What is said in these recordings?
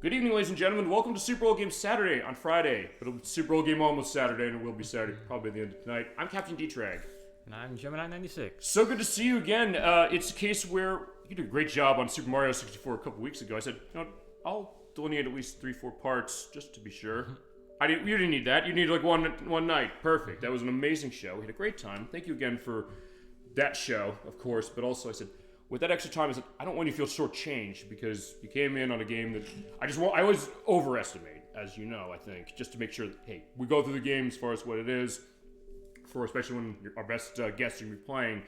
Good evening, ladies and gentlemen. Welcome to Super Bowl Game Saturday on Friday. It'll be Super Bowl Game almost Saturday, and it will be Saturday probably at the end of tonight. I'm Captain D-Trag. And I'm Gemini96. So good to see you again. It's a case where you did a great job on Super Mario 64 a couple weeks ago. I said, you know, I'll delineate at least 3-4 parts just to be sure. You didn't need that. You needed like one night. Perfect. That was an amazing show. We had a great time. Thank you again for that show, of course. But also, I said, with that extra time, I said, I don't want you to feel shortchanged because you came in on a game that I always overestimate, as you know, I think, just to make sure that, hey, we go through the game as far as what it is, especially when our best guests are going to be playing.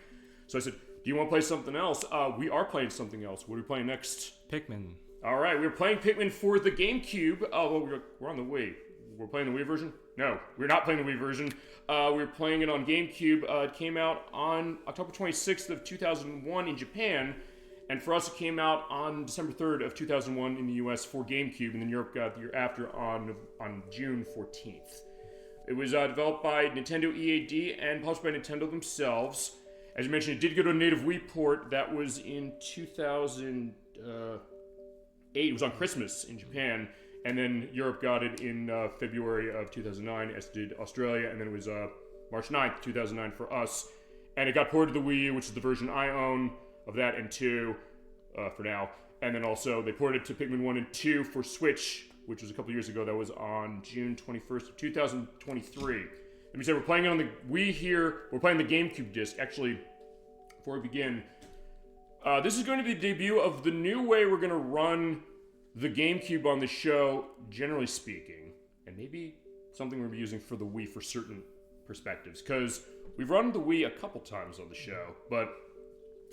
So I said, do you want to play something else? We are playing something else. What are we playing next? Pikmin. All right, we're playing Pikmin for the Gamecube. Oh, well, we're on the Wii. We're playing the Wii version? No, we're not playing the Wii version. We're playing it on Gamecube. It came out on October 26th of 2001 in Japan, and for us it came out on December 3rd of 2001 in the US for Gamecube, and then Europe got the year after on June 14th. It was developed by Nintendo EAD and published by Nintendo themselves. As you mentioned, it did go to a native Wii port. That was in 2008. It was on Christmas in Japan. And then Europe got it in February of 2009, as did Australia, and then it was March 9th, 2009 for us. And it got ported to the Wii U, which is the version I own of that and 2 for now. And then also they ported it to Pikmin 1 and 2 for Switch, which was a couple years ago. That was on June 21st of 2023. Let me say, we're playing it on the Wii here. We're playing the GameCube disc. Actually, before we begin, this is going to be the debut of the new way we're going to run the GameCube on the show, generally speaking, and maybe something we'll be using for the Wii for certain perspectives, because we've run the Wii a couple times on the show, but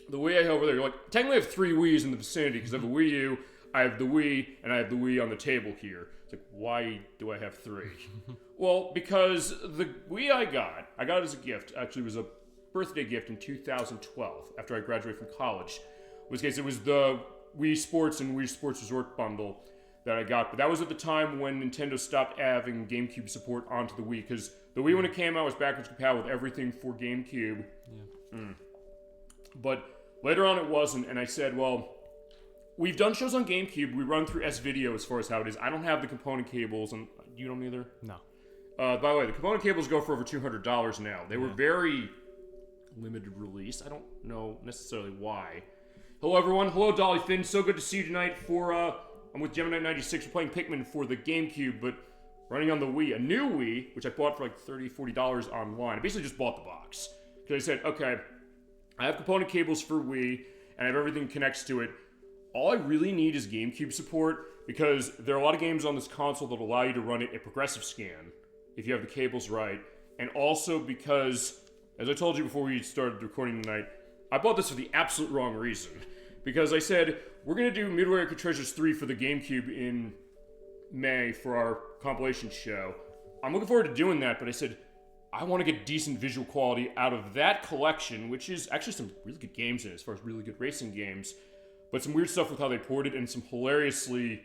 the Wii I have over there, like, technically I have 3 Wiis in the vicinity, because I have a Wii U, I have the Wii, and I have the Wii on the table here. It's like, why do I have 3? Well, because the Wii I got it as a gift. Actually, it was a birthday gift in 2012, after I graduated from college. In which case, it was the Wii Sports and Wii Sports Resort bundle that I got, but that was at the time when Nintendo stopped having GameCube support onto the Wii, because the Wii when it came out was backwards compatible with everything for GameCube. Yeah. But later on it wasn't, and I said, well, we've done shows on GameCube, we run through S-Video as far as how it is. I don't have the component cables, and you don't either? No. By the way, the component cables go for over $200 now. They were very limited release. I don't know necessarily why. Hello everyone, hello Dolly Finn, so good to see you tonight for, I'm with Gemini96, we're playing Pikmin for the GameCube, but running on the Wii, a new Wii, which I bought for like $30, $40 online. I basically just bought the box, because I said, okay, I have component cables for Wii, and I have everything connects to it. All I really need is GameCube support, because there are a lot of games on this console that allow you to run it at progressive scan, if you have the cables right, and also because, as I told you before we started recording tonight, I bought this for the absolute wrong reason. Because I said, we're going to do Midway Arcade Treasures 3 for the GameCube in May for our compilation show. I'm looking forward to doing that, but I said, I want to get decent visual quality out of that collection, which is actually some really good games in it, as far as really good racing games, but some weird stuff with how they ported, and some hilariously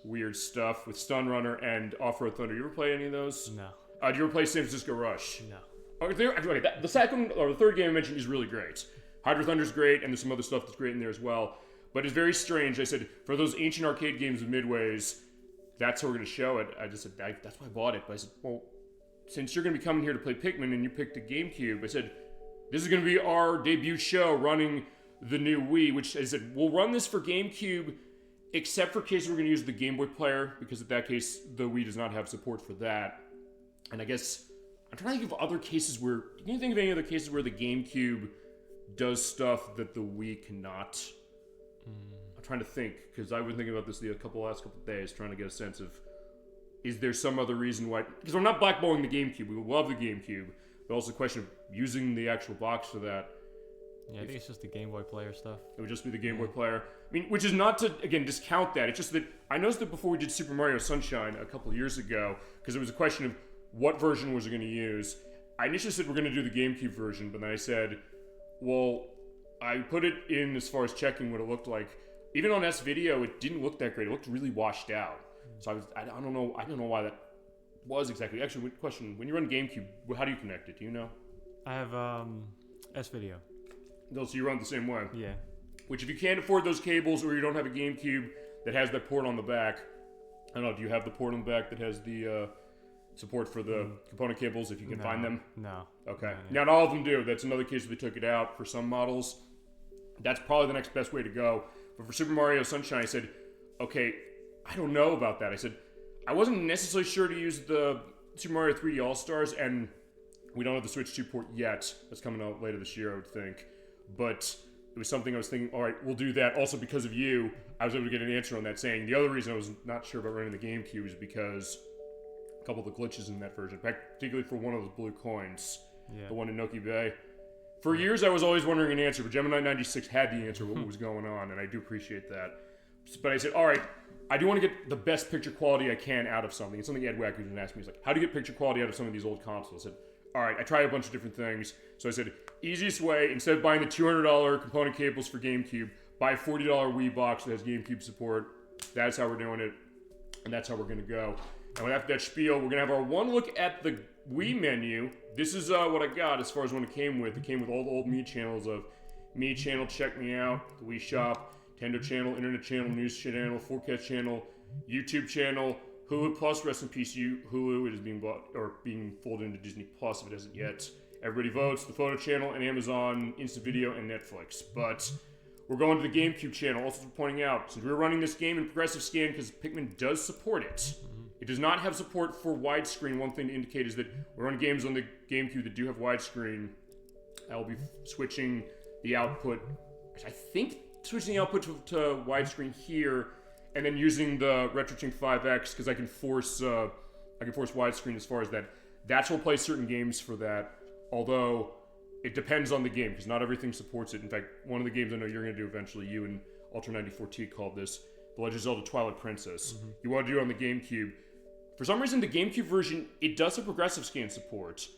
weird stuff with Stun Runner and Off-Road Thunder. You ever play any of those? No. Do you ever play San Francisco Rush? No. Okay, the second or the third game I mentioned is really great. Hydro Thunder's great, and there's some other stuff that's great in there as well. But it's very strange. I said, for those ancient arcade games of Midways, that's how we're going to show it. I just said, that's why I bought it. But I said, well, since you're going to be coming here to play Pikmin and you picked a GameCube, I said, this is going to be our debut show running the new Wii, which I said, we'll run this for GameCube, except for cases we're going to use the Game Boy player, because in that case, the Wii does not have support for that. And I guess, I'm trying to think of other cases where, can you think of any other cases where the GameCube does stuff that the Wii cannot? I'm trying to think, because I've been thinking about this the last couple of days, trying to get a sense of, is there some other reason why? Because we're not blackballing the GameCube. We love the GameCube, but also the question of using the actual box for that. Yeah, I think it's just the Game Boy player stuff. It would just be the Game Boy player. I mean, which is not to, again, discount that. It's just that I noticed that before we did Super Mario Sunshine a couple of years ago, because it was a question of what version was it going to use. I initially said we're going to do the GameCube version, but then I said, well, I put it in as far as checking what it looked like. Even on S-Video, it didn't look that great. It looked really washed out. So I don't know why that was exactly. Actually, question, when you run GameCube, how do you connect it? Do you know? I have S-Video. So you run it the same way? Yeah. Which, if you can't afford those cables or you don't have a GameCube that has that port on the back, I don't know, do you have the port on the back that has the support for the component cables if you can find them? No. Okay. No, Not all of them do. That's another case where they took it out for some models. That's probably the next best way to go. But for Super Mario Sunshine, I said, okay, I don't know about that. I said, I wasn't necessarily sure to use the Super Mario 3D All-Stars, and we don't have the Switch 2 port yet. That's coming out later this year, I would think. But it was something I was thinking, all right, we'll do that. Also, because of you, I was able to get an answer on that, saying the other reason I was not sure about running the GameCube is because a couple of the glitches in that version, particularly for one of those blue coins, the one in Noki Bay. For years, I was always wondering an answer, but Gemini 96 had the answer what was going on, and I do appreciate that. But I said, all right, I do want to get the best picture quality I can out of something. It's something Ed Wacker didn't ask me. He's like, how do you get picture quality out of some of these old consoles? I said, all right, I tried a bunch of different things. So I said, easiest way, instead of buying the $200 component cables for GameCube, buy a $40 Wii box that has GameCube support. That's how we're doing it, and that's how we're going to go. And after that spiel, we're going to have our one look at the Wii menu. This is what I got as far as what it came with. It came with all the old Me channels of Me channel, Check Me Out, the Wii Shop, Nintendo channel, Internet channel, News channel, Forecast channel, YouTube channel, Hulu Plus, rest in peace, Hulu. It is being bought or being folded into Disney Plus if it hasn't yet. Everybody votes, the Photo channel, and Amazon Instant Video and Netflix. But we're going to the GameCube channel. Also pointing out, since we're running this game in progressive scan because Pikmin does support it, it does not have support for widescreen. One thing to indicate is that we're running games on the GameCube that do have widescreen. I will be switching the output, I think switching the output to widescreen here, and then using the RetroTink 5X because I can force widescreen as far as that. That will play certain games for that, although it depends on the game because not everything supports it. In fact, one of the games I know you're going to do eventually, you and Ultra94T called this The Legend of Zelda Twilight Princess. You want to do it on the GameCube. For some reason, the GameCube version, it does have progressive scan support,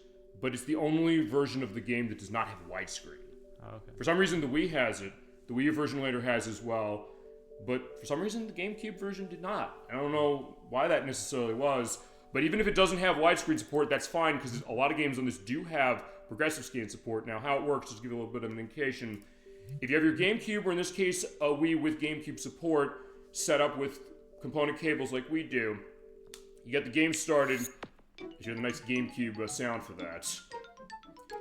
but it's the only version of the game that does not have widescreen. Oh, okay. For some reason, the Wii has it. The Wii U version later has as well, but for some reason, the GameCube version did not. I don't know why that necessarily was, but even if it doesn't have widescreen support, that's fine, because a lot of games on this do have progressive scan support. Now, how it works, just to give you a little bit of an indication, if you have your GameCube, or in this case, a Wii with GameCube support, set up with component cables like we do, you get the game started, you hear the nice GameCube sound for that.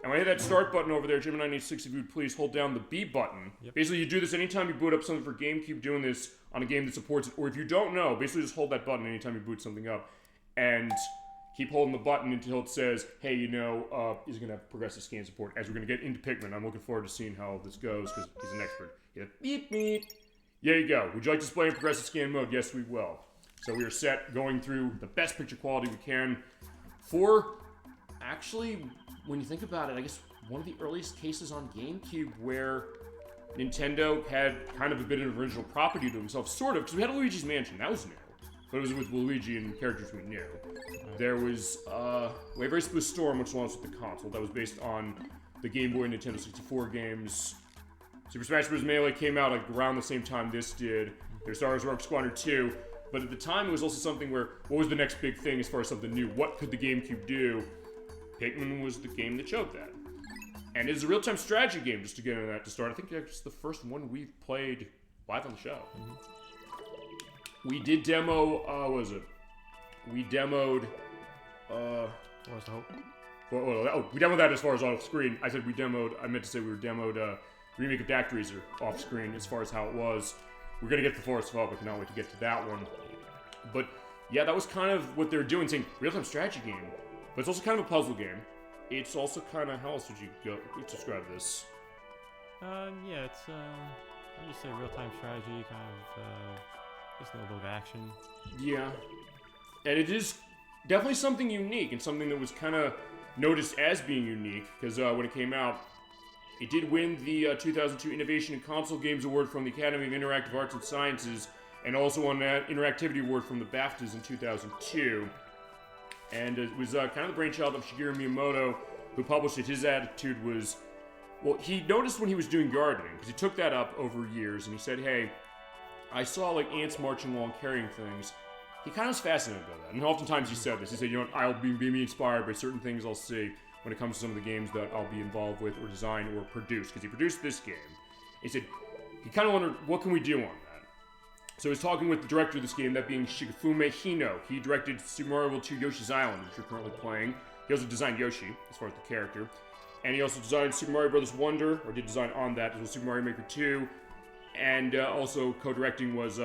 And when I hit that start button over there, Gemini96, if you would please hold down the B button. Yep. Basically, you do this anytime you boot up something for GameCube, doing this on a game that supports it. Or if you don't know, basically just hold that button anytime you boot something up. And keep holding the button until it says, hey, is it going to have progressive scan support? As we're going to get into Pikmin, I'm looking forward to seeing how this goes, because he's an expert. Beep, beep. There you go. Would you like to display in progressive scan mode? Yes, we will. So we are set, going through the best picture quality we can for, actually, when you think about it, I guess one of the earliest cases on GameCube where Nintendo had kind of a bit of original property to themselves, sort of, because we had Luigi's Mansion, that was new, but it was with Luigi and characters we knew. There was Waverly Blue Storm, which launched with the console, that was based on the Game Boy and Nintendo 64 games. Super Smash Bros. Melee came out around the same time this did. There's Star Wars Rogue Squadron 2, but at the time it was also something where, what was the next big thing as far as something new? What could the GameCube do? Pikmin was the game that showed that. And it's a real-time strategy game, just to get into that to start. I think it's the first one we've played live on the show. We did demo, what was it? We demoed, What was the hope? we demoed that as far as off screen. I meant to say we demoed remake of Dactyrazer off screen as far as how it was. We're gonna get to Forest of Hope, I cannot wait to get to that one. But yeah, that was kind of what they were doing, saying real-time strategy game. But it's also kind of a puzzle game. It's also kind of, how else would you describe this? Yeah, it's, I just say real-time strategy, kind of, just a little bit of action. Yeah. And it is definitely something unique, and something that was kind of noticed as being unique, because when it came out, it did win the 2002 Innovation in Console Games Award from the Academy of Interactive Arts and Sciences, and also won that Interactivity Award from the BAFTAs in 2002. And it was kind of the brainchild of Shigeru Miyamoto, who published it. His attitude was, well, he noticed when he was doing gardening, because he took that up over years, and he said, hey, I saw like ants marching along carrying things. He kind of was fascinated by that. And oftentimes he said this. He said, I'll be inspired by certain things I'll see when it comes to some of the games that I'll be involved with or design or produce. Because he produced this game. He said, he kind of wondered, what can we do on that? So he's talking with the director of this game, that being Shigefume Hino. He directed Super Mario World 2 Yoshi's Island, which you're currently playing. He also designed Yoshi, as far as the character. And he also designed Super Mario Bros. Wonder, or did design on that, as well as Super Mario Maker 2. And also co-directing was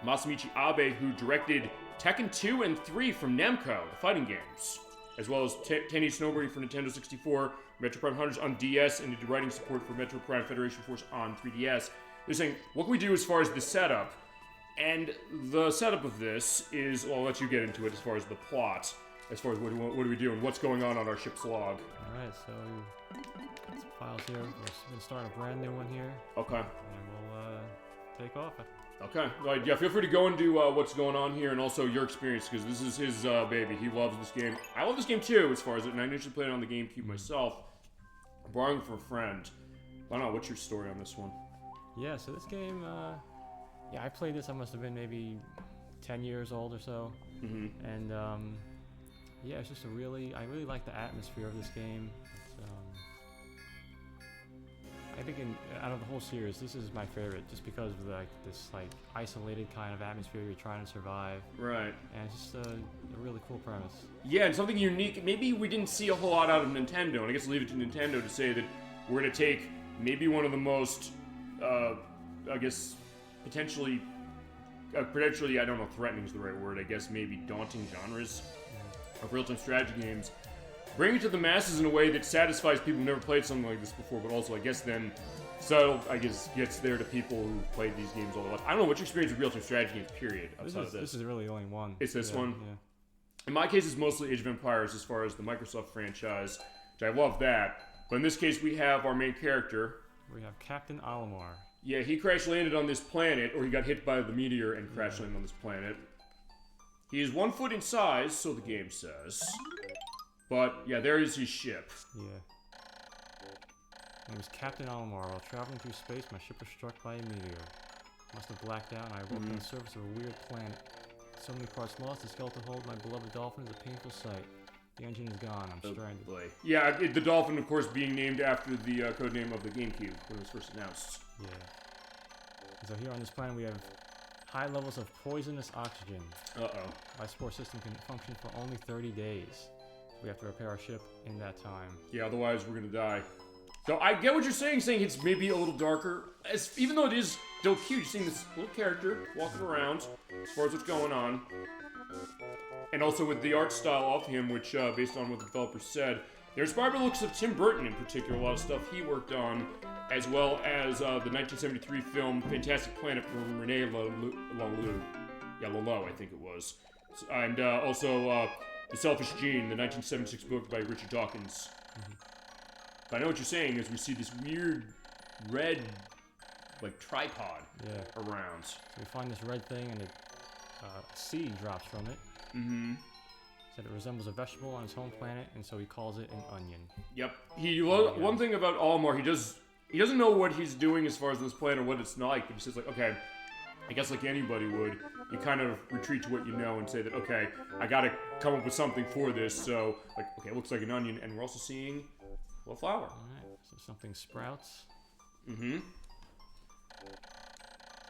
Masamichi Abe, who directed Tekken 2 and 3 from Namco, the fighting games. As well as Tennis Snowboarding for Nintendo 64, Metro Prime Hunters on DS, and did writing support for Metro Prime Federation Force on 3DS. They're saying, what can we do as far as the setup? And the setup of this is, well, I'll let you get into it as far as the plot, as far as what do we do and what's going on our ship's log. Alright, so got some files here. We're going to start a brand new one here. Okay. And we'll take off. Okay. Right, yeah, feel free to go into what's going on here and also your experience, because this is his baby. He loves this game. I love this game too, as far as it, and I initially played it on the Gamecube myself. I'm borrowing it from a friend. I don't know, what's your story on this one? Yeah, so this game, yeah, I played this, I must have been maybe 10 years old or so. Mm-hmm. And, yeah, it's just I really like the atmosphere of this game. It's, I think out of the whole series, this is my favorite, just because of this isolated kind of atmosphere you're trying to survive. Right. And it's just a really cool premise. Yeah, and something unique. Maybe we didn't see a whole lot out of Nintendo, and I guess I'll leave it to Nintendo to say that we're going to take maybe one of the most, I guess, potentially, I don't know, threatening is the right word, I guess maybe daunting genres of real-time strategy games. Bring it to the masses in a way that satisfies people who've never played something like this before, but also, I guess, then gets there to people who played these games all their life. I don't know, what's your experience with real-time strategy games, period, outside of this? This is really the only one. It's this one? Yeah. In my case, it's mostly Age of Empires as far as the Microsoft franchise, which I love that. But in this case, we have our main character. We have Captain Alamar. Yeah, he crash-landed on this planet, or he got hit by the meteor and crash-landed on this planet. He is 1 foot in size, so the game says. But, yeah, there is his ship. Yeah. My name is Captain Alamar. While traveling through space, my ship was struck by a meteor. Must have blacked out, and I awoke on the surface of a weird planet. So many parts lost, the skeleton hold my beloved dolphin is a painful sight. The engine is gone, I'm stranded. Boy. Yeah, the dolphin, of course, being named after the codename of the Gamecube when it was first announced. Yeah. And so here on this planet, we have high levels of poisonous oxygen. Uh-oh. My support system can function for only 30 days. We have to repair our ship in that time. Yeah, otherwise we're gonna die. So I get what you're saying it's maybe a little darker. Even though it is still cute, you're seeing this little character walking around as far as what's going on. And also with the art style of him, which, based on what the developers said, they're inspired by the looks of Tim Burton in particular, a lot of stuff he worked on, as well as the 1973 film Fantastic Planet from René Laloux. Yeah, Laloux, I think it was. And also The Selfish Gene, the 1976 book by Richard Dawkins. But I know what you're saying is we see this weird red, tripod around. So we find this red thing and a seed drops from it. Mm-hmm. Said it resembles a vegetable on his home planet, and so he calls it an onion. Yep. One thing about Alamar, he doesn't know what he's doing as far as this planet or what it's like, but he says okay, I guess like anybody would, you kind of retreat to what you know and say that, okay, I gotta come up with something for this, so, okay, it looks like an onion, and we're also seeing a little flower. Alright, so something sprouts. Mm-hmm.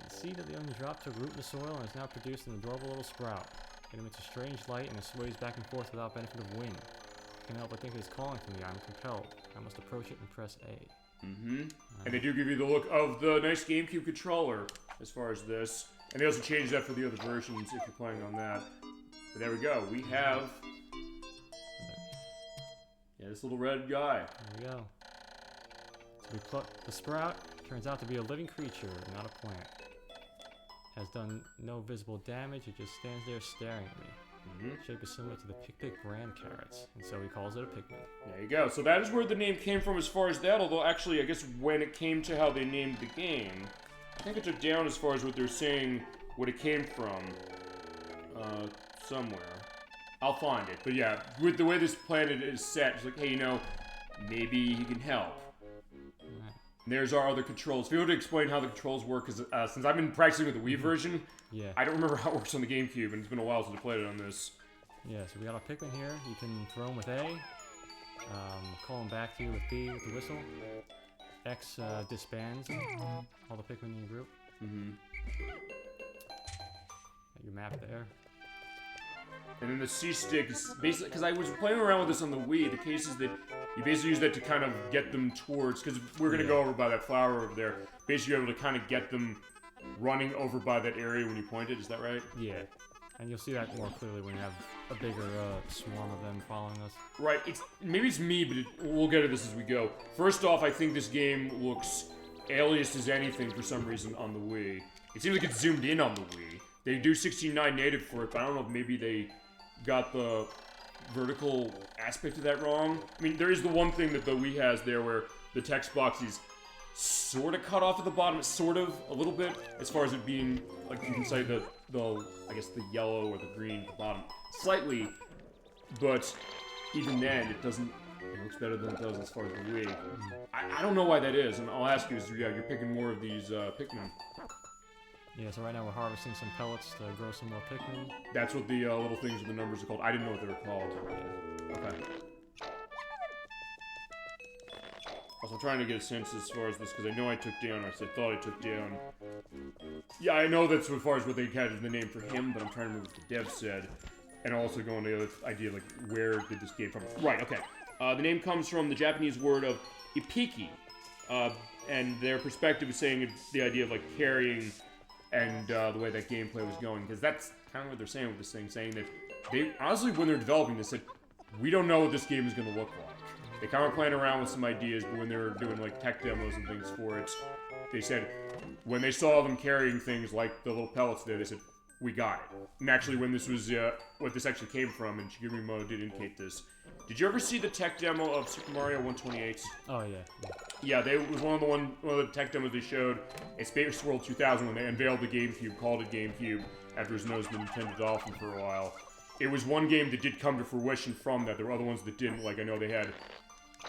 The seed of the onion dropped took root in the soil and is now produced an adorable little sprout. It emits a strange light and it sways back and forth without benefit of wind. I can't help but think it is calling to me. I'm compelled. I must approach it and press A. Mm-hmm. And they do give you the look of the nice GameCube controller as far as this. And they also changed that for the other versions if you're playing on that. But there we go. We have... yeah, this little red guy. There we go. So we pluck the sprout. Turns out to be a living creature, not a plant. Has done no visible damage, it just stands there staring at me. Mm-hmm. Shape is similar to the Pikmin brand carrots, and so he calls it a Pikmin. There you go. So that is where the name came from as far as that, although actually I guess when it came to how they named the game, I think it took down as far as what they're saying, what it came from, somewhere. I'll find it. But yeah, with the way this planet is set, it's like, hey, maybe he can help. And there's our other controls. If you were to explain how the controls work, because since I've been practicing with the Wii version, I don't remember how it works on the GameCube, and it's been a while since I played it on this. Yeah, so we got our Pikmin here. You can throw him with A, call him back to you with B with the whistle. X disbands all the Pikmin in your group. Mm-hmm. your map there. And then the C-stick is basically, because I was playing around with this on the Wii, the case is that you basically use that to kind of get them towards, because we're going to go over by that flower over there, basically you're able to kind of get them running over by that area when you point it, is that right? Yeah. And you'll see that more clearly when you have a bigger swarm of them following us. Right, maybe it's me, but we'll get to this as we go. First off, I think this game looks aliased as anything for some reason on the Wii. It seems like it's zoomed in on the Wii. They do 16:9 native for it, but I don't know if maybe they got the vertical aspect of that wrong. I mean, there is the one thing that the Wii has there where the text box is sort of cut off at the bottom, sort of, a little bit, as far as it being, like, you can say the I guess the yellow or the green at the bottom, slightly, but even then, it doesn't, it looks better than it does as far as the Wii. I don't know why that is, and I'll ask you, yeah, you're picking more of these Pikmin. Yeah, so right now we're harvesting some pellets to grow some more Pikmin. That's what the little things with the numbers are called. I didn't know what they were called. Okay. Also trying to get a sense as far as this, because I know I took down, or I thought I took down. Yeah, I know that's as far as what they had as the name for him, but I'm trying to remember what the dev said. And also going to the other idea, like, where did this game from? Right, okay. The name comes from the Japanese word of ipiki. And their perspective is saying the idea of, like, carrying and the way that gameplay was going. Because that's kind of what they're saying with this thing, saying that they, honestly, when they're developing this, said, we don't know what this game is going to look like. They kind of playing around with some ideas, but when they were doing, like, tech demos and things for it, they said, when they saw them carrying things like the little pellets there, they said, we got it. And actually, when this was, what this actually came from, and Shigeru Miyamoto did indicate this. Did you ever see the tech demo of Super Mario 128? Oh, yeah. Yeah, it was one of the tech demos they showed at Space World 2000 when they unveiled the GameCube, called it GameCube, after it was known as the Nintendo Dolphin for a while. It was one game that did come to fruition from that. There were other ones that didn't. Like, I know they had,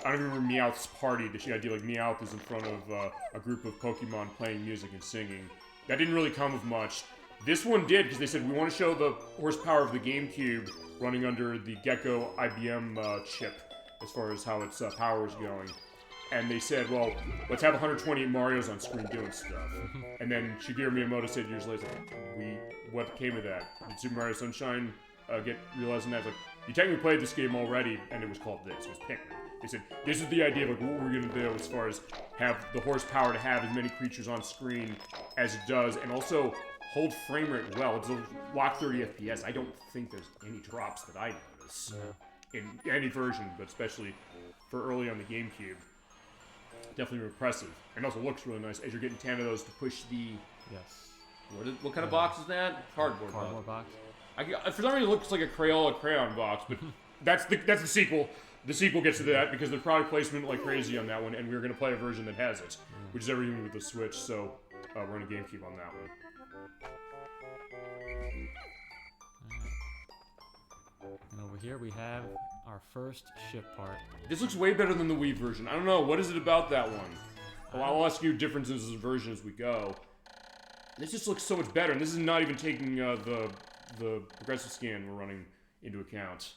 I don't remember Meowth's party. The idea, like, Meowth is in front of a group of Pokemon playing music and singing. That didn't really come of much. This one did, because they said, we want to show the horsepower of the GameCube running under the Gecko IBM chip, as far as how its power is going. And they said, well, let's have 128 Marios on screen doing stuff. And then Shigeru Miyamoto said years later, what came of that? Did Super Mario Sunshine get realizing that? Like, you technically played this game already, and it was called this. It was Pikmin. They said, this is the idea of, like, what we're going to do as far as have the horsepower to have as many creatures on screen as it does, and also hold frame rate well. It's a lock 30 FPS. I don't think there's any drops that I notice in any version, but especially for early on the GameCube. Definitely impressive. And also looks really nice as you're getting 10 of those to push the... Yes. What kind of box is that? Cardboard box. For some reason it looks like a Crayola crayon box, but that's the sequel. The sequel gets to that because the product placement like crazy on that one, and we're going to play a version that has it, which is everything with the Switch, so we're on a GameCube on that one. And over here we have our first ship part. This looks way better than the Wii version. I don't know, what is it about that one? Well, I'll ask you differences in version as we go. This just looks so much better, and this is not even taking the progressive scan we're running into account.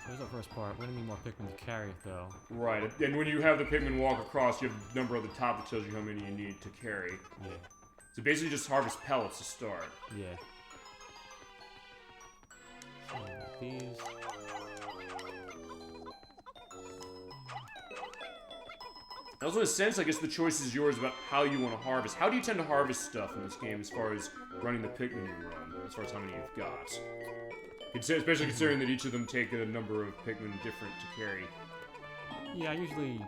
Here's our first part. We're gonna need more Pikmin to carry it, though. Right, and when you have the Pikmin walk across, you have the number at the top that tells you how many you need to carry. Yeah. So basically just harvest pellets to start. Yeah. So, these... Also, in a sense, I guess the choice is yours about how you want to harvest. How do you tend to harvest stuff in this game as far as running the Pikmin you run, as far as how many you've got? Especially considering that each of them take a number of Pikmin different to carry. Yeah, usually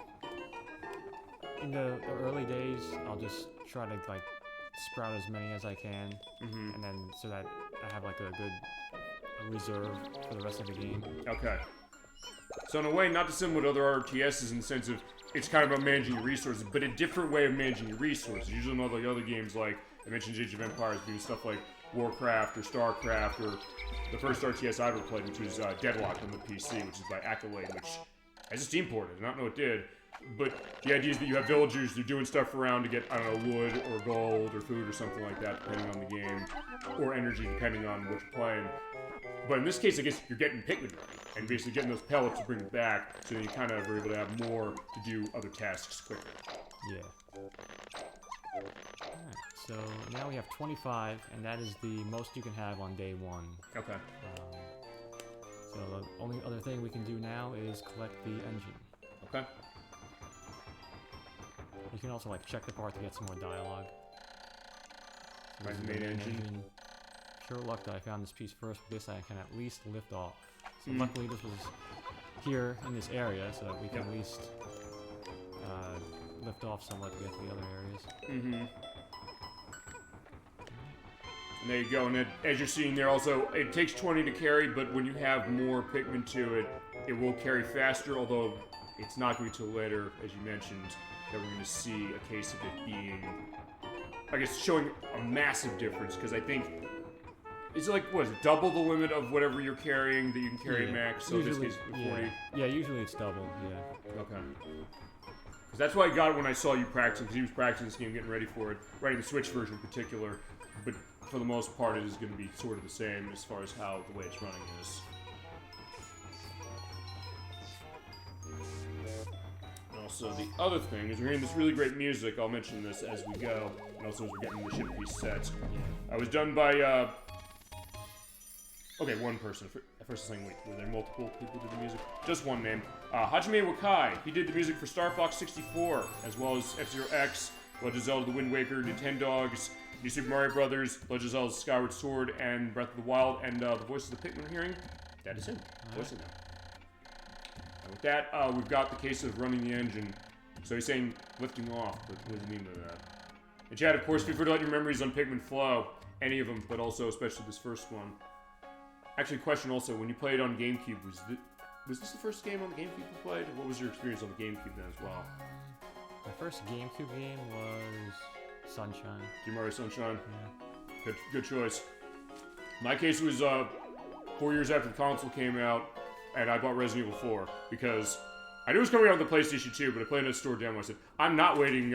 in the early days, I'll just try to like sprout as many as I can, and then so that I have like a good reserve for the rest of the game. Okay. So in a way, not dissimilar to other RTSs in the sense of it's kind of about managing your resources, but a different way of managing your resources. Usually in other games like I mentioned Age of Empires, do stuff like Warcraft or Starcraft, or the first RTS I ever played, which was Deadlocked on the PC, which is by Accolade, which has a Steam port. I don't know it did. But the idea is that you have villagers who are doing stuff around to get, I don't know, wood or gold or food or something like that, depending on the game, or energy, depending on what you're playing. But in this case, I guess you're getting Pikmin ready, and basically getting those pellets to bring it back, so then you kind of are able to have more to do other tasks quicker. Yeah. Alright, so now we have 25, and that is the most you can have on day 1. Okay. So the only other thing we can do now is collect the engine. Okay. You can also like check the part to get some more dialogue. So Right, this is the main engine. Pure luck that I found this piece first. With this I can at least lift off. So Mm. luckily this was here in this area so that we can Yep. at least lift off somewhat to get to the other areas. Mm-hmm. And there you go. And it, as you're seeing there also, it takes 20 to carry, but when you have more Pikmin to it, it will carry faster, although it's not going to later, as you mentioned, that we're going to see a case of it being, I guess, showing a massive difference, because I think, it's like, what is it, double the limit of whatever you're carrying that you can carry at max, so usually, in this case, 40? Yeah, usually it's double, yeah. Okay. Because that's what I got when I saw you practicing, because he was practicing this game, getting ready for it, writing the Switch version in particular, but for the most part it is going to be sort of the same as far as how the way it's running is. And also the other thing is we're hearing this really great music, I'll mention this as we go, and also as we're getting the ship piece set. I was done by, okay, one person. At first I was saying, wait, were there multiple people who did the music? Just one name. Hajime Wakai. He did the music for Star Fox 64, as well as F-Zero X, Legend of Zelda The Wind Waker, Nintendogs, New Super Mario Brothers, Legend of Zelda Skyward Sword, and Breath of the Wild, and the voices of Pikmin we're hearing, that is him, voicing them. And with that, we've got the case of running the engine. So he's saying lifting off, but what does he mean by that? And Chad, of course, feel free to let your memories on Pikmin flow, any of them, but also especially this first one. Actually, question also, when you played on Gamecube, was this the first game on the Gamecube you played? What was your experience on the Gamecube then as well? My first GameCube game was Sunshine. Super Mario Sunshine? Yeah. Good choice. My case was 4 years after the console came out, and I bought Resident Evil 4, because I knew it was coming out on the PlayStation 2, but I played in a store demo. I said, I'm not waiting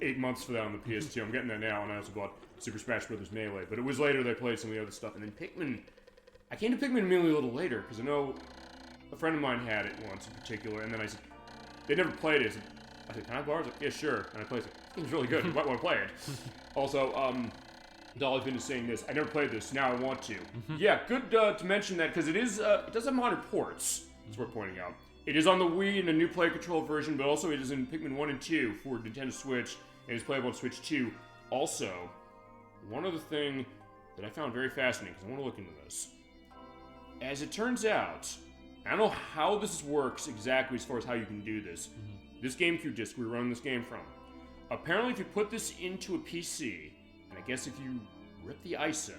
8 months for that on the PS2. I'm getting that now, and I also bought Super Smash Bros. Melee. But it was later that I played some of the other stuff, and then Pikmin... I came to Pikmin immediately a little later, because I know a friend of mine had it once in particular, and then I said, they never played it. I said, can I borrow it? I was like, yeah, sure. And I played it. This game's really good. You might want to play it. Also, Dolly's been saying this. I never played this. Now I want to. Yeah, good to mention that, because it is, it does have modern ports. It's worth pointing out. It is on the Wii in a new Play Control version, but also it is in Pikmin 1 and 2 for Nintendo Switch, and it's playable on Switch 2. Also, one other thing that I found very fascinating, because I want to look into this. As it turns out, I don't know how this works exactly as far as how you can do this. This GameCube disc we're running this game from. Apparently if you put this into a PC, and I guess if you rip the ISO,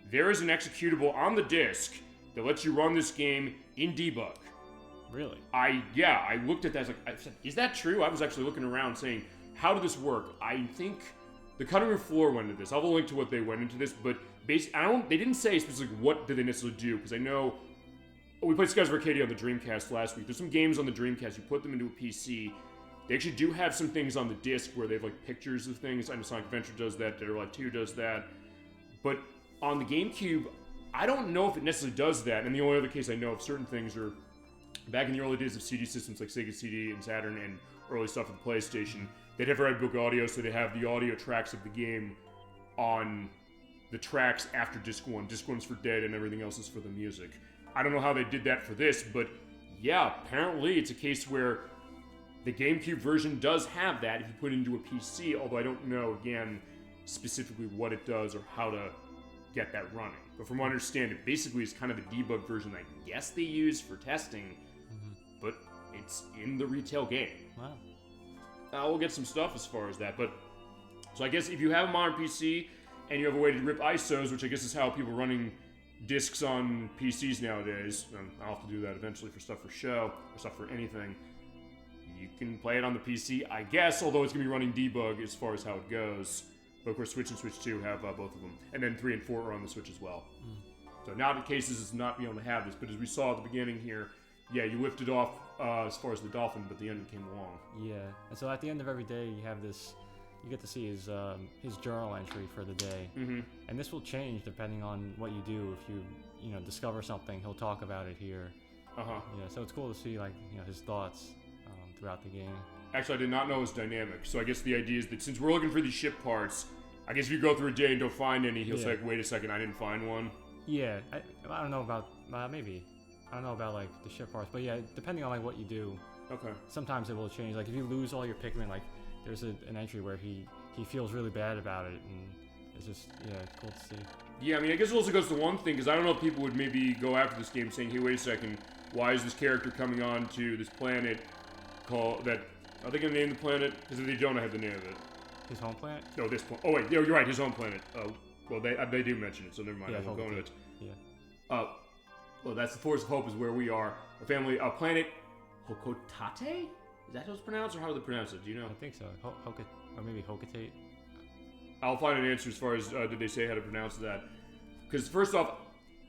there is an executable on the disc that lets you run this game in debug. Really? I looked at that, I said, is that true? I was actually looking around saying, how did this work? I think the cutting room floor went into this. I'll have a link to what they went into this, but basically, they didn't say specifically what did they necessarily do, because I know we played Skies of Arcadia on the Dreamcast last week. There's some games on the Dreamcast, you put them into a PC. They actually do have some things on the disc where they have like pictures of things. I know Sonic Adventure does that, Dead or Alive 2 does that. But on the GameCube, I don't know if it necessarily does that, and the only other case I know of certain things are back in the early days of CD systems like Sega CD and Saturn and early stuff with the PlayStation, they'd have very book audio, so they have the audio tracks of the game on the tracks after Disc 1. Disc 1's for dead and everything else is for the music. I don't know how they did that for this, but yeah, apparently it's a case where the GameCube version does have that if you put it into a PC, although I don't know, again, specifically what it does or how to get that running. But from what I understand, it basically is kind of a debug version I guess they use for testing, but it's in the retail game. Wow. We'll get some stuff as far as that, but... So I guess if you have a modern PC, and you have a way to rip ISOs, which I guess is how people are running discs on PCs nowadays, and I'll have to do that eventually for stuff for show, or stuff for anything, you can play it on the PC, I guess, although it's going to be running debug as far as how it goes. But of course, Switch and Switch 2 have both of them, and then 3 and 4 are on the Switch as well. So now the case is not being able to have this, but as we saw at the beginning here, yeah, you lifted off as far as the dolphin, but the engine came along. Yeah, and so at the end of every day, you have this. You get to see his journal entry for the day, and this will change depending on what you do. If you discover something, he'll talk about it here. Yeah, so it's cool to see his thoughts throughout the game. Actually, I did not know it was dynamic. So I guess the idea is that since we're looking for these ship parts, I guess if you go through a day and don't find any, he'll say, like, wait a second, I didn't find one. Yeah, I don't know about, maybe. I don't know about, like, the ship parts, but yeah, depending on, like, what you do. Okay. Sometimes it will change. Like, if you lose all your Pikmin, like, there's an entry where he feels really bad about it, and it's just, yeah, cool to see. Yeah, I mean, I guess it also goes to one thing, because I don't know if people would maybe go after this game saying, hey, wait a second, why is this character coming on to this planet called, that, are they going to name the planet? Because if they don't, I have the name of it. His home planet? No, this planet. Oh, wait, you're right, his home planet. Well, they do mention it, so never mind, I won't go into it. Yeah. Well, that's the Forest of Hope is where we are. A family, a planet, Hokotate? Is that how it's pronounced, or how do they pronounce it? Do you know? I think so. Or maybe Hokotate. I'll find an answer as far as, did they say how to pronounce that? Because first off,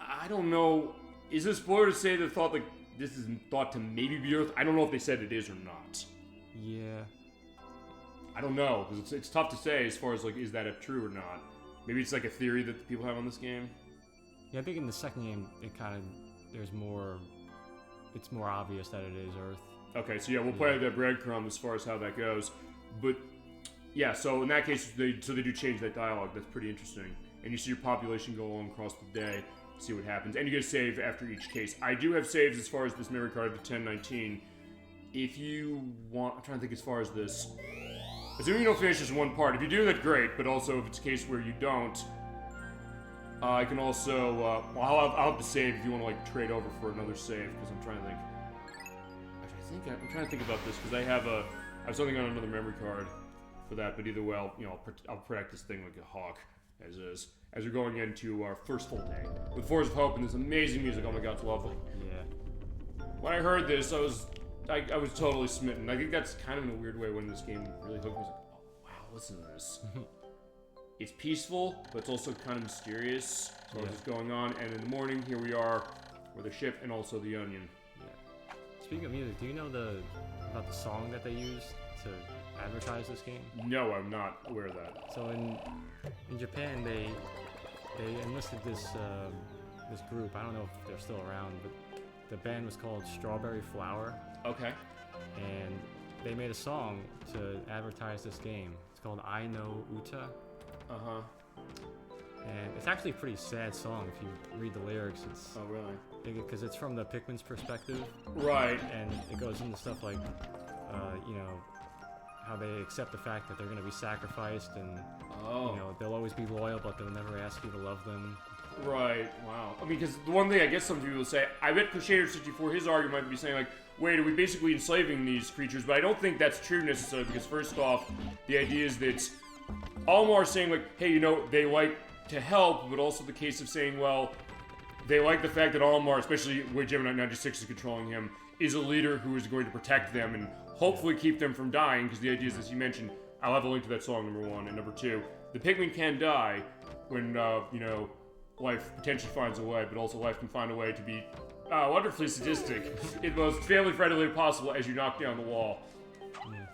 I don't know, is it a spoiler to say that thought, like, this is thought to maybe be Earth? I don't know if they said it is or not. Yeah. I don't know, because it's tough to say as far as, like, is that true or not? Maybe it's like a theory that the people have on this game? Yeah, I think in the second game, it kind of, it's more obvious that it is Earth. Okay, so yeah, we'll play that breadcrumb as far as how that goes. But, yeah, so in that case, they do change that dialogue. That's pretty interesting. And you see your population go along across the day, see what happens. And you get a save after each case. I do have saves as far as this memory card of the 1019. If you want, I'm trying to think as far as this. Assuming you don't finish this one part. If you do, that's great, but also if it's a case where you don't, I can also, well, I'll have to save if you want to, like, trade over for another save, because I'm trying to think. Actually, I'm trying to think about this, because I have something on another memory card for that, but either way, I'll protect this thing like a hawk, as is. As we're going into our first full day with Forest of Hope and this amazing music. Oh my god, it's lovely. Yeah. When I heard this, I was totally smitten. I think that's kind of in a weird way when this game really hooked me. I was like, oh wow, listen to this. It's peaceful, but it's also kind of mysterious. So what's going on? And in the morning, here we are with the ship and also the onion. Yeah. Speaking of music, do you know about the song that they used to advertise this game? No, I'm not aware of that. So in Japan, they enlisted this group. I don't know if they're still around, but the band was called Strawberry Flower. Okay. And they made a song to advertise this game. It's called No Uta. Uh-huh. And it's actually a pretty sad song if you read the lyrics. It's oh really? Because it's from the Pikmin's perspective. Right. And it goes into stuff like, you know, how they accept the fact that they're going to be sacrificed, and you know, they'll always be loyal, but they'll never ask you to love them. Right. Wow. I mean, because the one thing I guess some people will say, I bet Shader64, his argument might be saying like, wait, are we basically enslaving these creatures? But I don't think that's true necessarily, because first off, the idea is that Almar is saying like, hey, you know, they like to help, but also the case of saying, well, they like the fact that Almar, especially where Gemini 96 is controlling him, is a leader who is going to protect them and hopefully keep them from dying, because the idea is, as you mentioned, I'll have a link to that song, number one, and number two, the Pikmin can die when, you know, life potentially finds a way, but also life can find a way to be wonderfully sadistic in the most family-friendly possible as you knock down the wall. Yeah.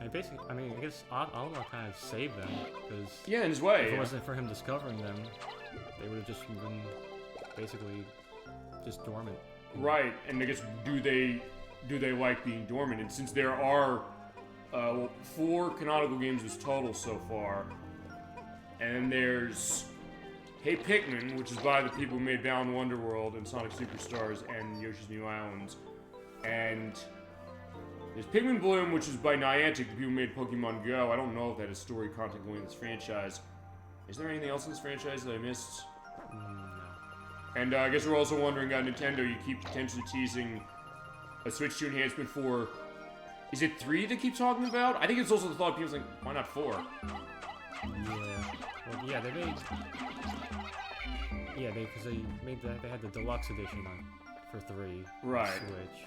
And basically, I mean, I guess Almar kind of saved them, because yeah, in his way, if it wasn't for him discovering them, they would have just been basically just dormant. Right, and I guess do they like being dormant? And since there are 4 canonical games as total so far, and there's Hey Pikmin, which is by the people who made Balan Wonderworld and Sonic Superstars and Yoshi's New Islands, and there's Pikmin Bloom, which is by Niantic, the people who made Pokemon Go. I don't know if that is story content going in this franchise. Is there anything else in this franchise that I missed? No. And I guess we're also wondering, Nintendo, you keep potentially teasing a Switch 2 enhancement for... Is it 3 they keep talking about? I think it's also the thought of people like, why not 4? Yeah. Well, yeah, they made... Yeah, because they made that... They had the deluxe edition for 3. Right. Switch.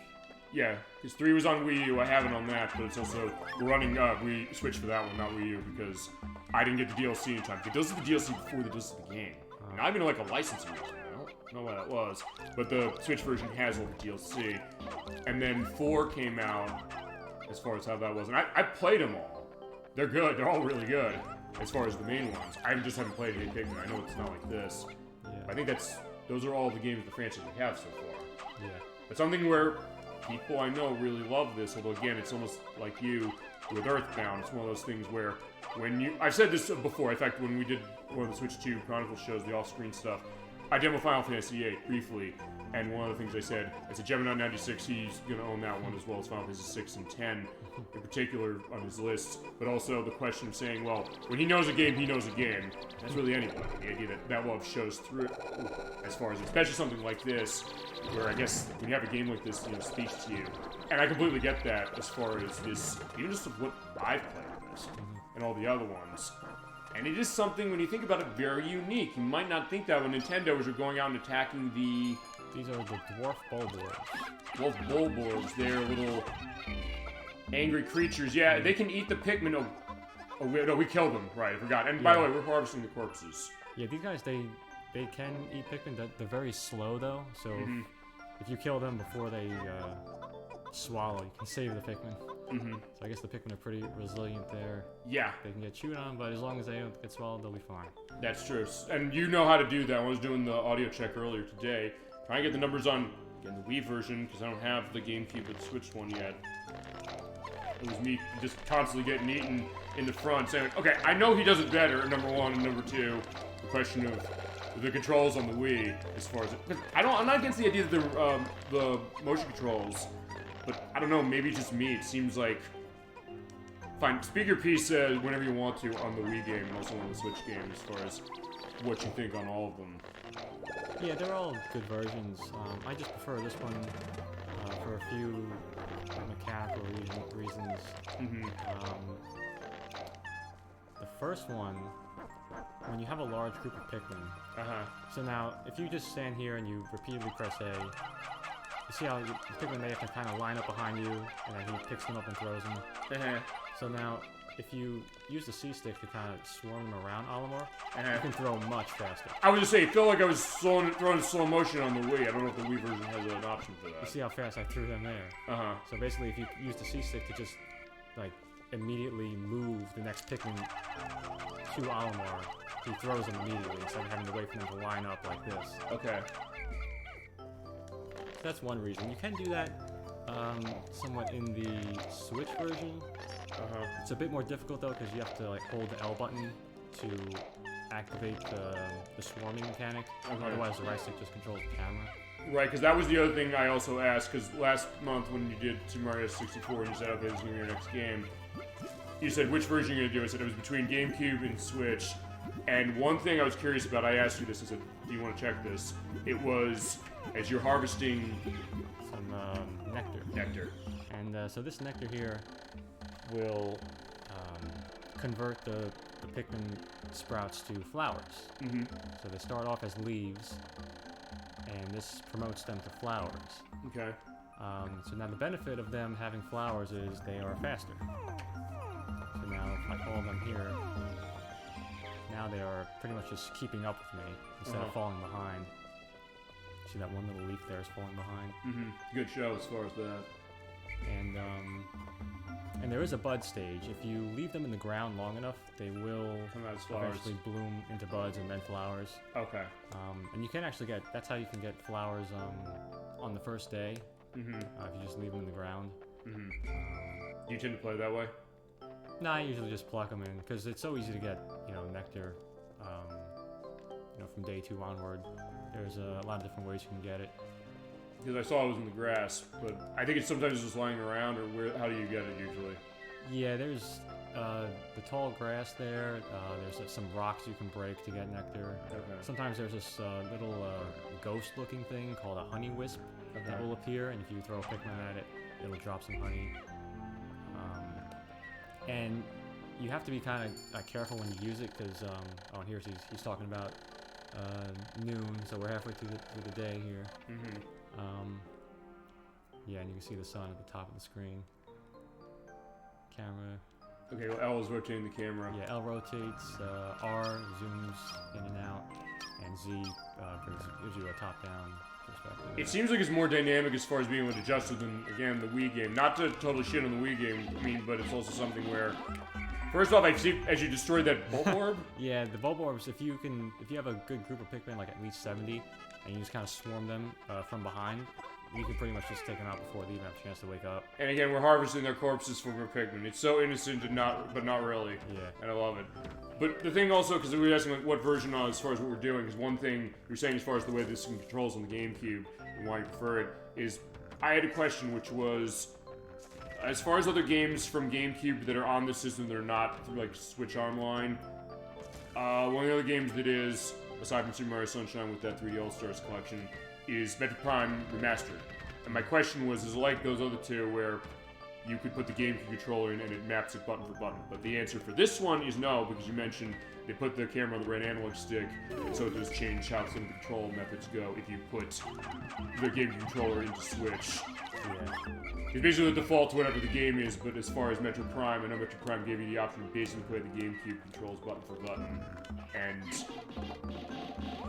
Yeah, because 3 was on Wii U. I have it on that, but it's also... We're running Wii Switch for that one, not Wii U, because I didn't get the DLC in time. They does the DLC before they does the game. And I've been like a licensing reason. I don't know why that was, but the Switch version has all the DLC. And then 4 came out, as far as how that was. And I played them all. They're good. They're all really good, as far as the main ones. I just haven't played Hey Pikmin. I know it's not like this. Yeah. I think those are all the games of the franchise we have so far. Yeah. But something where people I know really love this, although again, it's almost like you with Earthbound. It's one of those things where I've said this before, in fact, when we did one of the Switch 2 Chronicles shows, the off-screen stuff, I demoed Final Fantasy VIII briefly, and one of the things I said, Gemini 96, he's going to own that one as well as Final Fantasy 6 and 10 in particular on his list, but also the question of saying, well, when he knows a game, he knows a game. That's really anybody. The idea that love shows through as far as, especially something like this, where I guess when you have a game like this, speaks to you. And I completely get that as far as this, even just of what I've played of this, and all the other ones. And it is something, when you think about it, very unique. You might not think that when Nintendo was going out and attacking the... These are the Dwarf Bulborbs. Dwarf Bulborbs, they're little angry creatures. Yeah, they can eat the Pikmin. Oh, no, we killed them. Right, I forgot. And by the way, we're harvesting the corpses. Yeah, these guys, they can eat Pikmin. They're very slow, though. So if you kill them before they swallow, you can save the Pikmin. So I guess the Pikmin are pretty resilient there. Yeah. They can get chewed on, but as long as they don't get swallowed, they'll be fine. That's true. And you know how to do that. I was doing the audio check earlier today. Trying to get the numbers on, again, the Wii version, because I don't have the GameCube with the Switch one yet. It was me just constantly getting eaten in the front, saying, okay, I know he does it better, number one, and number two, the question of the controls on the Wii, as far as it... I'm not against the idea that the motion controls, but I don't know, maybe it's just me. It seems like... Fine, speak your piece whenever you want to on the Wii game and also on the Switch game as far as what you think on all of them. Yeah, they're all good versions. I just prefer this one for a few mechanical reasons. The first one, when you have a large group of Pikmin, so now if you just stand here and you repeatedly press A, you see how the Pikmin may have to kind of line up behind you, and then he picks them up and throws them. So now, if you use the C-stick to kind of swarm them around Olimar, you can throw much faster. I was just saying, it felt like I was throwing in slow motion on the Wii. I don't know if the Wii version has an option for that. You see how fast I threw them there? So basically, if you use the C-stick to just, like, immediately move the next Pikmin to Olimar, he throws them immediately instead of having to wait for them to line up like this. Okay. So that's one reason. You can do that somewhat in the Switch version. It's a bit more difficult though because you have to like hold the L button to activate the swarming mechanic. Otherwise the right stick just controls the camera. Right, because that was the other thing I also asked, because last month when you did Super Mario 64 and you said, okay, this is going to be your next game, you said, which version are you going to do? I said it was between GameCube and Switch. And one thing I was curious about, I asked you this, I said, do you want to check this? It was, as you're harvesting... some nectar. Nectar. And so this nectar here will convert the Pikmin sprouts to flowers. So they start off as leaves, and this promotes them to flowers. Okay. So now the benefit of them having flowers is they are faster. So now if I call them here, now they are pretty much just keeping up with me instead of falling behind. See that one little leaf there is falling behind? Good show as far as that. And there is a bud stage. If you leave them in the ground long enough, they will come out as flowers. Eventually bloom into buds and then flowers. Okay. And you can actually get, that's how you can get flowers on the first day. If you just leave them in the ground. Do you tend to play that way? No, I usually just pluck them in, because it's so easy to get, nectar, from day 2 onward. There's a lot of different ways you can get it. Because I saw it was in the grass, but I think it's sometimes just lying around, or how do you get it usually? Yeah, there's the tall grass there. There's some rocks you can break to get nectar. Sometimes there's this little ghost-looking thing called a honey wisp that will appear, and if you throw a Pikmin at it, it'll drop some honey. And you have to be kind of careful when you use it, because here's he's talking about noon, so we're halfway through the day here. Yeah, and you can see the sun at the top of the screen. Camera. Okay, well, L is rotating the camera. Yeah, L rotates, R zooms in and out, and Z gives you a top-down perspective. It seems like it's more dynamic as far as being able to adjust it than, again, the Wii game. Not to totally shit on the Wii game, but it's also something where... First off, I see as you destroyed that Bulborb. Yeah, the Bulborbs, if you have a good group of Pikmin, like at least 70, and you just kind of swarm them from behind, you can pretty much just take them out before they even have a chance to wake up. And again, we're harvesting their corpses from our Pikmin. It's so innocent and but not really. Yeah. And I love it. But the thing also, because we were asking like, what version as far as what we're doing, because one thing you're saying as far as the way this controls on the GameCube and why you prefer it is, I had a question which was, as far as other games from GameCube that are on the system that are not through like Switch Online, one of the other games that is, aside from Super Mario Sunshine with that 3D All-Stars collection, is Metroid Prime Remastered. And my question was, is it like those other two where you could put the GameCube controller in and it maps it button for button? But the answer for this one is no, because you mentioned they put the camera on the right analog stick, so it does change how some of the control methods go if you put the GameCube controller into Switch. Yeah. It's basically the default to whatever the game is, but as far as Metroid Prime, I know Metroid Prime gave you the option to basically play the GameCube controls button for button, and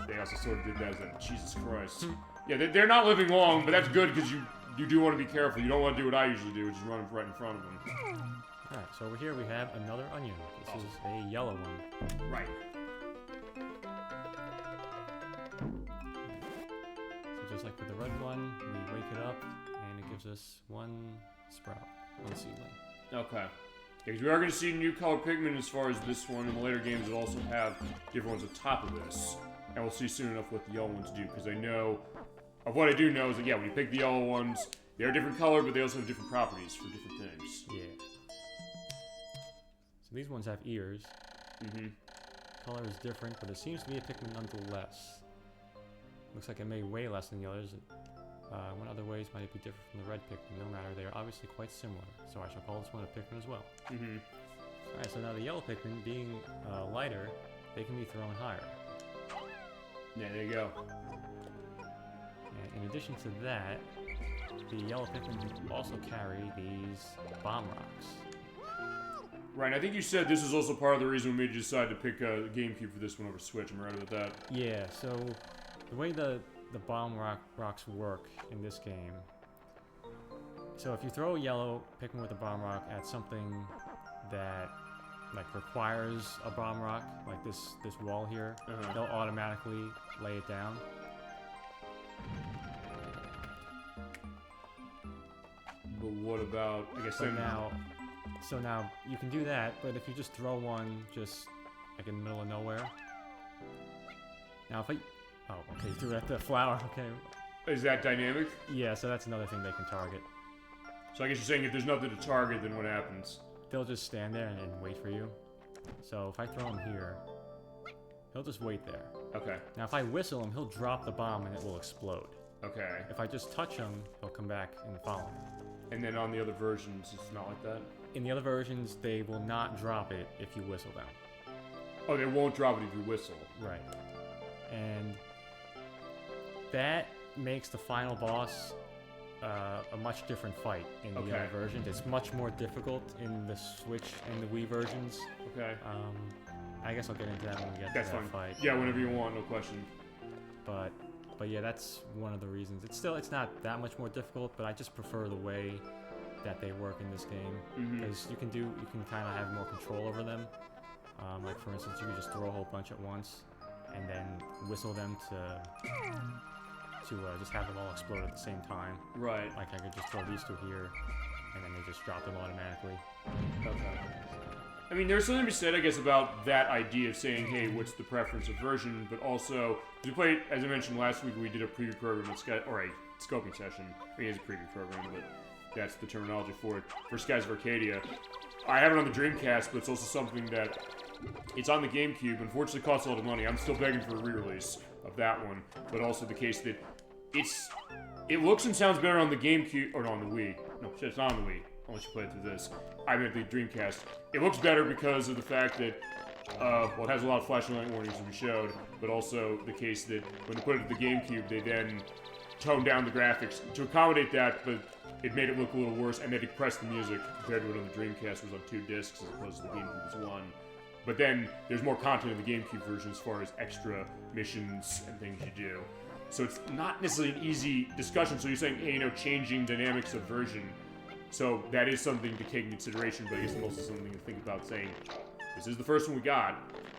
they also sort of did that as a, Jesus Christ. Yeah, they're not living long, but that's good because you do want to be careful. You don't want to do what I usually do, which is run right in front of them. Alright, so over here we have another onion. This is a yellow one. Right. So just like with the red one, we wake it up, and it gives us one sprout, one seedling. Okay. Because we are going to see new color Pikmin as far as this one. In the later games, it'll also have different ones on top of this. And we'll see soon enough what the yellow ones do, because I know... Of what I do know is that, yeah, when you pick the yellow ones, they're different color, but they also have different properties for different things. Yeah. So these ones have ears. Mm-hmm. Color is different, but it seems to be a Pikmin nonetheless. Looks like it may weigh less than the others. One other ways might it be different from the red Pikmin. No matter, they are obviously quite similar. So I shall call this one a Pikmin as well. Mm-hmm. Alright, so now the yellow Pikmin, being lighter, they can be thrown higher. Yeah, there you go. And in addition to that, the yellow Pikmin also carry these bomb rocks. Right, and I think you said this is also part of the reason we made you decide to pick a GameCube for this one over Switch. Am I right about that? Yeah, so the way the bomb rocks work in this game, so if you throw a yellow Pikmin with a bomb rock at something that like requires a bomb rock, like this wall here, they'll automatically lay it down. But what about, I guess So then... now you can do that, but if you just throw one just like in the middle of nowhere. Now if I... Oh, okay, you threw it at the flower, okay. Is that dynamic? Yeah, so that's another thing they can target. So I guess you're saying if there's nothing to target, then what happens? They'll just stand there and wait for you. So if I throw him here, he'll just wait there. Okay. Now if I whistle him, he'll drop the bomb and it will explode. Okay. If I just touch him, he'll come back and follow me. And then on the other versions, it's not like that? In the other versions, they will not drop it if you whistle them. Oh, they won't drop it if you whistle. Right. And that makes the final boss a much different fight in the other versions. It's much more difficult in the Switch and the Wii versions. Okay. I guess I'll get into that when we get to that fight. Yeah, whenever you want, no question. But yeah, that's one of the reasons. It's not that much more difficult, but I just prefer the way that they work in this game, because you can kind of have more control over them. Like for instance, you can just throw a whole bunch at once, and then whistle them to just have them all explode at the same time. Right. Like I could just throw these two here, and then they just drop them automatically. Okay. I mean, there's something to be said, I guess, about that idea of saying, hey, what's the preference of version, but also, we played, as I mentioned last week, we did a preview program, or a scoping session. I mean, it's a preview program, but that's the terminology for it, for Skies of Arcadia. I have it on the Dreamcast, but it's also something that, it's on the GameCube, unfortunately costs a lot of money. I'm still begging for a re-release of that one, but also the case that it looks and sounds better on the GameCube, or no, on the Wii. No, it's not on the Wii, unless you play it through this. I meant the Dreamcast. It looks better because of the fact that, well, it has a lot of flashing light warnings as we showed, but also the case that when they put it to the GameCube, they then toned down the graphics to accommodate that, but it made it look a little worse, and they compressed the music compared to what on the Dreamcast was on 2 discs as opposed to the GameCube was 1. But then there's more content in the GameCube version as far as extra missions and things you do. So it's not necessarily an easy discussion. So you're saying, hey, changing dynamics of version. So that is something to take into consideration, but I guess it's also something to think about saying, this is the first one we got.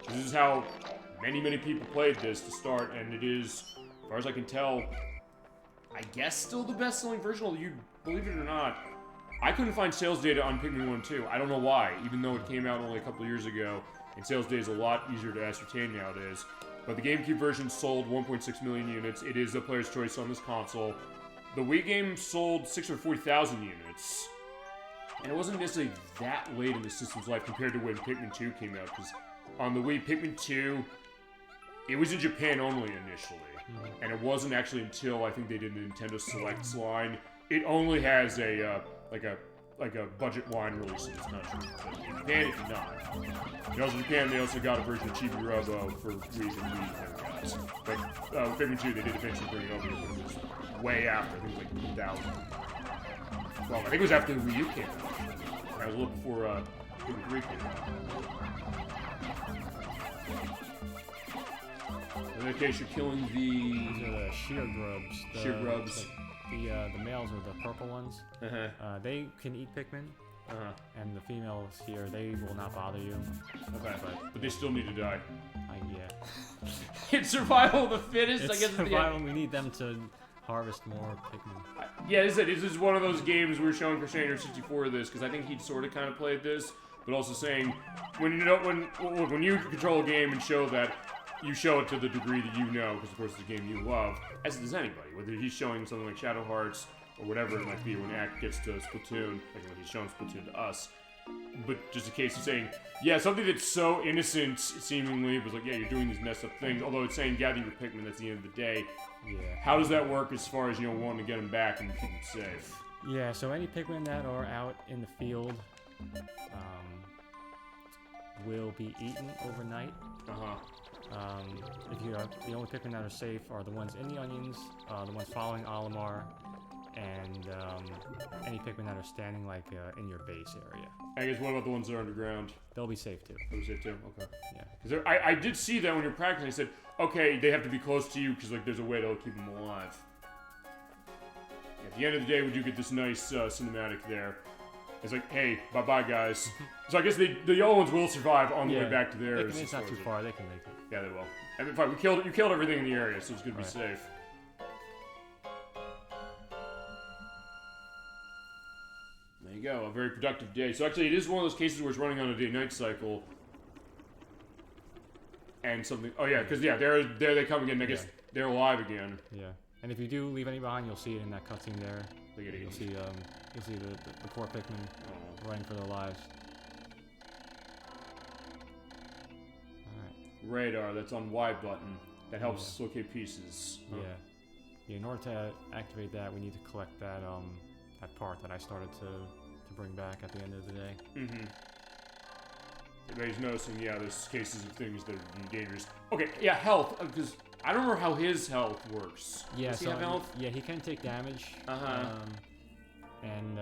This is how many, many people played this to start, and it is, as far as I can tell, I guess still the best-selling version, although you believe it or not, I couldn't find sales data on Pikmin 1 and 2. I don't know why, even though it came out only a couple of years ago, and sales data is a lot easier to ascertain nowadays. But the GameCube version sold 1.6 million units. It is the player's choice on this console. The Wii game sold 640,000 units. And it wasn't necessarily that late in the system's life compared to when Pikmin 2 came out, because on the Wii, Pikmin 2, it was in Japan only initially. And it wasn't actually until I think they did the Nintendo Selects line. It only has a like a budget line release in this country. But in Japan, it did not. And also in Japan, they also got a version of Chibi Robo for Wii and Wii guys. But with Pikmin 2, they did eventually bring it over, but it was way after. I think it was like 2000. Well, I think it was after the Wii U came out. I was looking for Pikmin 3 came out. In that case, you're killing These are the shear grubs. sheer grubs. The males are the purple ones. They can eat Pikmin, and the females here, they will not bother you. Okay, but they still need to die. Yeah. It's survival of the fittest, It's I guess. survival. We need them to harvest more Pikmin. Yeah, this is one of those games we were showing Christian 64 this, because I think he'd sort of kind of played this, but also saying, when you control a game and show that, you show it to the degree that you know, because of course it's a game you love, as does anybody. Whether he's showing something like Shadow Hearts, or whatever it might be when Act gets to Splatoon, like when he's showing Splatoon to us. But just a case of saying, yeah, something that's so innocent, seemingly, was like, yeah, you're doing these messed up things, although it's saying gather your Pikmin, that's the end of the day. Yeah. How does that work as far as, wanting to get them back and keep them safe? Yeah, so any Pikmin that are out in the field will be eaten overnight. If you are, the only Pikmin that are safe are the ones in the onions, the ones following Olimar, and any Pikmin that are standing like in your base area. I guess what about the ones that are underground? They'll be safe too. Those safe too? Okay. Yeah. Because I did see that when you're practicing, I said, okay, they have to be close to you because like there's a way to keep them alive. At the end of the day, we do get this nice cinematic there. It's like, hey, bye-bye, guys. So I guess the yellow ones will survive on the way back to theirs. It's not too far. They can make it. Yeah, they will. I mean, fine. You killed everything in the area, so it's gonna be safe. There you go. A very productive day. So actually, it is one of those cases where it's running on a day-night cycle. And something. Oh yeah, because there they come again. I guess they're alive again. Yeah. And if you do leave any behind, you'll see it in that cutscene there. You'll see the poor Pikmin running for their lives. Alright. Radar, that's on Y button. That helps locate pieces. Yeah. In order to activate that, we need to collect that that part that I started to bring back at the end of the day. Everybody's noticing, there's cases of things that are dangerous. Okay, health, because I don't remember how his health works. Yeah, Does he have health? Yeah, he can take damage. And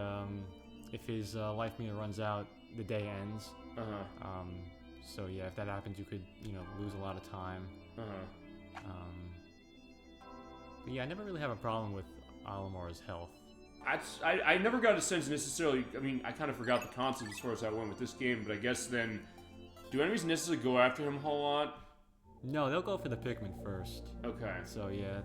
if his life meter runs out, the day ends. So yeah, if that happens, you could lose a lot of time. But yeah, I never really have a problem with Olimar's health. I never got a sense necessarily. I mean, I kind of forgot the concept as far as I went with this game, but I guess then, do enemies necessarily go after him a whole lot? No, they'll go for the Pikmin first. Okay. So yeah,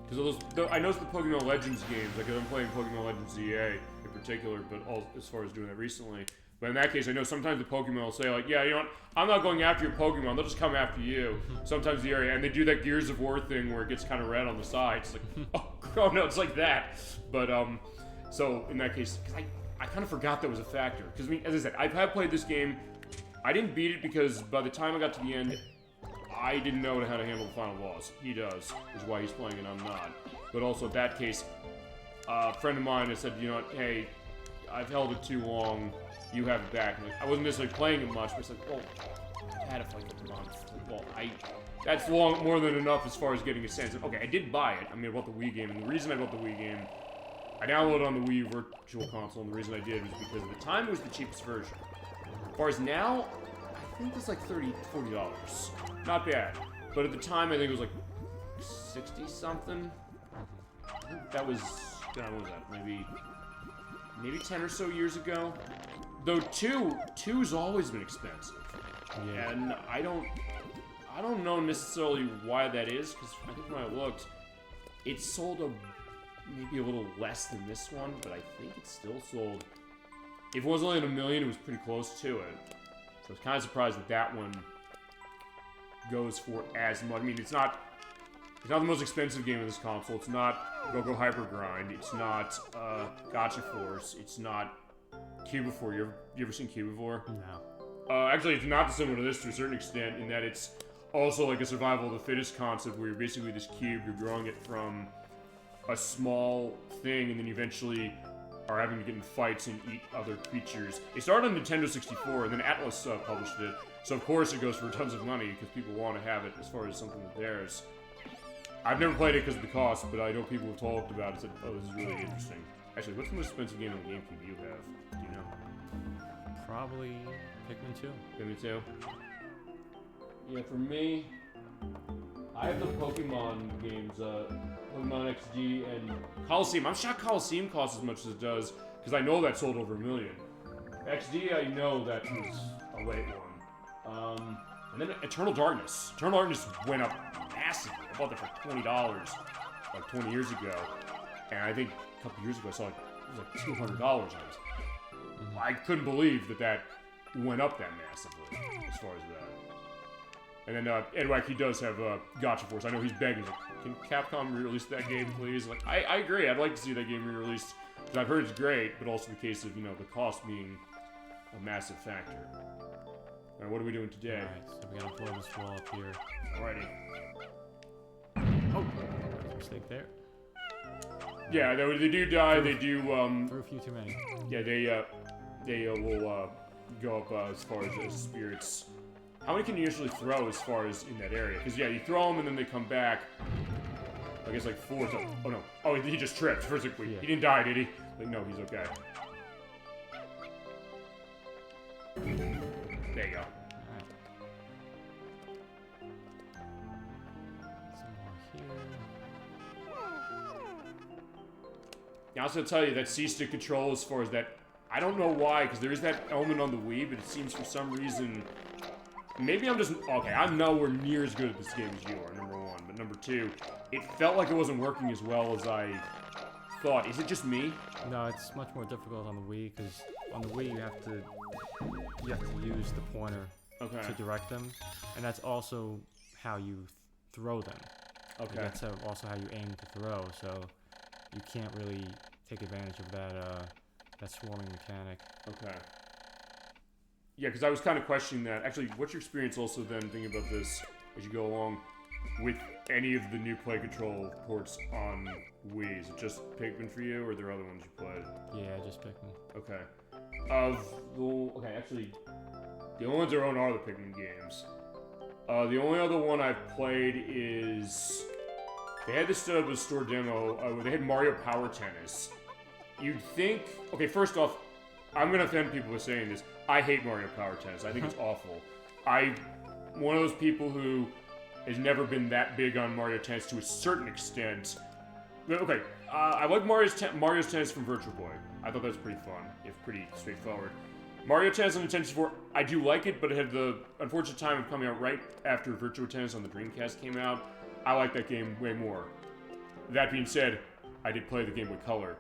Because I noticed the Pokemon Legends games, like I'm playing Pokemon Legends ZA in particular, but as far as doing that recently. But in that case, I know sometimes the Pokemon will say like, yeah, you know what, I'm not going after your Pokemon, they'll just come after you. Sometimes the area, and they do that Gears of War thing where it gets kind of red on the sides. It's like, oh no, it's like that. But, so in that case, because I kind of forgot that was a factor. Because, I mean, as I said, I've played this game. I didn't beat it because by the time I got to the end, I didn't know how to handle the final boss. He does, which is why he's playing and I'm not. But also, in that case, a friend of mine has said, you know what, hey, I've held it too long, you have it back. And I wasn't necessarily playing it much, but it's like, well, I've had it for like a month. Well, that's more than enough as far as getting a sense. Okay, I did buy it. I mean, I bought the Wii game, and the reason I bought the Wii game, I downloaded it on the Wii U Virtual Console, and the reason I did was because at the time it was the cheapest version. As far as now, I think it's like $40. Not bad. But at the time, I think it was like 60-something. I think that was, what was that? Maybe 10 or so years ago. Though two's always been expensive. Yeah. And I don't know necessarily why that is, because I think when I looked, it sold maybe a little less than this one, but I think it still sold. If it wasn't only in 1 million, it was pretty close to it. So I was kind of surprised that one goes for as much. I mean, it's not the most expensive game on this console. It's not Go Hyper Grind. It's not Gotcha Force. It's not Cubivore. You ever seen Cubivore? No. Actually, it's not dissimilar to this to a certain extent in that it's also like a survival of the fittest concept where you're basically this cube, you're growing it from a small thing, and then you eventually are having to get in fights and eat other creatures. It started on Nintendo 64, and then Atlas published it, so of course it goes for tons of money because people want to have it as far as something of theirs. I've never played it because of the cost, but I know people have talked about it and said, oh, this is really interesting. Actually, what's the most expensive game on the Gamecube you have? Do you know? Probably Pikmin 2. Pikmin 2? Yeah, for me, I have the Pokemon games, Pokemon XD and Coliseum. I'm shocked Coliseum costs as much as it does, because I know that sold over 1 million. XD, I know that was a late one. And then Eternal Darkness. Eternal Darkness went up massively. I bought that for $20, like 20 years ago. And I think a couple years ago I saw it was like $200. I couldn't believe that went up that massively, as far as that. And then Edwack, he does have Gotcha Force. I know he's begging, like, can Capcom re-release that game, please? Like, I agree. I'd like to see that game re-released. Because I've heard it's great, but also the case of, the cost being a massive factor. Alright, what are we doing today? Alright, so we gotta blow this wall up here. Alrighty. Oh! Mistake there. Yeah, they do die. They do, Threw a few too many. Yeah, they will go up as far as spirits. How many can you usually throw as far as in that area? Because, yeah, you throw them and then they come back. I guess like 4 to... Oh, no. Oh, he just tripped. First, like, wait, yeah. He didn't die, did he? Like, no, he's okay. There you go. Alright. Some more here. Now, I was going to tell you that C-stick control as far as that... I don't know why, because there is that element on the Wii, but it seems for some reason... Maybe I'm just... Okay, I'm nowhere near as good at this game as you are, number one. But number two, it felt like it wasn't working as well as I thought. Is it just me? No, it's much more difficult on the Wii, because on the Wii you have to use the pointer to direct them, and that's also how you throw them. Okay. That's also how you aim to throw, so you can't really take advantage of that swarming mechanic. Okay. Yeah, because I was kind of questioning that. Actually, what's your experience also then thinking about this as you go along with any of the new play control ports on Wii? Is it just Pikmin for you, or are there other ones you played? Yeah, just Pikmin. Okay. Actually, the only ones that are the Pikmin games. The only other one I've played is... They had this store demo where they had Mario Power Tennis. You'd think... Okay, first off, I'm going to offend people with saying this. I hate Mario Power Tennis. I think it's awful. I'm one of those people who has never been that big on Mario Tennis to a certain extent. Okay, I like Mario's Tennis from Virtual Boy. I thought that was pretty fun, if pretty straightforward. Mario Tennis on Nintendo 64, I do like it, but it had the unfortunate time of coming out right after Virtual Tennis on the Dreamcast came out. I like that game way more. That being said, I did play the Game Boy Color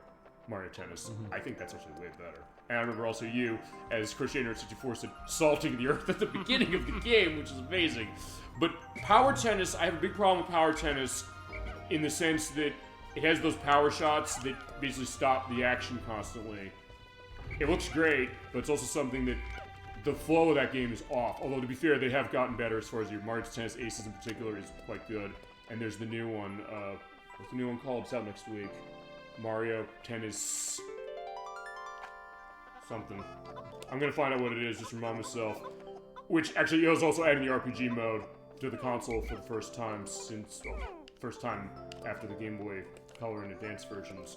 Mario Tennis. I think that's actually way better. And I remember also you, as Crocheter 64 said, salting the earth at the beginning of the game, which is amazing. But Power Tennis, I have a big problem with Power Tennis in the sense that it has those power shots that basically stop the action constantly. It looks great, but it's also something that the flow of that game is off. Although, to be fair, they have gotten better as far as your Mario Tennis Aces in particular is quite good. And there's the new one, what's the new one called? It's out next week. Mario Tennis... something. I'm gonna find out what it is, just to remind myself. Which actually is also adding the RPG mode to the console for the first time first time after the Game Boy Color and Advanced versions.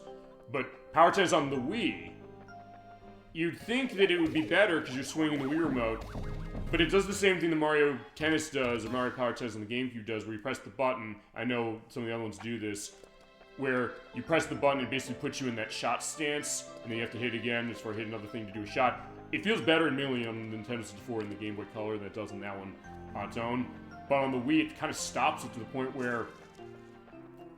But Power Tennis on the Wii, you'd think that it would be better because you're swinging the Wii remote, but it does the same thing that Mario Tennis does, or Mario Power Tennis on the GameCube does, where you press the button. I know some of the other ones do this, where you press the button, it basically puts you in that shot stance, and then you have to hit again just for hit another thing to do a shot. It feels better admittedly on the Nintendo 64 and the Game Boy Color than it does on that one on its own. But on the Wii, it kind of stops it to the point where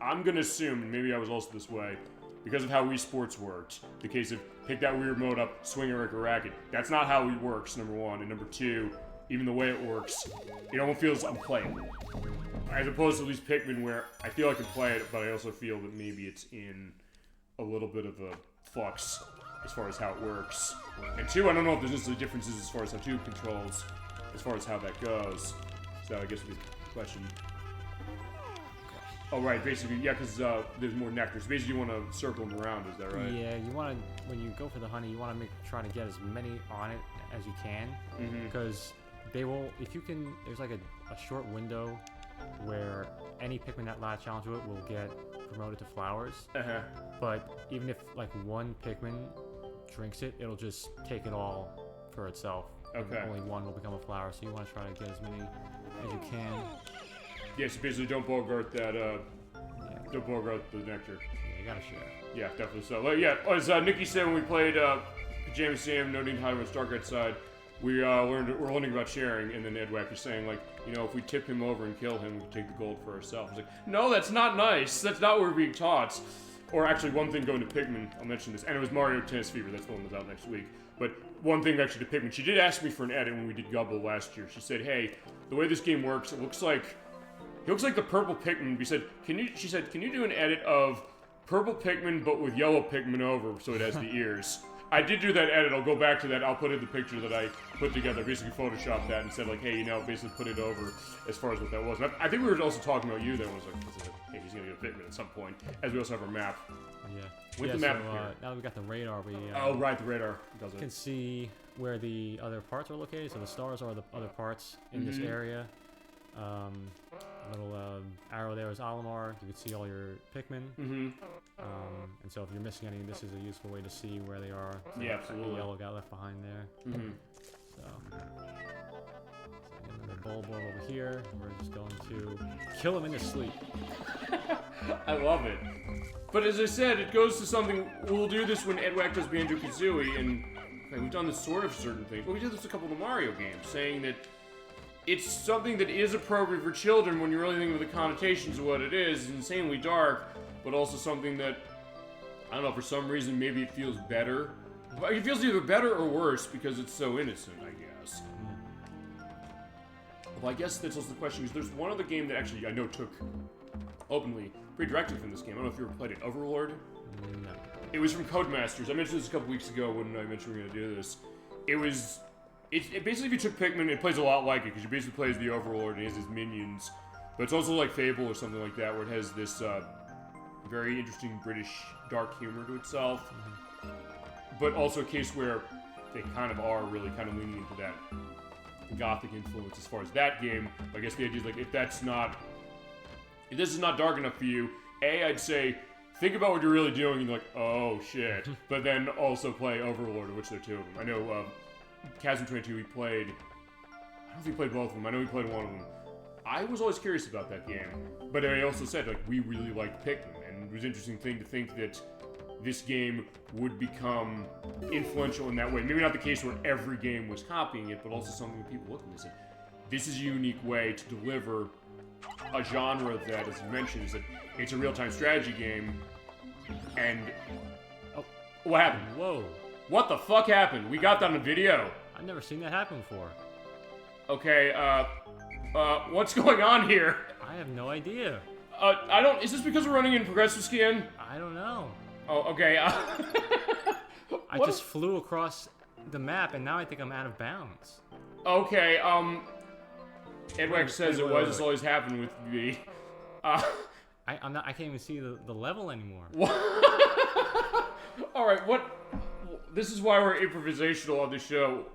I'm gonna assume, and maybe I was also this way, because of how Wii Sports worked, the case of pick that Wii remote up, swing it like a racket. That's not how it works, number one. And number two, even the way it works, it almost feels unplayable. As opposed to at least Pikmin, where I feel I can play it, but I also feel that maybe it's in a little bit of a flux as far as how it works. And two, I don't know if there's necessarily differences as far as how 2 controls, as far as how that goes. So I guess would be the question. Oh, right, basically, yeah, because there's more nectar. So basically you want to circle them around, is that right? Yeah, you want to, when you go for the honey, you want to try to get as many on it as you can. Because they will, if you can, there's like a short window where any Pikmin that latch onto it will get promoted to flowers. But even if like one Pikmin drinks it, it'll just take it all for itself. Okay. And only one will become a flower, so you want to try to get as many as you can. Yeah, so basically don't bogart that, don't bogart the nectar. Yeah, you gotta share. Yeah, definitely so. Like, yeah, as Nikki said when we played Pajama Sam, No Need to Hide When It's Dark Outside, we're learning about sharing, and then Ed Wack is saying, like, you know, if we tip him over and kill him, we can take the gold for ourselves. It's like, no, that's not nice. That's not what we're being taught. Or actually, one thing going to Pikmin, I'll mention this, and it was Mario Tennis Fever, that's the one that's out next week. But one thing actually to Pikmin, she did ask me for an edit when we did Gubble last year. She said, hey, the way this game works, it looks like the purple Pikmin. She said, can you do an edit of purple Pikmin but with yellow Pikmin over so it has the ears? I did do that edit. I'll go back to that. I'll put in the picture that I put together, basically photoshopped that and said, like, hey, you know, basically put it over as far as what that was. And I think we were also talking about you there. Was like, hey, he's going to get a Pikmin at some point, as we also have our map. Yeah. With the map so, here. now that we got the radar, we oh, right, the radar does it. can see where the other parts are located. So the stars are the other parts in this area. Little arrow there is Olimar. You can see all your Pikmin. And so if you're missing any, this is a useful way to see where they are. So yeah, absolutely. The yellow got left behind there. So another Bulborb over here. We're just going to kill him in his sleep. I love it. But as I said, it goes to something. We'll do this when Ed Wack does Banjo-Kazooie, and okay, we've done this sort of certain things. Well, we did this a couple of the Mario games, saying that it's something that is appropriate for children when you're really thinking of the connotations of what it is. It's insanely dark, but also something that, I don't know, for some reason, maybe it feels better. It feels either better or worse because it's so innocent, I guess. Well, I guess that's also the question, because there's one other game that actually I know took openly, pretty directly from this game. I don't know if you ever played it, Overlord? No. It was from Codemasters. I mentioned this a couple weeks ago when I mentioned we were going to do this. It basically, if you took Pikmin, it plays a lot like it, because you basically play as the Overlord and he has his minions. But it's also like Fable or something like that, where it has this very interesting British dark humor to itself. But also a case where they kind of are really kind of leaning into that gothic influence as far as that game. I guess the idea is, like, if this is not dark enough for you, I'd say, think about what you're really doing, and you're like, oh shit. But then also play Overlord, of which there are two of them. I know, Chasm 22 we played, I don't know if we played both of them, I know we played one of them. I was always curious about that game, but I also said, like, we really liked Pikmin, and it was an interesting thing to think that this game would become influential in that way. Maybe not the case where every game was copying it, but also something that people looked at and said, this is a unique way to deliver a genre that, as you mentioned, is that it's a real-time strategy game, and... Oh, what happened? Whoa. What the fuck happened? We got that on video. I've never seen that happen before. Okay, what's going on here? I have no idea. Is this because we're running in progressive skin? I don't know. Oh, okay, I just flew across the map, and now I think I'm out of bounds. Okay, Edwax says this always happened with me. I can't even see the level anymore. Alright, this is why we're improvisational on the show.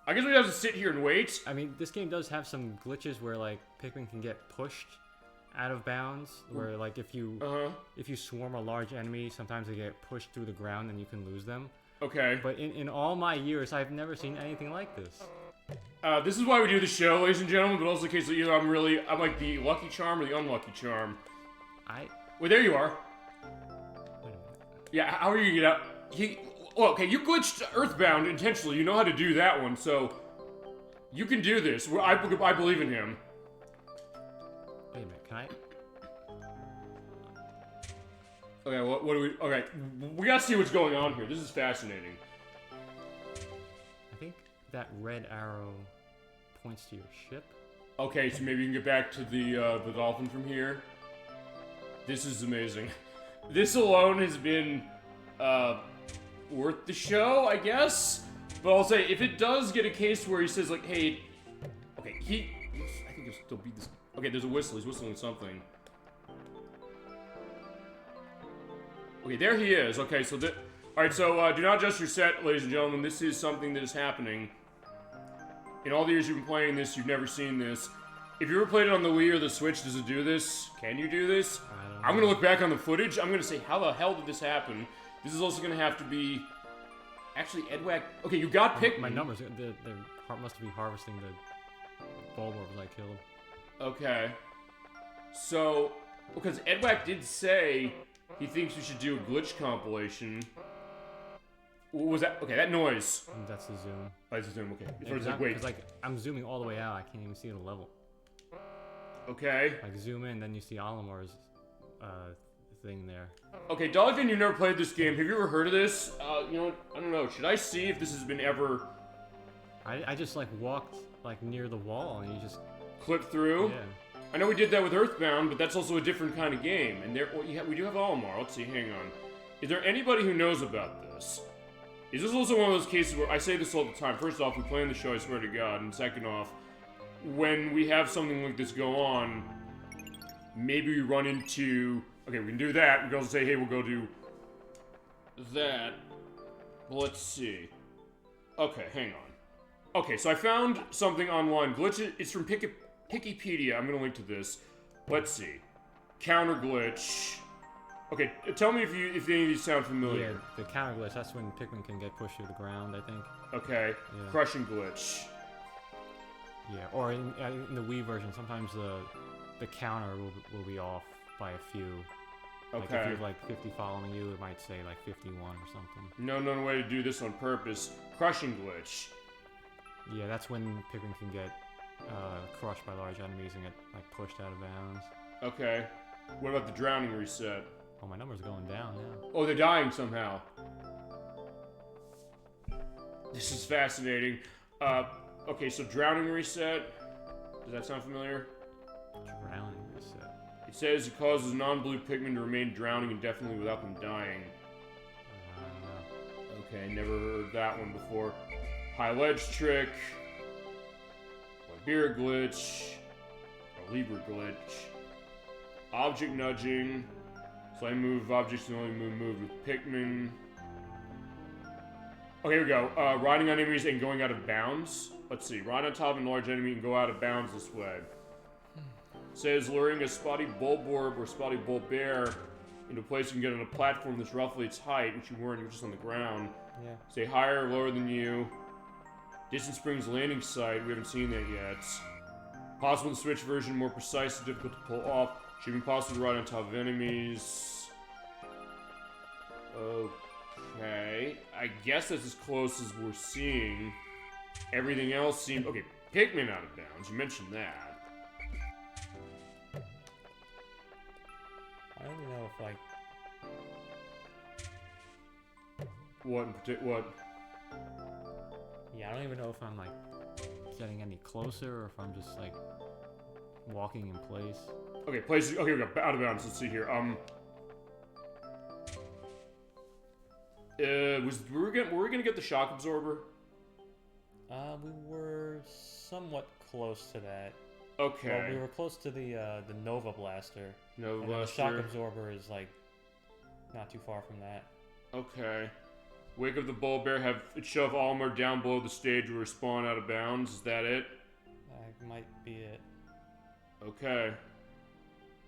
I guess we have to sit here and wait. I mean, this game does have some glitches where, like, Pikmin can get pushed out of bounds, where, like, if you swarm a large enemy, sometimes they get pushed through the ground and you can lose them. Okay. But in all my years, I've never seen anything like this. This is why we do the show, ladies and gentlemen, but also the case that either I'm like the lucky charm or the unlucky charm. Well, there you are. Wait a minute. Yeah, how are you gonna get out? Okay, you glitched Earthbound intentionally. You know how to do that one, so you can do this. I believe in him. Wait a minute, can I? Okay, what do we... Okay, we gotta see what's going on here. This is fascinating. I think that red arrow points to your ship. Okay, so maybe you can get back to the dolphin from here. This is amazing. This alone has been, worth the show, I guess? But I'll say, if it does get a case where he says, like, hey... Okay, I think he'll still beat this... Okay, there's a whistle. He's whistling something. Okay, there he is. Okay, so alright, so do not adjust your set, ladies and gentlemen. This is something that is happening. In all the years you've been playing this, you've never seen this. If you ever played it on the Wii or the Switch, does it do this? Can you do this? I'm gonna look back on the footage. I'm gonna say, how the hell did this happen? This is also gonna have to be... Actually, Edwack... Okay, you got Pikmin. My numbers, they must be harvesting the bulbs I killed. Okay. So, because Edwack did say... He thinks we should do a glitch compilation. What was that? Okay, that noise. That's the zoom. Oh, that's the zoom, okay. Yeah, wait. Like, I'm zooming all the way out. I can't even see the level. Okay. Like, zoom in, then you see Olimar's thing there. Okay, Dolphin, you've never played this game. Have you ever heard of this? You know what? I don't know. Should I see if this has been ever... I just, like, walked, like, near the wall, and you just... Clipped through? Yeah. I know we did that with Earthbound, but that's also a different kind of game. And there, well, we do have Olimar. Let's see, hang on. Is there anybody who knows about this? Is this also one of those cases where I say this all the time? First off, we plan the show, I swear to God. And second off, when we have something like this go on, maybe we run into... Okay, we can do that. We can also say, hey, we'll go do that. Let's see. Okay, hang on. Okay, so I found something online. Glitch, it's from Pikipedia. I'm gonna link to this. Let's see. Counter glitch. Okay, tell me if any of these sound familiar. Yeah, the counter glitch, that's when Pikmin can get pushed through the ground, I think. Okay. Yeah. Crushing glitch. Yeah, or in the Wii version, sometimes the counter will be off by a few. Like Okay. if you have like 50 following you, it might say like 51 or something. No way to do this on purpose. Crushing glitch. Yeah, that's when Pikmin can get crushed by large enemies and get like pushed out of bounds. Okay. What about the drowning reset? Oh, my number's going down now. Oh, they're dying somehow. This is fascinating. Okay, so drowning reset. Does that sound familiar? Drowning reset. It says it causes non-blue Pikmin to remain drowning indefinitely without them dying. Okay, never heard that one before. High ledge trick. Beer glitch. Or Libra glitch. Object nudging. Flame move objects can only move with Pikmin. Okay, here we go. Riding on enemies and going out of bounds. Let's see. Ride on top of a large enemy and go out of bounds this way. Says luring a spotty bulborb or spotty bulbear into a place you can get on a platform that's roughly its height, which you weren't, you were just on the ground. Yeah. Say higher or lower than you. Distant Springs landing site, we haven't seen that yet. Possible in the Switch version, more precise and difficult to pull off. Should be possible to ride on top of enemies. Okay. I guess that's as close as we're seeing. Everything else seems... Okay, Pikmin out of bounds, you mentioned that. I don't even know if, like... What in particular? What? Yeah, I don't even know if I'm, like, getting any closer or if I'm just, like, walking in place. Okay, places... Okay, we got out of bounds. Let's see here. Were we gonna get the shock absorber? We were somewhat close to that. Okay. Well, we were close to the Nova Blaster. Nova and Blaster. The shock absorber is like not too far from that. Okay. Wake up the Bulbear, have it shove Olimar down below the stage where we spawn out of bounds. Is that it? That might be it. Okay.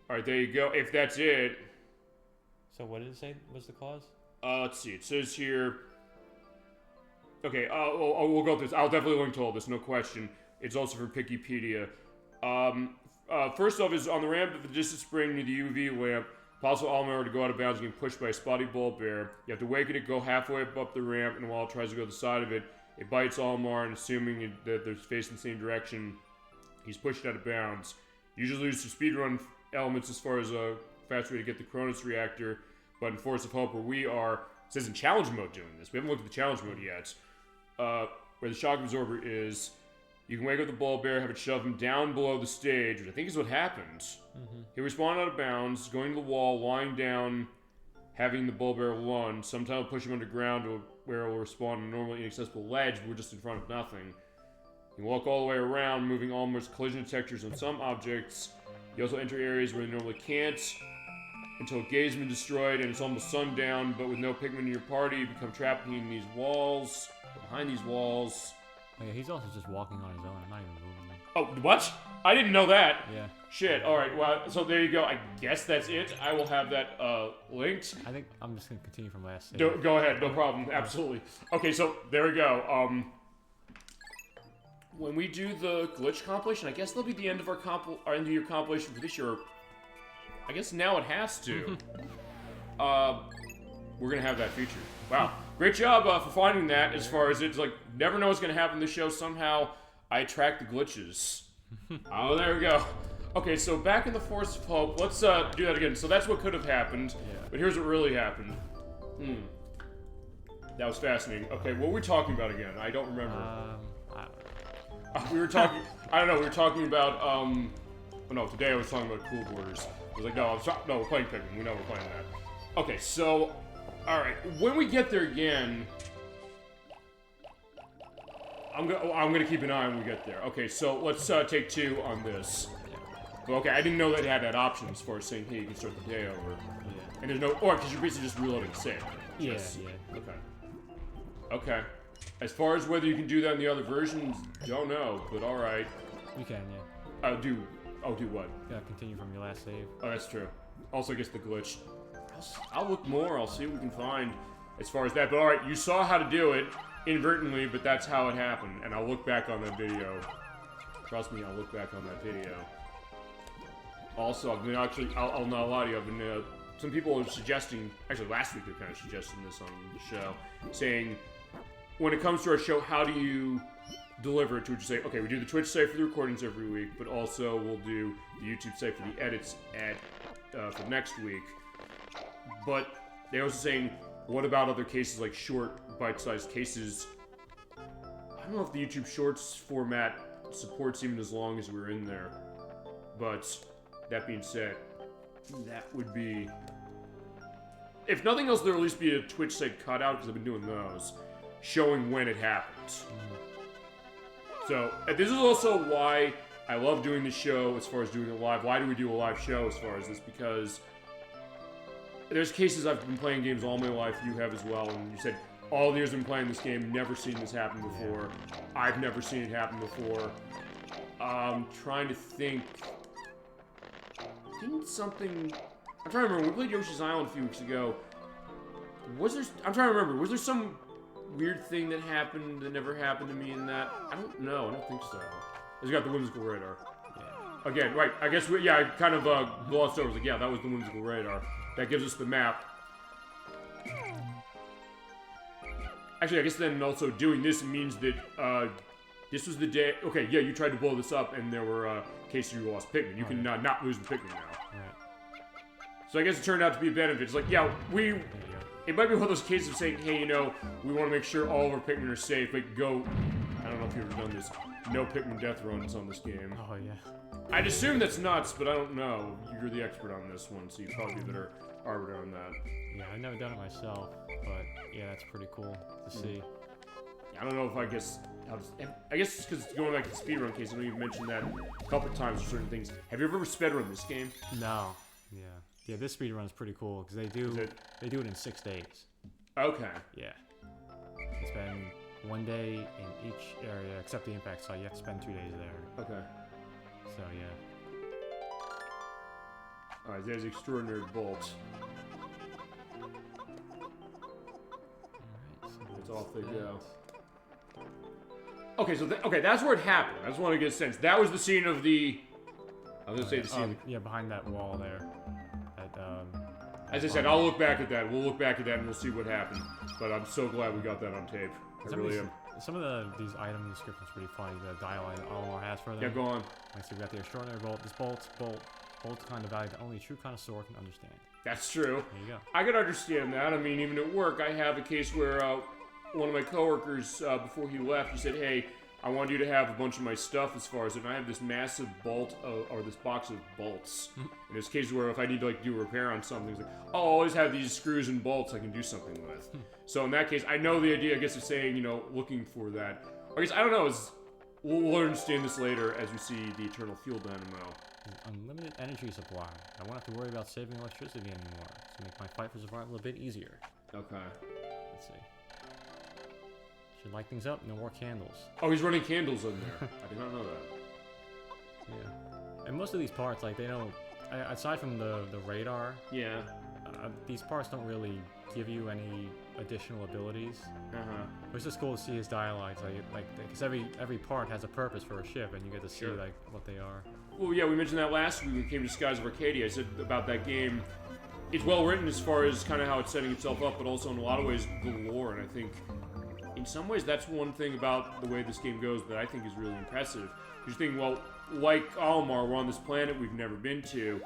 Alright, there you go. If that's it. So what did it say was the cause? Let's see. It says here... Okay, we'll go through this. I'll definitely link to all this, no question. It's also from Pikipedia. First off is on the ramp at the distant spring near the UV lamp, possible Olimar to go out of bounds and get pushed by a spotty bulbear. You have to waken it, go halfway up the ramp, and while it tries to go to the side of it, it bites Olimar, and assuming that they're facing the same direction, he's pushed out of bounds. Usually loses to speedrun elements as far as a fast way to get the Cronus reactor, but in Force of Hope, where we are, it says in challenge mode doing this. We haven't looked at the challenge mode yet. Where the shock absorber is, you can wake up the ball bear, have it shove him down below the stage, which I think is what happens. He'll respawn out of bounds, going to the wall, lying down, having the ball bear lunge. Sometime we'll push him underground to where it will respawn on a normally inaccessible ledge, but we're just in front of nothing. You can walk all the way around, moving almost collision detectors on some objects. You also enter areas where you normally can't, until a gate has been destroyed and it's almost sundown, but with no Pikmin in your party, you become trapped in these walls, behind these walls. Oh, yeah, he's also just walking on his own. I'm not even moving him. Oh, what? I didn't know that. Yeah. Shit. All right. Well, so there you go. I guess that's it. I will have that linked. I think I'm just gonna continue from last save. Go ahead. No problem. Absolutely. Okay. So there we go. When we do the glitch compilation, I guess that'll be the end of our end of year compilation for this year. I guess now it has to. We're gonna have that feature. Wow. Great job for finding that. As far as it's like, never know what's gonna happen in the show. Somehow I track the glitches. Oh, there we go. Okay, so back in the Force of Hope, let's do that again. So that's what could have happened, but here's what really happened. That was fascinating. Okay, what were we talking about again? I don't remember. I don't know. We were talking. I don't know. We were talking about. Oh no, today I was talking about Cool Borders. I was like, no, we're playing Pikmin. We know we're playing that. Okay, so, all right. When we get there again, I'm gonna keep an eye when we get there. Okay, so let's take 2 on this. Okay, I didn't know that it had that option as far as saying, hey, you can start the day over. Yeah. And there's no, or because you're basically just reloading the save. Yes. Yeah. Okay. Okay. As far as whether you can do that in the other versions, don't know, but all right. You can, yeah. Do what? Yeah, continue from your last save. Oh, that's true. Also, I guess the glitch. I'll look more. I'll see what we can find as far as that. But all right, you saw how to do it inadvertently, but that's how it happened. And I'll look back on that video. Trust me, I'll look back on that video. Also, I've been I'll not lie to you. I've been some people are suggesting. Actually, last week they were kind of suggesting this on the show, saying when it comes to our show, how do you deliver it? To just say, okay, we do the Twitch save for the recordings every week, but also we'll do the YouTube save for the edits for next week. But they also saying, what about other cases like short, bite-sized cases? I don't know if the YouTube Shorts format supports even as long as we're in there. But that being said, that would be, if nothing else, there'll at least be a Twitch site cutout because I've been doing those, showing when it happens. So, this is also why I love doing the show as far as doing it live. Why do we do a live show as far as this? Because there's cases I've been playing games all my life, you have as well, and you said, all the years I've been playing this game, never seen this happen before. I've never seen it happen before. I'm trying to think. Didn't something... I'm trying to remember, when we played Yoshi's Island a few weeks ago, was there... I'm trying to remember, was there some weird thing that happened that never happened to me in that? I don't know, I don't think so. It's got the whimsical radar. Yeah. Again, right, I guess, I kind of glossed over, like, yeah, that was the whimsical radar. That gives us the map. Actually, I guess then also doing this means that, this was the day... Okay, yeah, you tried to blow this up, and there were, cases you lost Pikmin. You can not lose the Pikmin now. Right. So I guess it turned out to be a benefit. It's like, yeah, it might be one of those cases of saying, hey, we want to make sure all of our Pikmin are safe. Like, go... I don't know if you've ever done this. No Pikmin death runs on this game. Oh, yeah. I'd assume that's nuts, but I don't know. You're the expert on this one, so you'd probably be a better arbiter on that. Yeah, I've never done it myself, but yeah, that's pretty cool to see. I don't know if I guess it's because going back to the speedrun case, I know you've mentioned that a couple times for certain things. Have you ever speedrun this game? No. Yeah. Yeah, this speedrun is pretty cool because they do it in 6 days. Okay. Yeah. It's been 1 day in each area except the impact site. You have to spend 2 days there. Okay. So yeah. All right, there's extraordinary bolts. All right. So it's off they go. Okay, so that's where it happened. I just want to get a sense. That was the scene of the... I was going to say the scene... yeah, behind that wall there. As I said, I'll look back at that. We'll look back at that and we'll see what happened. But I'm so glad we got that on tape. I really am. Some of these item descriptions are pretty funny. The dialogue Alomar has for them. Yeah, go on. Like, so we got the extraordinary bolt. This bolt. holds the kind of value that only a true connoisseur can understand. That's true. There you go. I can understand that. I mean, even at work, I have a case where one of my coworkers, before he left, he said, "Hey, I want you to have a bunch of my stuff as far as, and I have this massive or this box of bolts." And there's cases where if I need to like do a repair on something, it's like, "Oh, I'll always have these screws and bolts I can do something with." So in that case, I know the idea, I guess, of saying, looking for that. I guess, I don't know, we'll understand this later as we see the Eternal Fuel Dynamo. Unlimited energy supply. I won't have to worry about saving electricity anymore. To make my fight for survival a bit easier. Okay. Let's see. Should light things up. No more candles. Oh, he's running candles in there. I did not know that. Yeah. And most of these parts, like, they don't... aside from the radar... Yeah. These parts don't really give you any additional abilities. It's just cool to see his dialogues, because every part has a purpose for a ship, and you get to see like what they are. Well, yeah, we mentioned that last week when we came to Skies of Arcadia. I said about that game, it's well written as far as kind of how it's setting itself up, but also in a lot of ways the lore. And I think in some ways that's one thing about the way this game goes that I think is really impressive. You think, well, like Almar, we're on this planet we've never been to,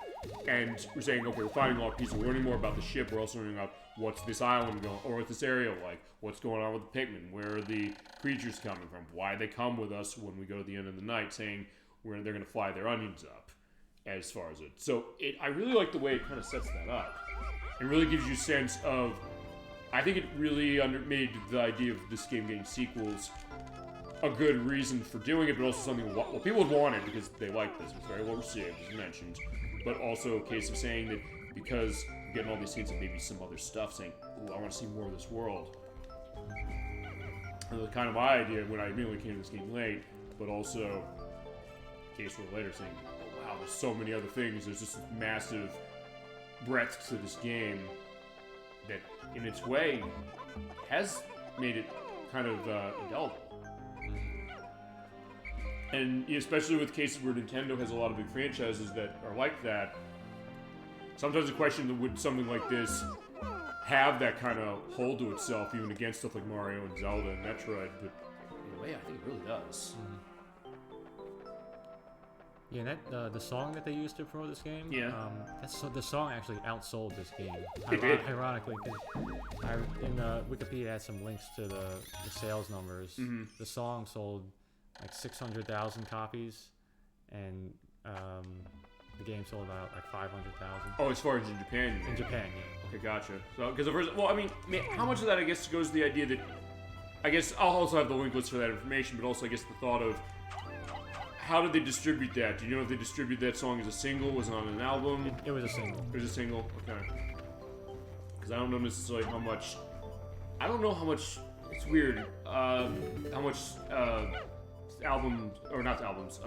and we're saying, okay, we're finding all pieces, we're learning more about the ship, we're also learning about what's this island going, or what's this area like, what's going on with the Pikmin, where are the creatures coming from, why they come with us when we go to the end of the night, saying they're going to fly their onions up, as far as it. So I really like the way it kind of sets that up. It really gives you a sense of, I think it really made the idea of this game getting sequels a good reason for doing it, but also something people would want it because they like this. It's very well received, as mentioned. But also a case of saying that because you're getting all these hints of maybe some other stuff, saying, "Ooh, I want to see more of this world." That was kind of my idea when I immediately came to this game late, but also a case where later saying, "Oh wow, there's so many other things. There's just massive breadth to this game that, in its way, has made it kind of indelible." And especially with cases where Nintendo has a lot of big franchises that are like that, sometimes the question would something like this have that kind of hold to itself, even against stuff like Mario and Zelda and Metroid, but in a way I think it really does. Yeah, that the song that they used to promote this game, the song actually outsold this game. Ironically, because in Wikipedia had some links to the sales numbers. The song sold like 600,000 copies, and the game sold about like 500,000. Oh, as far as in Japan? In Japan, yeah. Okay, gotcha. So, because the first, well, I mean, how much of that I guess goes to the idea that, I guess I'll also have the link list for that information, but also I guess the thought of how did they distribute that? Do you know if they distributed that song as a single? Was it on an album? It was a single. It was a single. Okay. Because I don't know necessarily how much. I don't know how much. It's weird. How much albums, or not albums,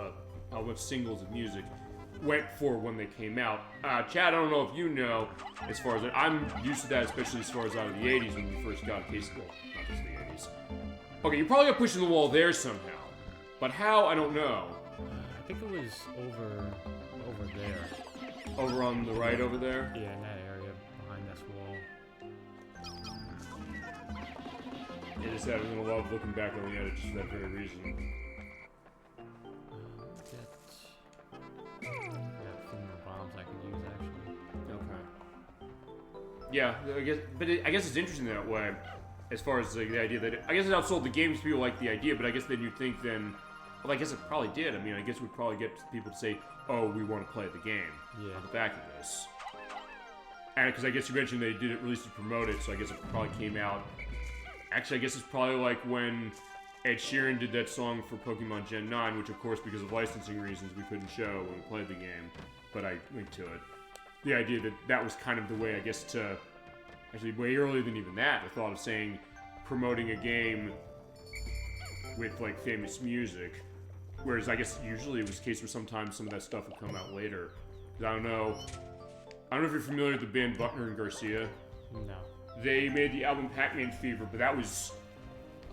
how much singles of music went for when they came out. Chad, I don't know if you know, as far as I'm used to that, especially as far as out of the 80s when we first got a case, well, not just the 80s. Okay, you probably got pushing the wall there somehow, but how, I don't know. I think it was over there. Over on the right over there? Yeah, in that area, behind this wall. It is that I'm gonna love looking back on the edit just for that very reason. Yeah, I guess, but I guess it's interesting that way, as far as like, the idea that I guess it outsold the games. People like the idea, but I guess then you'd think then, well, I guess it probably did. I mean, I guess it would probably get people to say, "Oh, we want to play the game." Yeah. On the back of this, and because I guess you mentioned they did it release to promote it, so I guess it probably came out. Actually, I guess it's probably like when Ed Sheeran did that song for Pokemon Gen 9, which of course, because of licensing reasons, we couldn't show when we played the game, but I linked to it. The idea that that was kind of the way, I guess, to actually way earlier than even that, the thought of saying promoting a game with like famous music, whereas I guess usually it was the case where sometimes some of that stuff would come out later. Because I don't know if you're familiar with the band Buckner and Garcia. No. They made the album Pac-Man Fever, but that was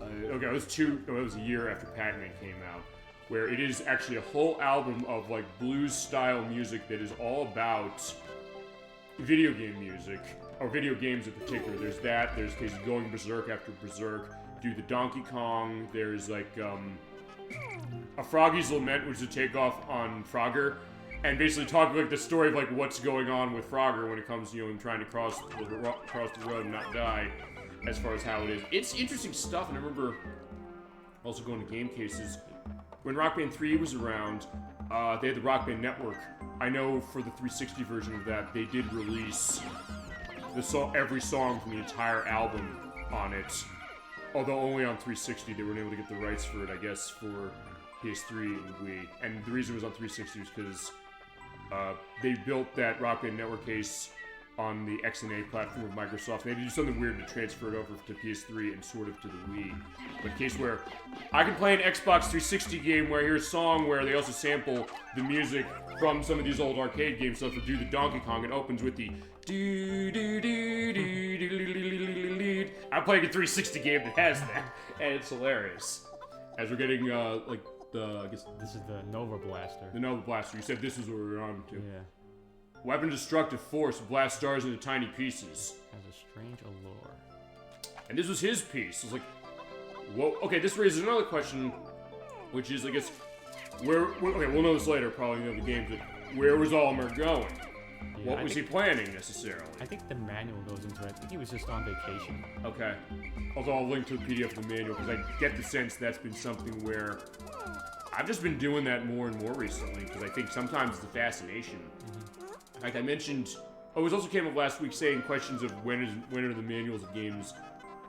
it was a year after Pac-Man came out, where it is actually a whole album of like blues style music that is all about video game music, or video games in particular. There's that, there's cases going berserk after berserk, do the Donkey Kong, there's like a Froggy's Lament, which is a takeoff on Frogger, and basically talk like the story of like what's going on with Frogger when it comes to him trying to cross the road and not die, as far as how it is. It's interesting stuff, and I remember also going to game cases when Rock Band 3 was around. They had the Rock Band Network. I know for the 360 version of that, they did release every song from the entire album on it. Although only on 360, they weren't able to get the rights for it, I guess, for PS3 and Wii. And the reason it was on 360 was because they built that Rock Band Network case on the XNA platform of Microsoft. They had to do something weird to transfer it over to PS3 and sort of to the Wii. But a case where I can play an Xbox 360 game where I hear a song where they also sample the music from some of these old arcade games. So if you do the Donkey Kong, it opens with the I'm playing a 360 game that has that, and it's hilarious. As we're getting like I guess This is the Nova Blaster. the Nova Blaster. You said this is what we were on to. Yeah. Weapon destructive force, blast stars into tiny pieces. Has a strange allure. And this was his piece. It's like, whoa. Okay, this raises another question, which is, I guess, okay, we'll know this later, probably know the game, but where was Olimar going? Yeah, What was he planning, necessarily? I think the manual goes into it. I think he was just on vacation. Okay. Although I'll link to a PDF of the manual, because I get the sense that's been something where I've just been doing that more and more recently, because I think sometimes it's a fascination. Like I mentioned, it also came up last week saying questions of when are the manuals of games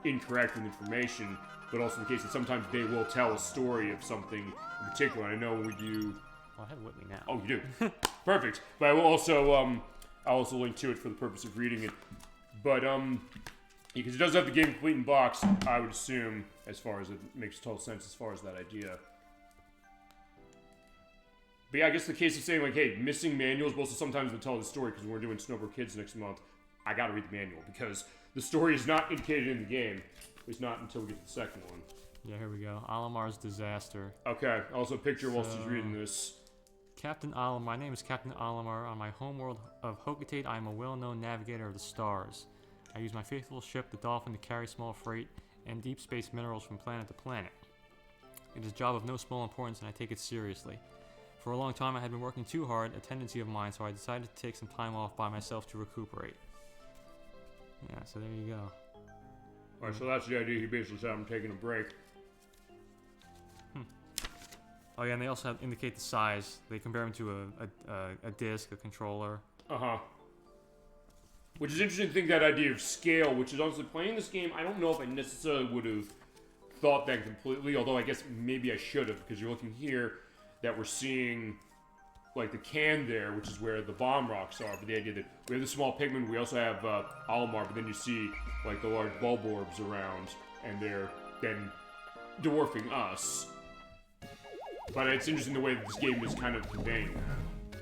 incorrect with information, but also the case that sometimes they will tell a story of something in particular. I know when we do... Well, I have it with me now. Oh, you do? Perfect. But I will also, I'll also link to it for the purpose of reading it. But, because it does have the game complete in box, I would assume, as far as it makes total sense as far as that idea. But yeah, I guess the case of saying, like, hey, missing manuals, but also sometimes we'll tell the story, because when we're doing Snowboard Kids next month, I gotta read the manual, because the story is not indicated in the game. At least not until we get to the second one. Yeah, here we go. Olimar's disaster. Okay, also a picture whilst he's reading this. Captain Olimar. My name is Captain Olimar. On my homeworld of Hocotate, I am a well-known navigator of the stars. I use my faithful ship, the Dolphin, to carry small freight and deep space minerals from planet to planet. It is a job of no small importance, and I take it seriously. For a long time, I had been working too hard, a tendency of mine, so I decided to take some time off by myself to recuperate. Yeah, so there you go. Alright, so that's the idea. He basically said, I'm taking a break. Oh yeah, and they also indicate the size. They compare them to a disc, a controller. Uh-huh. Which is interesting to think that idea of scale, which is honestly playing this game, I don't know if I necessarily would have thought that completely, although I guess maybe I should have, because you're looking here that we're seeing like the can there, which is where the bomb rocks are, but the idea that we have the small Pikmin, we also have Olimar, but then you see like the large bulb orbs around, and they're then dwarfing us. But it's interesting the way that this game is kind of conveying that.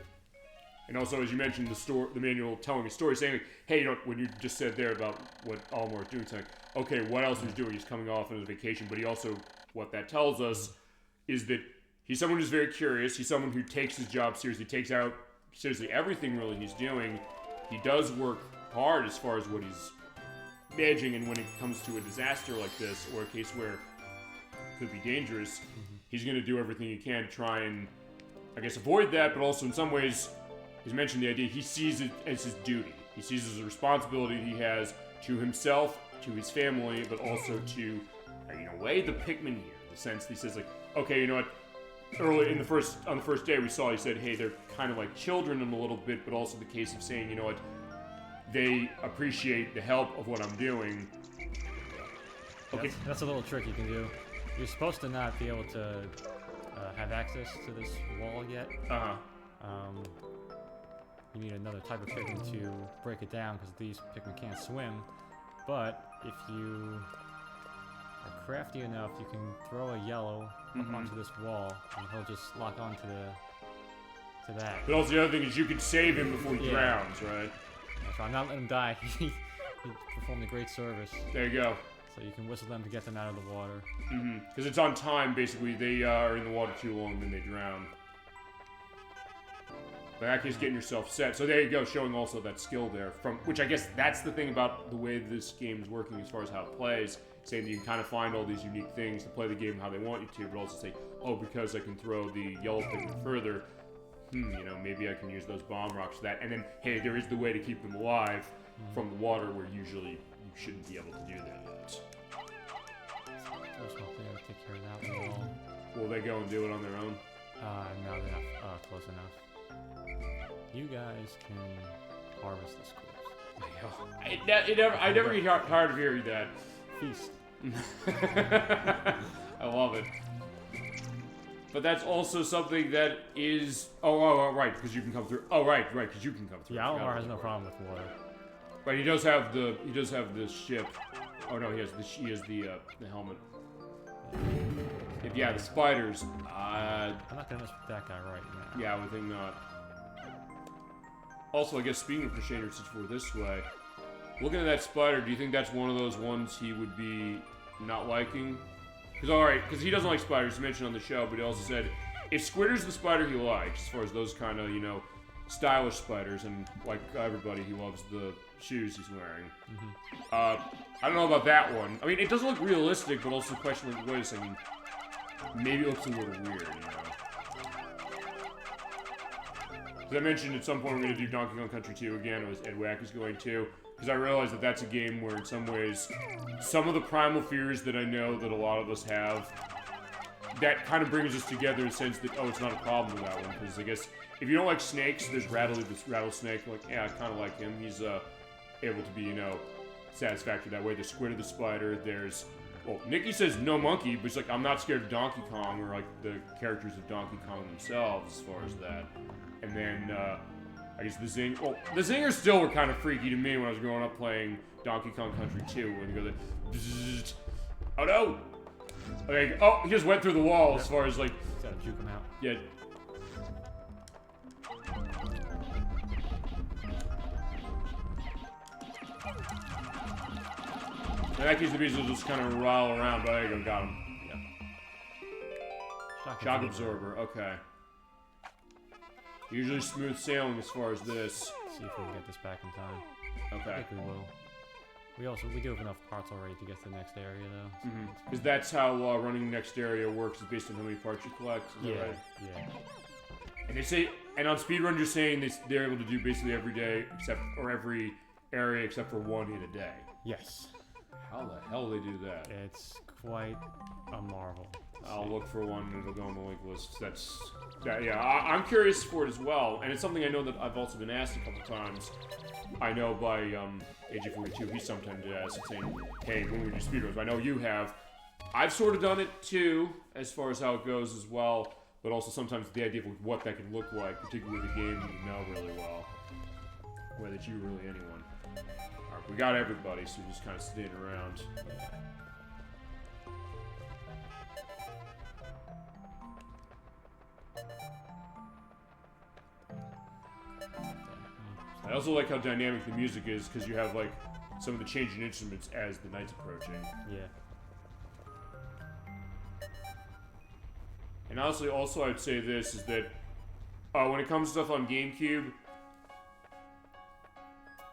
And also, as you mentioned, the manual telling a story, saying, like, hey, you know, when you just said there about what Olimar is doing, it's like, okay, what else he's doing? He's coming off on his vacation, but he also, what that tells us is that he's someone who's very curious. He's someone who takes his job seriously, takes out seriously everything really he's doing. He does work hard as far as what he's managing, and when it comes to a disaster like this, or a case where it could be dangerous, he's going to do everything he can to try and, I guess, avoid that, but also in some ways, he's mentioned the idea, he sees it as his duty. He sees it as a responsibility he has to himself, to his family, but also to, in a way, the Pikmin here. The sense that he says, like, okay, you know what, early on the first day we saw, he said, hey, they're kind of like children in a little bit, but also the case of saying, you know what, they appreciate the help of what I'm doing. Okay. That's a little trick you can do. You're supposed to not be able to have access to this wall yet. You need another type of Pikmin to break it down, because these Pikmin can't swim. But if you are crafty enough, you can throw a yellow up onto this wall, and he'll just lock onto to that. But also the other thing is you can save him before he drowns, right? So I'm not letting him die. He performed a great service. There you go. So you can whistle them to get them out of the water. Because it's on time, basically. They are in the water too long, and then they drown. But that case, getting yourself set. So there you go, showing also that skill there. Which I guess that's the thing about the way this game is working as far as how it plays. Saying that you can kind of find all these unique things to play the game how they want you to, but also say, oh, because I can throw the yellow Pikmin further, you know, maybe I can use those bomb rocks for that. And then, hey, there is the way to keep them alive from the water where usually you shouldn't be able to do that yet. Those up there, take care of that wall. Will they go and do it on their own? No, they're not close enough. You guys can harvest the squibs. I never get tired of hearing that. Feast. I love it. But that's also something that is... Oh, right, because you can come through. Oh, right, because you can come through. Yeah, Alomar has no problem with water. Right, he does have the ship. Oh no, he has the helmet. Yeah, the spiders. I'm not gonna mess with that guy right now. Yeah, I would think not. Also, I guess speaking of Crusader 64 this way, looking at that spider, do you think that's one of those ones he would be not liking? Because he doesn't like spiders, he mentioned on the show, but he also said, if Squidder's the spider he likes, as far as those kind of, you know, stylish spiders, and like everybody, he loves the shoes he's wearing. I don't know about that one. I mean, it doesn't look realistic, but also questionable voice. I mean, maybe it looks a little weird, you know. As I mentioned, at some point we're going to do Donkey Kong Country 2 again, as Ed Wack is going to, because I realize that that's a game where, in some ways, some of the primal fears that I know that a lot of us have, that kind of brings us together in the sense that, oh, it's not a problem with that one, because I guess if you don't like snakes, there's this rattlesnake, like, yeah, I kind of like him. He's able to be, you know, satisfactory that way. There's Squid the spider, there's, well, Nikki says no monkey, but she's like, I'm not scared of Donkey Kong, or like the characters of Donkey Kong themselves, as far as that. And then, I guess the zingers still were kind of freaky to me when I was growing up playing Donkey Kong Country 2, when you go the, oh no! Okay, oh, he just went through the wall as far as like, Just gotta juke him out. yeah. In that case, the bees will just kind of roll around, but there you go, got him. Yeah. Shock absorber, okay. Usually smooth sailing as far as this. See if we can get this back in time. Okay. I think we will. We do have enough parts already to get to the next area, though. Because that's how running the next area works, is based on how many parts you collect. Is that right? Yeah. And they say, and on speedrun, you're saying they're able to do basically every day, or every area except for one hit a day. Yes. How the hell do they do that? It's quite a marvel. I'll look for one and it'll go on the link list. Yeah, I'm curious for it as well. And it's something I know that I've also been asked a couple times. I know by AJ42, he sometimes asks, saying, hey, when we do speedruns, I know you have. I've sort of done it too, as far as how it goes as well. But also sometimes the idea of what that can look like, particularly the game you know really well. Whether it's you or really anyone. Alright, we got everybody, so we're just kind of staying around. I also like how dynamic the music is, because you have, like, some of the changing instruments as the night's approaching. Yeah. And honestly, also I'd say this, is that when it comes to stuff on Gamecube,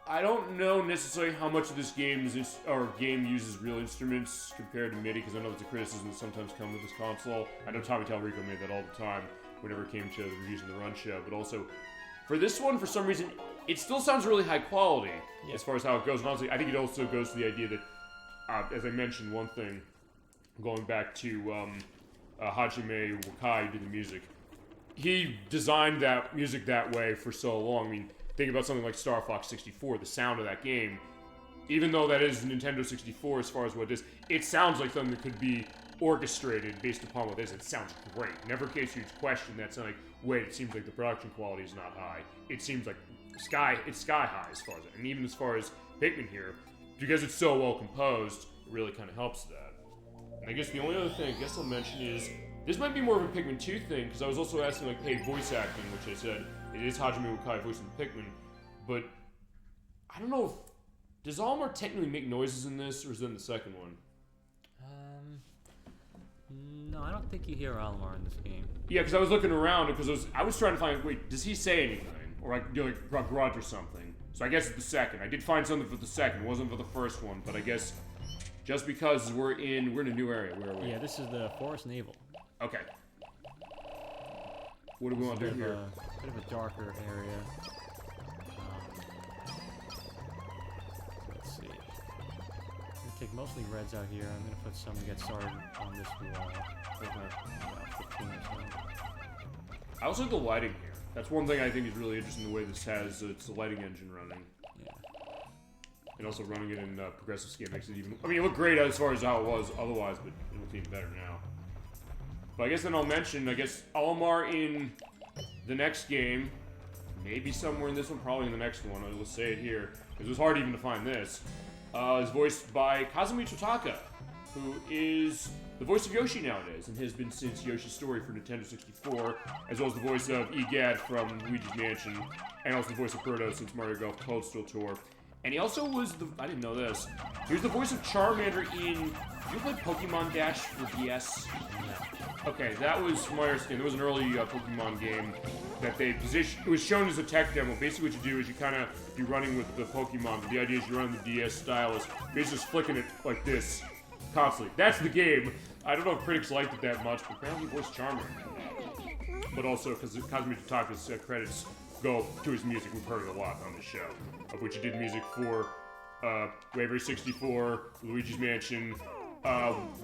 I don't know necessarily how much of this game uses real instruments compared to MIDI, because I know it's a criticism that sometimes comes with this console. I know Tommy Talrico made that all the time whenever it came to the reviews of the Run Show, but also for this one, for some reason, it still sounds really high quality as far as how it goes. And honestly, I think it also goes to the idea that, as I mentioned, one thing, going back to Hajime Wakai, who did the music, he designed that music that way for so long. I mean, think about something like Star Fox 64, the sound of that game. Even though that is Nintendo 64 as far as what it is, it sounds like something that could be orchestrated based upon what it is. It sounds great. Never in case you question that, like, wait, it seems like the production quality is not high. It seems like it's sky high as far as it. And even as far as Pikmin here, because it's so well composed, it really kind of helps that. And I guess the only other thing I guess I'll mention is, this might be more of a Pikmin 2 thing, because I was also asking, like, hey, voice acting, which I said, it is Hajime Wakai voicing Pikmin, but I don't know if, does Almar technically make noises in this, or is it in the second one? No, I don't think you hear Alomar in this game. Yeah, because I was looking around, because I was trying to find, wait, does he say anything? Or like, do like grunt or something? So I guess it's the second. I did find something for the second, it wasn't for the first one, but I guess just because we're in a new area, where are we? Yeah, this is the Forest Naval. Okay. What do we want to do here? A bit of a darker area. Let's see. I'm gonna take mostly reds out here. I'm gonna put some to get started on this wall. About 15 or so. I also like the lighting here. That's one thing I think is really interesting, the way this has its lighting engine running. Yeah. And also running it in progressive skin makes it even... I mean, it looked great as far as how it was otherwise, but it looks even better now. But I guess then I'll mention, Olimar in the next game, maybe somewhere in this one, probably in the next one, let's say it here, because it was hard even to find this, is voiced by Kazumi Totaka, who is the voice of Yoshi nowadays, and has been since Yoshi's Story for Nintendo 64, as well as the voice of Egad from Luigi's Mansion, and also the voice of Birdo since Mario Golf Toadstool Tour. And he also was the... I didn't know this. He was the voice of Charmander in... Did you play Pokemon Dash for DS? No. Okay, that was, from my understanding, there was an early Pokemon game that they positioned... It was shown as a tech demo. Basically what you do is you kind of... You're running with the Pokemon. The idea is you're running the DS stylus. Basically just flicking it like this. Constantly. That's the game. I don't know if critics liked it that much, but apparently he voiced Charmander. But also, because Kazumi Totaka's credits go to his music, we've heard it a lot on the show. Of which he did music for Waver 64, Luigi's Mansion.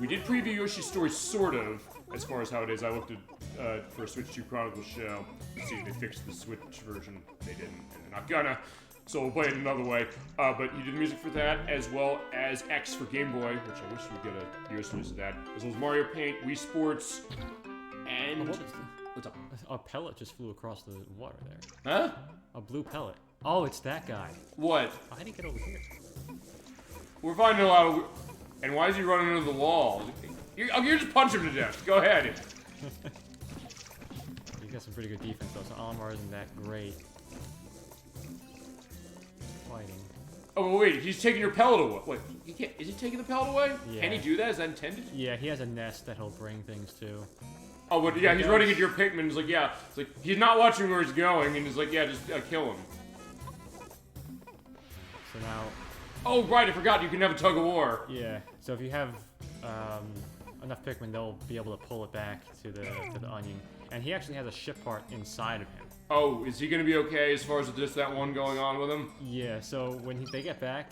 We did preview Yoshi's Story, sort of, as far as how it is. I looked at for a Switch 2 Chronicles show to see if they fixed the Switch version. They didn't, and they're not gonna. So we'll play it another way. But he did music for that, as well as X for Game Boy, which I wish we'd get a US release of that. As well as Mario Paint, Wii Sports, and... What's up? A pellet just flew across the water there. Huh? A blue pellet. Oh, it's that guy. What? How did he get over here? We're finding a lot of... And why is he running into the wall? You just punch him to death. Go ahead. He's got some pretty good defense, though, so Olimar isn't that great. Fighting. Oh, wait, he's taking your pellet away. Wait, he can't... Is he taking the pellet away? Yeah. Can he do that? Is that intended? Yeah, he has a nest that he'll bring things to. Oh, but yeah, he's running into your Pikmin. He's like, yeah. It's like, he's not watching where he's going, and he's like, yeah, just kill him. So now... Oh, right, I forgot. You can have a tug of war. Yeah, so if you have enough Pikmin, they'll be able to pull it back to the onion. And he actually has a ship part inside of him. Oh, is he going to be okay as far as just that one going on with him? Yeah, so when they get back,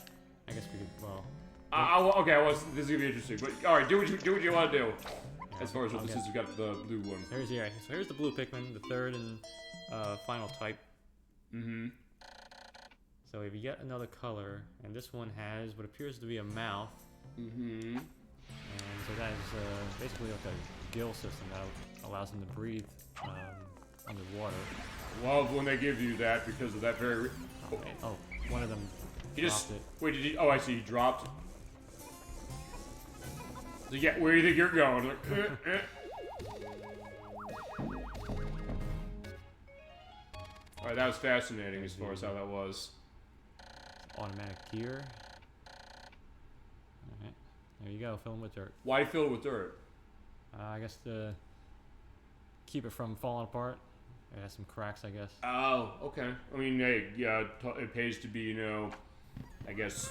I guess we could, well... okay, well, this is going to be interesting. But, alright, do what you want to do. Yeah, as far as what this is, we got the blue one. So here's the blue Pikmin, the third and final type. Mm-hmm. So if you get another color, and this one has what appears to be a mouth. Mm-hmm. And so that is basically like a gill system that allows them to breathe underwater. Love when they give you that because of that very... Oh, one of them he dropped just... it. Wait, did he... Oh, I see, he dropped. So yeah, where do you think you're going? Like, Alright, that was fascinating as far as how that was. Automatic gear. Alright, there you go, fill them with dirt. Why fill it with dirt? I guess to keep it from falling apart. It has some cracks, I guess. Oh, okay. I mean, hey, yeah, it pays to be, I guess,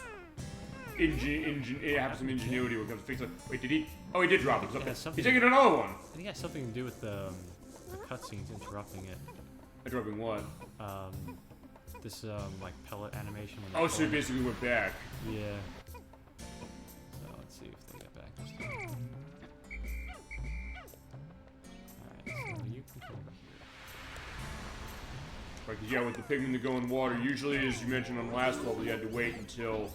have some ingenuity when it comes to fix it. Wait, did he? Oh, he did drop it. Okay. He's taking another one. I think it has something to do with the cutscenes interrupting it. Interrupting what? This like pellet animation. Oh, so he basically went back. Yeah. So let's see if they get back this time. Alright, so you can come over here. Right, because yeah, with the Pikmin that go in the water, usually, as you mentioned on the last level, you had to wait until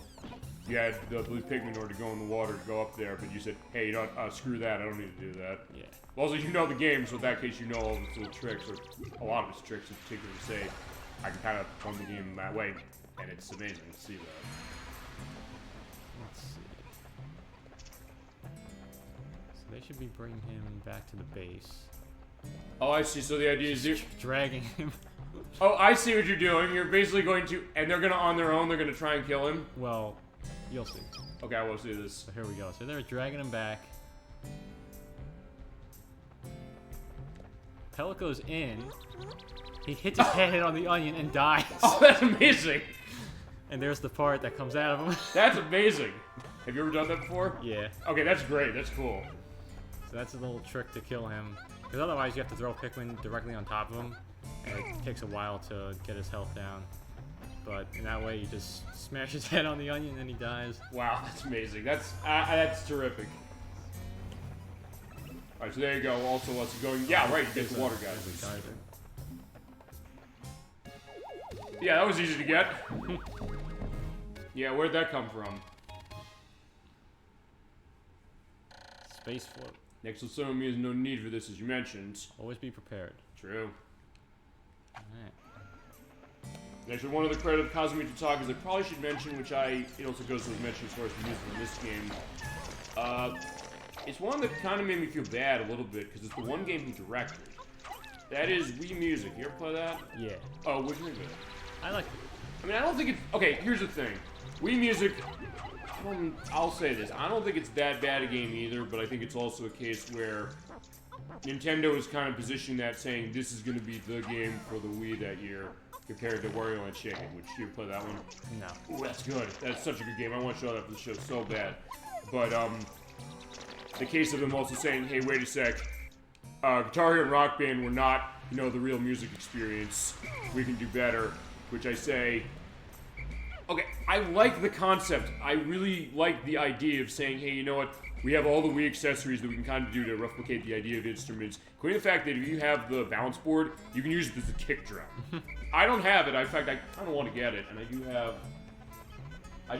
you had the blue Pikmin in order to go in the water to go up there, but you said, hey, you know, screw that, I don't need to do that. Yeah. Well, also, you know the game, so in that case, you know all of its little tricks, or a lot of its tricks in particular, to say, I can kind of run the game that way, and it's amazing to see that. Let's see. So they should be bringing him back to the base. Oh, I see, so the idea is you're... dragging him. Oh, I see what you're doing. You're basically going to, and they're gonna, on their own, they're gonna try and kill him? Well, you'll see. Okay, I will see this. So here we go. So they're dragging him back. Pellet goes in. He hits his head on the onion and dies. Oh, that's amazing. And there's the part that comes out of him. That's amazing. Have you ever done that before? Yeah. Okay, that's great. That's cool. So that's a little trick to kill him. Because otherwise you have to throw Pikmin directly on top of him, and it takes a while to get his health down. But in that way, you just smash his head on the onion and he dies. Wow, that's amazing. That's terrific. Alright, so there you go. Also, let's go. Yeah, right, you get the water guys. Yeah, that was easy to get. Yeah, where'd that come from? Space float. Next to some of me, there's no need for this, as you mentioned. Always be prepared. True. Alright. Next, one of the credit of Kazumi Tatakas I probably should mention, which it also goes with mention as far as the music in this game. It's one that kind of made me feel bad a little bit, because it's the one game he directed. That is Wii Music. You ever play that? Yeah. Oh, what do you think of it? I like it. I mean, I don't think it's... Okay, here's the thing. Wii Music... I'll say this. I don't think it's that bad a game either, but I think it's also a case where Nintendo is kind of positioning that, saying this is going to be the game for the Wii that year, compared to Wario Land Chicken, which you play that one? No. Ooh, that's good. That's such a good game. I want to show that for the show so bad. But, the case of them also saying, hey, wait a sec, Guitar Hero and Rock Band were not, the real music experience. We can do better. Which I say, okay, I like the concept. I really like the idea of saying, hey, you know what? We have all the Wii accessories that we can kind of do to replicate the idea of instruments. Including the fact that if you have the balance board, you can use it as a kick drum. I don't have it. In fact, I kind of want to get it. And I do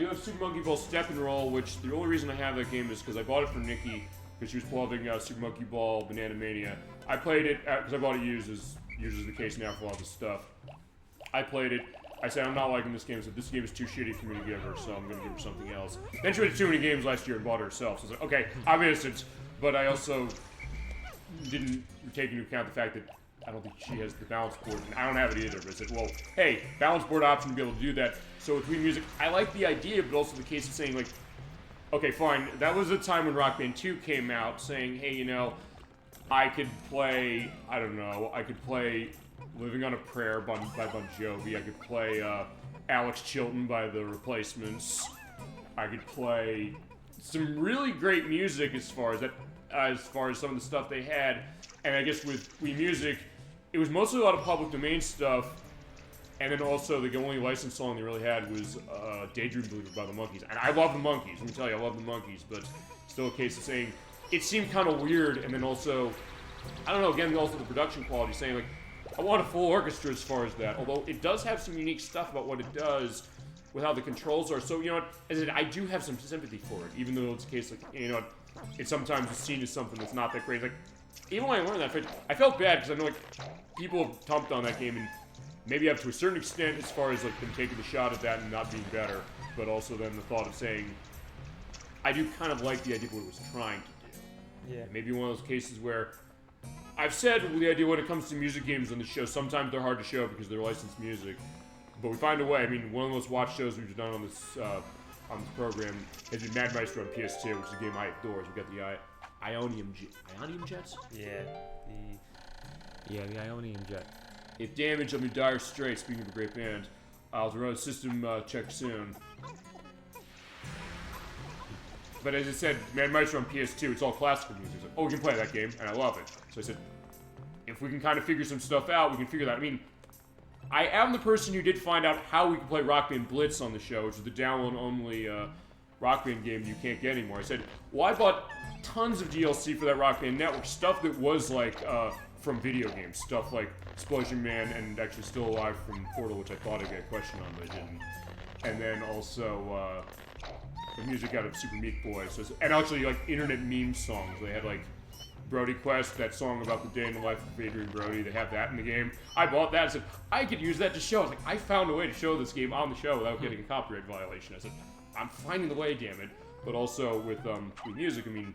have Super Monkey Ball Step and Roll, which the only reason I have that game is because I bought it for Nikki, because she was playing Super Monkey Ball Banana Mania. I played it, because I bought it used, as usually is the case now for all this stuff. I played it. I said, I'm not liking this game. I said, this game is too shitty for me to give her, so I'm going to give her something else. Then she went to too many games last year and bought it herself. So I was like, okay, I'm innocent. But I also didn't take into account the fact that I don't think she has the balance board, and I don't have it either. But I said, well, hey, balance board option to be able to do that. So with Wii Music, I like the idea, but also the case of saying, like, okay, fine. That was a time when Rock Band 2 came out, saying, hey, I could play, I don't know, I could play Living on a Prayer by Bon Jovi. I could play Alex Chilton by The Replacements. I could play some really great music as far as some of the stuff they had. And I guess with Wii Music, it was mostly a lot of public domain stuff. And then also the only licensed song they really had was Daydream Believer by the Monkees. And I love the Monkees. Let me tell you, I love the Monkees. But still a case of saying it seemed kind of weird. And then also, I don't know, again, also the production quality, saying like, I want a full orchestra as far as that, although it does have some unique stuff about what it does with how the controls are. So, as I said, I do have some sympathy for it, even though it's a case like, it's sometimes seen as something that's not that great. Like, even when I learned that, I felt bad because I know, like, people have thumped on that game and maybe up to a certain extent as far as, like, them taking the shot at that and not being better, but also then the thought of saying, I do kind of like the idea of what it was trying to do. Yeah. Maybe one of those cases where I've said the idea when it comes to music games on the show, sometimes they're hard to show because they're licensed music, but we find a way. I mean, one of the most watched shows we've done on this program has been Mad Maestro on PS2, which is a game I adore. We got the Ionium Jets? Yeah. The Ionium Jet. If damage, I'm in dire straits. Speaking of a great band, I'll run a system check soon. But as I said, Mad Maestro on PS2, it's all classical music. It's like, oh, we can play that game, and I love it. So I said, if we can kind of figure some stuff out, we can figure that. I mean, I am the person who did find out how we can play Rock Band Blitz on the show, which is the download-only Rock Band game you can't get anymore. I said, well, I bought tons of DLC for that Rock Band Network, stuff that was like from video games, stuff like Explosion Man and actually Still Alive from Portal, which I thought I'd get a question on, but I didn't. And then also the music out of Super Meat Boy, and actually like internet meme songs. They had like Brody Quest, that song about the day in the life of Adrian Brody. They have that in the game. I bought that and said, I could use that to show. I was like, I found a way to show this game on the show without getting a copyright violation. I said, I'm finding the way, damn it. But also with music, I mean,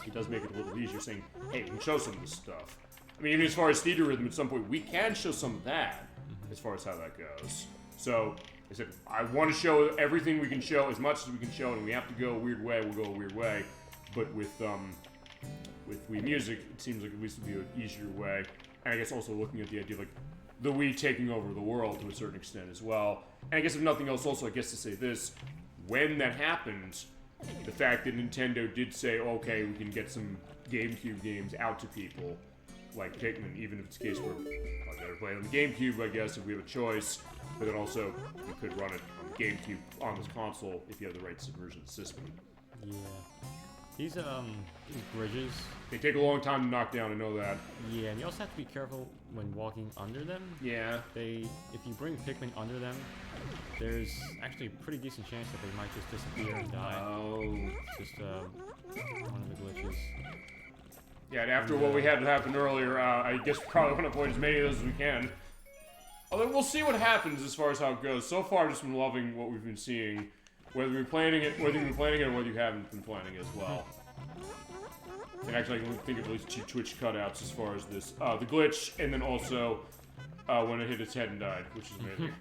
it does make it a little easier saying, hey, we can show some of this stuff. I mean, even as far as theater rhythm, at some point, we can show some of that as far as how that goes. So I said, I want to show everything we can show as much as we can show, and we have to go a weird way, we'll go a weird way. But with Wii Music, it seems like at least it'll be an easier way. And I guess also looking at the idea of like the Wii taking over the world to a certain extent as well. And I guess if nothing else, also I guess to say this, when that happened, the fact that Nintendo did say, okay, we can get some GameCube games out to people, like Pikmin, even if it's a case where I'd better play it on the Gamecube, I guess, if we have a choice. But then also, you could run it on the Gamecube on this console if you have the right subversion system. Yeah. These bridges. They take a long time to knock down, I know that. Yeah, and you also have to be careful when walking under them. Yeah. If you bring Pikmin under them, there's actually a pretty decent chance that they might just disappear and die. Oh. It's just one of the glitches. Yeah, and after what we had happen earlier, I guess we probably want to avoid as many of those as we can. Although we'll see what happens as far as how it goes. So far, I've just been loving what we've been seeing. Whether you've been planning it, or whether you haven't been planning it as well. And actually, I can think of at least 2 Twitch cutouts as far as this. The glitch, and then also when it hit its head and died, which is amazing.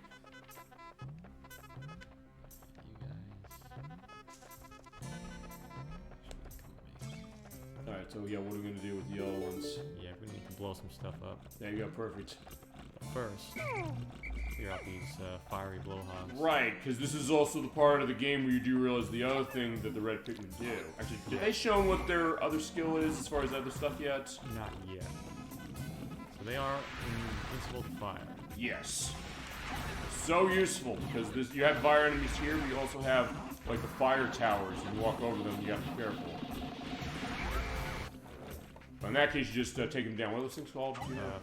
Alright, so yeah, what are we going to do with the yellow ones? Yeah, we need to blow some stuff up. There you go, perfect. But first, clear out these fiery blowhogs. Right, because this is also the part of the game where you do realize the other thing that the red Pikmin do. Actually, did they show what their other skill is as far as other stuff yet? Not yet. So they are invincible to fire. Yes. So useful, because this you have fire enemies here, but you also have, like, the fire towers, and you walk over them, you have to be careful. But in that case, you just take them down. What are those things called?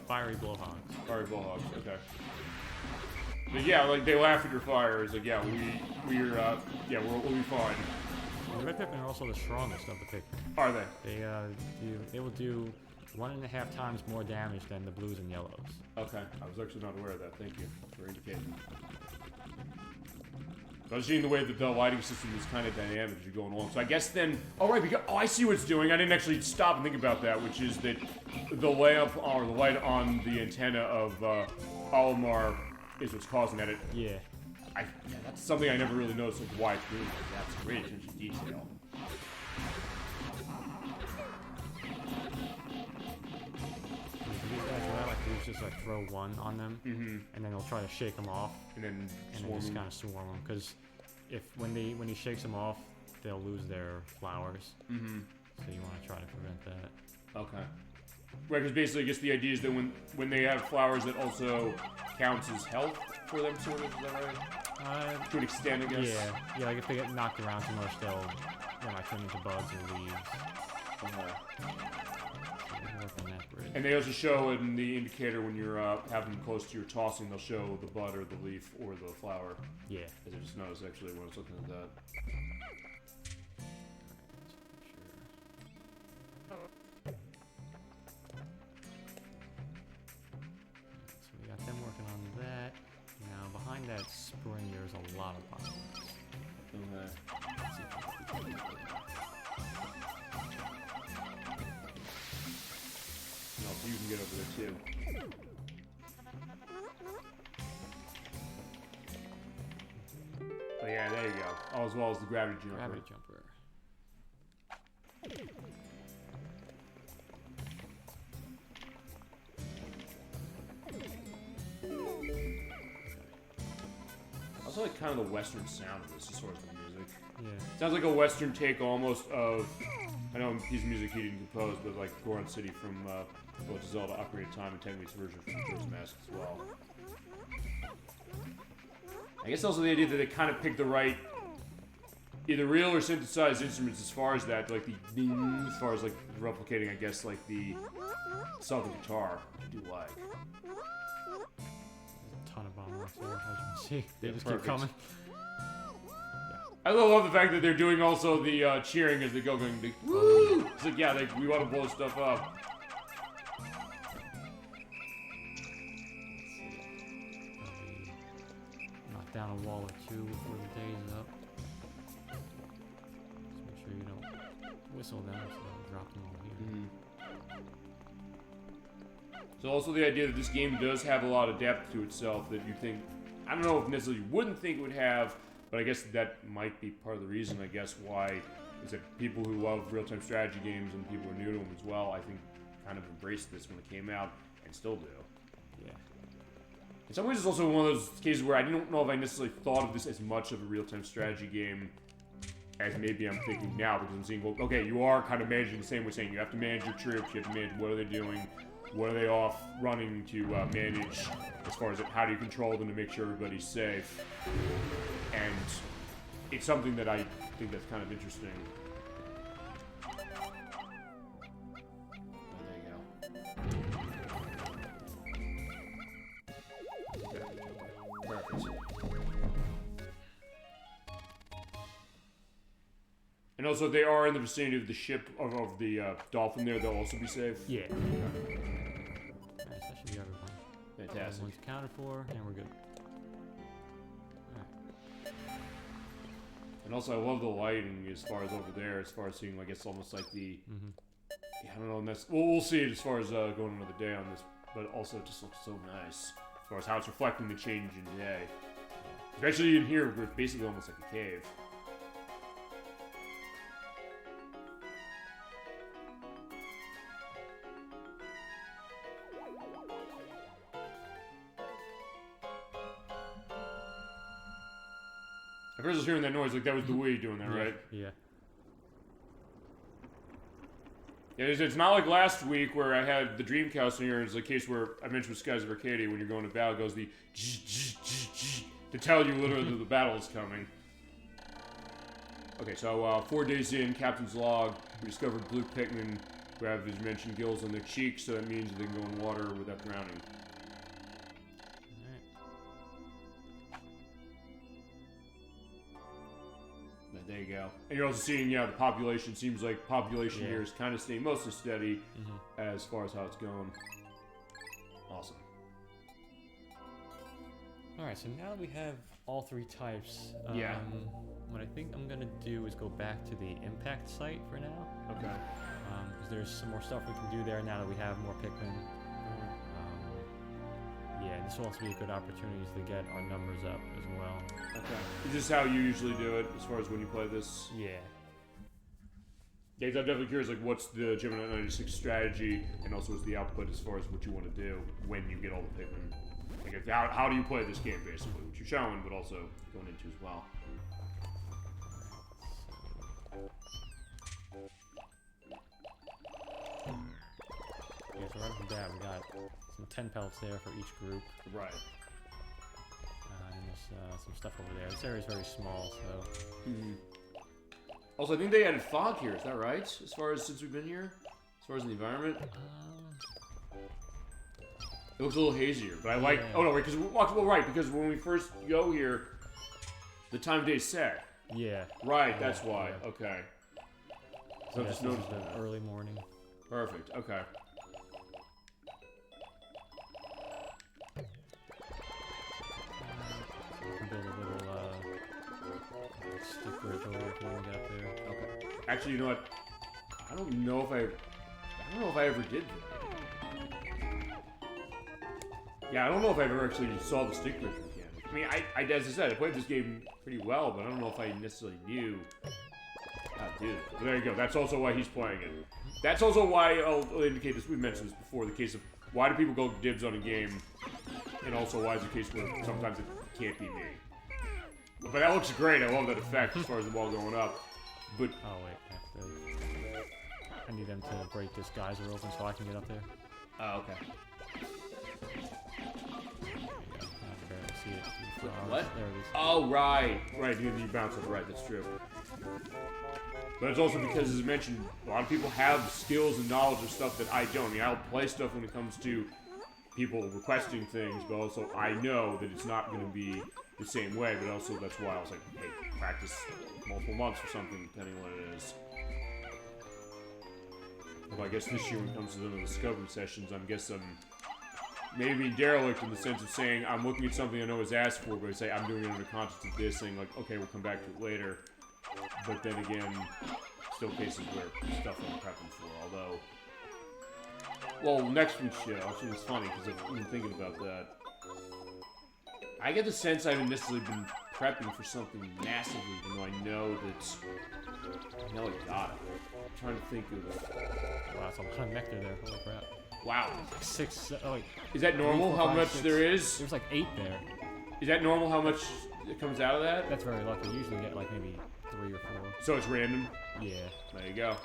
Fiery blowhogs. Fiery blowhogs, okay. But yeah, like, they laugh at your fire. It's like, yeah, we'll be fine. The red Pikmin are also the strongest of the Pikmin. Are they? They will do 1.5 times more damage than the blues and yellows. Okay, I was actually not aware of that. Thank you for indicating. I was seeing the way that the lighting system is kind of dynamic as you're going along. So I guess then, I see what it's doing. I didn't actually stop and think about that, which is that the lamp or the light on the antenna of Olimar is what's causing that. Yeah, that's something I never really noticed, like why it's doing like that. It's great attention to detail. Just like throw one on them, and then they'll try to shake them off, and then just kind of swarm them. Because when he shakes them off, they'll lose their flowers. So you want to try to prevent that. Okay. Right, because basically, I guess the idea is that when they have flowers, that also counts as health for them, sort of. Is that right? To an extent, I guess. Yeah. Like if they get knocked around too much, they might turn into bugs or leaves. And they also show in the indicator when you're having them close to your tossing, they'll show the bud or the leaf or the flower. Yeah. As I just noticed actually when I was looking at that. So we got them working on that. Now behind that spring there's a lot of boxes. Okay. You can get over there too. Oh yeah, there you go. Oh, as well as the gravity jumper. Gravity jumper. I also like kind of the western sound of this as far as the music. Yeah. Sounds like a western take almost of, I know piece of music he didn't compose, but like Goron City from Legend of Zelda Ocarina of Time and 10 Weeks version from Majora's Mask as well. I guess also the idea that they kind of picked the right, either real or synthesized instruments as far as that, like as far as like replicating, I guess, like the sound of the guitar. I do like. A ton of bomb rocks here, as you can see. They just perfect. keep coming. I love the fact that they're doing also the cheering as they go, going, woo! It's like, yeah, we want to blow stuff up. Knock down a wall or two before the day's up. Just make sure you don't whistle them, so they'll drop them all here. So also the idea that this game does have a lot of depth to itself that you think, I don't know if necessarily you wouldn't think it would have, but I guess that might be part of the reason, I guess, why is that people who love real-time strategy games and people who are new to them as well, I think, kind of embraced this when it came out, and still do. Yeah. In some ways, it's also one of those cases where I don't know if I necessarily thought of this as much of a real-time strategy game as maybe I'm thinking now, because I'm seeing, well, okay, you are kind of managing the same way, saying you have to manage your troops, you have to manage what are they doing, what are they off running to manage as far as how do you control them to make sure everybody's safe. And it's something that I think that's kind of interesting. And also, if they are in the vicinity of the ship of the dolphin there, they'll also be safe? Yeah. Alright, so that should be everyone. Fantastic. Everyone's accounted for, and we're good. Alright. And also, I love the lighting as far as over there, as far as seeing, like, it's almost like the... Yeah, I don't know, and that's... Well, we'll see it as far as going another day on this, but also it just looks so nice. As far as how it's reflecting the change in day. Especially in here, where it's basically almost like a cave. At first I was hearing that noise, like that was the Wii doing that, right? Yeah. Yeah, it's not like last week where I had the Dreamcast in here. It's a case where I mentioned with Skies of Arcadia, when you're going to battle, it goes the to tell you literally that the battle is coming. Okay, so 4 days in, Captain's Log, we discovered blue Pikmin who have, as mentioned, gills on their cheeks, so that means they can go in water without drowning. There you go. And you're also seeing, yeah, the population seems like population here is kind of staying mostly steady as far as how it's going. Awesome. Alright, so now that we have all three types, what I think I'm going to do is go back to the impact site for now. Okay. Because there's some more stuff we can do there now that we have more Pikmin. Yeah, this will also be a good opportunity to get our numbers up as well. Okay. Is this how you usually do it, as far as when you play this? Yeah. Yeah, I'm definitely curious, like, what's the Gemini 96 strategy, and also what's the output as far as what you want to do when you get all the Pikmin. Like, how do you play this game, basically, which you're showing, but also going into as well. Yeah, so right from that, we got some 10 pellets there for each group. Right. And there's some stuff over there. This area is very small, so... Also, I think they added fog here, is that right? As far as since we've been here? As far as the environment? It looks a little hazier, but I like... Oh, no, wait, because... Well, right, because when we first go here, the time of day is set. Yeah. Right, that's why. Okay. So Yeah, just this is noticed that. the early morning. Perfect, okay. We can build a little stick bridge over if you want to get up there. Okay. Actually, you know what? I don't know if I ever did that. Yeah, I don't know if I ever actually saw the stick bridge mechanic. I mean, as I said, I played this game pretty well, but I don't know if I necessarily knew how to do it. But there you go. That's also why he's playing it. That's also why I'll indicate this. We mentioned this before. The case of why do people go dibs on a game, and also why is the case where sometimes it can't be me. But that looks great. I love that effect as far as the ball going up. But Oh wait, I need them to break this geyser open so I can get up there. oh, okay. There you go. I can barely see it. What? There it is. Oh, right. Right, you bounce it. Right, that's true. But it's also because, as I mentioned, a lot of people have skills and knowledge of stuff that I don't. I mean, I'll play stuff when it comes to people requesting things, but also I know that it's not going to be the same way, but also that's why I was like, hey, practice multiple months or something, depending on what it is. Well, I guess this year when it comes to the discovery sessions, I guess I'm maybe derelict in the sense of saying I'm looking at something I know is asked for, but I say I'm doing it under conscience of this, saying like, okay, we'll come back to it later. But then again, still cases where stuff I'm prepping for, although... Well, next week's show, actually it's funny, because I've been thinking about that. I get the sense I haven't necessarily been prepping for something massively, even though I know that... I know I got it. I'm trying to think of... Wow, that's a lot of nectar there. Holy crap. Wow. Like 6, oh wait. Is that normal, how much there is? There's like 8 there. Is that normal, how much it comes out of that? That's very lucky. You usually get like maybe 3 or 4. So it's random? Yeah. There you go.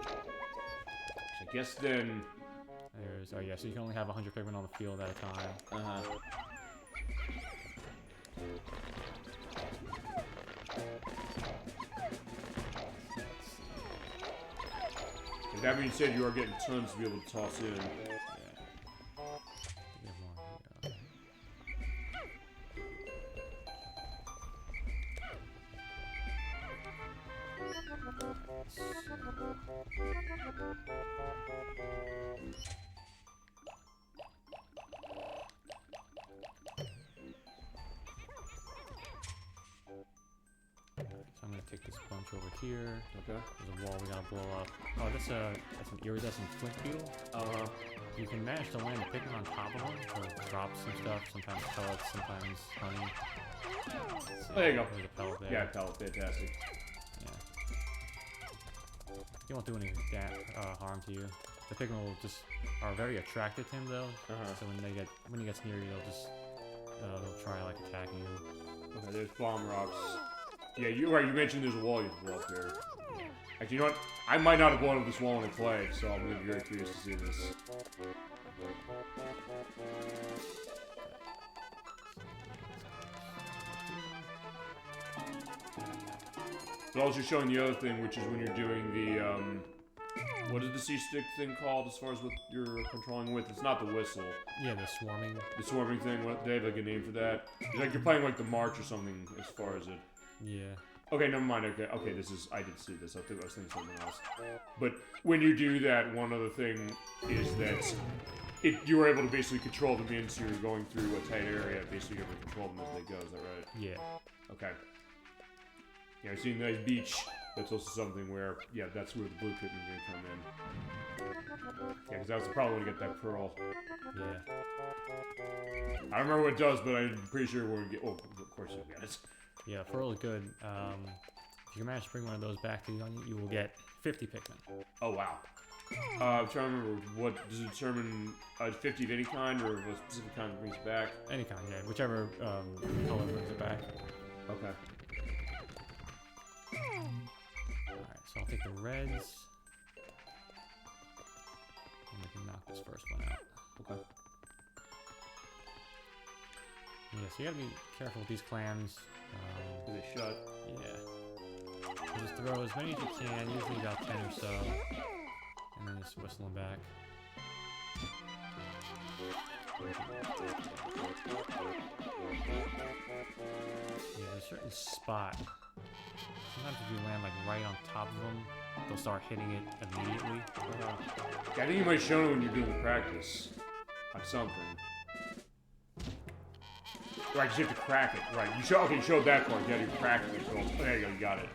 I guess then... There's, oh yeah, so you can only have 100 Pikmin on the field at a time. And that being said, you are getting tons to be able to toss in. I'm gonna take this bunch over here. Okay. There's a wall we gotta blow up. Oh, that's an iridescent flint beetle. You can manage to land a Pikmin on top of them, or drop some stuff. Sometimes pellets, sometimes honey. So there you go. There's a pellet there. Yeah, pellet, fantastic. Yeah. He won't do any harm to you. The Pikmin will just are very attracted to him though. So when he gets near you, they'll try like attacking you. Okay, there's bomb rocks. Yeah, you're right. You mentioned there's a wall you can blow up there. Actually, you know what? I might not have blown up this wall when I played, so I'm gonna be very curious to see this. But also showing the other thing, which is when you're doing the what is the C-stick thing called as far as what you're controlling with? It's not the whistle. Yeah, the swarming. The swarming thing. What, they have like a name for that? It's like you're playing like the march or something as far as it. Yeah. Okay, never mind. Okay, this is. I did see this. I think I was thinking something else. But when you do that, one other thing is that you were able to basically control them in, so you're going through a tight area. Basically, you're able to control them as they go. Is that right? Yeah. Okay. Yeah, I've seen a nice beach. That's also something where, yeah, that's where the blue Pikmin are gonna come in. Yeah, because that was the problem when you get that pearl. Yeah. I don't remember what it does, but I'm pretty sure we're gonna get. Oh, of course you'll get it. Yeah, pearl is good. If you manage to bring one of those back to you, you will get 50 Pikmin. Oh wow. I'm trying to remember, what does it determine 50 of any kind, or a specific kind that brings it back? Any kind, yeah. Whichever color brings it back. Okay. Alright, so I'll take the reds. And we can knock this first one out. Okay. Yeah, so you gotta be careful with these clams. They shut. Yeah. So just throw as many as you can, usually about 10 or so. And then just whistle them back. Yeah, there's a certain spot. Sometimes if you land like right on top of them, they'll start hitting it immediately. Yeah, I think you might show them when you're doing the practice on something. Right, because you have to crack it. Right, you showed that part. Yeah, you cracked it. So, there you go, you got it.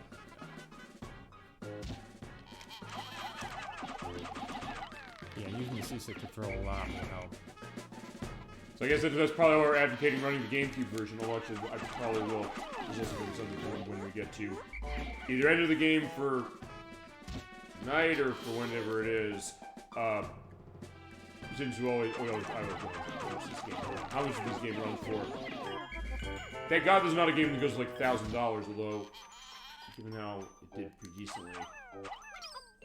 Yeah, using the C-stick to throw a lot will help. So I guess that's probably why we're advocating running the GameCube version. I'll actually, I probably will. There's also going to be something for when we get to either end of the game for night or for whenever it is. Since you always, how much does this game run for? Thank God there's not a game that goes like $1,000, although given how it did pretty decently.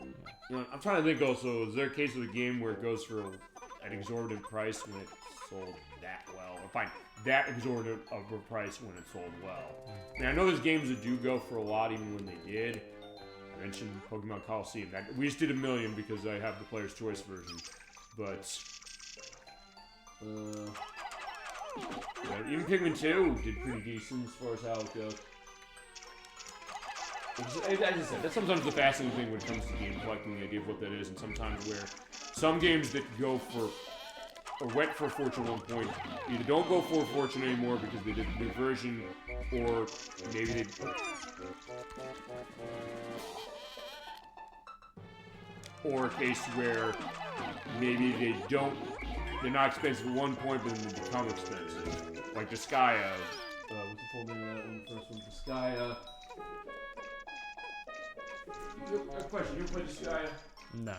You know, I'm trying to think also, is there a case of a game where it goes for an exorbitant price when it sold that well? Or fine, that exorbitant of a price when it sold well. I mean, I know there's games that do go for a lot even when they did. I mentioned Pokemon Coliseum. We just did $1 million because I have the Player's Choice version. But, yeah, even Pikmin 2 did pretty decent as far as how it goes. As I said, that's sometimes the fascinating thing when it comes to game collecting, the idea of what that is, and sometimes where some games that go for, or went for a fortune at one point, either don't go for a fortune anymore because they did a new version, or maybe they... Or a case where maybe they're not expensive at one point, but then they become expensive. Like Disgaea. What's the full name of that one? The first one, Disgaea. Question, you ever played Disgaea? No.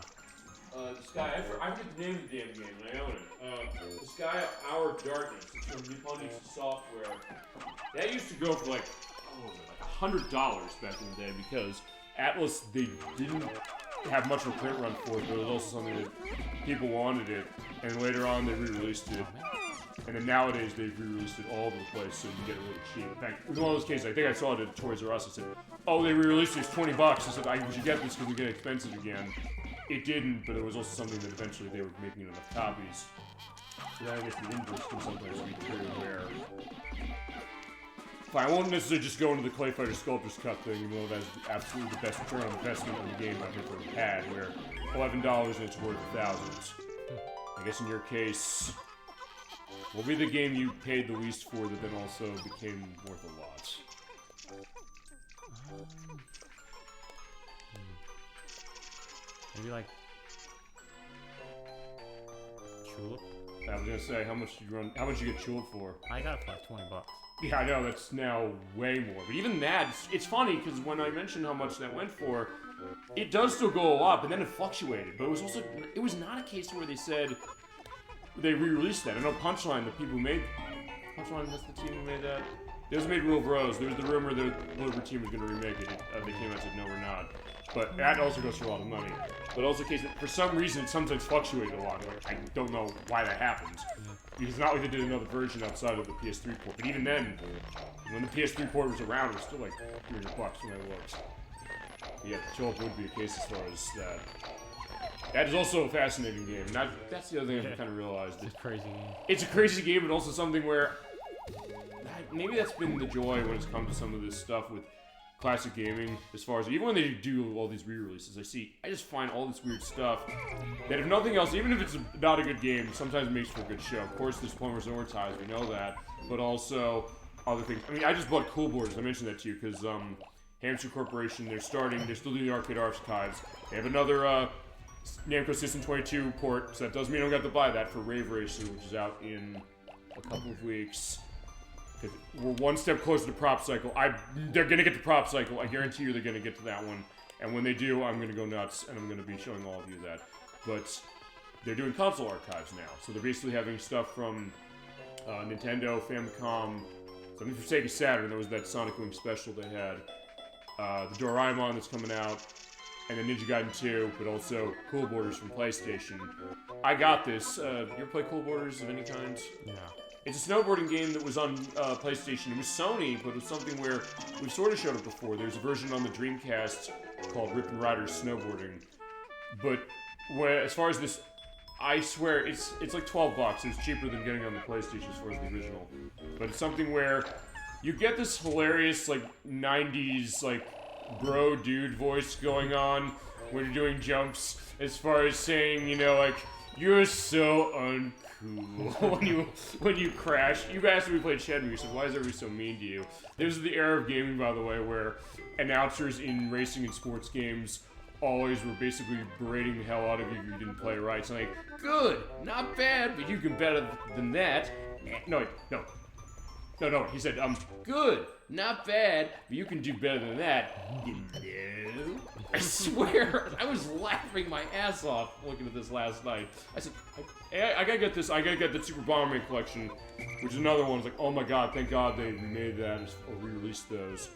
Disgaea, I forget the name of the damn game, and I own it. Disgaea Hour of Darkness. It's from Nippon Software. That used to go for like $100 back in the day because Atlas, they didn't have much of a print run for it, but it was also something that people wanted it, and later on they re-released it. And then nowadays they've re-released it all over the place, so you can get it really cheap. In fact, it was one of those cases, I think I saw it at Toys R Us, I said, oh, they re-released it, it's $20. I said, we should get this because we get expensive again. It didn't, but it was also something that eventually they were making enough copies. So that, I guess the inverse can sometimes be true, where... Fine, I won't necessarily just go into the Clay Fighter Sculptor's Cup thing, even though that's absolutely the best return on investment on the game I've ever had, where $11 and it's worth thousands. I guess in your case, what will be the game you paid the least for that then also became worth a lot? Maybe like Tulip. I was gonna say, how much you get Tulip for? I got it for like $20. Yeah, I know, that's now way more. But even that, it's funny, because when I mentioned how much that went for, it does still go a lot, but then it fluctuated. But it was not a case where they said they re-released that. I know Punchline, the people who made... Punchline, that's the team who made that? They just made Real Bros. There was the rumor that the Lover team was going to remake it. They came out and said, no, we're not. But that also goes for a lot of money. But also the case that, for some reason, it sometimes fluctuated a lot. Like, I don't know why that happens. Because it's not like they did another version outside of the PS3 port. But even then, when the PS3 port was around, it was still like $300 when I looked. But yeah, the Tulip would be a case as far as that. That is also a fascinating game. And that's the other thing I've kind of realized. It's a crazy game. It's a crazy game, but also something where... Maybe that's been the joy when it's come to some of this stuff with classic gaming, as far as even when they do all these re-releases, I just find all this weird stuff that if nothing else, even if it's not a good game, sometimes it makes for a good show. Of course, there's Plumbers and Overties, we know that, but also other things. I mean, I just bought Cool Borders, I mentioned that to you, because Hamster Corporation, they're still doing the Arcade Archives. They have another Namco System 22 port, so that does mean I'm going to have to buy that for Rave Racer, which is out in a couple of weeks. We're one step closer to Prop Cycle. They're gonna get to Prop Cycle. I guarantee you they're gonna get to that one. And when they do, I'm gonna go nuts, and I'm gonna be showing all of you that. But they're doing console archives now, so they're basically having stuff from Nintendo, Famicom, something for Sega Saturn. There was that Sonic Wing special they had. The Doraemon that's coming out, and then Ninja Gaiden 2, but also Cool Borders from PlayStation. I got this. You ever play Cool Borders of any kind? No. It's a snowboarding game that was on PlayStation. It was Sony, but it was something where we've sort of showed it before. There's a version on the Dreamcast called Rip and Riders Snowboarding. But as far as this, I swear, it's like $12. It's cheaper than getting on the PlayStation as far as the original. But it's something where you get this hilarious, like, 90s, like, bro dude voice going on when you're doing jumps, as far as saying, you know, like, you're so uncool when you crash. You asked when we played Shenmue, you said, why is everybody so mean to you? This is the era of gaming, by the way, where announcers in racing and sports games always were basically berating the hell out of you if you didn't play right. It's like, good, not bad, but you can better than that. No, he said, good, not bad, but you can do better than that. You know? I swear, I was laughing my ass off looking at this last night. I said, I gotta get this, I gotta get the Super Bomberman collection, which is another one. It's like, oh my god, thank god they made that or re-released those.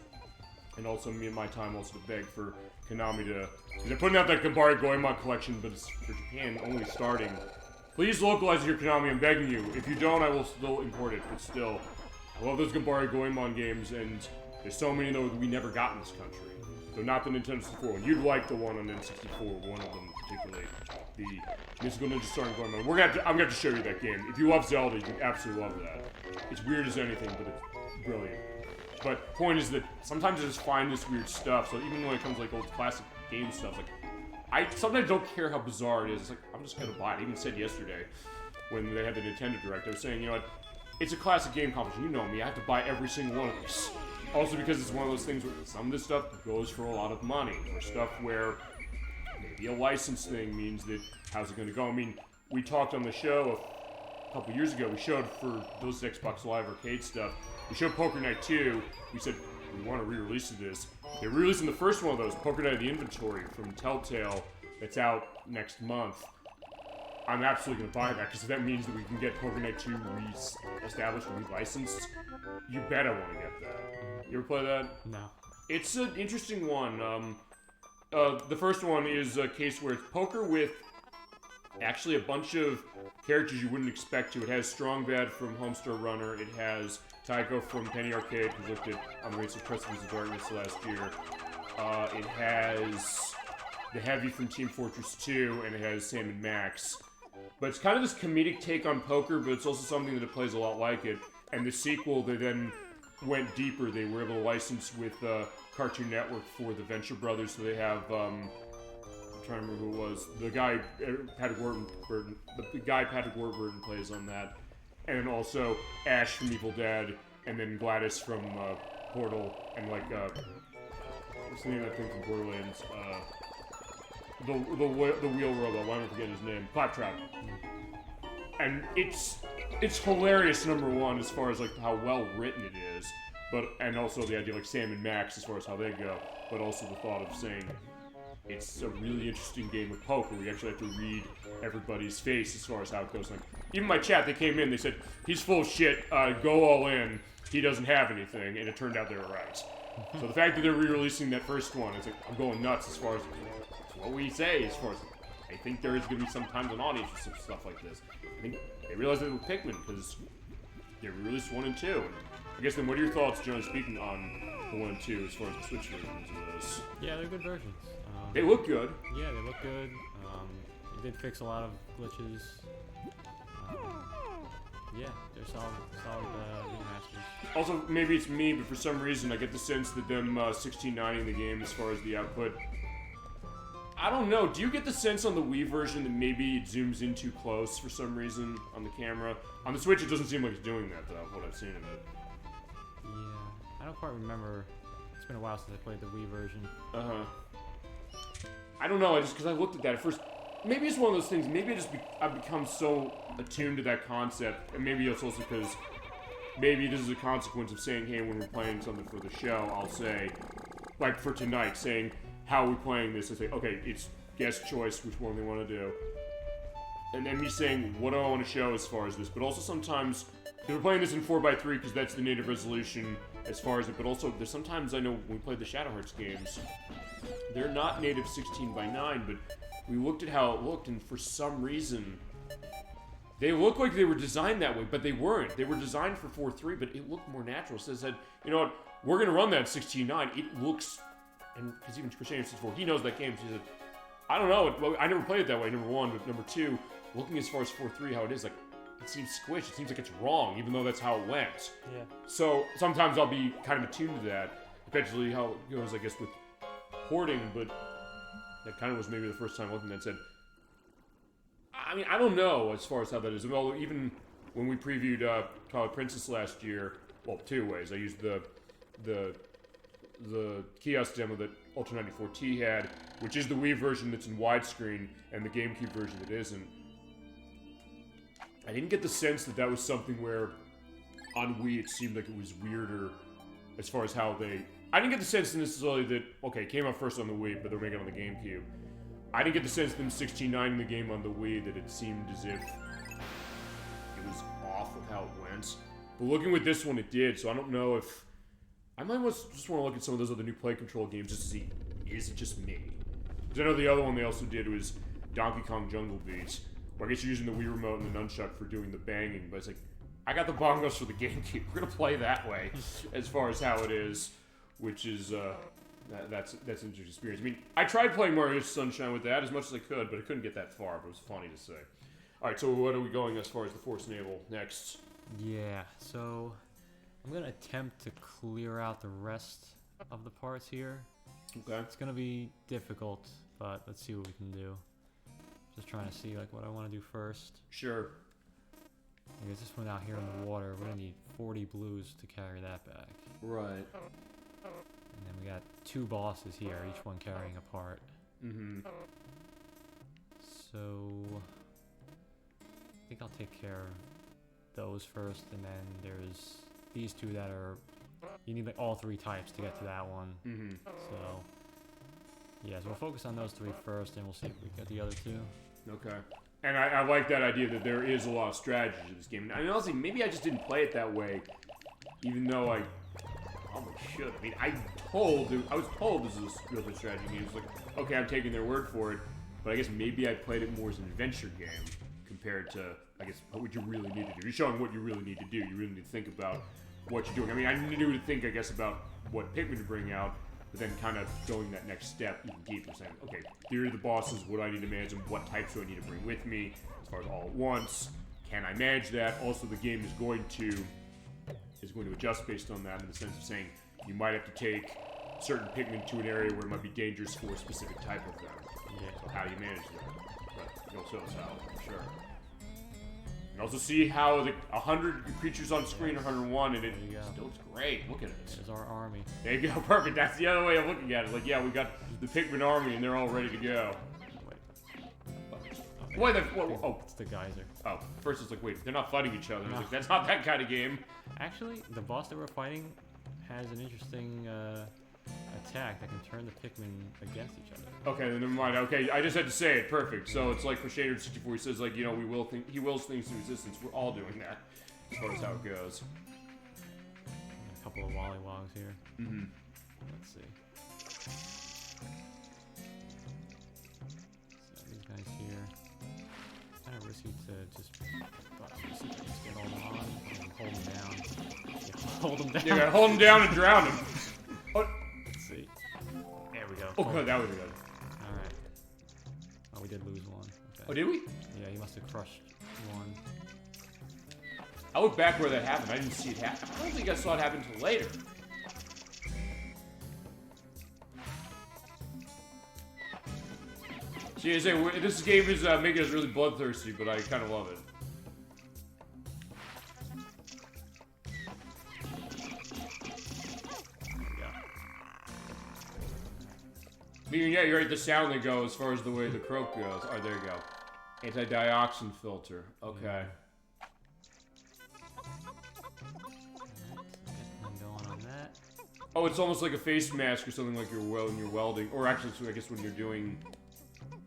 And also, me and my time also to beg for Konami to, because they're putting out that Gambari Goemon collection, but it's for Japan only starting. Please localize your Konami, I'm begging you. If you don't, I will still import it, but still. I love those Gambari Goemon games, and there's so many though that we never got in this country. So not the Nintendo 64 one. You'd like the one on N64, one of them particularly. The Mystical Ninja Starring Goemon. I'm gonna have to show you that game. If you love Zelda, you absolutely love that. It's weird as anything, but it's brilliant. But point is that sometimes I just find this weird stuff. So even when it comes to like old classic game stuff, like I sometimes don't care how bizarre it is. It's like I'm just gonna buy it. I even said yesterday when they had the Nintendo Direct, I was saying, you know what? It's a classic game competition. You know me. I have to buy every single one of these. Also because it's one of those things where some of this stuff goes for a lot of money. Or stuff where maybe a license thing means that how's it going to go? I mean, we talked on the show a couple years ago. We showed for those Xbox Live Arcade stuff. We showed Poker Night 2. We said we want to re-release this. They're re-releasing the first one of those, Poker Night of the Inventory from Telltale. That's out next month. I'm absolutely going to buy that, because that means that we can get Poker Night 2 re-established and re-licensed. You bet I want to get that. You ever play that? No. It's an interesting one. The first one is a case where it's poker with actually a bunch of characters you wouldn't expect to. It has Strong Bad from Homestar Runner. It has Tycho from Penny Arcade, who looked at On the Race of Precipice of Darkness last year. It has the Heavy from Team Fortress 2, and it has Sam and Max. But it's kind of this comedic take on poker, but it's also something that it plays a lot like it. And the sequel, they then went deeper. They were able to license with Cartoon Network for the Venture Brothers, so they have, I'm trying to remember who it was, the guy, Patrick Warburton plays on that. And then also Ash from Evil Dead, and then Gladys from Portal, and like, what's the name of that thing from Borderlands? The wheel robot, why am I forgetting his name? Claptrap. And it's hilarious, number one, as far as like how well written it is, and also the idea like Sam and Max as far as how they go, but also the thought of saying it's a really interesting game of poker where you actually have to read everybody's face as far as how it goes. Like, even my chat, they came in, they said, he's full of shit, go all in, he doesn't have anything, and it turned out they were right. So the fact that they're re-releasing that first one, it's like, I'm going nuts as far as what we say, as far as, I think there is going to be sometimes an audience for some stuff like this. I think they realized it with Pikmin, because they released 1 and 2. And I guess then, what are your thoughts, generally speaking, on the 1 and 2 as far as the Switch versions of those? Yeah, they're good versions. They look good. Yeah, they look good. They did fix a lot of glitches. Yeah, they're solid remasters. Also, maybe it's me, but for some reason, I get the sense that them 1690 in the game as far as the output. I don't know. Do you get the sense on the Wii version that maybe it zooms in too close for some reason on the camera? On the Switch, it doesn't seem like it's doing that, though, what I've seen of it. Yeah, I don't quite remember. It's been a while since I played the Wii version. Uh-huh. I don't know, because I looked at that at first. Maybe it's one of those things, maybe I've become so attuned to that concept, and maybe it's also because maybe this is a consequence of saying, hey, when we're playing something for the show, I'll say, like for tonight, saying, how are we playing this? I say, okay, it's guest choice, which one they want to do. And then me saying, what do I want to show as far as this? But also sometimes, because we're playing this in 4x3, because that's the native resolution as far as it, but also there's sometimes I know when we play the Shadow Hearts games, they're not native 16:9, but we looked at how it looked, and for some reason, they look like they were designed that way, but they weren't. They were designed for 4.3, but it looked more natural. So they said, you know what, we're going to run that 16:9. It looks, and because even Christian says, he knows that game. She said, I don't know, I never played it that way, number one, but number two, looking as far as 4.3, how it is, like, it seems squished. It seems like it's wrong, even though that's how it went. Yeah. So sometimes I'll be kind of attuned to that. Eventually, how it goes, I guess, with porting, but that kind of was maybe the first time looking at it and said, I mean, I don't know as far as how that is. Although even when we previewed Twilight Princess last year, well, 2 ways. I used the kiosk demo that Ultra 94T had, which is the Wii version that's in widescreen, and the GameCube version that isn't. I didn't get the sense that that was something where on Wii it seemed like it was weirder as far as how they... I didn't get the sense necessarily that, okay, it came out first on the Wii, but they're making it on the GameCube. I didn't get the sense them 16.9 in the game on the Wii that it seemed as if it was off with how it went. But looking with this one, it did, so I don't know if... I might just want to look at some of those other new Play Control games just to see, is it just me? Because I know the other one they also did was Donkey Kong Jungle Beat, where I guess you're using the Wii Remote and the nunchuck for doing the banging, but it's like, I got the bongos for the GameCube. We're gonna play that way, as far as how it is, which is, that's an interesting experience. I mean, I tried playing Mario Sunshine with that as much as I could, but I couldn't get that far, but it was funny to say. Alright, so what are we going as far as the Force Naval next? Yeah, so I'm gonna attempt to clear out the rest of the parts here. Okay. It's gonna be difficult, but let's see what we can do. Just trying to see like what I want to do first. Sure. I guess this one out here in the water, we're gonna need 40 blues to carry that back. Right. And then we got 2 bosses here, each one carrying a part. Mm-hmm. So I think I'll take care of those first, and then there's these 2 that are, you need like all 3 types to get to that one. Mm-hmm. So yeah, so we'll focus on those 3 first, and we'll see if we get the other 2. Okay. And I like that idea that there is a lot of strategy to this game. And honestly, maybe I just didn't play it that way, even though I probably should. I mean, I was told this is a real strategy game. It's like, okay, I'm taking their word for it, but I guess maybe I played it more as an adventure game compared to, I guess, what you really need to do. You're showing what you really need to do. You really need to think about what you're doing. I mean, I knew to think, I guess, about what Pikmin to bring out, but then kind of going that next step even deeper, saying, okay, here are the bosses, what do I need to manage them, what types do I need to bring with me, as far as all at once, can I manage that? Also, the game is going to adjust based on that in the sense of saying you might have to take certain Pikmin to an area where it might be dangerous for a specific type of them. Yeah. So how do you manage that? But you'll show us how, for sure. And also see how the 100 creatures on screen, 101, and it still looks great. Look at it. There's our army. There you go, perfect. That's the other way of looking at it. Like, yeah, we got the Pikmin army, and they're all ready to go. Wait, It's the geyser. Oh, first it's like, wait, they're not fighting each other. No. Like, that's not that kind of game. Actually, the boss that we're fighting has an interesting attack that can turn the Pikmin against each other. Okay, then never mind. Okay, I just had to say it. Perfect. So it's like for Shader64, he says, like, you know, he wills things to resistance. We're all doing that, as far as how it goes. A couple of Wollywogs here. Mm-hmm. Let's see. So these guys here. Kind of risky to just get all them on and hold them down. Yeah, hold them down. You gotta hold them down and drown them. Oh. Let's see. There we go. Oh, good. That was good. Alright. Oh, we did lose one. Okay. Oh, did we? Yeah, he must have crushed one. I look back where that happened. I didn't see it happen. I don't think I saw it happen until later. See, this game is making us really bloodthirsty, but I kind of love it. I mean, yeah, you're right. The sound they go as far as the way the croak goes. Oh, there you go. Anti-dioxin filter. Okay. Oh, it's almost like a face mask or something like when you're welding, or actually, so I guess when you're doing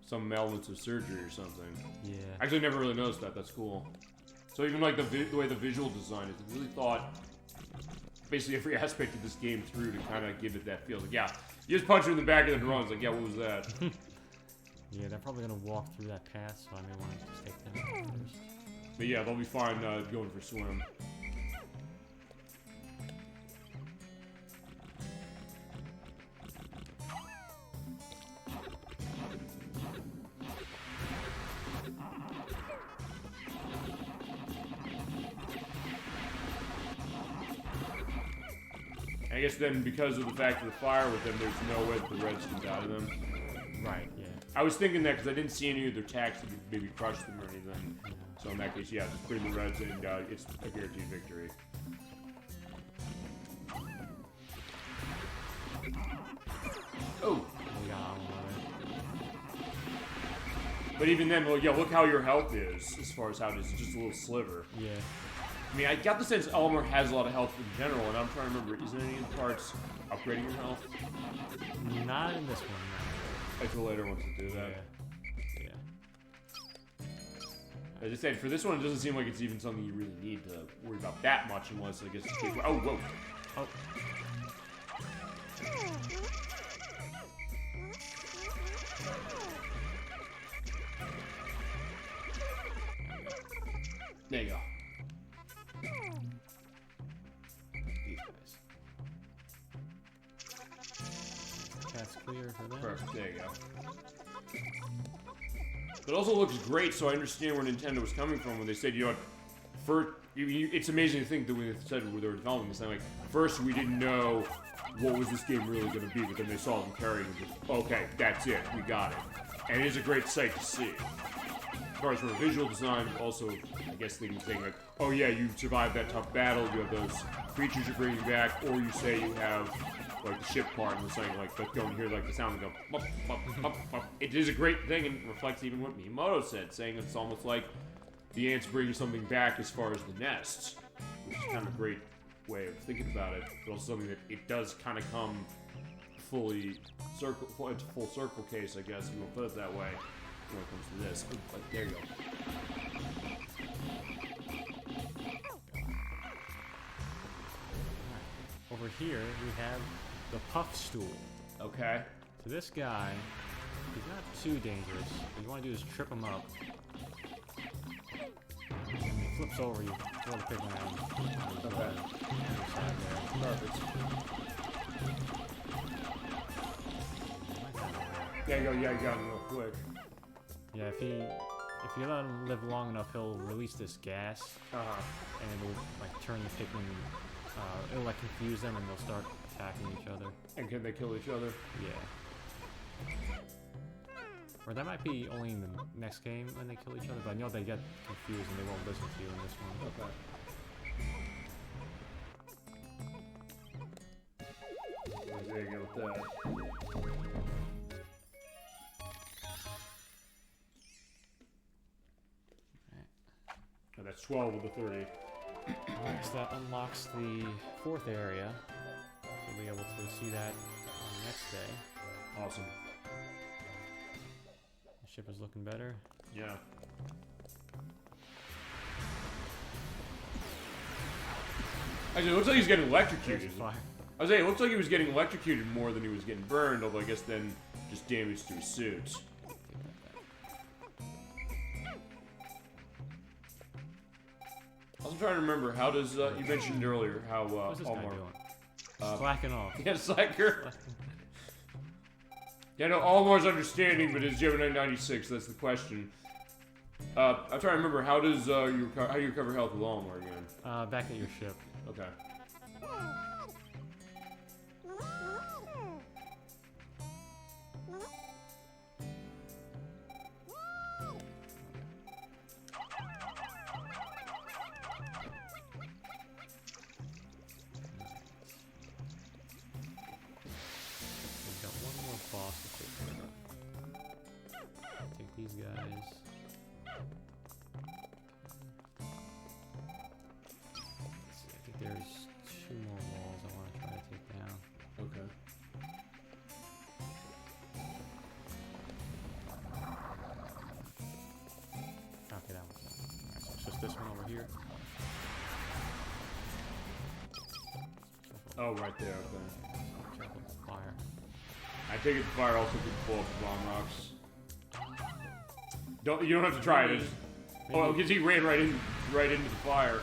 some elements of surgery or something. Yeah. Actually, I never really noticed that. That's cool. So even like the way the visual design is, it really thought basically every aspect of this game through to kind of give it that feel. Like, yeah, you just punch her in the back and then runs. Like, yeah, what was that? Yeah, they're probably gonna walk through that path, so I may want to just take them out first. But yeah, they'll be fine going for a swim. I guess then, because of the fact of the fire with them, there's no way that the reds can die to them. Right, yeah. I was thinking that because I didn't see any of their attacks that would maybe crush them or anything. Yeah. So in that case, yeah, just bring the reds and it's a guaranteed victory. Oh! But even then, well, yeah, look how your health is, as far as how it is. It's just a little sliver. Yeah. I mean, I got the sense Elmer has a lot of health in general, and I'm trying to remember, is there any parts upgrading your health? Not in this one, no. It's the later ones that do that. Yeah. As I said, for this one, it doesn't seem like it's even something you really need to worry about that much, unless, I guess, it's... Oh, whoa! Oh. There you go. These guys. That's clear for them. Perfect, there you go. It also looks great, so I understand where Nintendo was coming from when they said, you know what, it's amazing to think that when they said they were developing this thing, like, first we didn't know what was this game really going to be, but then they saw them carrying it, just, okay, that's it, we got it. And it is a great sight to see. As far as from a visual design, also, I guess things saying like, oh yeah, you survived that tough battle, you have those creatures you're bringing back, or you say you have, like, the ship part, and saying, like, let's go and hear, like, the sound and go, bump, bump, bump, bump. It is a great thing, and reflects even what Miyamoto said, saying it's almost like the ants bringing something back as far as the nests, which is kind of a great way of thinking about it, but also something that it does kind of come fully circle, it's a full circle case, I guess, if you want to put it that way, when it comes to this. Oh, like, there you go. Over over here we have the puff stool. Okay. So this guy, he's not too dangerous. What you want to do is trip him up. And he flips over, you throw the Pikmin at him. Okay. Other side there. Perfect. Yeah, you got him real quick. Yeah, if you let him live long enough, he'll release this gas, and it'll like turn the Pikmin. It'll like confuse them, and they'll start attacking each other. And can they kill each other? Yeah. Or that might be only in the next game when they kill each other, but I know they get confused and they won't listen to you in this one. Okay. There you go with that. Oh, that's 12 with the 30. Alright, so that unlocks the 4th area. You'll be able to see that on the next day. Awesome. The ship is looking better. Yeah. Actually, it looks like he's getting electrocuted. Fire. I was saying, it looks like he was getting electrocuted more than he was getting burned, although I guess then just damage to his suit. I was trying to remember, how does, you mentioned earlier how, What's this guy Almar... doing? Slacking off. Yeah, Slacker. Yeah, no, Almar's understanding, but is Gemini 96, that's the question. I'm trying to remember, how does, how do you recover health with Almar again? Back at your ship. Okay. These guys. Let's see, I think there's 2 more walls I want to try to take down. Okay. Okay, that one's done. Alright, so it's just this one over here. Oh, right there, okay. Careful with the fire. I take it the fire also could blow up the bomb rocks. You don't have to try it. Oh, because he ran right into the fire.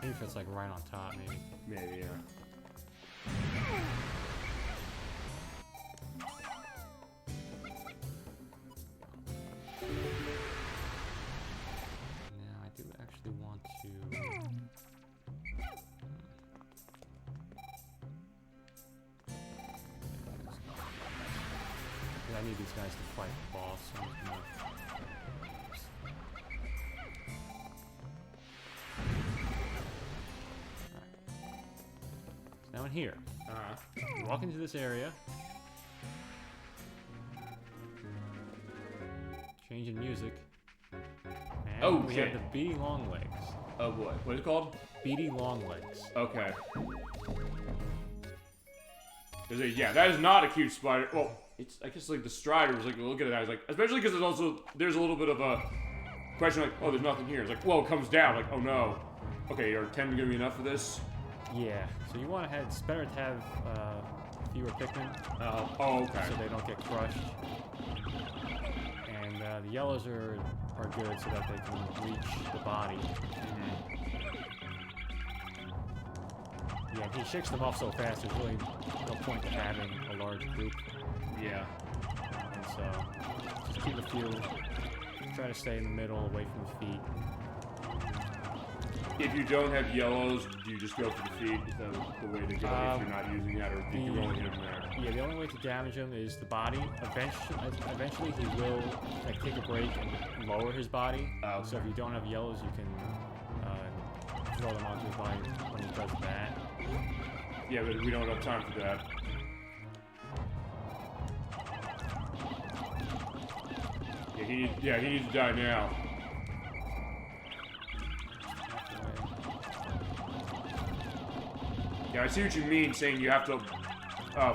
Maybe if it's like right on top, maybe. Maybe, yeah. Now I do actually want to. I need these guys to fight the boss. So now in here, you walk into this area, change in music, and we have the beady long legs. Oh boy, what is it called? Beady long legs. Okay. Yeah, that is not a cute spider. Well, it's, I guess like the Strider was like looking at that. I was like, especially because there's a little bit of a question like, oh, there's nothing here. It's like, whoa, it comes down. Like, oh no. Okay, are 10 gonna be enough for this? Yeah. So you want to have. It's better to have fewer Pikmin. Oh, okay. So they don't get crushed. And the yellows are good so that they can reach the body. Yeah, he shakes them off so fast, there's really no point to having a large group. Yeah. And so, just keep a few, try to stay in the middle, away from the feet. If you don't have yellows, do you just go for the feet? Is that the way to go if you're not using that, or do you only hit them there? Yeah, the only way to damage him is the body. Eventually he will like take a break and lower his body. Okay. So if you don't have yellows, you can throw them onto his body when he does that. Yeah, but we don't have time for that. Yeah, he needs to die now. Yeah, I see what you mean, saying you have to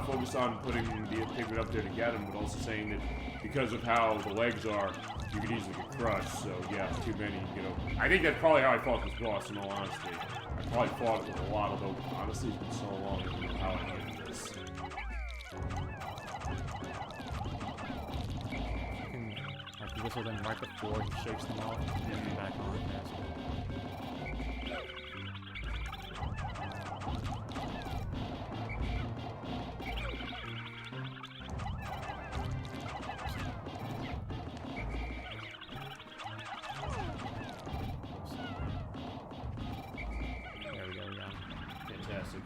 focus on putting the Pikmin up there to get him, but also saying that because of how the legs are, you could easily get crushed. So yeah, too many, you know. I think that's probably how I fought this boss, in all honesty. I probably fought it with a lot, although honestly it's been so long I don't know how I needed this. Like you whistle them right before he shakes them off and then back on fast. There we go, we got him. Fantastic.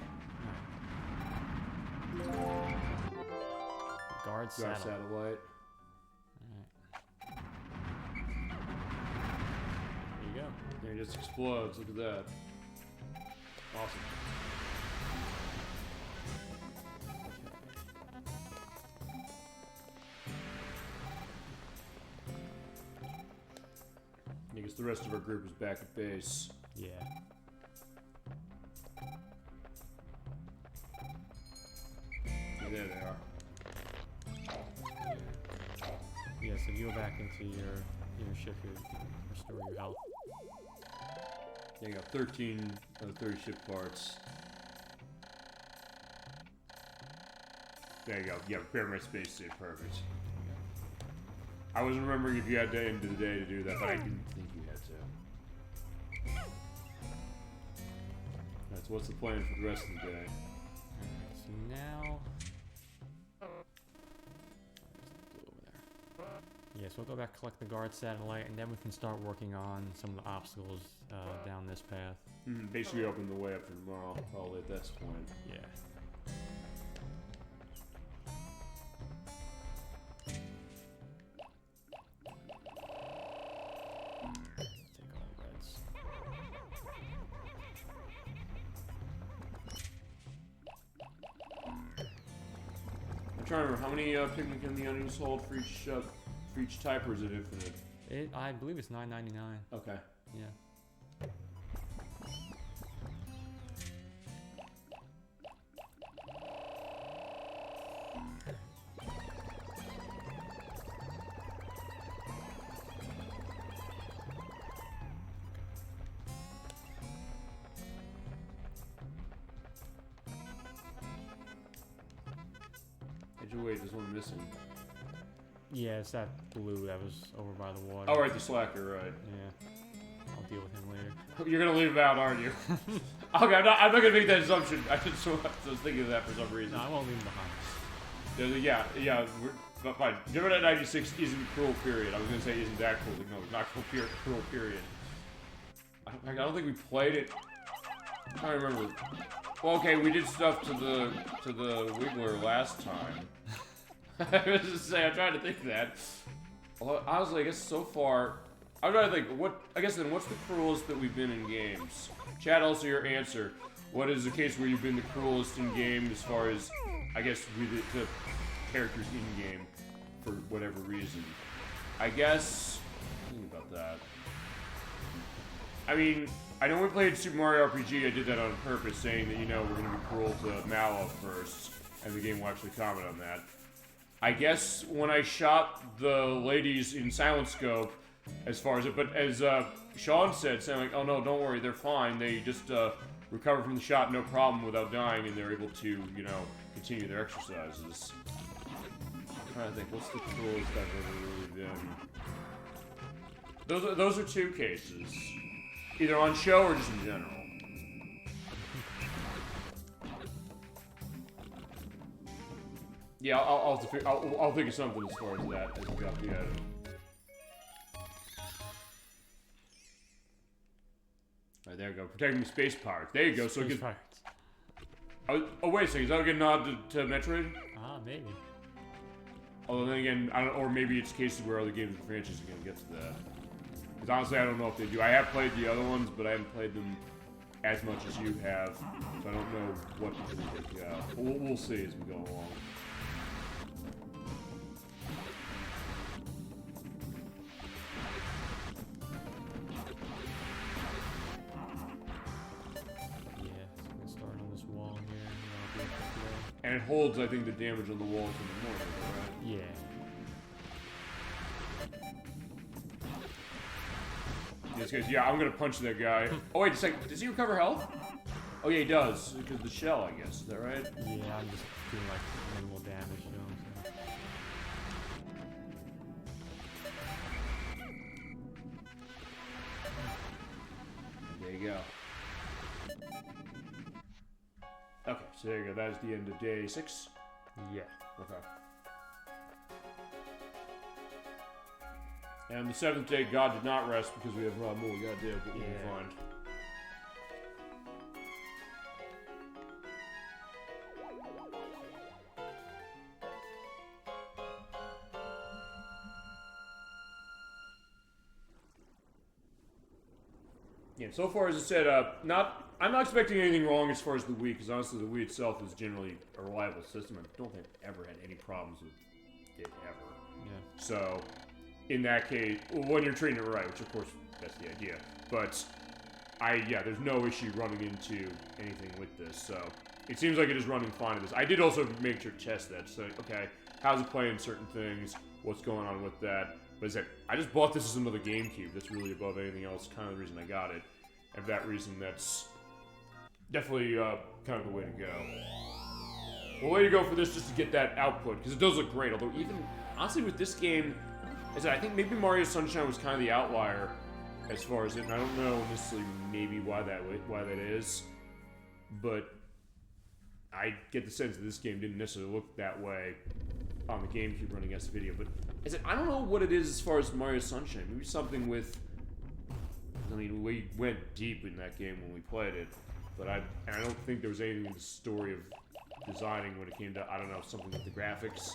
Guard Got satellite. satellite. There you go. There it just explodes. Look at that. Awesome. I guess the rest of our group is back at base. Yeah. Yeah, there they are. Yeah, so if you go back into your ship here, you can restore your health. Yeah, you got 13 of the 30 ship parts. There you go. Yeah, repair my space save. Perfect. I wasn't remembering if you had to end of the day to do that, but I didn't think you had to. Alright, so what's the plan for the rest of the day? Alright, so now... Yeah, so we'll go back, collect the guard satellite, and then we can start working on some of the obstacles down this path. Basically open the way up for tomorrow, probably at that point. Yeah. Take all the reds. I'm trying to remember, how many Pikmin can the onions hold for each type, or is it infinite? I believe it's $9.99. Okay. Yeah. Wait, there's one missing. Yeah, it's that blue that was over by the water. Oh, right, the slacker, right. Yeah. I'll deal with him later. You're gonna leave him out, aren't you? Okay, I'm not gonna make that assumption. I was thinking of that for some reason. No, I won't leave him behind. Yeah, but fine. Given that 96 isn't cruel, period. I was gonna say isn't that cruel. No, it's not cruel, period. I don't think we played it. I'm trying to remember. Well, okay, we did stuff to the Wiggler last time. I was just saying, I'm trying to think of that. Well, honestly, I guess so far, I'm trying to think. What's the cruelest that we've been in games? Chat, also your answer. What is the case where you've been the cruelest in game as far as, I guess, with the characters in game for whatever reason? I guess. Think about that. I mean, I know we played Super Mario RPG. I did that on purpose, saying that we're going to be cruel to Mallow first, and the game will actually comment on that. I guess when I shot the ladies in Silent Scope, as far as it, but as Sean said, saying like, oh no, don't worry, they're fine. They just recover from the shot, no problem, without dying, and they're able to, continue their exercises. I'm trying to think, what's the cruelest I've ever really been? Those are two cases, either on show or just in general. Yeah, I'll think of something as far as that as we got the item. Alright, there we go. Protecting the space pirates. There you go. So it gets. Oh, wait a second. Is that a nod to Metroid? Ah, maybe. Although then again, I don't, or maybe it's cases where other games and franchises are gonna get to that. Because honestly, I don't know if they do. I have played the other ones, but I haven't played them as much as you have, so I don't know what to think. But we'll see as we go along. And it holds, I think, the damage on the walls in the morning, right? Yeah. this guy's, yeah, I'm gonna punch that guy. Oh wait, just like, does he recover health? Oh yeah, he does, because of the shell, I guess. Is that right? Yeah, I'm just doing like minimal damage, you know what I'm saying? There you go. Okay, so there you go. That is the end of day 6. Yeah. Okay. And the 7th day, God did not rest because we have more we gotta do, but we'll be fine. Yeah, so far, as I said, I'm not expecting anything wrong as far as the Wii, because honestly, the Wii itself is generally a reliable system. I don't think I've ever had any problems with it ever. Yeah. So, in that case, well, when you're treating it right, which of course, that's the idea. But, there's no issue running into anything with this, so it seems like it is running fine at this. I did also make sure to test that, so, okay, how's it playing certain things, what's going on with that. But I just bought this as another GameCube. That's really above anything else, kind of the reason I got it. And for that reason, that's definitely kind of the way to go. Well, way to go for this just to get that output, because it does look great. Although even, honestly, with this game, I think maybe Mario Sunshine was kind of the outlier as far as it, and I don't know necessarily maybe why that is. But I get the sense that this game didn't necessarily look that way on the GameCube running S video, but I don't know what it is as far as Mario Sunshine. Maybe something with, I mean, we went deep in that game when we played it, but I don't think there was anything in the story of designing when it came to, I don't know, something like the graphics,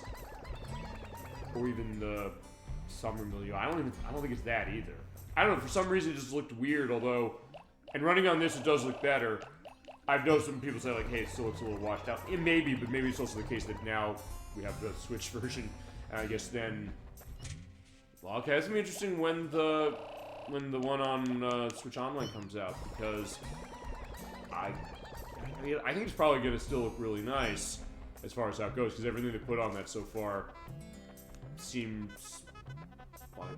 or even the summer milieu. I don't think it's that either. I don't know, for some reason it just looked weird, although, and running on this it does look better. I've noticed some people say like, hey, it still looks a little washed out. It may be, but maybe it's also the case that now we have the Switch version, and I guess then, well, okay, it's gonna be interesting when the one on Switch Online comes out, because I think it's probably gonna still look really nice as far as how it goes, because everything they put on that so far seems,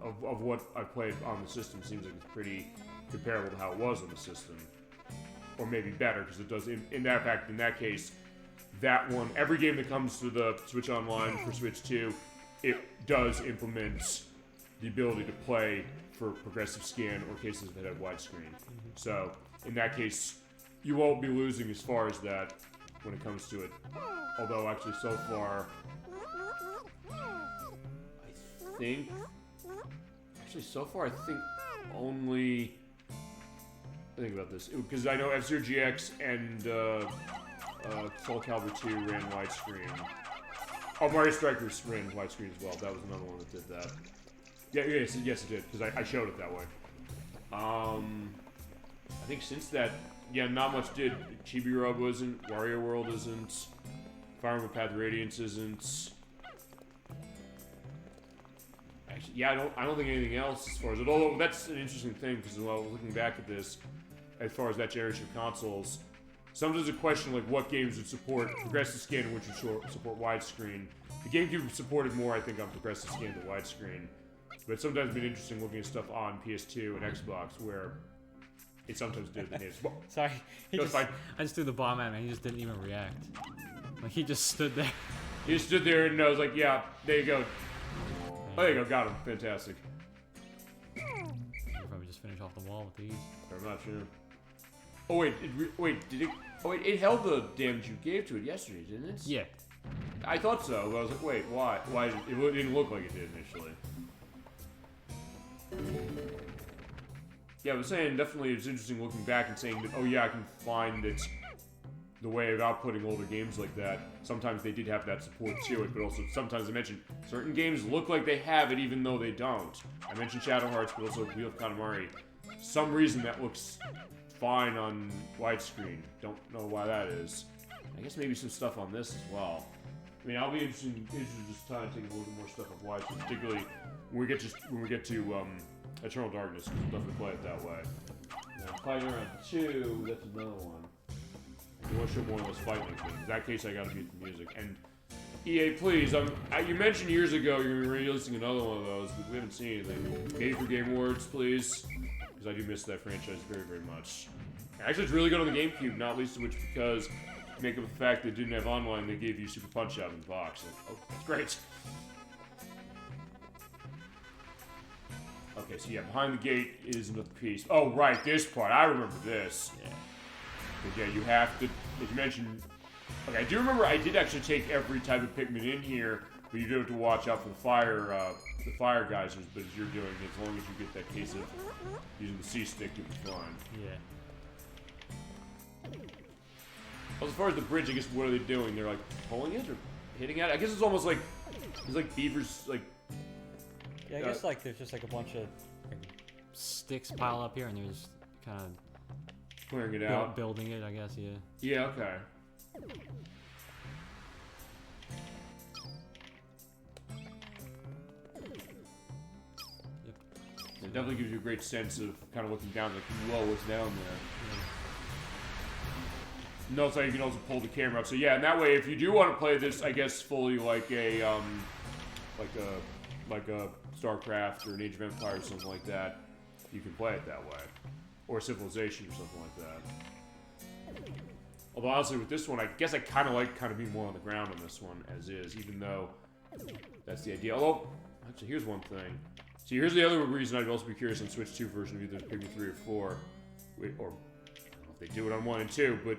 of what I've played on the system, seems like it's pretty comparable to how it was on the system, or maybe better, because it does in that case. That one, every game that comes to the Switch Online for Switch 2, it does implement the ability to play for progressive scan or cases that have widescreen. So, in that case, you won't be losing as far as that when it comes to it. Although, actually, so far, I think only, think about this, because I know F-Zero GX and Soul Calibur 2 ran widescreen. Oh, Mario Strikers ran widescreen as well. That was another one that did that. Yes, it did, because I showed it that way. I think since that, not much did. Chibi Robo isn't, Wario World isn't, Fire Emblem Path Radiance isn't. Actually, I don't think anything else as far as it. Although that's an interesting thing, because while looking back at this, as far as that generation of consoles, sometimes a question like what games would support progressive scan and which would support widescreen. The GameCube supported more, I think, on progressive scan than widescreen. But sometimes it's been interesting looking at stuff on PS2 and Xbox where it sometimes did the hits. Sorry, fine. I just threw the bomb at him and he just didn't even react. Like, he just stood there. He just stood there and I was like, yeah, there you go. Oh, there you go, got him. Fantastic. I'll probably just finish off the wall with these. I'm not sure. Oh, wait, it held the damage you gave to it yesterday, didn't it? Yeah. I thought so, but I was like, wait, why? Why? It didn't look like it did initially. Yeah, I was saying, definitely it's interesting looking back and saying that, oh yeah, I can find that the way of outputting older games like that, sometimes they did have that support to it, but also sometimes I mentioned certain games look like they have it even though they don't. I mentioned Shadow Hearts, but also Wheel of Katamari. Some reason that looks fine on widescreen. Don't know why that is. I guess maybe some stuff on this as well. I mean, I'll be interested to just try and take a little bit more stuff off widescreen, particularly when we get to Eternal Darkness, because we'll definitely play it that way. Now, Fighting Around 2, that's another one. You want to show more of those fighting things. In that case, I gotta beat the music. And EA, please, you mentioned years ago you're releasing another one of those, but we haven't seen anything. Maybe for Game Awards, please. Because because I do miss that franchise very, very much. Actually, it's really good on the GameCube, not least of which because, to make up the fact that it didn't have online, they gave you Super Punch-Out in the box. Like, oh, that's great. Okay, so yeah, behind the gate is another piece. Oh, right, this part. I remember this. Yeah. But yeah, you have to, as you mentioned... Okay, I do remember I did actually take every type of Pikmin in here, but you do have to watch out for the fire geysers, but as you're doing it, as long as you get that case of using the C-stick, you'll be fine. Yeah. Well, as far as the bridge, I guess, what are they doing? They're, like, pulling it or hitting at it? I guess it's almost like, it's like beavers, like... Yeah, I guess, like, there's just, like, a bunch of like, sticks piled up here, and you're just kind of... clearing it out. Building it, I guess, yeah. Yeah, okay. It definitely gives you a great sense of kind of looking down, like, whoa, what's down there? Yeah. Notice how you can also pull the camera up. So yeah, and that way, if you do want to play this, I guess fully like a StarCraft or an Age of Empires or something like that, you can play it that way, or Civilization or something like that. Although honestly, with this one, I guess I kind of like being more on the ground on this one as is, even though that's the idea. Although, actually, here's one thing. See, here's the other reason I'd also be curious on Switch 2 version of either Pikmin 3 or 4. Or, I don't know if they do it on 1 and 2, but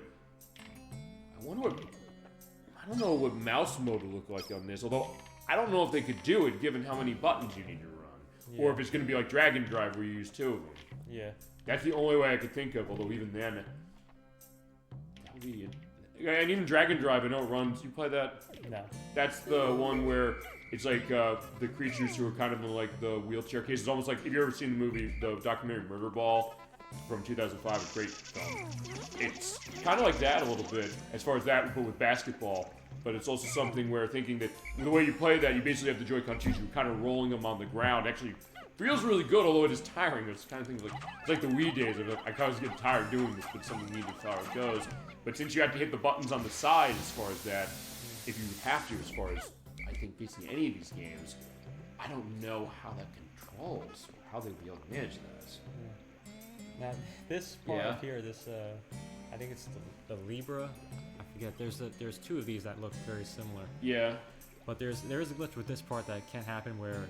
I wonder what... I don't know what mouse mode would look like on this, although I don't know if they could do it given how many buttons you need to run. Yeah. Or if it's going to be like Drag and Drive where you use 2 of them. Yeah. That's the only way I could think of, although even then... That would be... And even Drag and Drive, I know it runs... You play that? No. That's the one where... It's like the creatures who are kind of in like the wheelchair cases. Almost like, if you've ever seen the movie, the documentary Murder Ball from 2005, a great film. It's kind of like that a little bit, as far as that, but with basketball. But it's also something where thinking that the way you play that, you basically have the Joy-Con shoes, you're kind of rolling them on the ground. Actually, feels really good, although it is tiring. It's kind of things like, it's like the Wii days. I kind of get tired doing this, but something needed how it goes. But since you have to hit the buttons on the side as far as that, if you have to, as far as I think basically any of these games, I don't know how that controls, or how they'll be able to manage that. Yeah. Now, this part up here, this, I think it's the Libra. I forget. There's 2 of these that look very similar. Yeah. But there is a glitch with this part that can happen where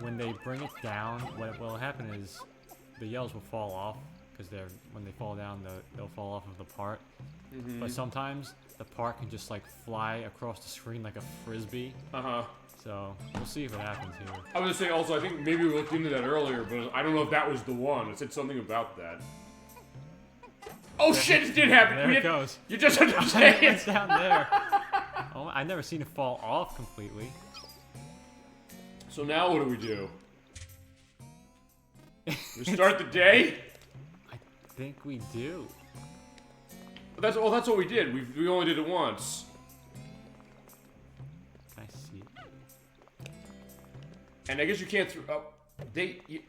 when they bring it down, what will happen is the yells will fall off, because when they fall down, they'll fall off of the part. Mm-hmm. But sometimes the part can just like fly across the screen like a frisbee. So we'll see if it happens here. I was gonna say also, I think maybe we looked into that earlier, but I don't know if that was the one. It said something about that. Oh shit! It did happen. There it goes. You just understand. It's down there. Oh, I've never seen it fall off completely. So now what do we do? We start the day? I think we do. That's what we did. We only did it once. Can I see it? And I guess you can't throw... Oh,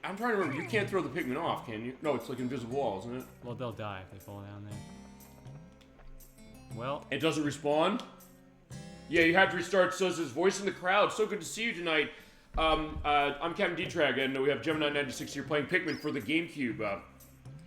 I'm trying to remember. You can't throw the Pikmin off, can you? No, it's like invisible wall, isn't it? Well, they'll die if they fall down there. Well... It doesn't respawn? Yeah, you have to restart. So it says, voice in the crowd. So good to see you tonight. I'm Captain D-Trag, and we have Gemini96 here playing Pikmin for the GameCube.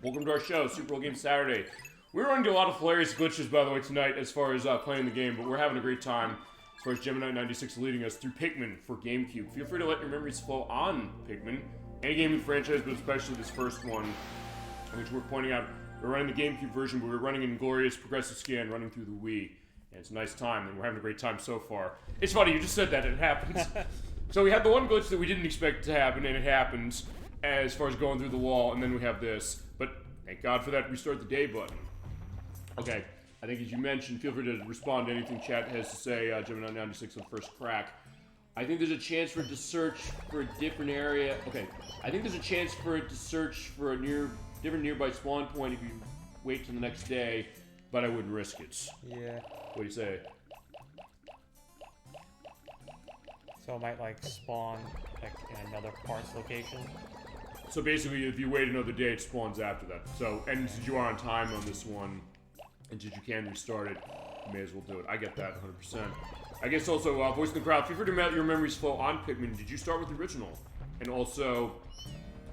Welcome to our show, Super Bowl Game Saturday. We're running into a lot of hilarious glitches, by the way, tonight as far as playing the game, but we're having a great time as far as Gemini96 leading us through Pikmin for GameCube. Feel free to let your memories flow on Pikmin, any gaming franchise, but especially this first one, which we're pointing out. We're running the GameCube version, but we're running in glorious progressive scan running through the Wii. And it's a nice time, and we're having a great time so far. It's funny, you just said that, and it happens. So we had the one glitch that we didn't expect to happen, and it happens as far as going through the wall, and then we have this. But thank God for that restart the day button. Okay, I think as you mentioned, feel free to respond to anything chat has to say, Gemini96 on first crack. I think there's a chance for it to search for a different area. Okay, I think there's a chance for it to search for a different nearby spawn point if you wait till the next day, but I wouldn't risk it. Yeah. What do you say? So it might like spawn like in another parts location? So basically, if you wait another day, it spawns after that. So, and since you are on time on this one, and since you can restart it, you may as well do it. I get that 100%. I guess also, voice in the crowd, feel free to let your memories flow on Pikmin. Did you start with the original? And also,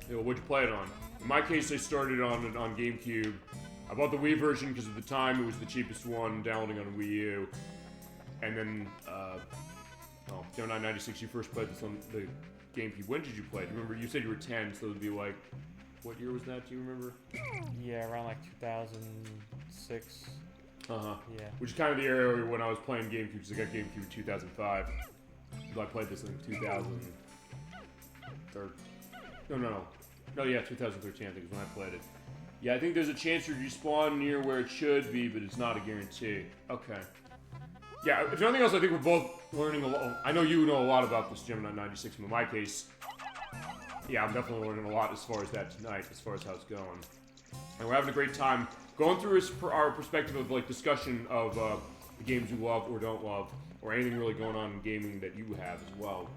what'd you play it on? In my case, I started on GameCube. I bought the Wii version because at the time it was the cheapest one, downloading on Wii U. And then, Gemini 96, you first played this on the GameCube. When did you play it? Remember, you said you were 10, so it would be like, what year was that? Do you remember? Yeah, around like 2006. Uh-huh. Yeah. Which is kind of the area when I was playing GameCube, because I got GameCube in 2005. So I played this in 2013. No, yeah, 2013, I think is when I played it. Yeah, I think there's a chance you respawn near where it should be, but it's not a guarantee. Okay. Yeah, if nothing else, I think we're both learning a lot. I know you know a lot about this Gemini 96, but in my case, yeah, I'm definitely learning a lot as far as that tonight, as far as how it's going. And we're having a great time going through our perspective of, like, discussion of the games you love or don't love, or anything really going on in gaming that you have as well.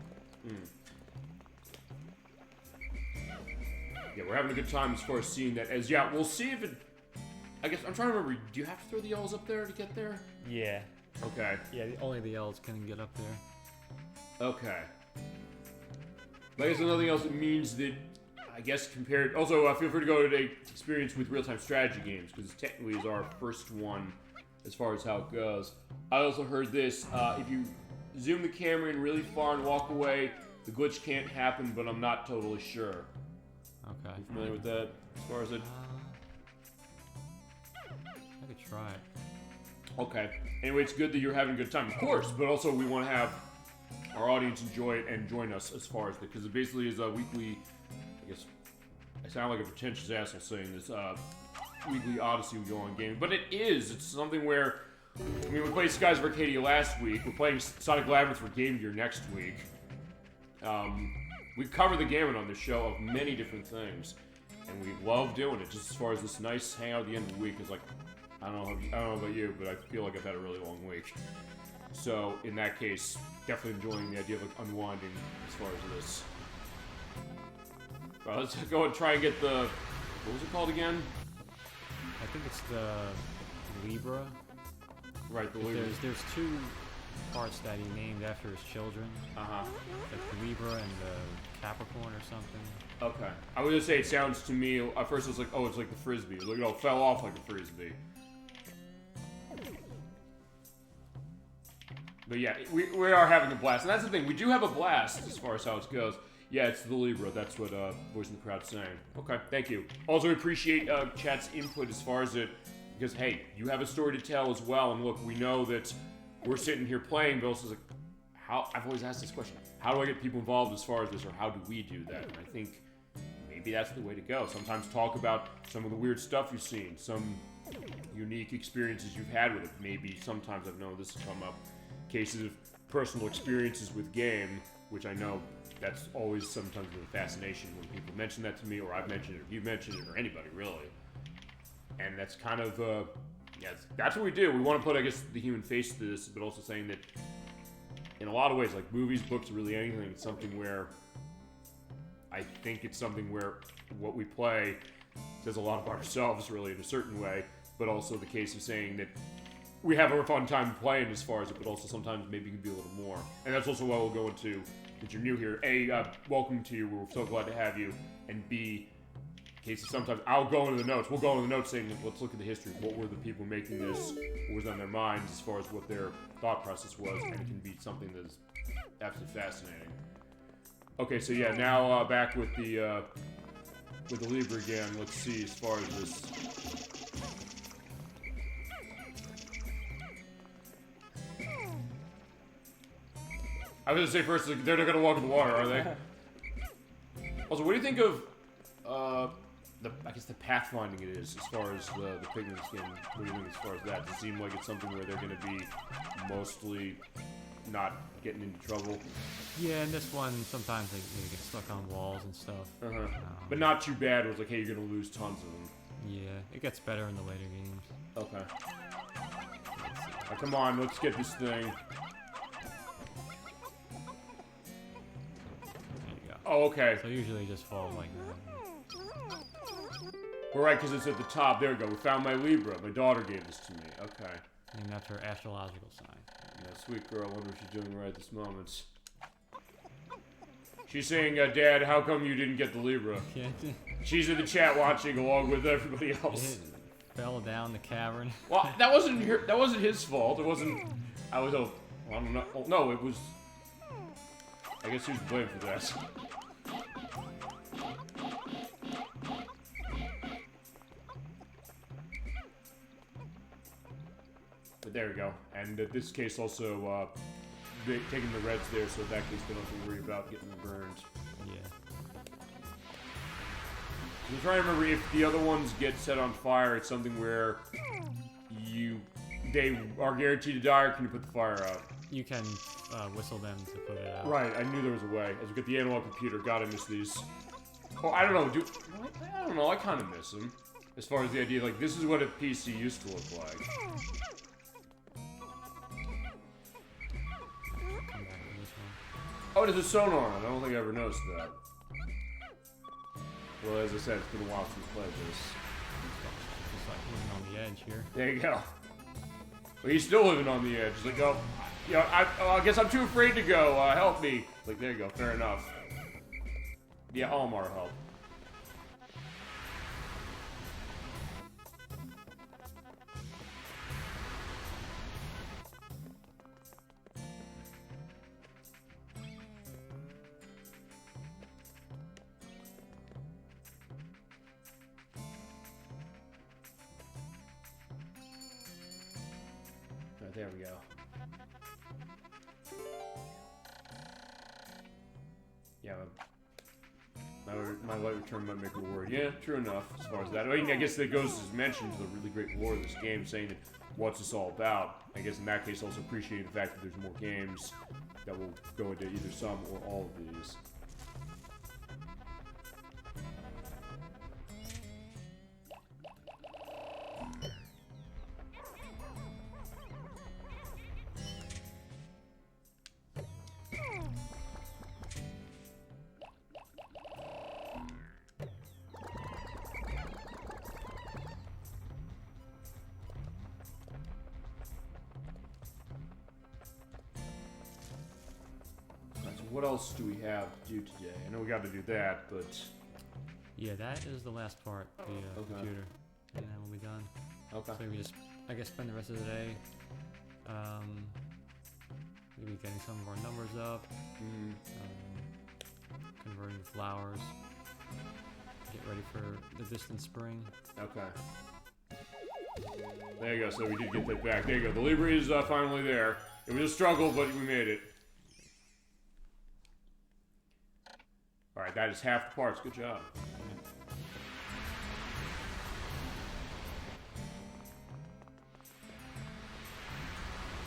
Yeah, we're having a good time as far as seeing that. We'll see if it... I guess, I'm trying to remember, do you have to throw the L's up there to get there? Yeah. Okay. Yeah, only the L's can get up there. Okay. But I guess another thing else it means that, I guess compared... Also, feel free to go to the experience with real-time strategy games, because technically is our first one as far as how it goes. I also heard this, if you zoom the camera in really far and walk away, the glitch can't happen, but I'm not totally sure. Okay. You familiar with that, as far as it... I could try it. Okay. Anyway, it's good that you're having a good time, of course, but also we want to have our audience enjoy it and join us as far as that, because it basically is a weekly, I guess, I sound like a pretentious asshole saying this, weekly odyssey we go on gaming, but it is. It's something where, I mean, we played Skies of Arcadia last week, we're playing Sonic Labyrinth for Game Gear next week. We cover the gamut on this show of many different things, and we love doing it, just as far as this nice hangout at the end of the week is like, I don't know about you, but I feel like I've had a really long week. So, in that case, definitely enjoying the idea of like, unwinding as far as this. Well, let's go and try and get the... What was it called again? I think it's the Libra. Right, the Libra. There's two parts that he named after his children. Uh-huh. Like the Libra and the Capricorn or something. Okay. I would just say it sounds to me... At first it was like, oh, it's like the Frisbee. Like, it all fell off like a Frisbee. But yeah, we are having a blast. And that's the thing, we do have a blast as far as how it goes. Yeah, it's the Libra. That's what Voice in the Crowd's saying. Okay, thank you. Also, we appreciate chat's input as far as it, because, hey, you have a story to tell as well. And look, we know that we're sitting here playing, but also like, I've always asked this question, how do I get people involved as far as this, or how do we do that? And I think maybe that's the way to go. Sometimes talk about some of the weird stuff you've seen, some unique experiences you've had with it. Maybe sometimes I've known this has come up. Cases of personal experiences with game, which I know that's always sometimes been a fascination when people mention that to me, or I've mentioned it, or you've mentioned it, or anybody really. And that's kind of, that's what we do. We want to put, I guess, the human face to this, but also saying that in a lot of ways, like movies, books, really anything, it's something where I think it's something where what we play says a lot about ourselves, really, in a certain way, but also the case of saying that we have a fun time playing as far as it, but also sometimes maybe it can be a little more. And that's also why we'll go into, if you're new here, A, welcome to you, we're so glad to have you, and B, in case sometimes, I'll go into the notes, we'll go into the notes saying, let's look at the history, what were the people making this, what was on their minds as far as what their thought process was, and it can be something that's absolutely fascinating. Okay, so yeah, now back with the Libra again, let's see as far as this... I was gonna say first, they're not gonna walk in the water, are they? Also, what do you think of, I guess the pathfinding it is, as far as the Pikmin skin? What do you think as far as that? Does it seem like it's something where they're gonna be mostly not getting into trouble? Yeah, in this one, sometimes they get stuck on walls and stuff. But not too bad, where it's like, hey, you're gonna lose tons of them. Yeah, it gets better in the later games. Okay. Now, come on, let's get this thing. Oh, okay. So usually just fall like that. We're right, because it's at the top. There we go. We found my Libra. My daughter gave this to me. Okay. Named after her astrological sign. Yeah, sweet girl. I wonder if she's doing right at this moment. She's saying, Dad, how come you didn't get the Libra? Yeah. She's in the chat watching along with everybody else. It fell down the cavern. Well, that wasn't his fault. It wasn't. I don't know. Oh, no, it was. I guess he was blamed for that. But there we go. And in this case, also taking the reds there, so in that case they don't have to worry about getting burned. Yeah. I'm trying to remember if the other ones get set on fire, it's something where they are guaranteed to die, or can you put the fire out? You can whistle them to put it out. Right, I knew there was a way. As we get the analog computer, gotta miss these. Oh, I don't know, I don't know, I kind of miss them. As far as the idea, like, this is what a PC used to look like. Come back to this one. Oh, there's a sonar on it. I don't think I ever noticed that. Well, as I said, it's been a while since we played this. Just like living on the edge here. There you go. Well, he's still living on the edge. He's like, oh, yeah, I guess I'm too afraid to go. Help me. Like, there you go. Fair enough. Yeah, Almar help. There we go. Yeah, my light return might make a word. Yeah, true enough, as far as that. I mean, I guess that goes as mentioned to the really great lore of this game, saying that what's this all about. I guess in that case, also appreciating the fact that there's more games that will go into either some or all of these. What else do we have to do today? I know we got to do that, but... Yeah, that is the last part, the Okay. computer. And then we'll be done. Okay. So we just, I guess, spend the rest of the day, maybe getting some of our numbers up, converting the flowers, get ready for the distant spring. Okay. There you go, so we did get that back. There you go, the Libra is finally there. It was a struggle, but we made it. Alright, that is half the parts. Good job.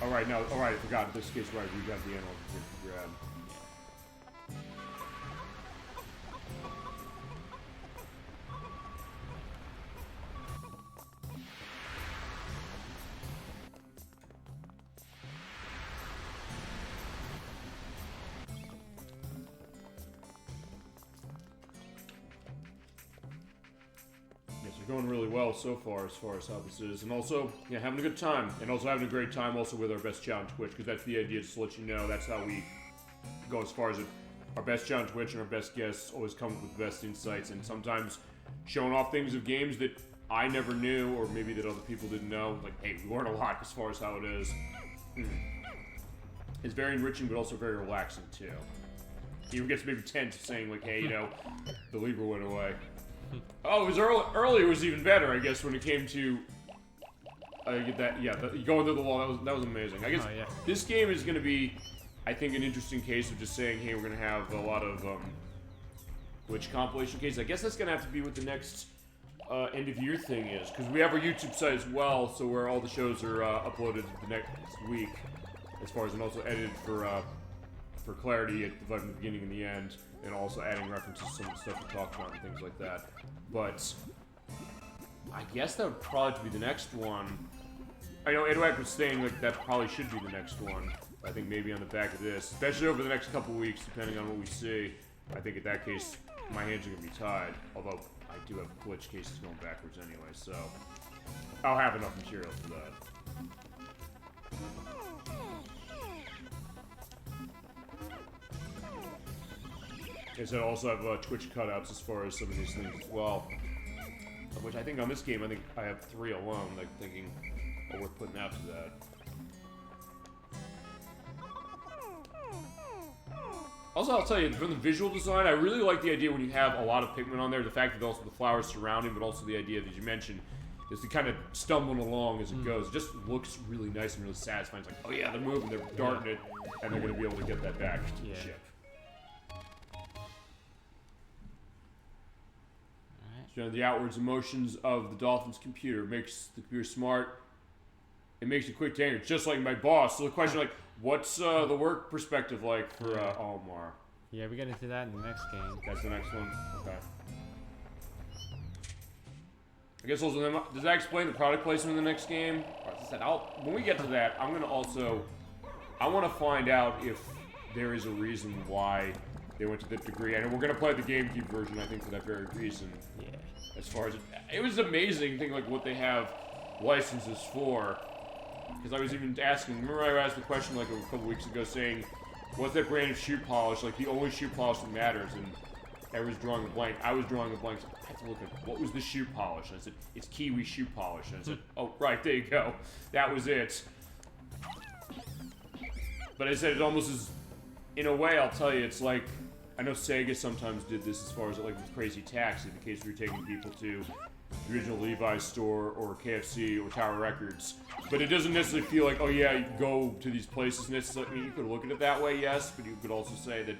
Alright, no, alright, I forgot. In this case, right, we got the animal to grab. Going really well so far as how this is, and also, yeah, having a good time, and also having a great time also with our best challenge Twitch, because that's the idea, just to let you know, that's how we go as far as it. Our best challenge Twitch and our best guests always come with the best insights, and sometimes showing off things of games that I never knew, or maybe that other people didn't know. Like, hey, we learn a lot as far as how it is. It's very enriching, but also very relaxing, too. It even gets maybe tense saying, like, hey, you know, the Libra went away. Oh, it was earlier was even better, I guess, when it came to get that. Yeah, going through the wall. That was amazing. I guess this game is going to be, I think, an interesting case of just saying, hey, we're going to have a lot of glitch compilation cases. I guess that's going to have to be what the next end of year thing is, because we have our YouTube site as well, so where all the shows are uploaded the next week, as far as and also edited for clarity at the beginning and the end. And also adding references to some of the stuff we talked about and things like that. But I guess that would probably be the next one. I know Edward was saying like that probably should be the next one. I think maybe on the back of this, especially over the next couple weeks, depending on what we see. I think in that case, my hands are gonna be tied. Although I do have glitch cases going backwards anyway, so I'll have enough material for that. Is I also have Twitch cutouts as far as some of these things as well. Which I think on this game, I think I have 3 alone. Like thinking, oh, we're putting out to that. Also, I'll tell you, from the visual design, I really like the idea when you have a lot of Pikmin on there, the fact that also the flowers surrounding, but also the idea that you mentioned is to kind of stumbling along as it goes. It just looks really nice and really satisfying. It's like, oh yeah, they're moving, they're darting it, and they're going to be able to get that back to the ship. So, you know, the outwards emotions of the Dolphin's computer makes the computer smart. It makes you quick to anger, just like my boss. So the question, like, what's the work perspective like for Almar? Yeah, we get into that in the next game. That's the next one? Okay. I guess also, does that explain the product placement in the next game? As I said, when we get to that, I'm going to also, I want to find out if there is a reason why they went to that degree. And we're going to play the GameCube version, I think, for that very reason. Yeah. As far as, it was amazing, think like what they have licenses for. Because I was even asking, remember I asked the question like a couple weeks ago saying, what's that brand of shoe polish, like the only shoe polish that matters, and everyone's drawing a blank. I was drawing a blank, so I had to look at what was the shoe polish, and I said, it's Kiwi shoe polish, and I said, oh, right, there you go. That was it. But I said it almost is, in a way, I'll tell you, it's like, I know Sega sometimes did this as far as like with Crazy Taxi, in case we were taking people to the original Levi's store or KFC or Tower Records. But it doesn't necessarily feel like, oh yeah, you go to these places necessarily. I mean, you could look at it that way, yes, but you could also say that,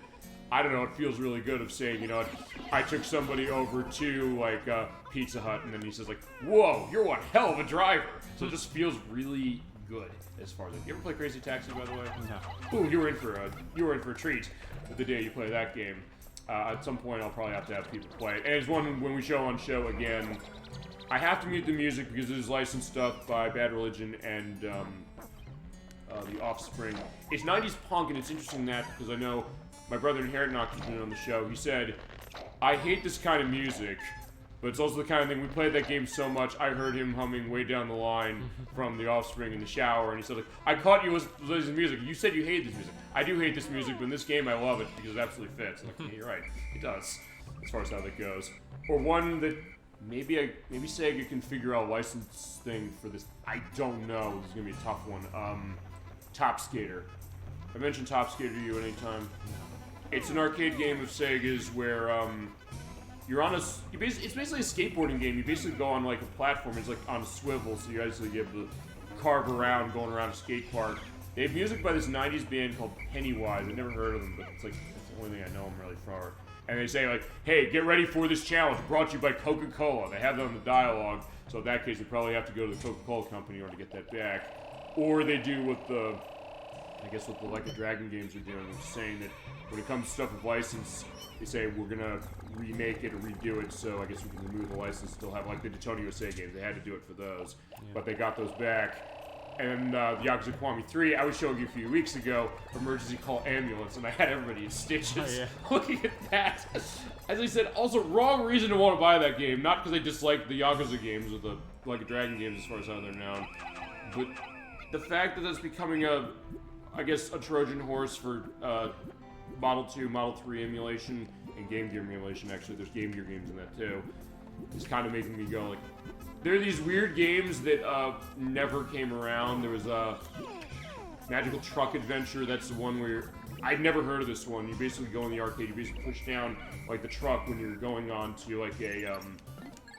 I don't know, it feels really good of saying, you know what, I took somebody over to like Pizza Hut, and then he says like, whoa, you're one hell of a driver. So it just feels really good as far as like, you ever play Crazy Taxi, by the way? No. Ooh, you were in for a treat the day you play that game. At some point, I'll probably have to have people play it. And it's one when we show on show again. I have to mute the music because it is licensed stuff by Bad Religion and The Offspring. It's 90s punk, and it's interesting that because I know my brother Inherent Knock has been on the show. He said, I hate this kind of music, but it's also the kind of thing, we played that game so much, I heard him humming way down the line from The Offspring in the shower, and he said, like, I caught you listening to music. You said you hate this music. I do hate this music, but in this game I love it because it absolutely fits. I'm like, yeah, you're right. It does, as far as how that goes. Or one that maybe Sega can figure out a license thing for this. I don't know. This is going to be a tough one. Top Skater. I mentioned Top Skater to you at any time. It's an arcade game of Sega's where you're on it's basically a skateboarding game. You basically go on like a platform. It's like on a swivel, so you actually get able to carve around going around a skate park. They have music by this 90s band called Pennywise. I've never heard of them, but it's like that's the only thing I know them really for. And they say like, hey, get ready for this challenge brought to you by Coca-Cola. They have that on the dialogue, so in that case they probably have to go to the Coca-Cola company in order to get that back. Or they do what the Like a Dragon games are doing, which is saying that when it comes to stuff with license, they say we're gonna remake it or redo it, so I guess we can remove the license, still have like the Daytona USA games. They had to do it for those, but they got those back. And the Yakuza Kiwami 3, I was showing you a few weeks ago, Emergency Call Ambulance, and I had everybody in stitches looking at that. As I said, also wrong reason to want to buy that game, not because I dislike the Yakuza games or the Like a Dragon games as far as how they're known, but the fact that it's becoming a Trojan horse for Model 2, Model 3 emulation, and Game Gear emulation, actually, there's Game Gear games in that too, is kind of making me go like, there are these weird games that never came around. There was a Magical Truck Adventure, that's the one where, I'd never heard of this one. You basically go in the arcade, you basically push down like the truck when you're going on to like on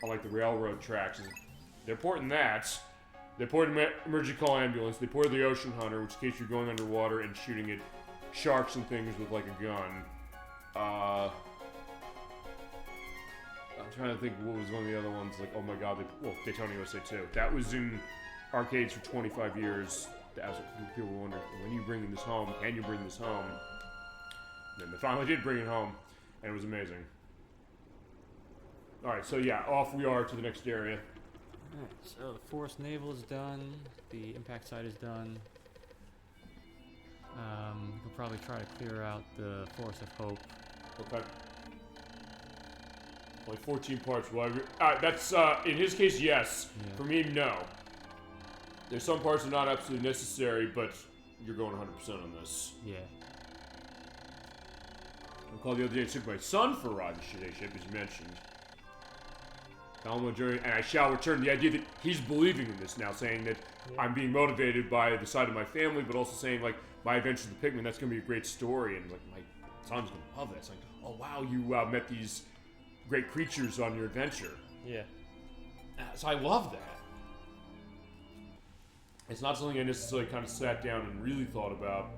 like the railroad tracks. They're porting that. They ported Emergency Call Ambulance. They ported the Ocean Hunter, which in case you're going underwater and shooting at sharks and things with like a gun. I'm trying to think what was one of the other ones. Like, oh my god, Daytona USA 2. That was in arcades for 25 years. That was what people were wondering, when are you bringing this home? Can you bring this home? And then they finally did bring it home, and it was amazing. Alright, so yeah, off we are to the next area. Alright, so the Forest Naval is done, the impact site is done. We'll probably try to clear out the Forest of Hope. Okay. Only 14 parts. Well, that's, in his case, yes. Yeah. For me, no. There's some parts that are not absolutely necessary, but you're going 100% on this. Yeah. I called the other day and took my son for a ride. The ship as you mentioned. Download journey, and I shall return. The idea that he's believing in this now, saying that I'm being motivated by the side of my family, but also saying like my adventures with Pikmin, that's gonna be a great story, and like my son's gonna love that. It's like, oh wow, you met these great creatures on your adventure. Yeah. So I love that. It's not something I necessarily kind of sat down and really thought about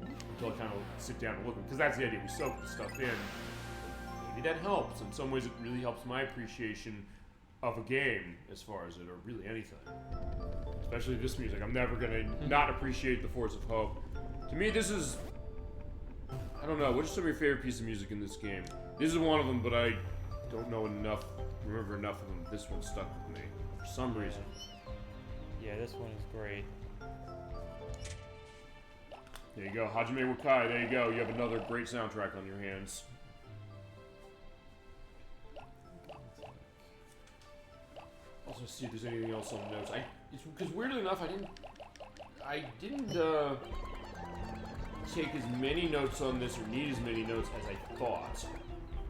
until I kind of sit down and look at it, because that's the idea. We soak the stuff in. Maybe that helps. In some ways, it really helps my appreciation of a game as far as it, or really anything. Especially this music. I'm never gonna not appreciate the Force of Hope. To me, this is, I don't know, what are some of your favorite pieces of music in this game? This is one of them, but I don't know enough, remember enough of them. This one stuck with me for some reason. Yeah, this one is great. There you go, Hajime Wakai, there you go. You have another great soundtrack on your hands. Also see if there's anything else on the notes. It's because weirdly enough, I didn't take as many notes on this or need as many notes as I thought.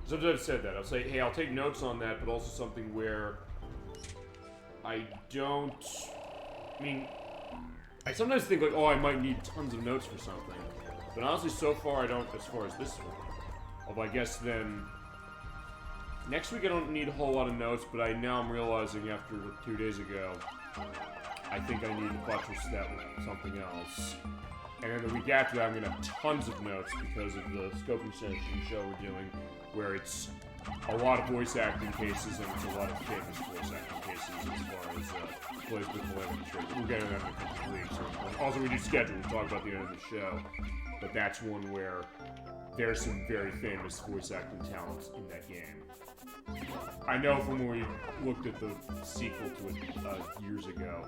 Sometimes I've said that. I'll say, hey, I'll take notes on that, but also something where I don't. I mean, I sometimes think like, oh, I might need tons of notes for something, but honestly, so far I don't. As far as this one, although I guess then. Next week I don't need a whole lot of notes, but now I'm realizing after 2 days ago, I think I need to buttress that with something else. And then the week after that, I'm going to have tons of notes because of the scoping session show we're doing, where it's a lot of voice acting cases, and it's a lot of famous voice acting cases as far as plays with Calamity Trade. We'll get into that in a couple of weeks. Also, we do schedule, we'll talk about the end of the show, but that's one where there's some very famous voice acting talents in that game. I know from when we looked at the sequel to it years ago,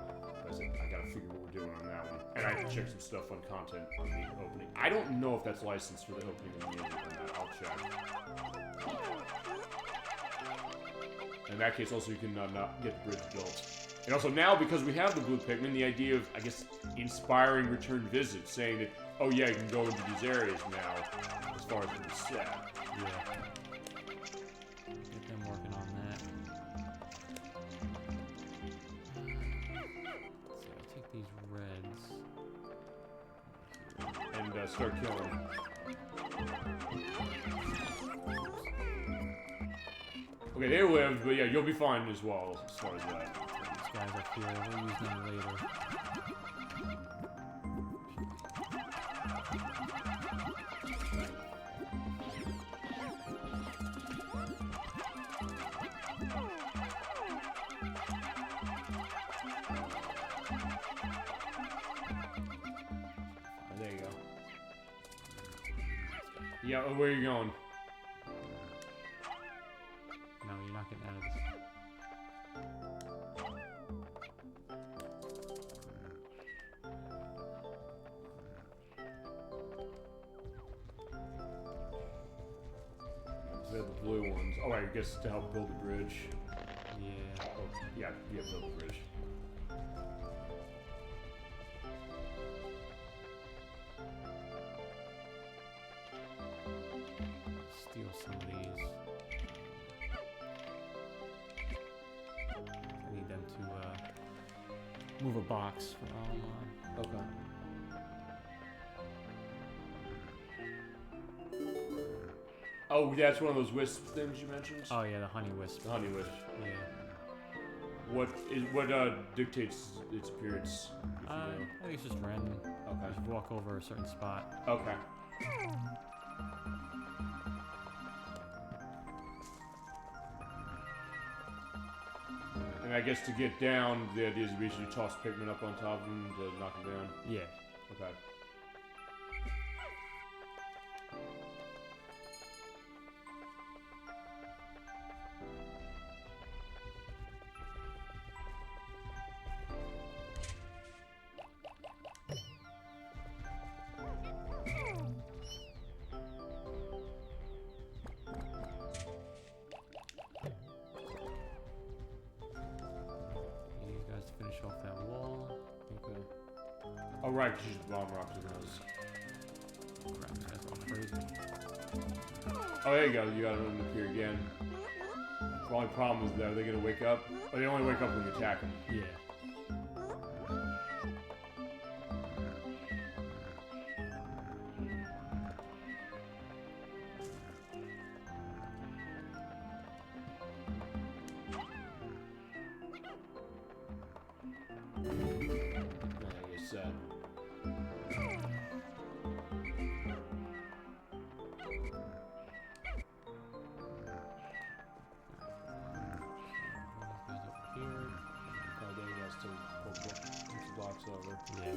I said, I gotta figure what we're doing on that one. And I have to check some stuff on content on the opening. I don't know if that's licensed for the opening of the music on that. I'll check. In that case, also, you can not get the bridge built. And also now, because we have the Blue Pikmin, the idea of, I guess, inspiring return visits, saying that, oh yeah, you can go into these areas now, as far as it is set. Yeah. Get them working on that. So I'll take these reds. And start killing. Okay, they lived, but yeah, you'll be fine as well, as far as that. These guys up here, we'll use them later. There you go. Yeah, where are you going? No, you're not getting out of this. So they're the blue ones. Oh, I guess to help build the bridge. Yeah. Oh, yeah, build the bridge. Steal some of these. I need them to move a box for Almon. Okay. Oh, that's one of those wisp things you mentioned? Oh yeah, the honey wisp. The honey wisp. Yeah. What dictates its appearance? If you know? I think it's just random. Okay. Just walk over a certain spot. Okay. And I guess to get down, the idea is we usually toss Pikmin up on top of them to knock them down. Yeah. Okay. These guys to finish off that wall. Okay. Oh, right, because you just bomb rocks in those. Crap, these guys are all crazy. Oh, there you go. You gotta let them appear again. The only problem is that are they gonna wake up? Oh, they only wake up when you attack them. Yeah. Over. Yeah.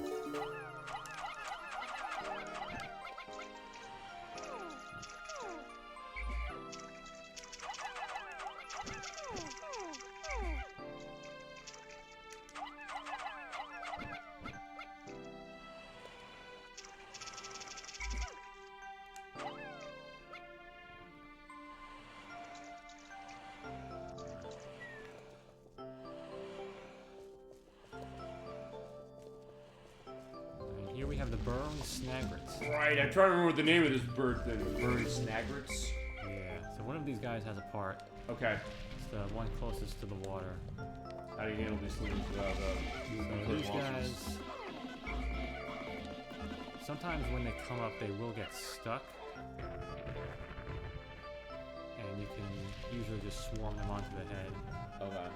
Here we have the burrowing snagrets. Right, I'm trying to remember what the name of this bird thing is. Burrowing snagrets? Yeah, so one of these guys has a part. Okay. It's the one closest to the water. How do you handle these things without so these guys, sometimes when they come up, they will get stuck. And you can usually just swarm them onto the head. Okay.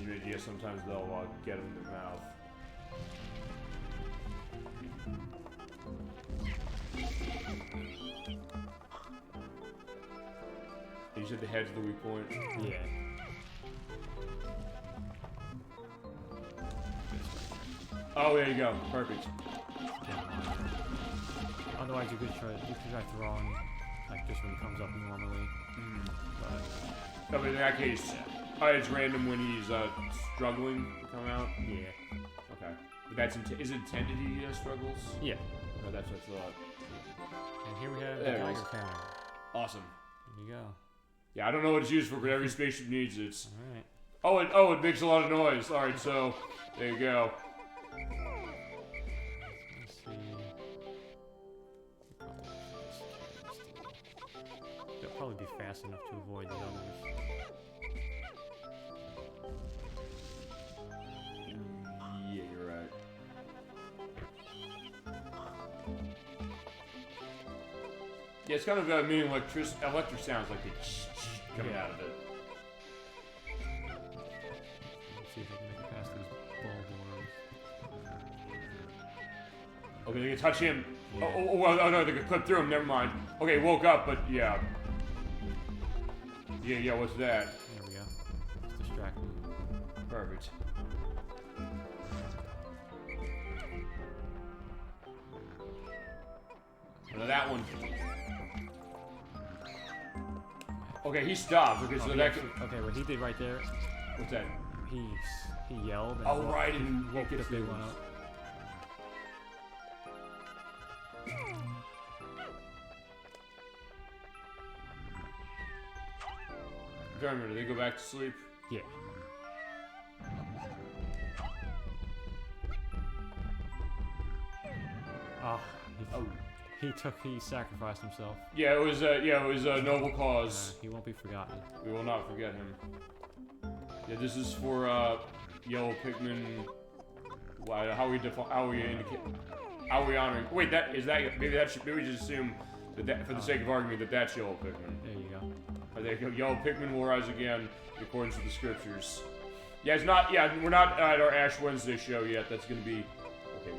Your idea, sometimes they'll get them in the mouth. You said the head's the weak point? Yeah. Oh, there you go. Perfect. Otherwise, you could try throwing, like just when he comes up normally. But, no, but in that case, it's random when he's struggling to come out? Yeah. Okay. But that's is it intended he struggles? Yeah. Okay, that's what I thought. And here we have the There it Geiger is. counter. Awesome. There you go. Yeah, I don't know what it's used for, but every spaceship needs it. Alright. Oh, it makes a lot of noise. Alright, so, there you go. Let's see. They'll probably be fast enough to avoid the others. Yeah, you're right. Yeah, it's kind of meaning electric sounds like it's coming out of it. Let's see if I can make it past these bulbors. Okay, they can touch him. Yeah. Oh, no, they can clip through him. Never mind. Okay, woke up, but yeah. Yeah, what's that? There we go. It's distracting. Perfect. Now that one. Okay, he stopped. Okay, so that. Okay, what he did right there. What's that? He yelled. And Oh, right, and he woke the big one up. Remember, did they go back to sleep? Yeah. Oh, he sacrificed himself. Yeah, it was a noble cause. He won't be forgotten. We will not forget him. Yeah, this is for yellow Pikmin. How we honoring? Wait, maybe we just assume that for the sake of argument that's yellow Pikmin. There you go. There you go. Yellow Pikmin will rise again in accordance with the scriptures. Yeah, it's not. Yeah, we're not at our Ash Wednesday show yet. That's gonna be. Okay,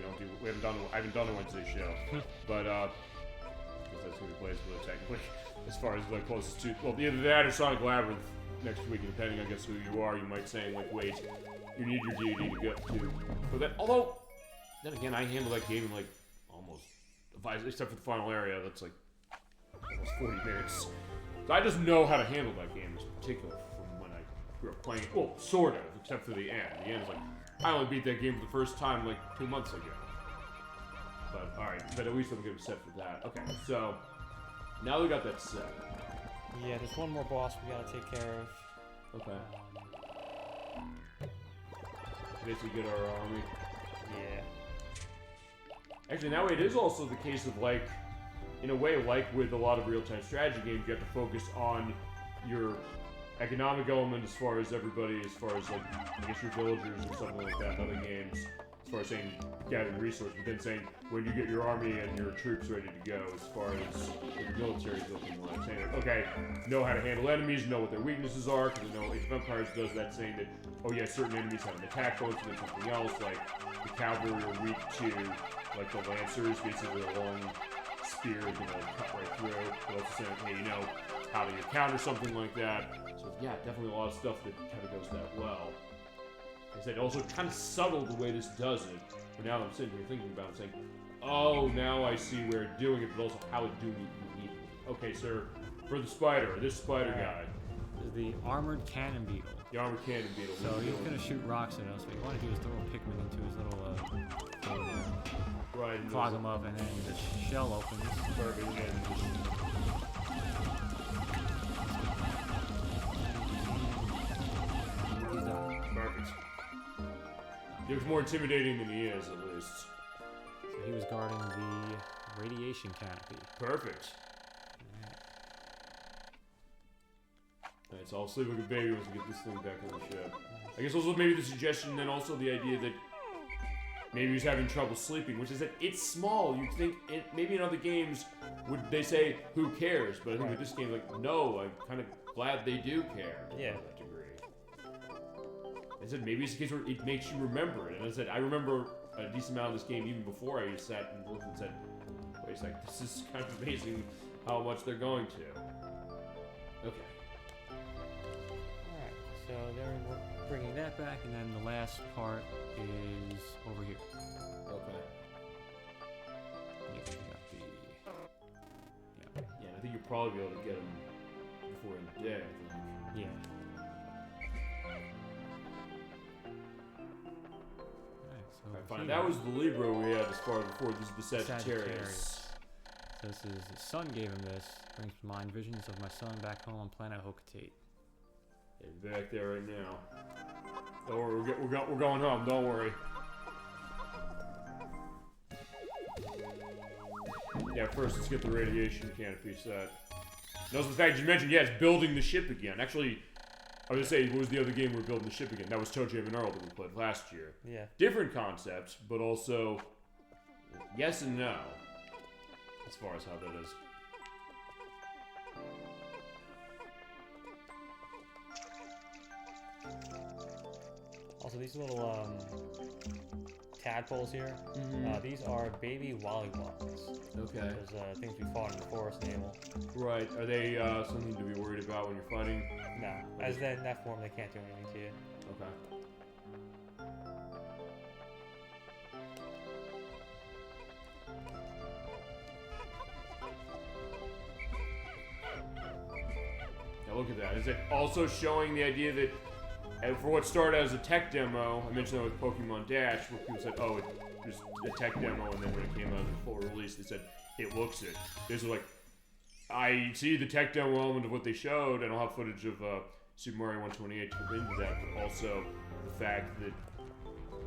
I haven't done a Wednesday show, but because that's gonna be placeable technically, as far as like closest to. Well, either that or Sonic Labyrinth next week, depending I guess who you are. You might say like, wait, you need your deity to go to. But that, although, then again, I handle that game in like almost, except for the final area, that's like almost 40 minutes. So I just know how to handle that game in particular from when I grew up playing it. Well, sort of, except for the end. The end is like, I only beat that game for the first time like 2 months ago. But alright, but at least I'm gonna be set for that. Okay, so now we got that set. Yeah, there's one more boss we gotta take care of. Okay. Basically get our army. Yeah. Actually, now it is also the case of like, in a way, like with a lot of real-time strategy games, you have to focus on your economic element as far as everybody, as far as like, I guess your villagers or something like that in other games, as far as saying gathering resources, but then saying when you get your army and your troops ready to go, as far as your military building line, saying like, okay, know how to handle enemies, know what their weaknesses are, because you know Age of Empires does that, saying that, oh yeah, certain enemies have an attack bonus and then something else, like the cavalry are weak to like the lancers, basically a long spear is gonna cut right through, but also saying, hey, you know, how do you counter something like that? So yeah, definitely a lot of stuff that kind of goes that well. Like I said, also kind of subtle the way this does it, but now that I'm sitting here thinking about it, I'm saying, oh, now I see where it's doing it, but also how it's doing it immediately. Okay, sir, for the spider, this spider guy. The armored cannon beetle. The armored cannon beetle. So he's gonna shoot rocks at us. What you want to do is throw a Pikmin into his little thing there. Right. Clog him up, and then the shell opens. Perfect. And just... He's done. Perfect. He looks more intimidating than he is, at least. So he was guarding the radiation canopy. Perfect. Alright, so I'll sleep like a baby once we get this thing back on the ship. I guess also maybe the suggestion, then also the idea that maybe he's having trouble sleeping, which is that it's small. You'd think, maybe in other games, would they say, who cares? But I think with this game, like, no, I'm kind of glad they do care. Yeah. To that degree. I said, maybe it's a case where it makes you remember it. And I said, I remember a decent amount of this game even before I sat and looked and said, wait a sec, this is kind of amazing how much they're going to. Okay. So we're bringing that back, and then the last part is over here. Okay. Yeah, we got the... Yeah, and I think you'll probably be able to get them before in the day, I think. Yeah. Alright, so... Fine, that was the Libra we had as far before. This is the Sagittarius. So this is, his son gave him this. Brings to mind visions of my son back home on planet Hokatate. Yeah, back there right now. Don't worry, we're going home. Don't worry. Yeah, first let's get the radiation canopy set. And also the fact you mentioned, yeah, it's building the ship again. Actually, I was gonna say, what was the other game we were building the ship again? That was Toe Jam and Earl that we played last year. Yeah. Different concepts, but also yes and no, as far as how that is. Also, these little tadpoles here, these are baby wollywogs. Okay. Those things we fought in the forest naval. Right. Are they something to be worried about when you're fighting? No. As in that form, they can't do anything to you. Okay. Now look at that. Is it also showing the idea that, and for what started as a tech demo, I mentioned that with Pokemon Dash, where people said, oh, it's just a tech demo, and then when it came out in full release, they said, it looks it. This is like, I see the tech demo element of what they showed, and I'll have footage of Super Mario 128 to go into that, but also the fact that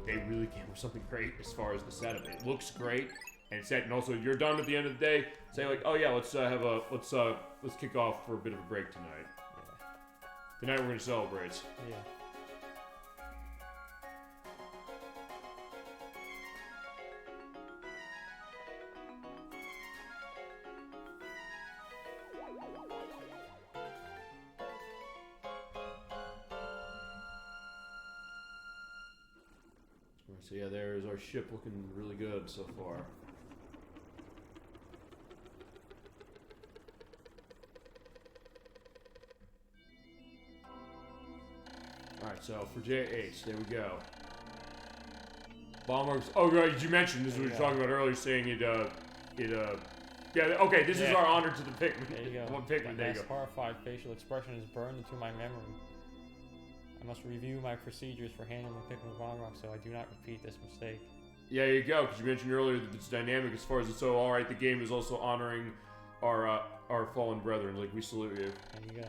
they really came with something great as far as the setup. It looks great, and it's set, and also you're done at the end of the day, say like, oh yeah, let's kick off for a bit of a break tonight. Yeah. Tonight we're gonna celebrate. Yeah. So yeah, there's our ship looking really good so far. Alright, so for JH, there we go. Bombworks. Oh, right, you mentioned this is what you were talking about earlier, saying yeah, okay, this is our honor to the Pikmin. There you go. One Pikmin, there you go. That horrified facial expression is burned into my memory. I must review my procedures for handling Pikmin bomb rock so I do not repeat this mistake. Yeah, there you go, because you mentioned earlier that it's dynamic as far as it's so alright, the game is also honoring our fallen brethren. Like, we salute you. There you go.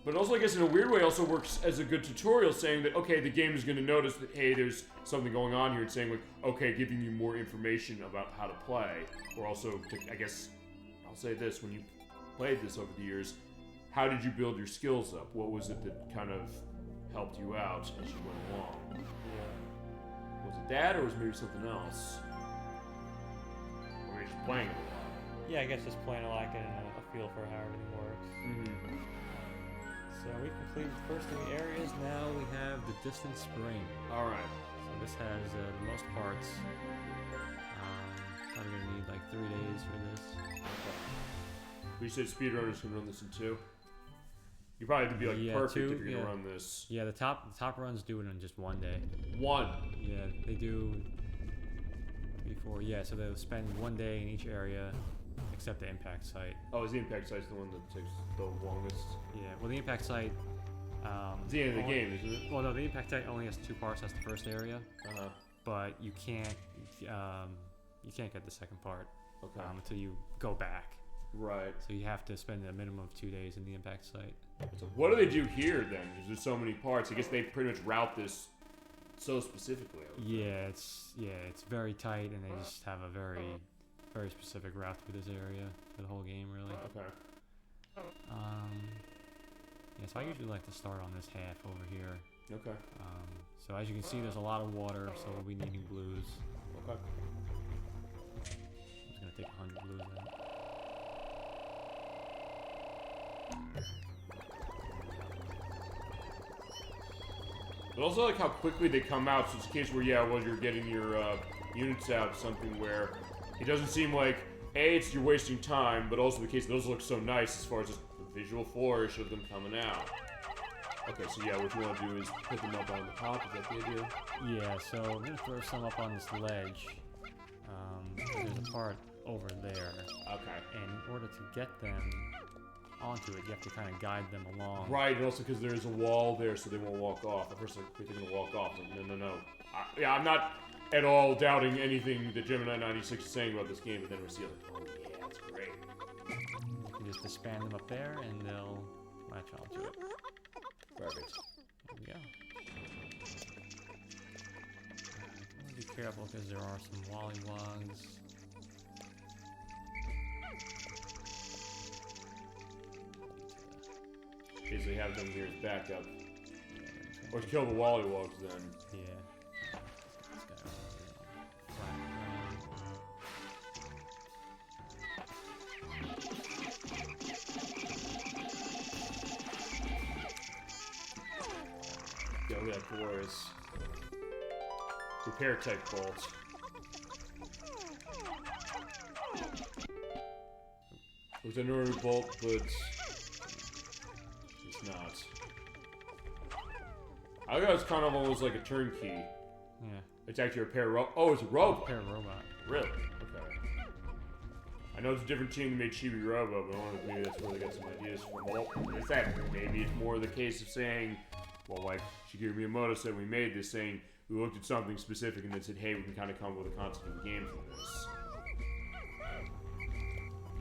But also, I guess in a weird way, also works as a good tutorial, saying that, okay, the game is going to notice that, hey, there's something going on here, and saying, like, okay, giving you more information about how to play. Or also, I guess, I'll say this, when you played this over the years, how did you build your skills up? What was it that kind of helped you out as you went along? Was it that, or was it maybe something else? Or were you just playing it a lot? Yeah, I guess just playing a lot, getting a feel for how everything works. Mm-hmm. So we completed the first 3 areas. Now we have the distant spring. All right. So this has the most parts. Probably gonna need like 3 days for this. We said speedrunners can run this in 2. You probably have to be like perfect 2, if you're gonna run this. Yeah, the top runs do it in just 1 day. 1. Yeah, they do 3, 4. Yeah, so they'll spend 1 day in each area, except the impact site. Oh, is the impact site the one that takes the longest? Yeah, well the impact site. It's the end of the game, isn't it? Well, no, the impact site only has 2 parts. That's the first area. But you can't get the second part until you go back. Right. So you have to spend a minimum of 2 days in the impact site. So what do they do here then? Because there's so many parts. I guess they pretty much route this so specifically. Yeah, it's very tight, and they just have a very specific route through this area for the whole game, really. Okay. Yeah, so I usually like to start on this half over here. Okay. So as you can see, there's a lot of water, so we'll be needing blues. Okay. I'm just gonna take 100 blues out. But also like how quickly they come out, so it's a case where, yeah, well, you're getting your units out, something where it doesn't seem like, A, you're wasting time, but also the case those look so nice as far as just the visual flourish of them coming out. Okay, so yeah, what you want to do is put them up on the top, is that the idea? Yeah, so I'm gonna throw some up on this ledge. There's a part over there. Okay. And in order to get them onto it, you have to kind of guide them along. Right, and also because there's a wall there, so they won't walk off. At first, I think they're gonna walk off. Like, no. Yeah, I'm not at all doubting anything that Gemini 96 is saying about this game, but then we see like, oh yeah, that's great. You can just disband them up there, and they'll latch onto it. Perfect. There we go. Be careful because there are some wollywogs. Basically have them here as backup. Or kill the wollywogs then. Yeah. This guy over here. Go that glorious repair type bolts. It was an ordinary bolt, but it's not. I thought it's kind of almost like a turnkey. Yeah. It's actually a repair oh, it's a robot. Repair robot. Really? Okay. I know it's a different team that made Chibi Robo, but I wonder if maybe that's where they got some ideas from. Well, it's that. Maybe it's more the case of saying, well, like Shigeru Miyamoto said when we made this, saying we looked at something specific and then said, hey, we can kind of come up with a concept of a game from this.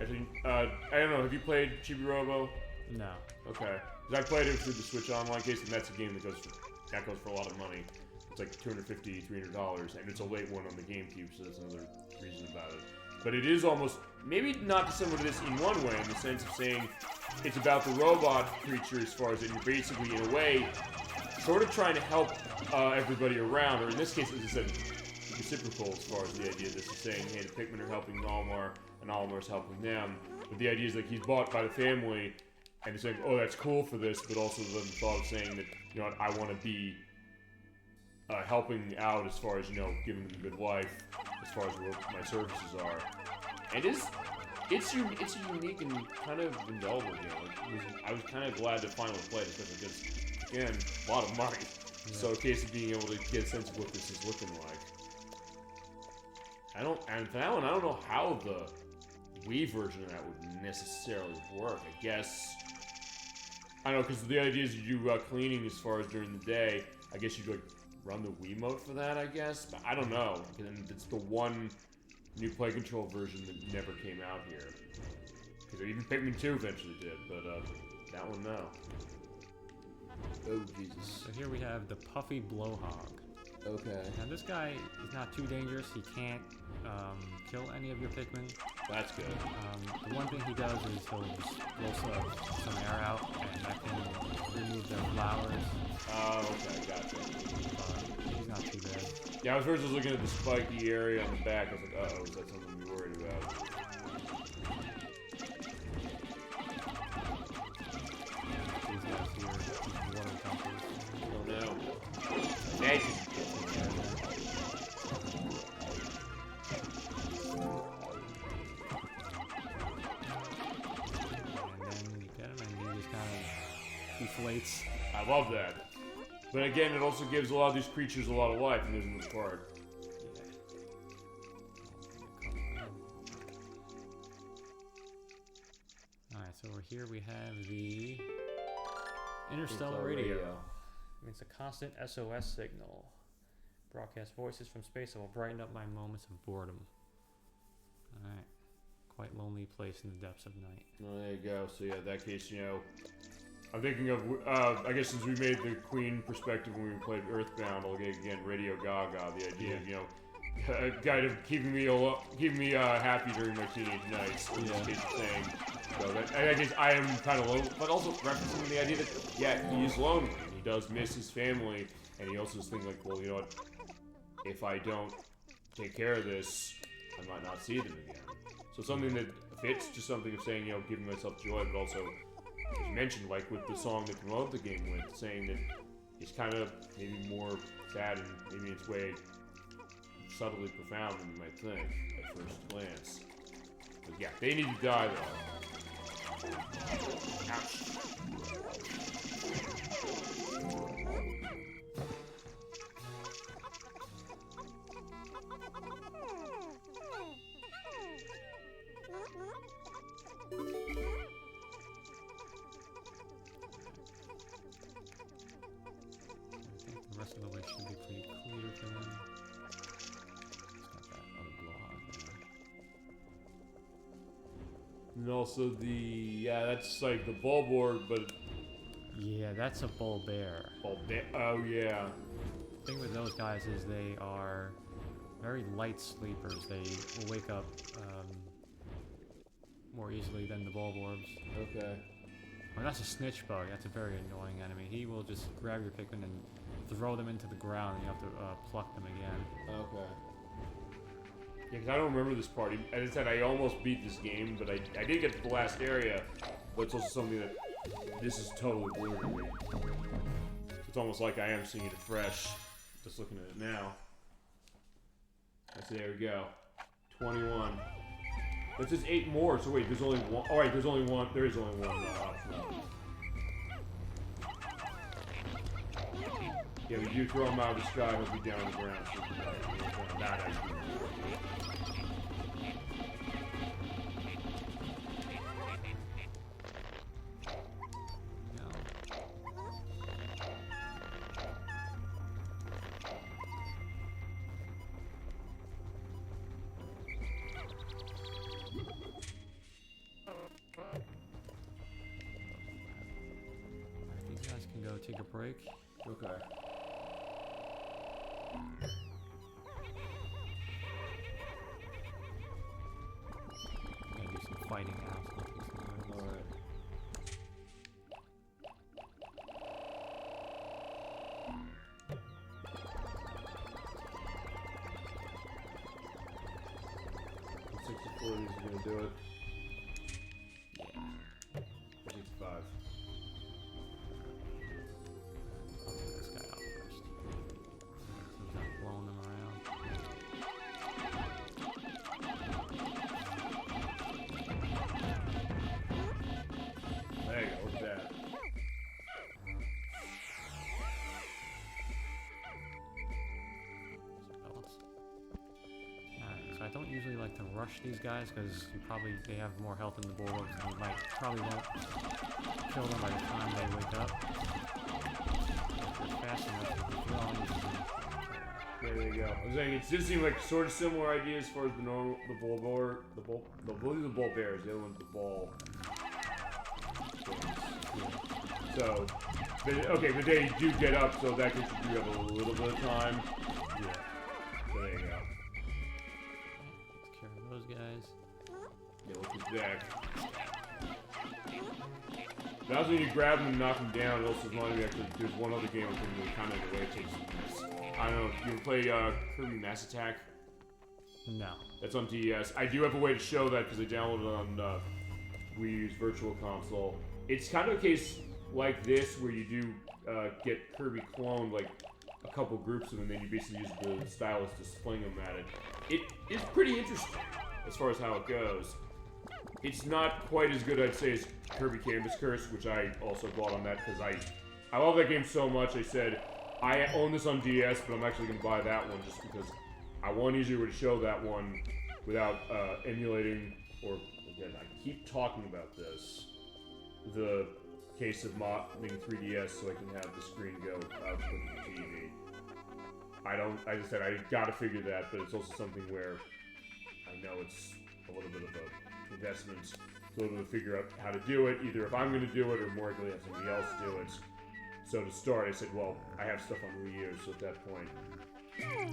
Actually, I don't know, have you played Chibi Robo? No. Okay. Because I played it through the Switch Online case, and that's a game that goes for a lot of money. It's like $250, $300, and it's a late one on the Gamecube, so that's another reason about it. But it is almost, maybe not dissimilar to this in one way, in the sense of saying it's about the robot creature as far as that you're basically, in a way, sort of trying to help everybody around, or in this case, as I said, reciprocal as far as the idea of this is saying, hey, the Pikmin are helping Olimar, and Olimar's helping them. But the idea is like he's bought by the family, and he's saying, oh, that's cool for this, but also the thought of saying that, you know what, I want to be helping out as far as, you know, giving them a good life, as far as what my services are. And it's unique and kind of indulgent, you know. I was kind of glad to finally play it, because, again, a lot of money. Yeah. So a case of being able to get a sense of what this is looking like. And for that one, I don't know how the Wii version of that would necessarily work. I guess, I don't know, because the idea is you do cleaning as far as during the day. I guess you could run the Wiimote for that, I guess. But I don't know. And it's the one new Play Control version that never came out here. Because even Pikmin 2 eventually did, but that one, no. Oh, Jesus. So here we have the Puffy Blowhog. Okay. Now this guy is not too dangerous. He can't kill any of your Pikmin. That's good. The one thing he does is he'll just blow some air out, and that can remove their flowers. Oh, okay, gotcha. He's not too bad. Yeah, I was first just looking at the spiky area on the back. I was like, uh-oh, is that something to be worried about? These guys here, water jumpers. Oh no. Magic. Deflates. I love that. But again, it also gives a lot of these creatures a lot of life and isn't this card. Alright, so over here we have the Interstellar Radio. It's a constant SOS signal. Broadcast voices from space that will brighten up my moments of boredom. Alright. Quite lonely place in the depths of night. Well, there you go. So yeah, in that case, you know, I'm thinking of, I guess since we made the Queen perspective when we played Earthbound, I'll get again Radio Gaga, the idea of, you know, a guide of keeping me happy during my teenage nights, in this case of saying. So that, I guess I am kind of lonely, but also referencing the idea that, yeah, he is lonely, and he does miss his family, and he also is thinking like, well, you know what, if I don't take care of this, I might not see them again. So something that fits, just something of saying, you know, giving myself joy, but also, as you mentioned, like with the song that promoted the game with, saying that it's kind of maybe more sad and maybe its way subtly profound than you might think at first glance. But yeah, they need to die though. Ouch. The rest of the way should be pretty clear for them. It's got that other blowout there. And also yeah, that's like the Bulborg, but... Yeah, that's a bull bear. Oh yeah. The thing with those guys is they are very light sleepers. They will wake up more easily than the Bulborbs. Okay. Well, that's a snitch bug. That's a very annoying enemy. He will just grab your Pikmin and throw them into the ground, and you have to pluck them again. Okay. Yeah, because I don't remember this part. As I said, I almost beat this game, but I did get to the last area, but it's also something that this is totally blue to me. It's almost like I am seeing it afresh, just looking at it now. There we go. 21. It says 8 more, so wait, there's only one. Oh, wait, there's only one. There is only one option. Yeah, if you throw him out of the sky, he'll be down on the ground. So that actually. These guys can go take a break. Okay. Gotta do some fighting now. Alright. $64 is gonna do it. Yeah. 65. I'll take this guy out first. So he's not blowing them around. There you go, look at that. Alright, so I don't usually like to rush these guys because they have more health than the Bulldog, and you probably won't kill them by the time they wake up. If you're fast enough, There you go. I was saying, it did seem like sort of similar ideas as far as the bull bears, the other one's the ball. So, okay, but they do get up, so that gives you do have a little bit of time. Yeah. So there you go. Takes care of those guys. Yeah, look at that. That was when you grab them and knock them down. It also reminded me actually there's one other game I'm thinking that kind of in a way takes this. I don't know, you ever play Kirby Mass Attack? No. That's on DS. I do have a way to show that because I downloaded it on Wii U's Virtual Console. It's kind of a case like this where you do get Kirby cloned, like a couple groups of them, and then you basically use the stylus to fling them at it. It is pretty interesting as far as how it goes. It's not quite as good, I'd say, as Kirby Canvas Curse, which I also bought on that because I love that game so much. I said, I own this on DS, but I'm actually going to buy that one just because I want an easier way to show that one without emulating, or, again, I keep talking about this, the case of modding 3DS so I can have the screen go out to the TV. I just said, I gotta figure that, but it's also something where I know it's a little bit of a investment to be able to figure out how to do it, either if I'm going to do it or more likely have somebody else do it. So to start, I said, well, I have stuff on Wii U, so at that point,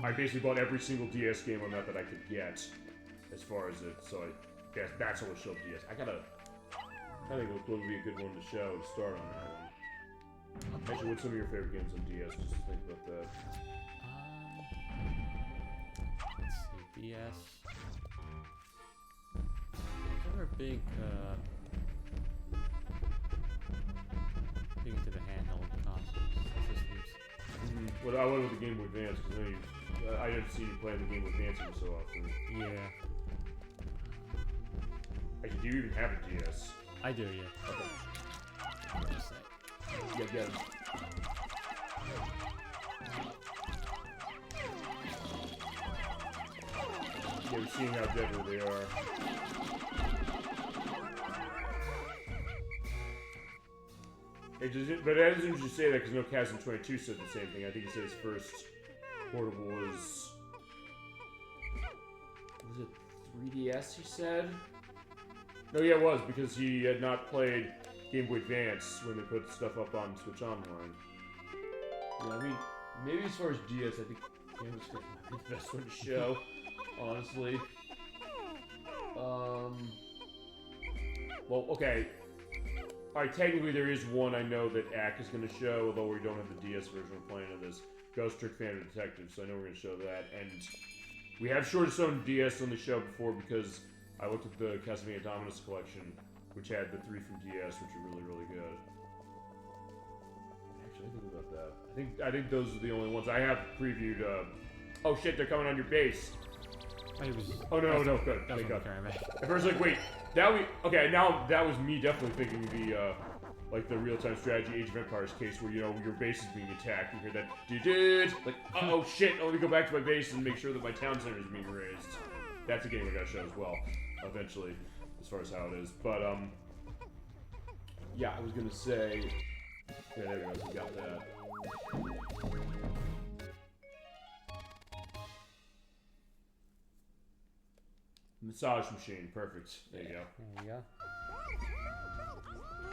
I basically bought every single DS game on that I could get, as far as it, so I guess that's how we'll show up DS. I think it would be a good one to show to start on that one. Actually, what's some of your favorite games on DS, just to think about that? Let's see, DS. They were big into the handheld consoles systems. Well, I went with the Game Boy Advance because I didn't see you playing the Game Boy Advance so often. Yeah. Actually, do you even have a DS? I do, yeah. Okay. Just like, Yeah, yeah. Yeah, we're seeing how deadly they are. But it is interesting you say that because no Chasm22 said the same thing. I think he said his first portable was it 3DS, he said? No, yeah, it was, because he had not played Game Boy Advance when they put stuff up on Switch Online. Yeah, I mean, maybe as far as DS, I think Game Boy might be the best one to show, honestly. Well, okay. Alright, technically there is one I know that ACK is going to show, although we don't have the DS version we're playing of this. Ghost Trick Phantom Detective, so I know we're going to show that. And we have short shown DS on the show before because I looked at the Castlevania Dominus collection, which had the 3 from DS, which are really, really good. Actually, think about that. I think those are the only ones. I have previewed, oh shit, they're coming on your base. Oh no, no, good. Thank God. At first, like, wait, okay, now that was me definitely thinking the, like the real-time strategy Age of Empires case where, you know, your base is being attacked, you hear that, did like, oh shit, let me go back to my base and make sure that my town center is being raised. That's a game we gotta show as well, eventually, as far as how it is. But, yeah, I was gonna say, yeah, there we go, we got that. Massage machine, perfect. There you go. There you go.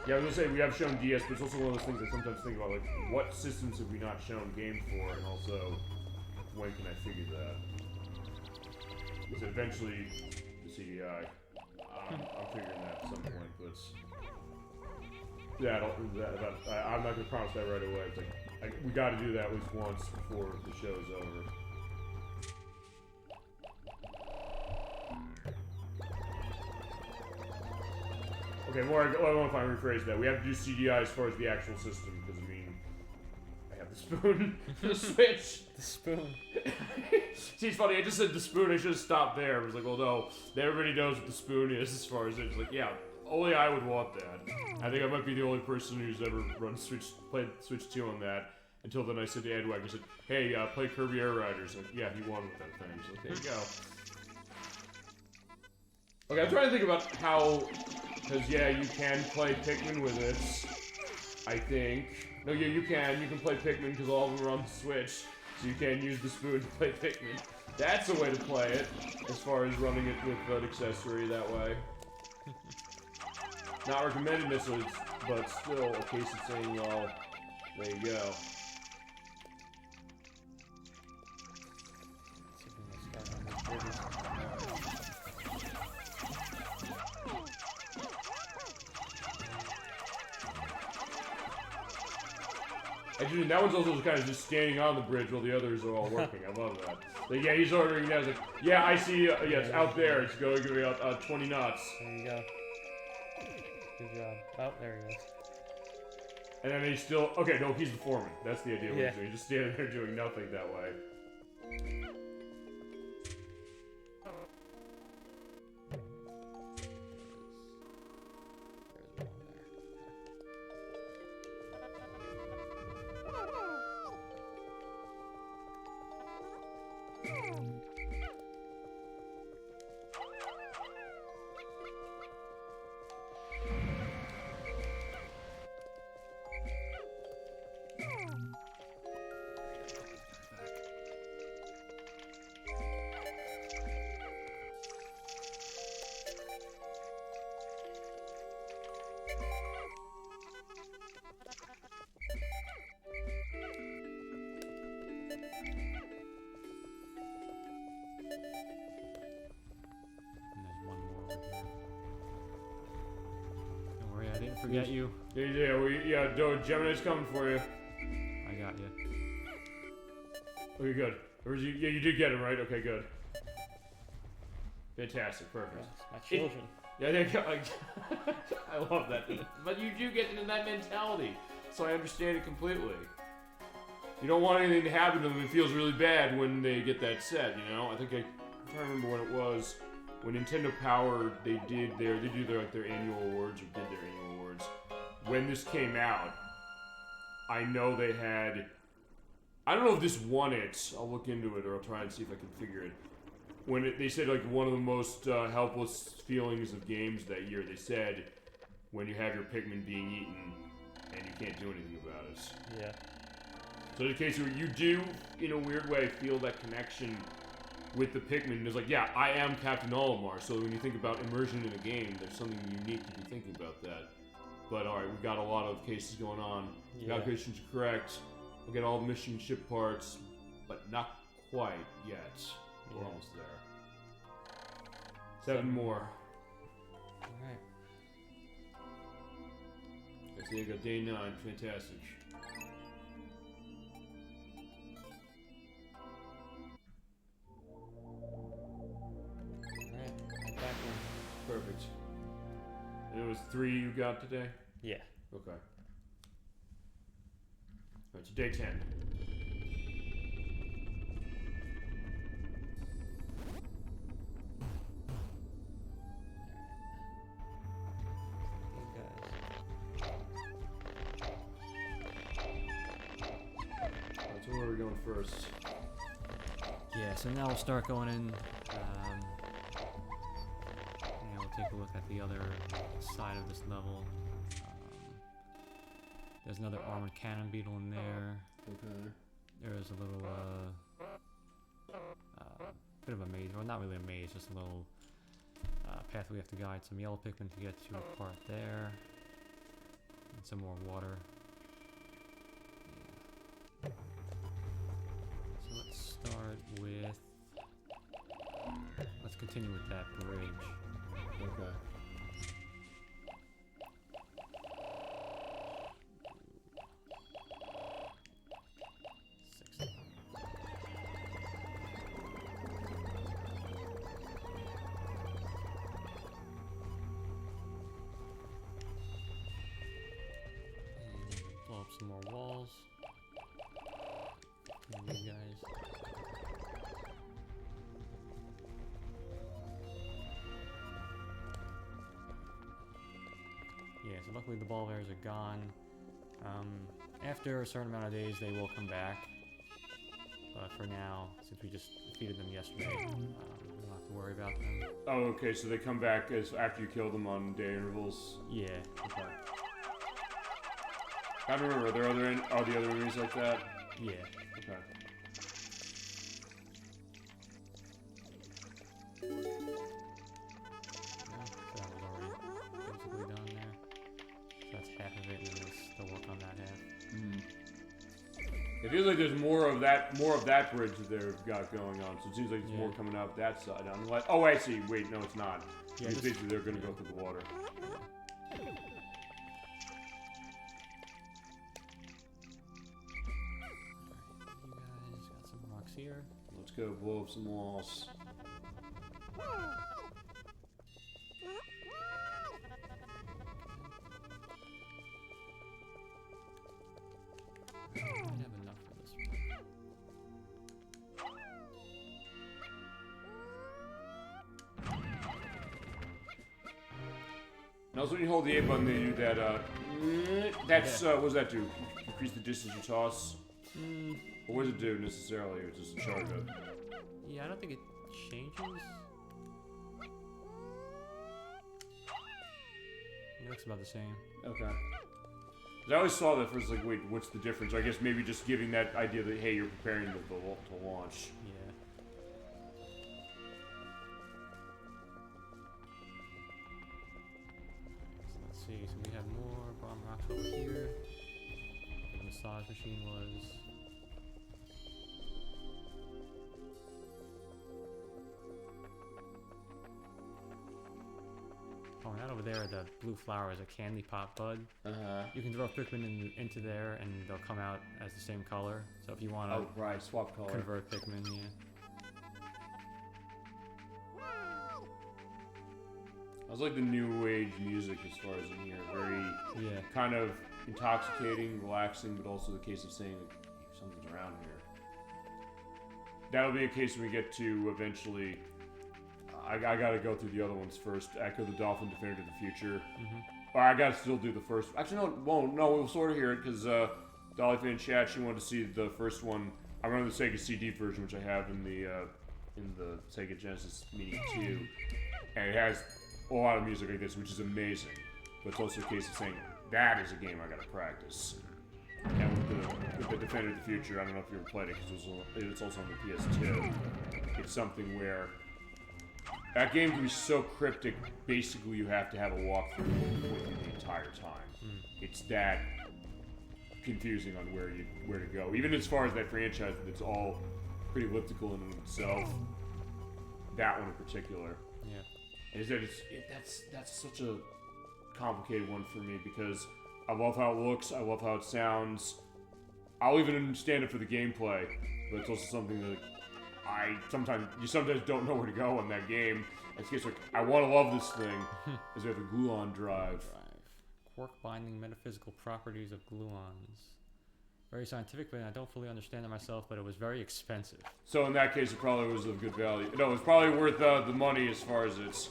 Yeah, I was gonna say, we have shown DS, but it's also one of those things I sometimes think about, like, what systems have we not shown game for, and also, when can I figure that? Because eventually, the CDI, I'm figuring that at some point, but... Yeah, I'm not gonna promise that right away. It's like, we gotta do that at least once before the show's over. Okay, I want to find rephrase that. We have to do CDI as far as the actual system, because, I mean, I have the spoon for the Switch. The spoon. See, it's funny, I just said the spoon, I should have stopped there. I was like, well, no, everybody knows what the spoon is as far as it's like, yeah, only I would want that. I think I might be the only person who's ever played Switch 2 on that. Until then I said to Edwag, I said, hey, play Kirby Air Riders. Like, yeah, he won with that thing. So there you go. Okay, I'm trying to think about how... Because, yeah, you can play Pikmin with it, I think. No, yeah, you can play Pikmin because all of them are on the Switch. So you can use the spoon to play Pikmin. That's a way to play it, as far as running it with an accessory that way. Not recommended necessarily, but still a case of saying, well, there you go. Actually, that one's also kind of just standing on the bridge while the others are all working. I love that. Like, yeah, he's ordering now. He's like, yeah, I see. Yes, out there. It's going 20 knots. There you go. Good job. Oh, there he is. And then he's still... Okay, no, he's the foreman. That's the idea. Yeah. He's just standing there doing nothing that way. Forget you. Yeah, Gemini's coming for you. I got you. Okay, good. Yeah, you did get him, right? Okay, good. Fantastic, perfect. Yeah, my children. I love that. But you do get into that mentality, so I understand it completely. You don't want anything to happen to them. It feels really bad when they get that set, you know? I'm trying to remember when it was. When Nintendo Power, they do their annual awards, or did their annual awards. When this came out, I know they had... I don't know if this won it. I'll look into it, or I'll try and see if I can figure it. They said, like, one of the most helpless feelings of games that year, they said, when you have your Pikmin being eaten, and you can't do anything about it. Yeah. So in the case where you do, in a weird way, feel that connection with the Pikmin, and it's like, yeah, I am Captain Olimar, so when you think about immersion in a game, there's something unique to be thinking about that. But alright, we've got a lot of cases going on. Yeah. Calculations are correct. We'll get all the mission ship parts, but not quite yet. We're almost there. 7 more. Alright. Okay, so you got day 9, fantastic. Perfect. And it was 3 you got today? Yeah. Okay. Alright, so day 10. Alright, so where are we going first? Yeah, so now we'll start going in. Take a look at the other side of this level. There's another armored cannon beetle in there. Okay. There's a little bit of a maze, well, not really a maze, just a little path we have to guide some yellow Pikmin to get to a part there. And some more water. Yeah. So let's start with... Let's continue with that bridge. Okay. Blow up some more walls. And you guys. Yeah, so luckily the ball bears are gone. After a certain amount of days, they will come back. But for now, since we just defeated them yesterday, we don't have to worry about them. Oh, okay, so they come back as after you kill them on day intervals? Yeah. Okay. I don't remember, are there the other enemies like that? Yeah. Okay. Yeah, so that was already basically done there. It feels like there's more of that bridge that they've got going on. So it seems like there's more coming up that side. I'm like, oh, I see. Wait, no, it's not. Yeah, Because basically they're gonna go through the water. You guys got some rocks here. Let's go blow up some walls. I might have enough for this one. And also when you hold the A button, they do that, what does that do? Increase the distance you toss? Or what does it do necessarily? It's just a charge it. Yeah, I don't think it changes. It looks about the same. Okay. 'Cause I always saw that first, like, wait, what's the difference? I guess maybe just giving that idea that, hey, you're preparing to launch. Yeah. So let's see. So we have more bomb rocks over here. Where the massage machine was. Oh, and that over there, the blue flower is a candy pop bud. You can throw Pikmin into there, and they'll come out as the same color. So if you want to Oh, right, swap color. convert Pikmin, yeah. I was like the new age music as far as in here. Very Yeah. kind of intoxicating, relaxing, but also the case of saying that something's around here. That'll be a case when we get to eventually. I gotta go through the other ones first. Echo the Dolphin, Defender to the Future. Or I gotta still do the first. Actually, no, won't. No, we'll sort of hear it because Dolly fan chat. She wanted to see the first one. I remember the Sega CD version, which I have in the Sega Genesis Mini 2, and it has a lot of music like this, which is amazing. But it's also a case of saying that is a game I gotta practice. And with the Defender of the Future, I don't know if you ever played it because it's also on the PS2. It's something where that game can be so cryptic. Basically, you have to have a walkthrough with you the entire time. It's that confusing on where to go. Even as far as that franchise, that's all pretty elliptical in itself. That one in particular. Yeah. Is that that's such a complicated one for me because I love how it looks, I love how it sounds. I'll even understand it for the gameplay, but it's also something that you sometimes don't know where to go in that game. It's just like I want to love this thing, is we have a gluon drive. Quark binding metaphysical properties of gluons. Very scientific, but I don't fully understand it myself, but it was very expensive. So in that case, it probably was of good value. No, it's probably worth the money as far as it's.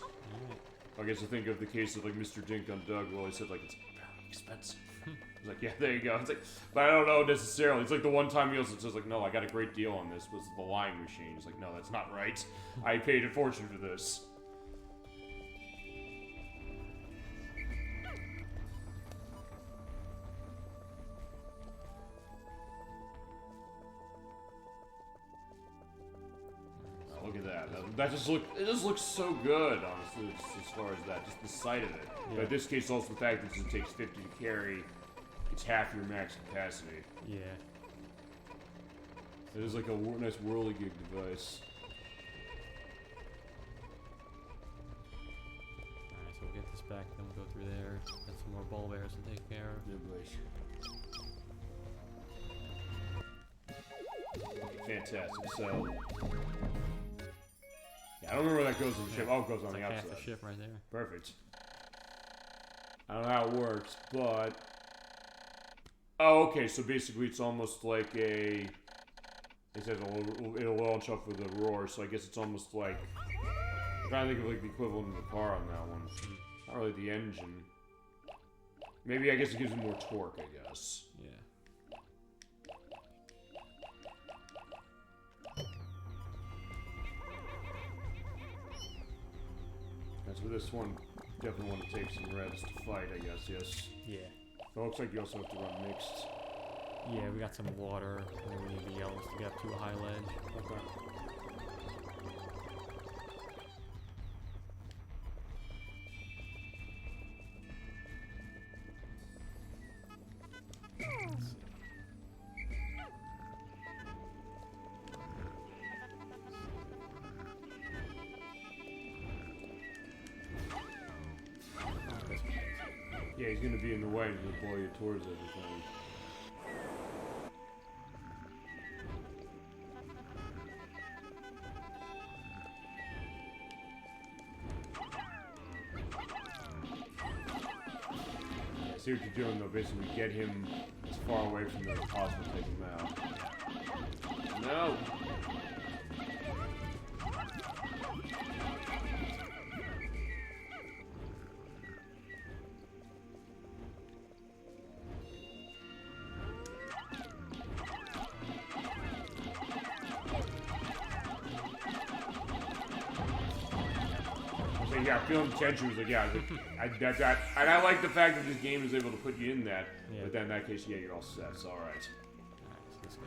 I guess I think of the case of like Mr. Dink on Doug, who always said like it's very expensive. It's like, yeah, there you go. It's like, but I don't know necessarily. It's like the one time he also says like, no, I got a great deal on this. Was the lying machine? It's like, no, that's not right. I paid a fortune for this. Look at that. That just looks so good, honestly, as far as that, just the sight of it. Yeah. But in this case, also the fact that it takes 50 to carry, it's half your max capacity. Yeah. It is like a nice whirligig device. Alright, so we'll get this back, then we'll go through there. Got some more ball bears to take care of. Good boy. Fantastic. So, yeah, I don't remember where that goes on the ship. Oh, it goes on It's the like outside. half the ship right there. Perfect. I don't know how it works, but... Oh, okay, so basically it's almost like a... It says it'll launch off with a roar, so I guess it's almost like... I'm trying to think of like the equivalent of the car on that one. Not really the engine. Maybe I guess it gives it more torque, I guess. Yeah. And so this one, definitely want to take some revs to fight, I guess, yes. Yeah. It looks like you also have to run mixed. Yeah, we got some water, and then we need the yellows to get up to a high ledge. Okay. Yeah, he's gonna be in the way and he'll blow you towards everything. Yeah, see what you're doing though, basically get him as far away from you as possible to take him out. No! Yeah, feeling the tension was like, yeah, and I like the fact that this game is able to put you in that. Yeah. But then in that case, yeah, you're all set. It's all right. Alright, so this guy.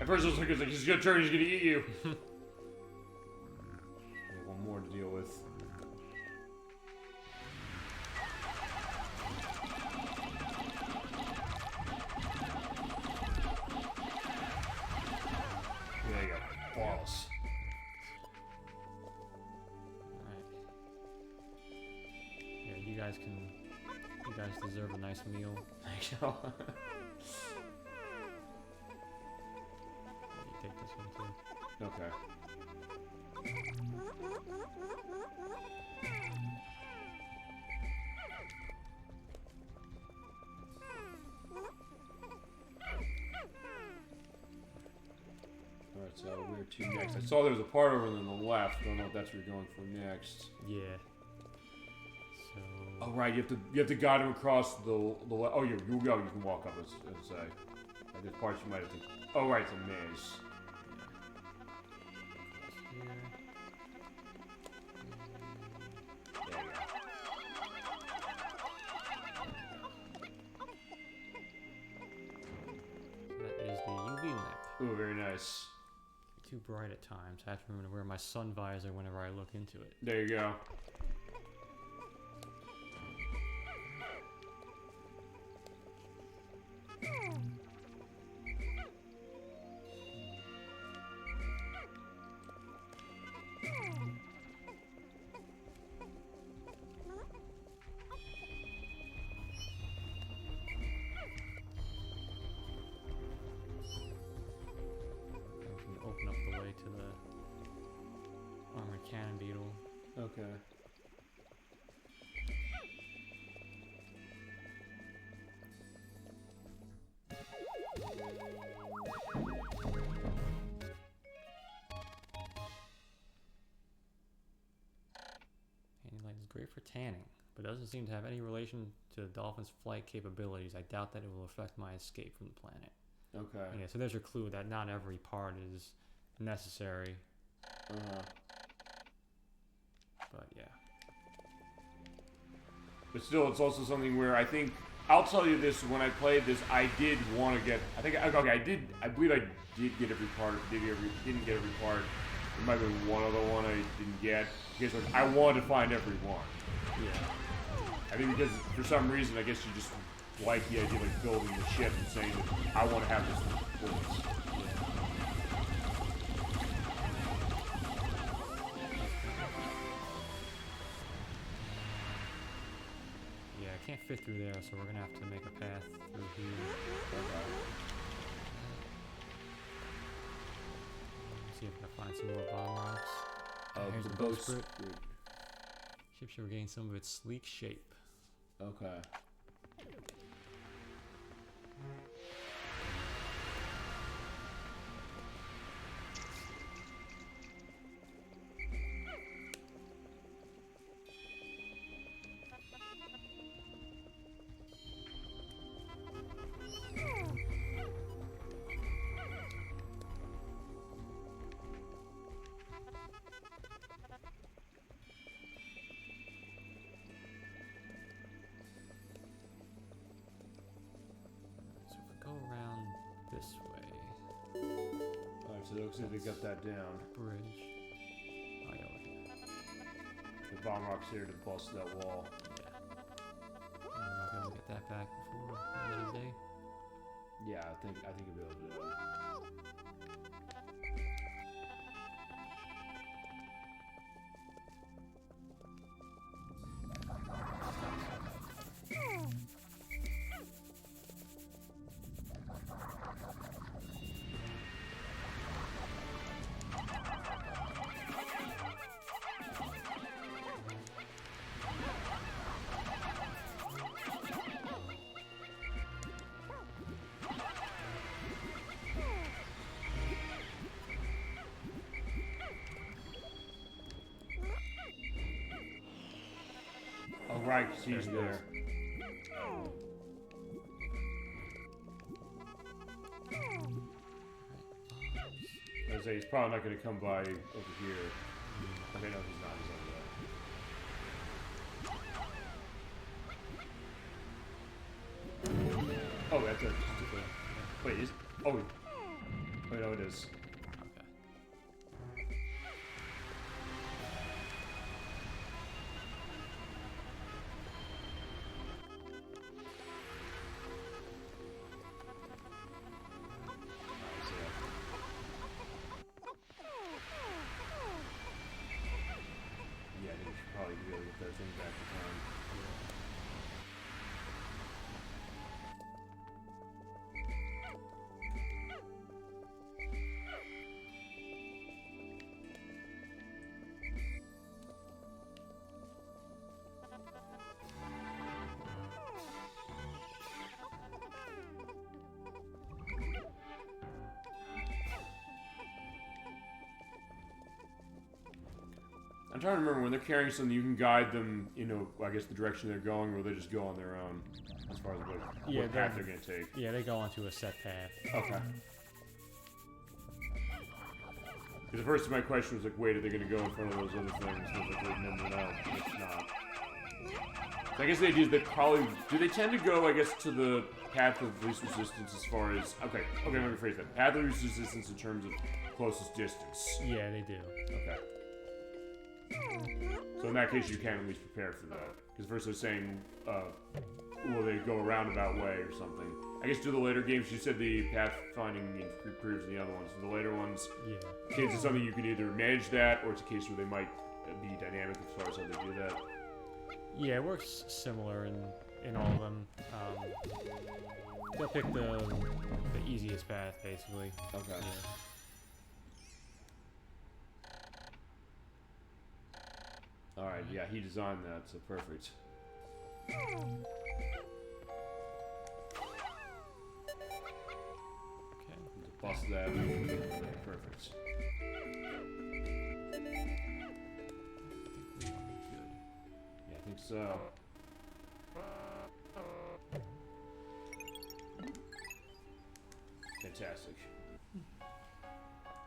At first, I was like, he's gonna turn, he's gonna eat you. One more to deal with. There you go. Balls. Alright. Yeah, you guys deserve a nice meal. I know. You take this one too. Okay. Alright, so where to next? I saw there was a part over on the left. Don't know if that's what you're going for next. Yeah. So. Oh right, you have to guide him across the oh you go, you can walk up as say. Like there's parts you might have to. Oh right, it's a maze. Here. There you go. That is the UV lamp. Ooh, very nice. Too bright at times. I have to remember to wear my sun visor whenever I look into it. There you go. Open up the way to the armored cannon beetle. Okay. Handy light is great for tanning, but doesn't seem to have any relation to the dolphin's flight capabilities. I doubt that it will affect my escape from the planet. Okay. Yeah, so there's your clue that not every part is necessary. But yeah. But still, it's also something where I think I'll tell you this: when I played this, I did want to get. I believe I did get every part. Didn't get every part. There might have been one other one I didn't get because I wanted to find every one. Yeah. I think because for some reason, I guess you just like the idea of like building the ship and saying that I want to have this performance. Yeah, I can't fit through there, so we're gonna have to make a path through here. See if I can find some more bomb rocks. Here's the bowsprit. Ship should regain some of its sleek shape. Okay. so it looks like they got that down. Bridge. Oh, yeah, look at that. The bomb rock's here to bust that wall. Yeah. And we're not gonna get that back before the end of the day. Yeah, I think you'll be able to do it. Right, he's there. I was say he's probably not going to come by over here. Okay, no, he's not. He's over there. Oh, that's a. Wait, is. Oh, wait, no, it is. I'm trying to remember when they're carrying something, you can guide them, you know, I guess the direction they're going, or they just go on their own as far as what path they're going to take. Yeah, they go onto a set path. Okay. Because at first my question was like, wait, are they going to go in front of those other things? And I was like, wait, no, it's not. So I guess they do they tend to go, I guess, to the path of least resistance as far as, okay, let me rephrase that. Path of least resistance in terms of closest distance. Yeah, they do. Okay. So in that case, you can at least prepare for that. Because first they're saying, will they go a roundabout way or something? I guess do the later games, you said the pathfinding improves the other ones. The later ones, in case it's something you can either manage that, or it's a case where they might be dynamic as far as how they do that. Yeah, it works similar in all of them. They'll pick the easiest path, basically. Okay. Yeah. Alright, yeah, he designed that, so perfect. Okay. Bust that. Yeah, perfect. Yeah, I think so. Fantastic.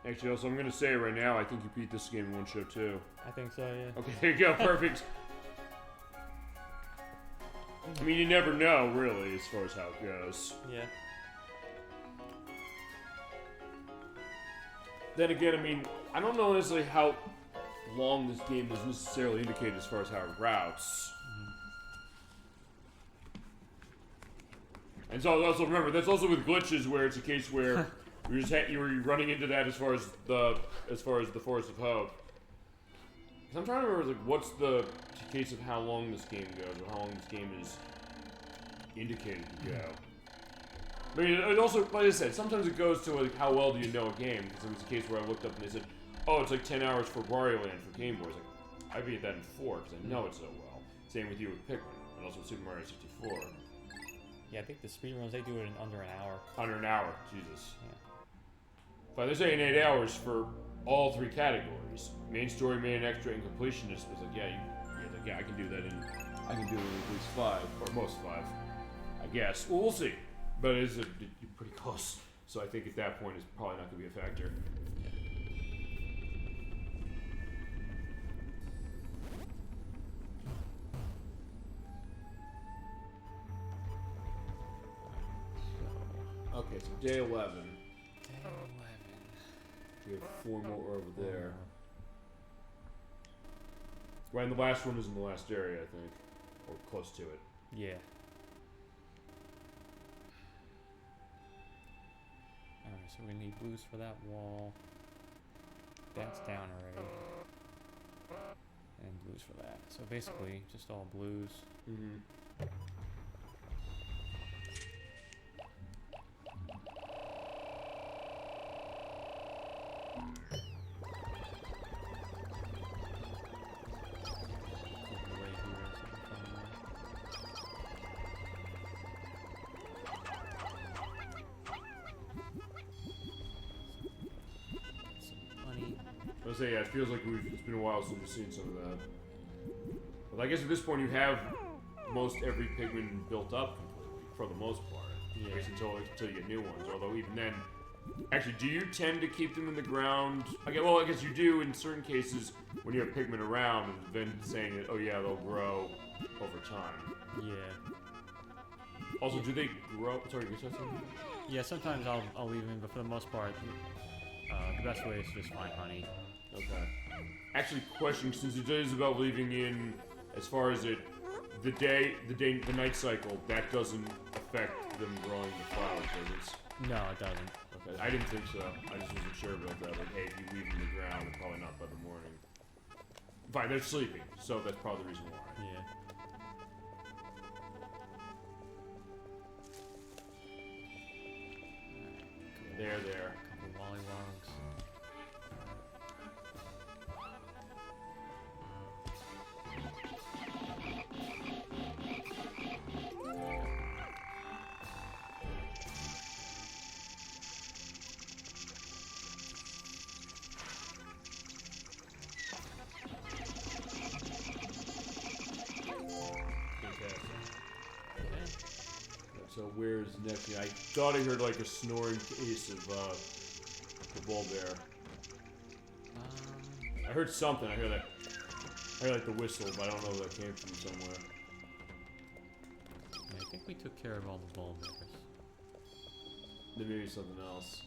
Actually, also, I'm gonna say it right now, I think you beat this game in one show too. I think so, yeah. Okay, there you go, perfect. I mean, you never know, really, as far as how it goes. Yeah. Then again, I mean, I don't know necessarily how long this game is necessarily indicated as far as how it routes. And so also remember, that's also with glitches where it's a case where you're running into that as far as the Forest of Hope. So I'm trying to remember, like, what's the case of how long this game goes, or how long this game is indicated to go. I mean, it also, like I said, sometimes it goes to like how well do you know a game. Because there was a case where I looked up and they said, oh, it's like 10 hours for Wario Land for Game Boy. I was like, I beat that in 4 because I know it so well. Same with you with Pikmin, and also Super Mario 64. Yeah, I think the speedruns, they do it in under an hour. Under an hour, Jesus. Yeah. But they're saying 8 hours for all 3 categories. Main story, main extra, and completionist was like, yeah, I can do that in at least 5, or most 5. I guess. Well, we'll see. But it is pretty close. So I think at that point it's probably not going to be a factor. So, okay, so day 11. day 11. We have 4 more over there. Right, and the last one is in the last area, I think. Or close to it. Yeah. Alright, so we need blues for that wall. That's down already. And blues for that. So basically, just all blues. Mm-hmm. I say, yeah, it feels like it's been a while since we've seen some of that. But I guess at this point you have most every Pikmin built up completely, for the most part. Yeah. I guess until you get new ones. Although even then, actually, do you tend to keep them in the ground? Okay, well, I guess you do in certain cases when you have Pikmin around, and then saying that, oh yeah, they'll grow over time. Yeah. Also, do they grow? Sorry, you said something? Yeah, sometimes I'll leave them, but for the most part, the best way is to just find honey. Okay. Actually, question, since it is about leaving in, as far as the night cycle, that doesn't affect them growing the flowers, does it? No, it doesn't. Okay, I didn't think so. I just wasn't sure about that. Like, hey, if you leave them in the ground, they're probably not by the morning. Fine, they're sleeping, so that's probably the reason why. Yeah. There. Couple mollywogs. So where's next? Yeah, I thought I heard like a snoring case of the bull bear. I heard something. I heard like the whistle, but I don't know where that came from somewhere. Yeah, I think we took care of all the ball bears. Then maybe something else.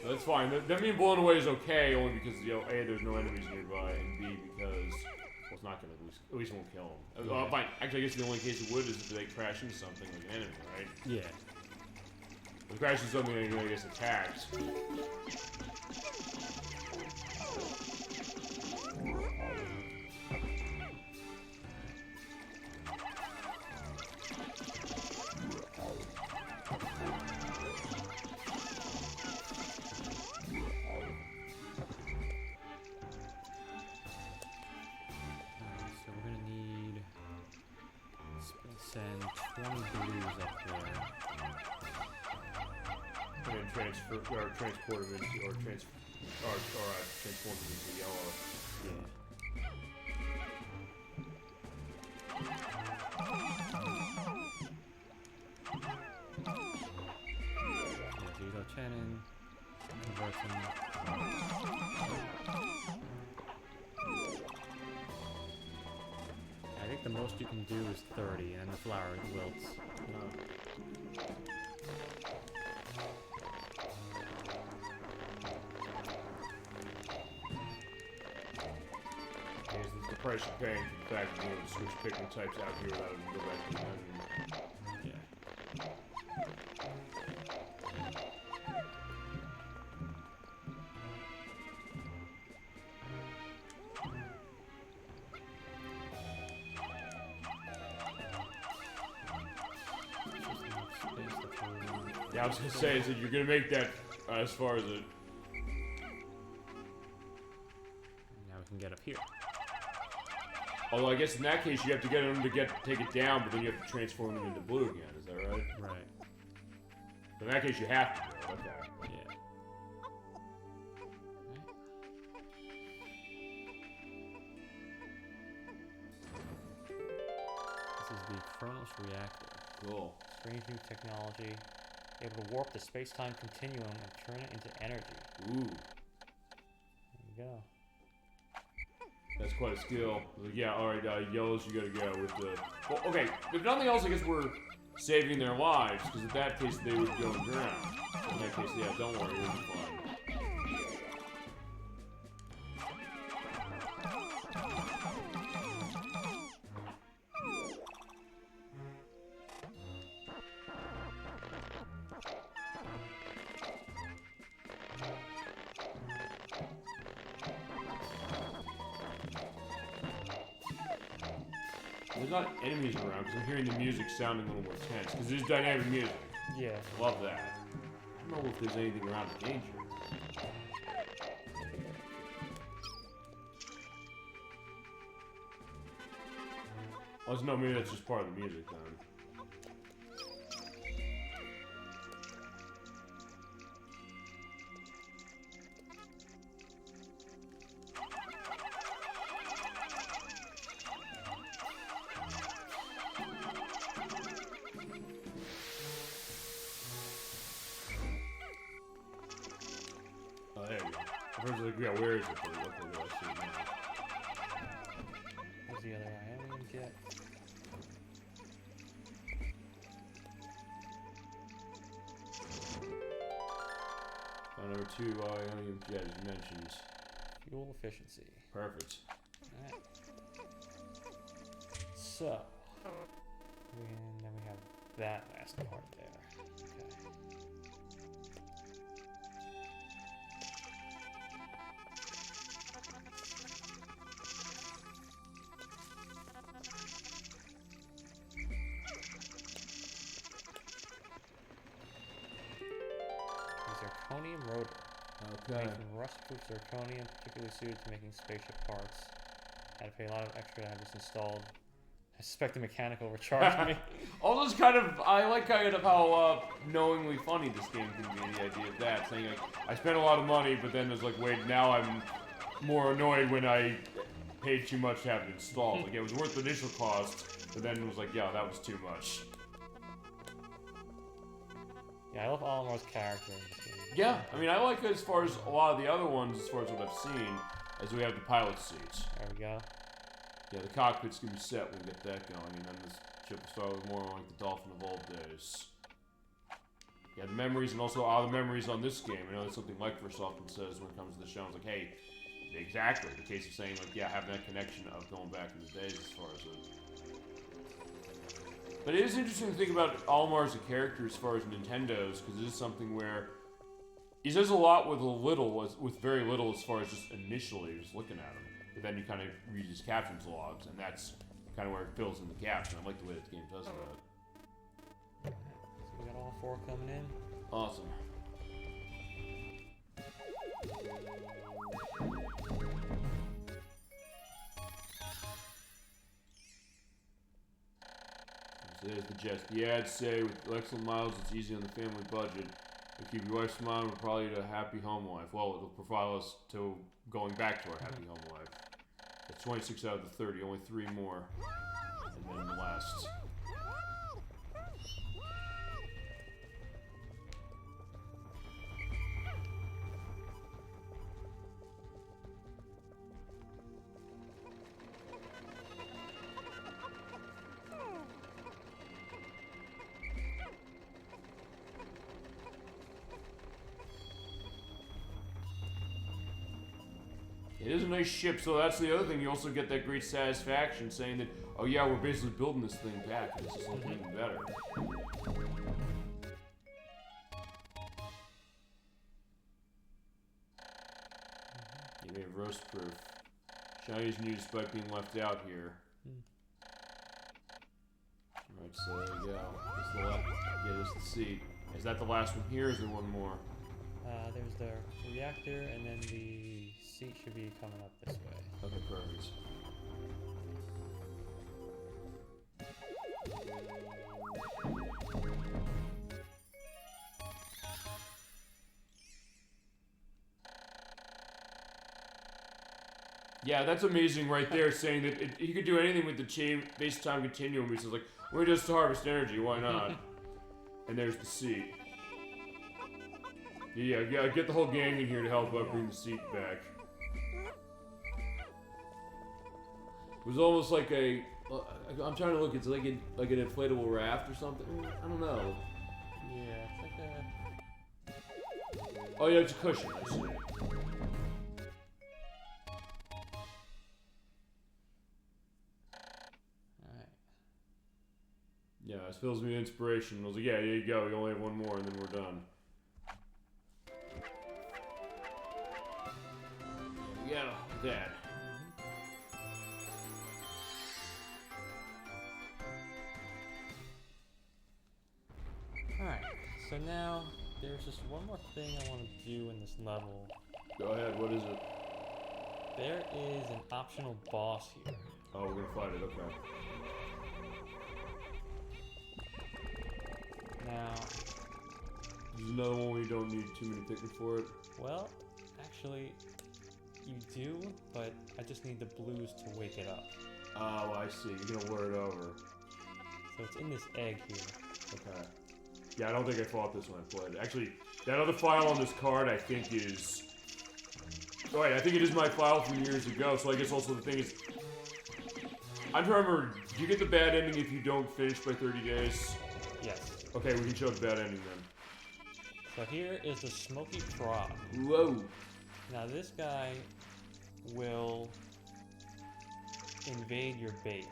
That's fine. That being blown away is okay, only because, you know, A, there's no enemies nearby, and B, because, well, it's not gonna, at least it won't kill them. Yeah. Fine. Actually, I guess the only case it would is if they crash into something like an enemy, right? Yeah. If it crashes into something and it gets attacked. Send 20 blues up there. And then transport them into, or transform them into yellow. Yeah. So you go 10 in, convert them. I think the most you can do is 30, and the flower wilts. This is the price you're paying for the fact that you know, switch Pikmin types out here without having to go back to the menu. Yeah. Yeah, I was gonna say, is that you're gonna make that as far as it. Now we can get up here. Although I guess in that case you have to get them to take it down, but then you have to transform them into blue again. Is that right? Right. In that case, you have to do it. Okay. Yeah. This is the Kronos reactor. Cool. Strange new technology, able to warp the space-time continuum and turn it into energy. Ooh. There you go. That's quite a skill. Yeah, alright, yellows, you gotta go with the... Well, okay, if nothing else, I guess we're saving their lives, because in that case, they would go and drown. In that case, yeah, don't worry, it'll be fine. There's not enemies around because I'm hearing the music sounding a little more tense because it is dynamic music. Yeah. Love that. I don't know if there's anything around in danger. Oh, no, maybe that's just part of the music then. Oh, there we go. I was like, yeah, where is it? Okay, there, I see it now. Where's the other Ionian jet? Number 2, Ionian jet, as you mentioned. Fuel efficiency. Perfect. Alright. So, and then we have that last part there. Okay. Zirconium rotor. Okay. Made from rust-proof zirconium, particularly suited to making spaceship parts. Had to pay a lot of extra to have this installed. I suspect the mechanical will charge me. All those kind of, I like kind of how knowingly funny this game can be, the idea of that, saying like, I spent a lot of money, but then it's like, wait, now I'm more annoyed when I paid too much to have it installed. Like, it was worth the initial cost, but then it was like, yeah, that was too much. Yeah, I love Olimar's character in this game. Yeah, I mean, I like it as far as a lot of the other ones, as far as what I've seen, as we have the pilot seats. There we go. Yeah, the cockpit's gonna be set when we get that going, and then this ship will start with more like the Dolphin of old days. Yeah, the memories, and also all the memories on this game. I know that's something Microsoft often says when it comes to the show. It's like, hey, exactly, the case of saying, like, yeah, having that connection of going back in the days as far as it. But it is interesting to think about Olimar as a character as far as Nintendo's, because it is something where he says a lot with a little, with very little as far as just initially just looking at him. But then you kind of read his captions logs, and that's kind of where it fills in the gaps, and I like the way this game does that. So we got all 4 coming in. Awesome. So there's the jest. The ads say, with excellent miles, it's easy on the family budget. It'll keep your wife smiling, we're probably to a happy home life. Well, it'll provide us to going back to our happy home life. That's 26 out of the 30, only 3 more. And then the last. It is a nice ship, so that's the other thing. You also get that great satisfaction saying that, oh yeah, we're basically building this thing back, and this is something even better. You may have roast proof. Shiny's new despite being left out here. Alright, so there you go. This is the last. Yeah, this is the seat. Is that the last one here, or is there one more? There's the reactor, and then the seat should be coming up this way. Okay, perfect. Yeah, that's amazing right there, saying that he could do anything with the base time continuum. He says, like, we're just to harvest energy, why not? And there's the seat. Yeah, get the whole gang in here to help bring the seat back. It was almost like I'm trying to look, it's like an inflatable raft or something? I don't know. Yeah, it's like a... Oh yeah, it's a cushion, I see. Yeah, this fills me with inspiration. I was like, yeah, there you go. We only have one more, and then we're done. Yeah, that. Alright, so now there's just one more thing I want to do in this level. Go ahead, what is it? There is an optional boss here. Oh, we're gonna fight it, okay. Now, there's another one where you don't need too many Pikmin for it. Well, actually, you do, but I just need the blues to wake it up. Oh, I see. You're gonna lure it over. So it's in this egg here. Okay. Yeah, I don't think I fought this when I played it. Actually, that other file on this card, I think is... Oh, wait, I think it is my file from years ago, so I guess also the thing is... I'm trying to remember, do you get the bad ending if you don't finish by 30 days? Yes. Okay, we can show the bad ending then. So here is the Smoky Frog. Whoa! Now this guy will invade your base.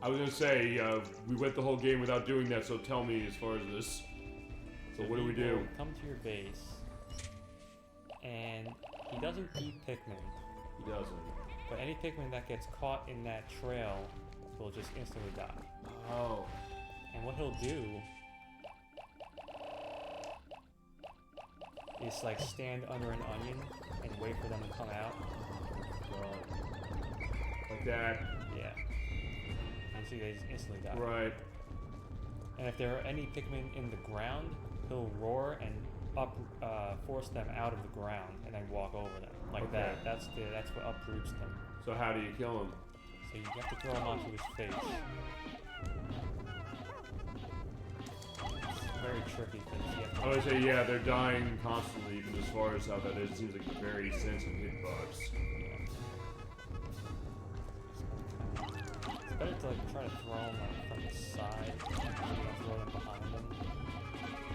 I was gonna say, we went the whole game without doing that, so tell me as far as this. So what do we do? Come to your base, and he doesn't eat Pikmin. He doesn't. But any Pikmin that gets caught in that trail will just instantly die. Oh. And what he'll do is like stand under an onion and wait for them to come out. Like that. Yeah. And see, they just instantly die. Right. And if there are any Pikmin in the ground, he'll roar and force them out of the ground and then walk over them. Like Okay. that. That's what uproots them. So how do you kill him? So you have to throw him onto his face. It's very tricky because you have to... I would say, yeah, they're dying constantly, even as far as how that is. It seems like a very sensitive hitbox. It's better to like try to throw them like from the side, you know, throw them behind them.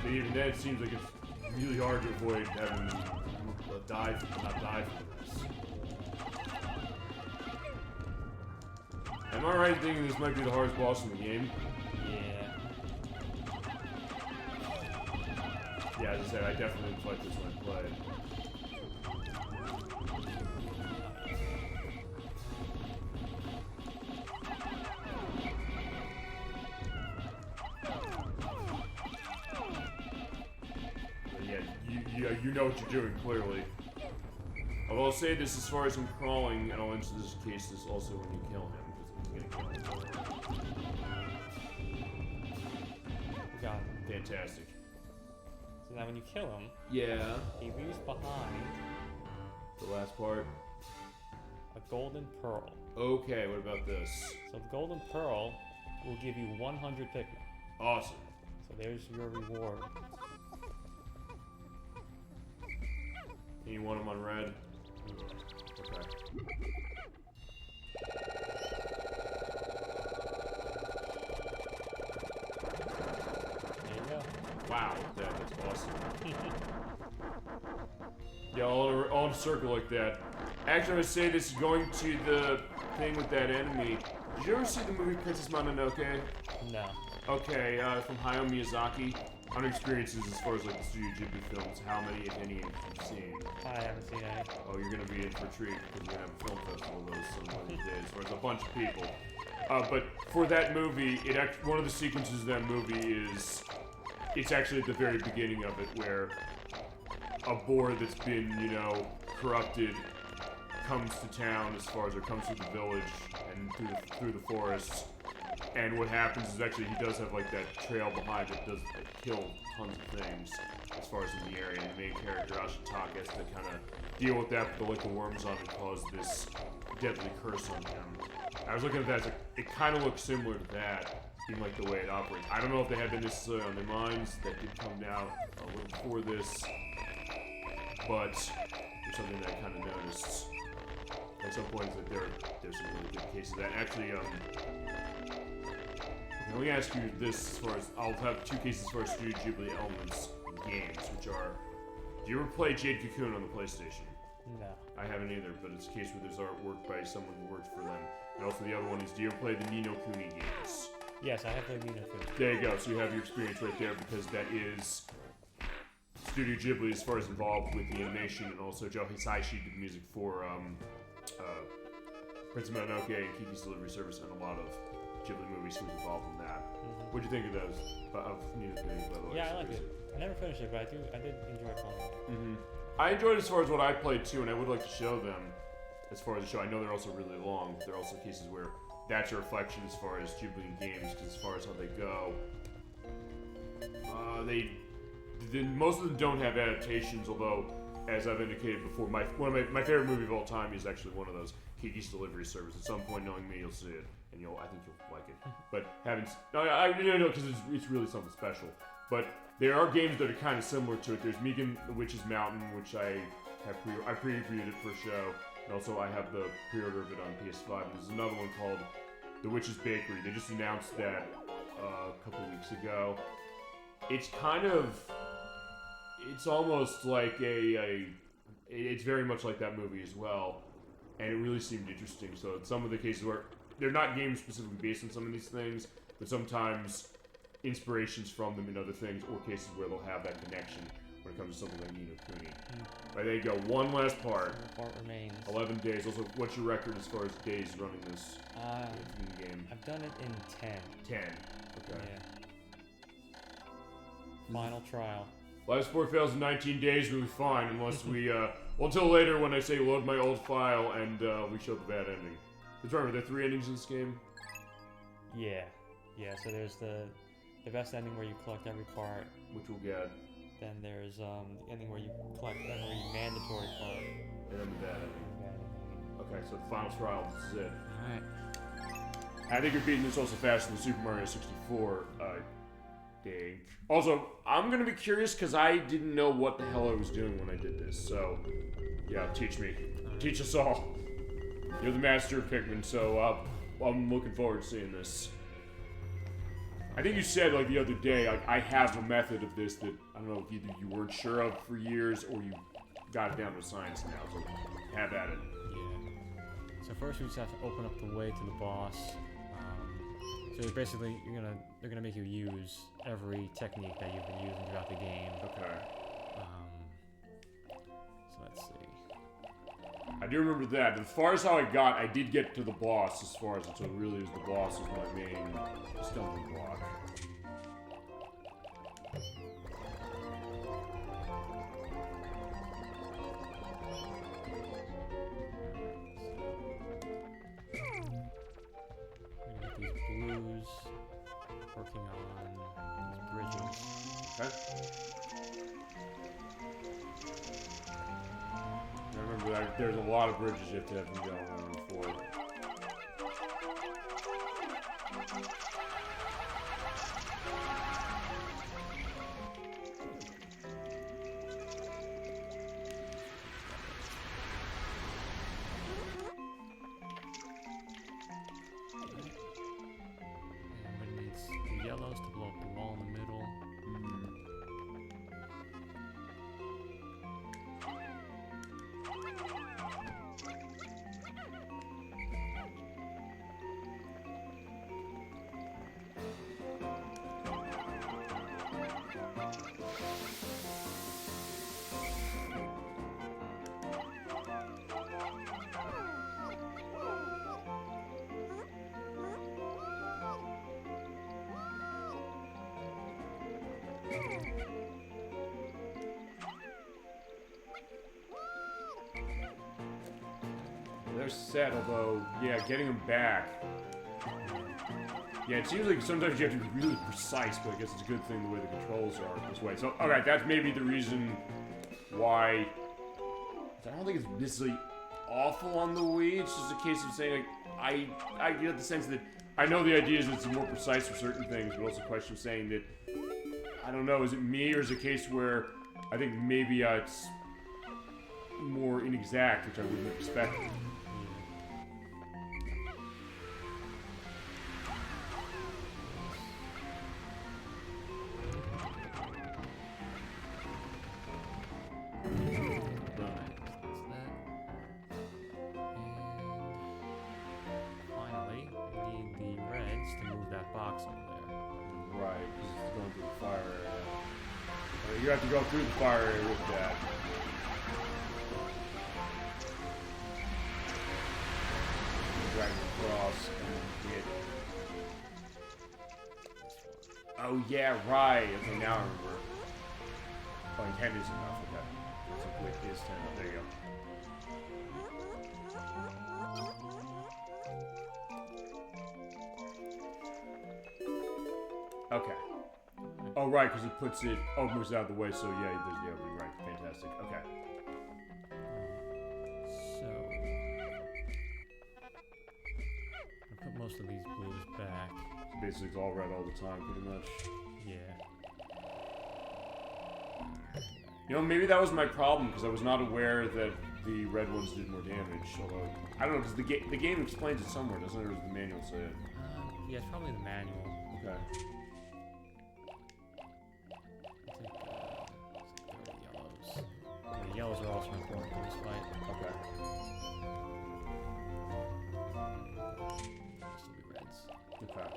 But even then, it seems like it's really hard to avoid having not die from this. Am I right in thinking this might be the hardest boss in the game? Yeah. Yeah, as I said, I definitely didn't fight this when I played. You know what you're doing, clearly. Although I'll say this as far as him crawling, and I'll answer this case this also when you kill him, because he's gonna kill him. We got him. Fantastic. So now when you kill him, Yeah. he leaves behind The last part. a golden pearl. Okay, what about this? So the golden pearl will give you 100 Pikmin. Awesome. So there's your reward. And you want him on red? Okay. There you go. Wow, that's awesome. Yeah, all in a circle like that. Actually, I would say this going to the thing with that enemy. Did you ever see the movie Princess Mononoke? No. Okay, from Hayao Miyazaki. On experiences as far as like the Studio Ghibli films, how many, if any, have you seen? I haven't seen any. Oh, you're gonna be in for a treat because we're gonna have a film festival of those some one of these days, where it's a bunch of people. But for that movie, one of the sequences of that movie is, it's actually at the very beginning of it, where a boar that's been, you know, corrupted comes to town as far as, or comes to the village and through the forests, And what happens is actually he does have like that trail behind that does like, kill tons of things as far as in the area. And the main character, Ashitaka, has to kind of deal with that, but the worms on it cause this deadly curse on him. I was looking at that, it kind of looks similar to that, in like the way it operates. I don't know if they had that necessarily on their minds. That did come out a little before this, but there's something that I kind of noticed at some points that there's some really good cases of that. Actually, let me ask you this as far as, I'll have two cases as far as Studio Ghibli elements in games, which are, do you ever play Jade Cocoon on the PlayStation? No. I haven't either, but it's a case where there's artwork by someone who worked for them. And also the other one is, do you ever play the Ni no Kuni games? Yes, I have played Ni no Kuni. There you go, so you have your experience right there, because that is Studio Ghibli as far as involved with the animation, and also Joe Hisaishi did the music for Prince of Mononoke and Kiki's Delivery Service, and a lot of Ghibli movies who was involved in that. What'd you think of those? Of Ni no Kuni, by the way? Yeah, I liked it. I never finished it, but I did enjoy playing it. I enjoyed it as far as what I played too, and I would like to show them as far as the show. I know they're also really long, but there are also cases where that's a reflection as far as Ghibli games, because as far as how they go, most of them don't have adaptations, although, as I've indicated before, my favorite movie of all time is actually one of those, Kiki's Delivery Service. At some point, knowing me, you'll see it, and I think you'll like it. But no, because it's really something special. But there are games that are kind of similar to it. There's Megan the Witch's Mountain, which I previewed it for a show, and also I have the pre-order of it on PS5. And there's another one called The Witch's Bakery. They just announced that a couple weeks ago. It's it's almost like it's very much like that movie as well, and it really seemed interesting. So some of the cases where they're not games specifically based on some of these things, but sometimes inspirations from them in other things, or cases where they'll have that connection when it comes to something like Ni no Kuni. Right, there you go. One last part. One part remains. 11 days. Also, what's your record as far as days running this game? I've done it in 10. 10. Okay. Yeah. Final trial. Live Sport fails in 19 days, we'll be fine, unless we, until later when I say load my old file and we show the bad ending. Because remember, there are 3 endings in this game? Yeah. Yeah, so there's the best ending where you collect every part. Which we'll get. Then there's the ending where you collect every mandatory part. And then the bad ending. Okay, so the final trial, this is it. Alright. I think you're beating this also faster than Super Mario 64, dang. Also, I'm gonna be curious because I didn't know what the hell I was doing when I did this, so yeah, teach me. Teach us all. You're the master of Pikmin, so I'm looking forward to seeing this. I think you said, like, the other day, like, I have a method of this that, I don't know if either you weren't sure of for years or you got it down to science now, so have at it. Yeah. So first we just have to open up the way to the boss. So basically, they're gonna make you use every technique that you've been using throughout the game. Okay. So let's see. I do remember that. As far as how I did get to the boss as far as it, so it really is the boss is my main stumbling block. These blues, working on these bridges. Okay. Remember that there's a lot of bridges you have to have them go on before. Yellows to blow up the wall in the middle. They're set, although, yeah, getting them back. Yeah, it seems like sometimes you have to be really precise, but I guess it's a good thing the way the controls are this way. So, okay, that's maybe the reason why... I don't think it's necessarily awful on the Wii. It's just a case of saying, like, I get the sense that... I know the idea is that it's more precise for certain things, but also a question of saying that... I don't know, is it me, or is it a case where I think maybe it's more inexact, which I wouldn't expect. You have to go through the fire area with that. Drag it across and get... Oh yeah, right. Okay, now I remember. Oh, 10 is enough. Okay. So quick is 10. There you go. Okay. Oh, right, because it puts it... Oh, it moves it out of the way, so yeah, there's the opening, right. Fantastic. Okay. So... I put most of these blues back. So basically, it's all red all the time, pretty much. Yeah. You know, maybe that was my problem, because I was not aware that the red ones did more damage, although... I don't know, because the game explains it somewhere, doesn't it? Or does the manual say it? Yeah, it's probably the manual. Okay. The yellows are also important for this fight. Okay. Still be reds. Okay.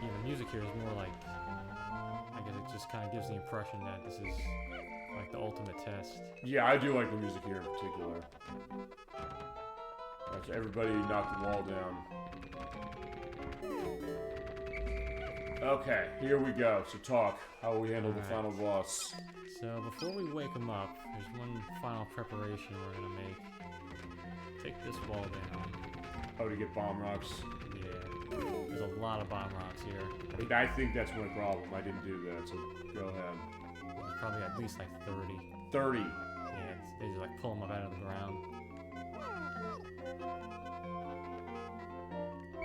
Yeah, the music here is more like... it just kind of gives the impression that this is like the ultimate test. Yeah, I do like the music here in particular. Right, so everybody knocked the wall down. Okay, here we go. So talk. How will we handle the final boss? So before we wake him up, there's one final preparation we're gonna make. Take this wall down. Oh, to get bomb rocks? Yeah. There's a lot of bomb rocks here. I think that's my problem. I didn't do that, so go ahead. There's probably at least like 30. 30? Yeah, they just like pull them up out of the ground.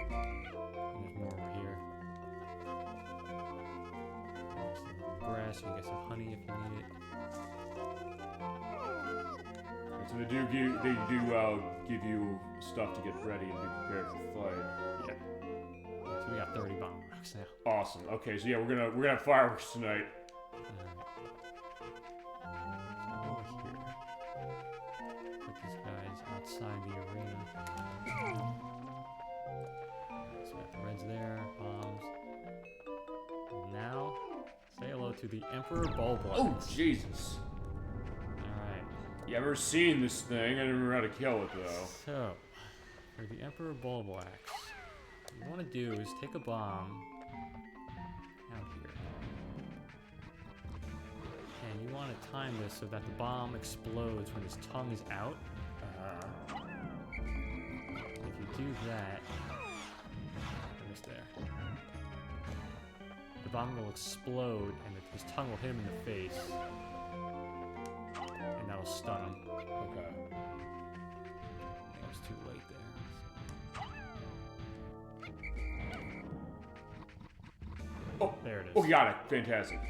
And there's more over here. Some grass, you can get some honey if you need it. So they do give you stuff to get ready and be prepared for the fight. Yeah. So we got 30 bomb rocks now. Awesome. Okay, so yeah, we're gonna have fireworks tonight. Alright. So over here. Put these guys outside the arena. So we got the reds there, bombs. And now, say hello to the Emperor Bulblux. Oh, Jesus. Alright. Yeah, I've never seen this thing. I didn't remember how to kill it, though. So, for the Emperor Bulblux, what you want to do is take a bomb out here. And you want to time this so that the bomb explodes when his tongue is out. If you do that, almost there. The bomb will explode and his tongue will hit him in the face. And that'll stun him. Okay. It was too late there. Oh, there it is. Oh, got it. Fantastic.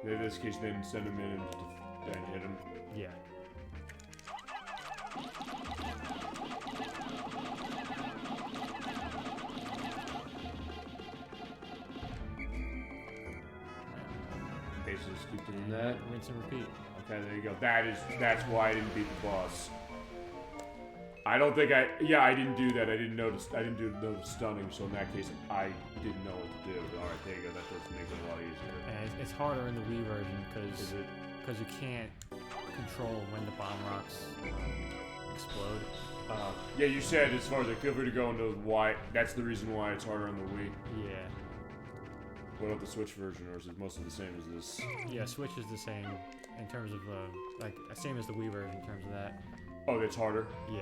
In this case, then send him in and hit him. Yeah. Basically, just keep doing that. Rinse and repeat. Okay, there you go. That's why I didn't beat the boss. I don't think I didn't do that. I didn't do the stunning, so in that case, I didn't know what to do. Alright, there you go. That does make it a lot easier. And it's harder in the Wii version because you can't control when the bomb rocks explode. Yeah, you said as far as like, feel free to go into why. That's the reason why it's harder on the Wii. Yeah. What about the Switch version, or is it mostly the same as this? Yeah, Switch is the same in terms of like same as the Wii version in terms of that. Oh, that's harder. Yeah.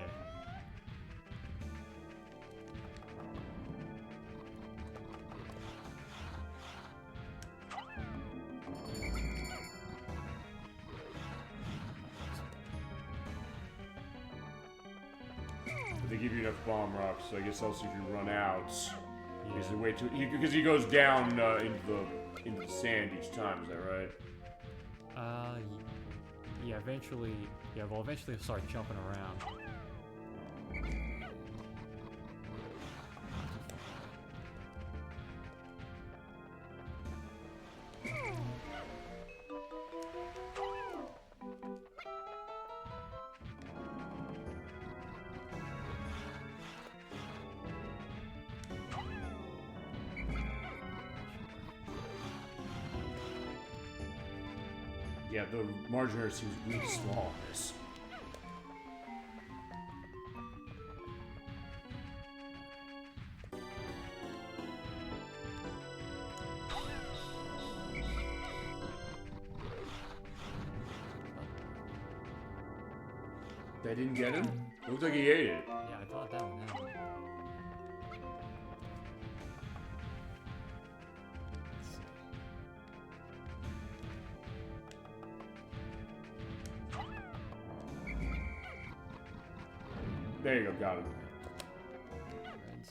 But they give you enough bomb rocks, so I guess also if you run out, Yeah. is the way to because he goes down into the sand each time. Is that right? Yeah, eventually, well, eventually he'll start jumping around. Yeah, the margin error seems really small in this. They didn't get him? It looks like he ate it. Yeah, I thought that one happened. There you go, got him. Reds.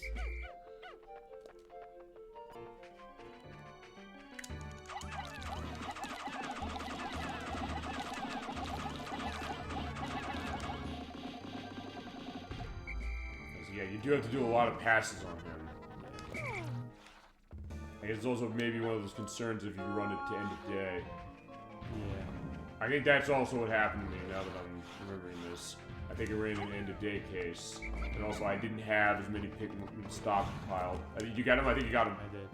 Yeah, you do have to do a lot of passes on him. I guess it's also maybe one of those concerns if you run it to end of day. Yeah. I think that's also what happened to me now that I'm remembering this. I think it ran an end of day case. And also I didn't have as many Pikmin stockpiled. You got him? I think you got him. I did.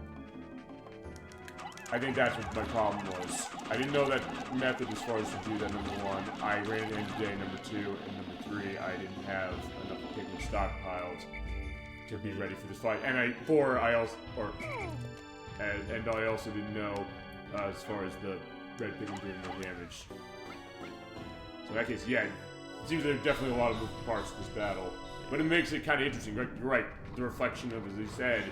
I think that's what my problem was. I didn't know that method as far as to do that, number one. I ran an end of day, number two, and number three, I didn't have enough Pikmin stockpiled to be ready for this fight. And I also didn't know as far as the red Pikmin doing no damage. So in that case, yeah, it seems there's definitely a lot of moving parts to this battle. But it makes it kind of interesting. You're right, the reflection of, as he said,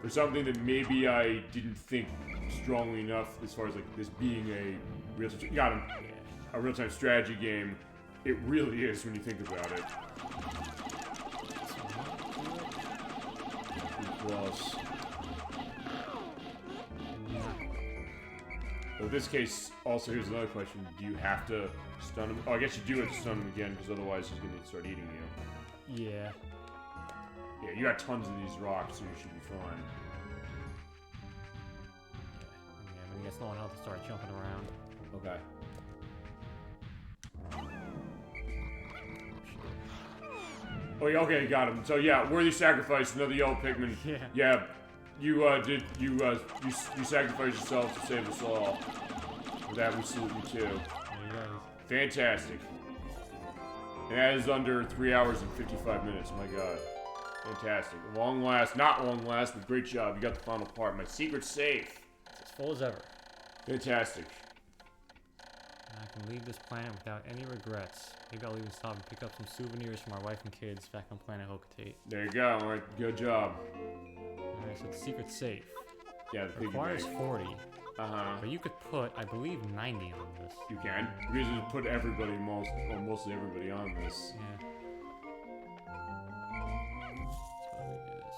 for something that maybe I didn't think strongly enough as far as like this being a real-time strategy game. It really is when you think about it. Plus. But in this case, also here's another question: do you have to stun him? Oh, I guess you do have to stun him again because otherwise he's gonna start eating you. Yeah. Yeah, you got tons of these rocks, so you should be fine. Yeah, when he gets low on health, to start jumping around. Okay. Oh, yeah, okay, got him. So yeah, worthy sacrifice, another yellow Pikmin. Yeah. Yeah, you sacrificed yourself to save us all. For that, we salute you too. There he goes. Fantastic. And that is under 3 hours and 55 minutes. My God. Fantastic. Long last, not long last, but great job. You got the final part. My secret safe. It's as full as ever. Fantastic. And I can leave this planet without any regrets. Maybe I'll even stop and pick up some souvenirs for my wife and kids back on planet Hocotate. There you go. All right, good job. Alright, so the secret safe. Yeah, the piggy Requires bank. 40. Uh-huh. But you could put, I believe, 90 on this. You can. You can just put everybody, mostly everybody on this. Yeah. So let me do this.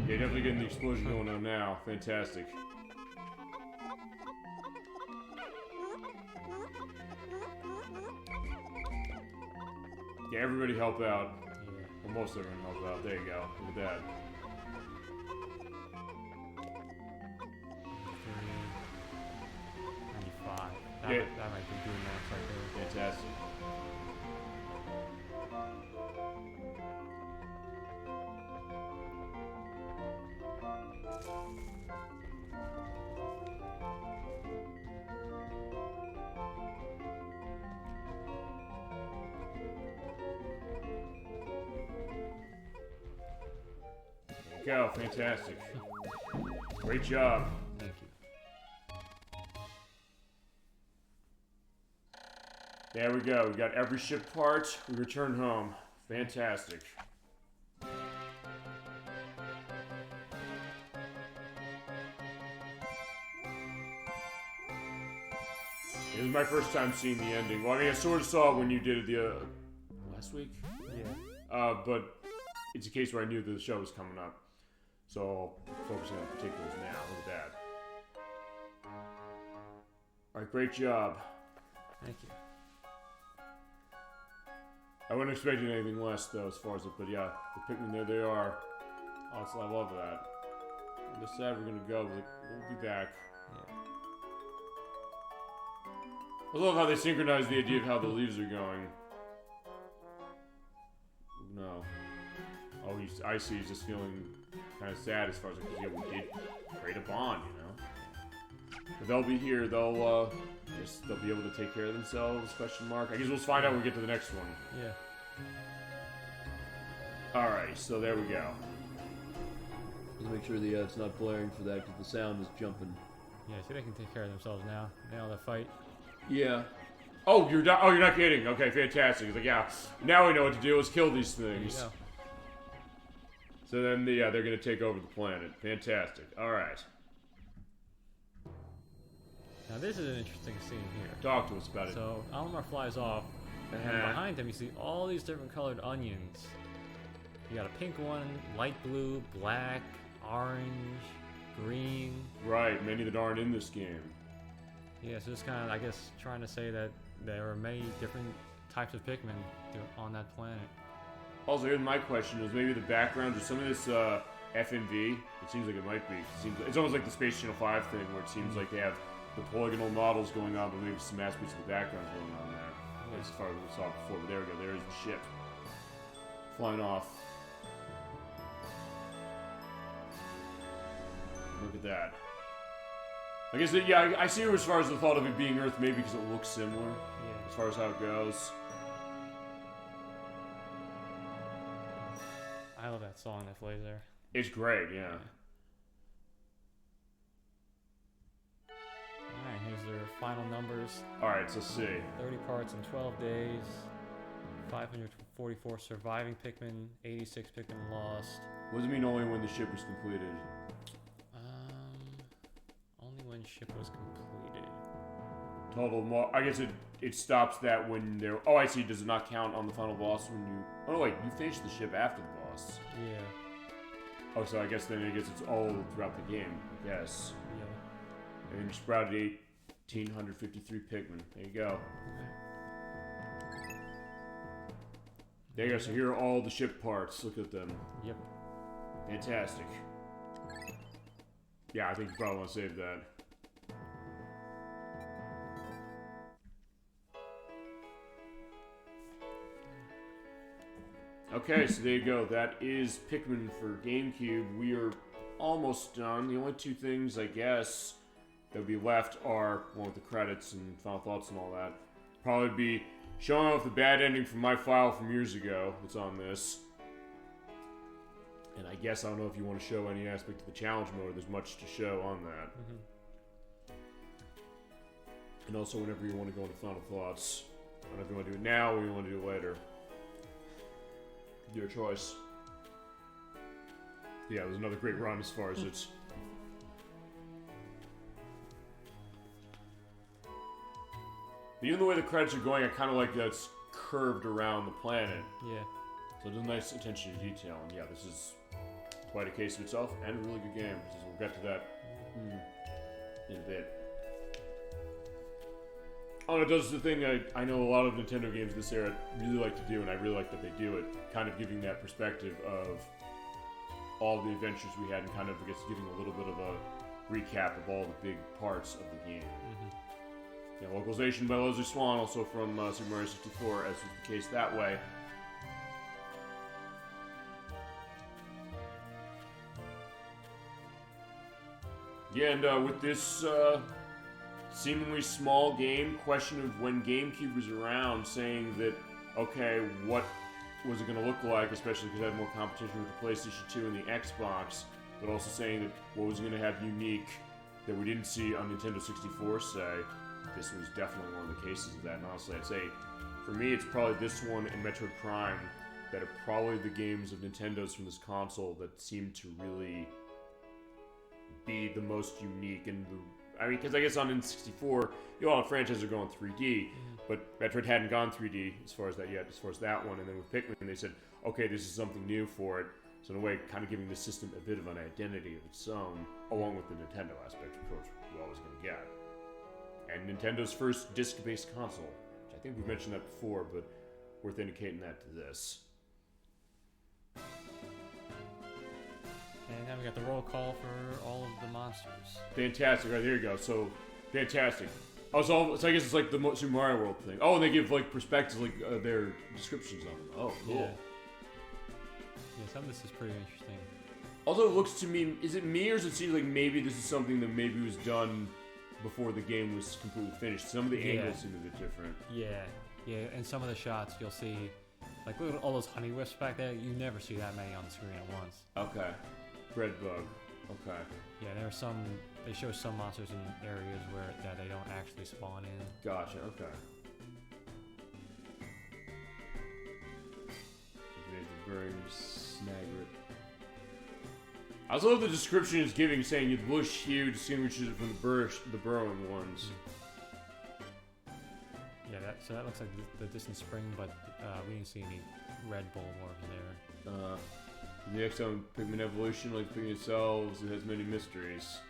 Yeah, definitely getting the explosion going on now. Fantastic. Yeah, everybody help out. Yeah. Well, most everyone help out. There you go. Look at that. 95. Yeah. That might be doing that right there. Fantastic. go. Fantastic. Great job. Thank you. There we go. We got every ship part. We return home. Fantastic. It was my first time seeing the ending. Well, I mean, I sort of saw it when you did it the last week. Yeah. But it's a case where I knew that the show was coming up, so focusing on particulars now. Look at that. All right, great job. Thank you. I wasn't expecting anything less though, as far as it. But yeah, the Pikmin, there they are. Oh, I love that. I'm just sad we're gonna go, but we'll be back. Yeah. I love how they synchronize the idea of how the leaves are going. No. Oh, I see. He's just feeling kind of sad as far as, because yeah, we did create a bond, you know. But they'll be here. They'll be able to take care of themselves? Question mark. I guess we'll find out when we get to the next one. Yeah. All right. So there we go. Just make sure the it's not blaring for that, because the sound is jumping. Yeah. See, they can take care of themselves now. Now they fight. Yeah. Oh, you're not kidding. Okay, fantastic. It's like, yeah. Now we know what to do. Let's kill these There you things. go. So then, yeah, they're gonna take over the planet. Fantastic. All right. Now this is an interesting scene here. Talk to us about it. So Almar flies off, and behind him you see all these different colored onions. You got a pink one, light blue, black, orange, green. Right, many that aren't in this game. Yeah, so just kind of, I guess, trying to say that there are many different types of Pikmin on that planet. Also, here's my question: is maybe the background or some of this FMV? It seems like it might be. It's almost like the Space Channel 5 thing, where it seems like they have the polygonal models going on, but maybe some aspects of the background going on there. As far as we saw before, but there we go. There is the ship flying off. Look at that. I guess, yeah, I see it as far as the thought of it being Earth, maybe because it looks similar. Yeah. As far as how it goes. I love that song that plays there. It's great, yeah. Alright, here's their final numbers. Alright, so let's see. 30 parts in 12 days. 544 surviving Pikmin. 86 Pikmin lost. What does it mean only when the ship was completed? Only when ship was completed. Total, I guess it stops that when they're... Oh, I see. Does it not count on the final boss when you... Oh, wait. You finish the ship after the boss. Yeah. Oh, so I guess then it's all throughout the game, I guess. Yeah. And then you sprouted 1,853 Pikmin. There you go. There you go. So here are all the ship parts. Look at them. Yep. Fantastic. Yeah, I think you probably want to save that. Okay, so there you go. That is Pikmin for Gamecube. We are almost done. The only two things, I guess, that would be left are one with the credits and final thoughts and all that. Probably be showing off the bad ending from my file from years ago that's on this. And I guess I don't know if you want to show any aspect of the challenge mode. There's much to show on that. And also whenever you want to go into final thoughts. I don't know if you want to do it now or you want to do it later. Your choice. Yeah, it was another great run as far as it's... But even the way the credits are going, I kind of like that it's curved around the planet. Yeah. So there's a nice attention to detail. And yeah, this is quite a case of itself and a really good game. We'll get to that in a bit. Oh, it does the thing I know a lot of Nintendo games this era really like to do, and I really like that they do it, kind of giving that perspective of all the adventures we had and kind of, I guess, giving a little bit of a recap of all the big parts of the game. Yeah, localization by Leslie Swan, also from Super Mario 64, as was the case that way. Yeah, and with this seemingly small game, question of when GameCube was around, saying that, okay, what was it going to look like, especially because it had more competition with the PlayStation 2 and the Xbox, but also saying that what was going to have unique that we didn't see on Nintendo 64, say, this was definitely one of the cases of that. And honestly, I'd say, for me, it's probably this one and Metroid Prime that are probably the games of Nintendo's from this console that seem to really be the most unique. And I mean, because I guess on N64, a lot of franchises are going 3D, but Metroid hadn't gone 3D as far as that yet, as far as that one. And then with Pikmin, they said, okay, this is something new for it. So in a way, kind of giving the system a bit of an identity of its own, along with the Nintendo aspect, of course, we're always going to get. And Nintendo's first disc-based console, which I think we mentioned that before, but worth indicating that to this. And now we got the roll call for all of the monsters. Fantastic. Right, there you go. So, fantastic. So I guess it's like the Super Mario World thing. Oh, and they give, like, perspectives, like, their descriptions on them. Oh, cool. Yeah, some of this is pretty interesting. Also, it looks to me, is it me or does it seem like maybe this is something that maybe was done before the game was completely finished? Some of the angles seem a bit different. Yeah, and some of the shots you'll see, like look at all those honey wisps back there, you never see that many on the screen at once. Okay. Bread bug. Okay. Yeah, they show some monsters in areas that they don't actually spawn in. Gotcha, okay. Very snaggered. I also love the description it's giving, saying the bush hue distinguishes it from the burrowing ones. Yeah, so that looks like the distant spring, but we didn't see any red bulbs there. The next time Pikmin Evolution, like Pikmin itself, it has many mysteries.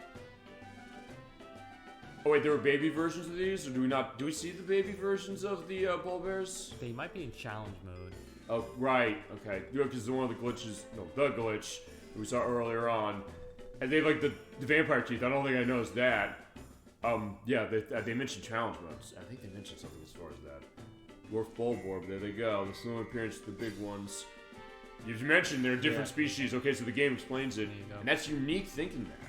Oh wait, there were baby versions of these, or do we see the baby versions of the Bulbears? They might be in challenge mode. Oh, right, okay. Because one of the glitches, the glitch that we saw earlier on, and they have like the vampire teeth. I don't think I noticed that. Yeah, they mentioned challenge modes. I think they mentioned something as far as that. Dwarf Bulborb, there they go. The slow appearance of the big ones. You mentioned they're different species. Okay, so the game explains it. And that's unique thinking that.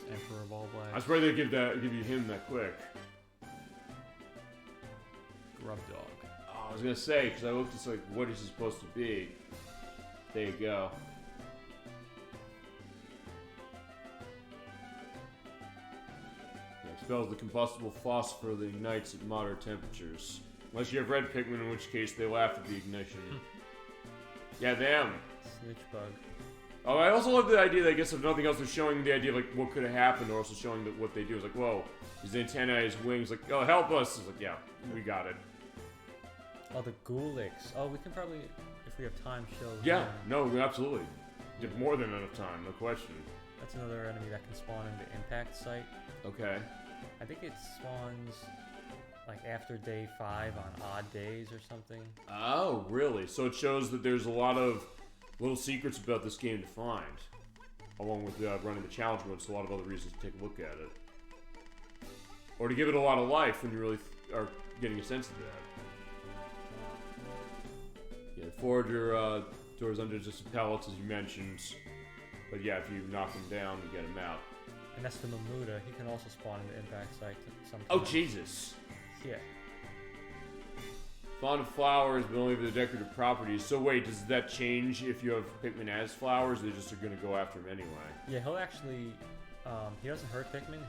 There's Emperor Bulblax. I was probably going to give you him that quick. Grub Dog. Oh, I was going to say, because I looked at like, what is he supposed to be? There you go. Expels the combustible phosphor that ignites at moderate temperatures. Unless you have red Pikmin, in which case they laugh at the ignition. Yeah, them. Snitch Bug. Oh, I also love the idea that, I guess if nothing else, they're showing the idea of like what could have happened, or also showing that what they do is like, whoa, his antennae, his wings, like, oh, help us. It's like, yeah, we got it. Oh, the Ghoulics. Oh, we can probably, if we have time, show. Yeah, no, absolutely. You have more than enough time, no question. That's another enemy that can spawn in the impact site. Okay. I think it spawns like after day 5 on odd days or something. Oh, really? So it shows that there's a lot of little secrets about this game to find, along with running the challenge mode. So a lot of other reasons to take a look at it, or to give it a lot of life when you really are getting a sense of that. Yeah, the forager doors under just pellets, as you mentioned. But yeah, if you knock them down, you get them out. And that's the No Uta. He can also spawn in the impact site sometimes. Oh, Jesus. Yeah. Fond of flowers, but only for the decorative properties. So wait, does that change if you have Pikmin as flowers? Or they just are going to go after him anyway? Yeah, he'll actually... he doesn't hurt Pikmin.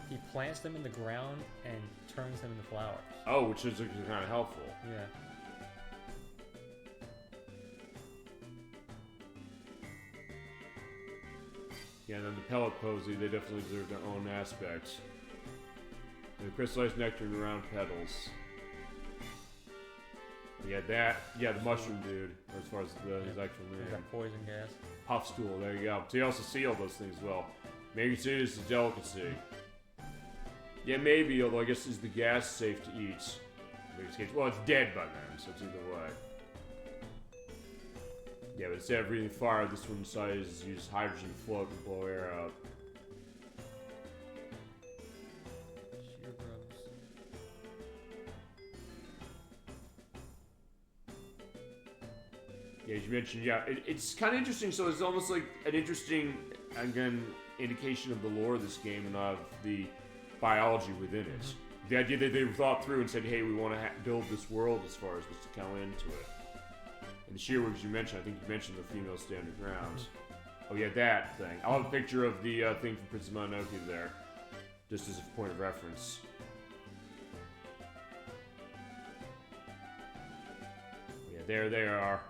He plants them in the ground and turns them into flowers. Oh, which is kind of helpful. Yeah. Yeah, and then the pellet posy, they definitely deserve their own aspect. And the crystallized nectar and round petals. Yeah, the mushroom dude, as far as his actual name. He's got poison gas. Puff stool, there you go. So you also see all those things as well. Maybe see this is a delicacy. Yeah, maybe, although I guess is the gas safe to eat? Well, it's dead by then, so it's either way. Yeah, but instead of breathing fire, this one decides to use hydrogen float and blow air out. Sheer grubs. Yeah, as you mentioned, yeah, it's kind of interesting. So it's almost like an interesting, again, indication of the lore of this game and of the biology within it. The idea that they thought through and said, hey, we want to build this world as far as this to come into it. And the shearwigs you mentioned, I think you mentioned the female stand your ground. Oh yeah, that thing. I'll have a picture of the thing from Princess Mononoke there, just as a point of reference. Yeah, there they are.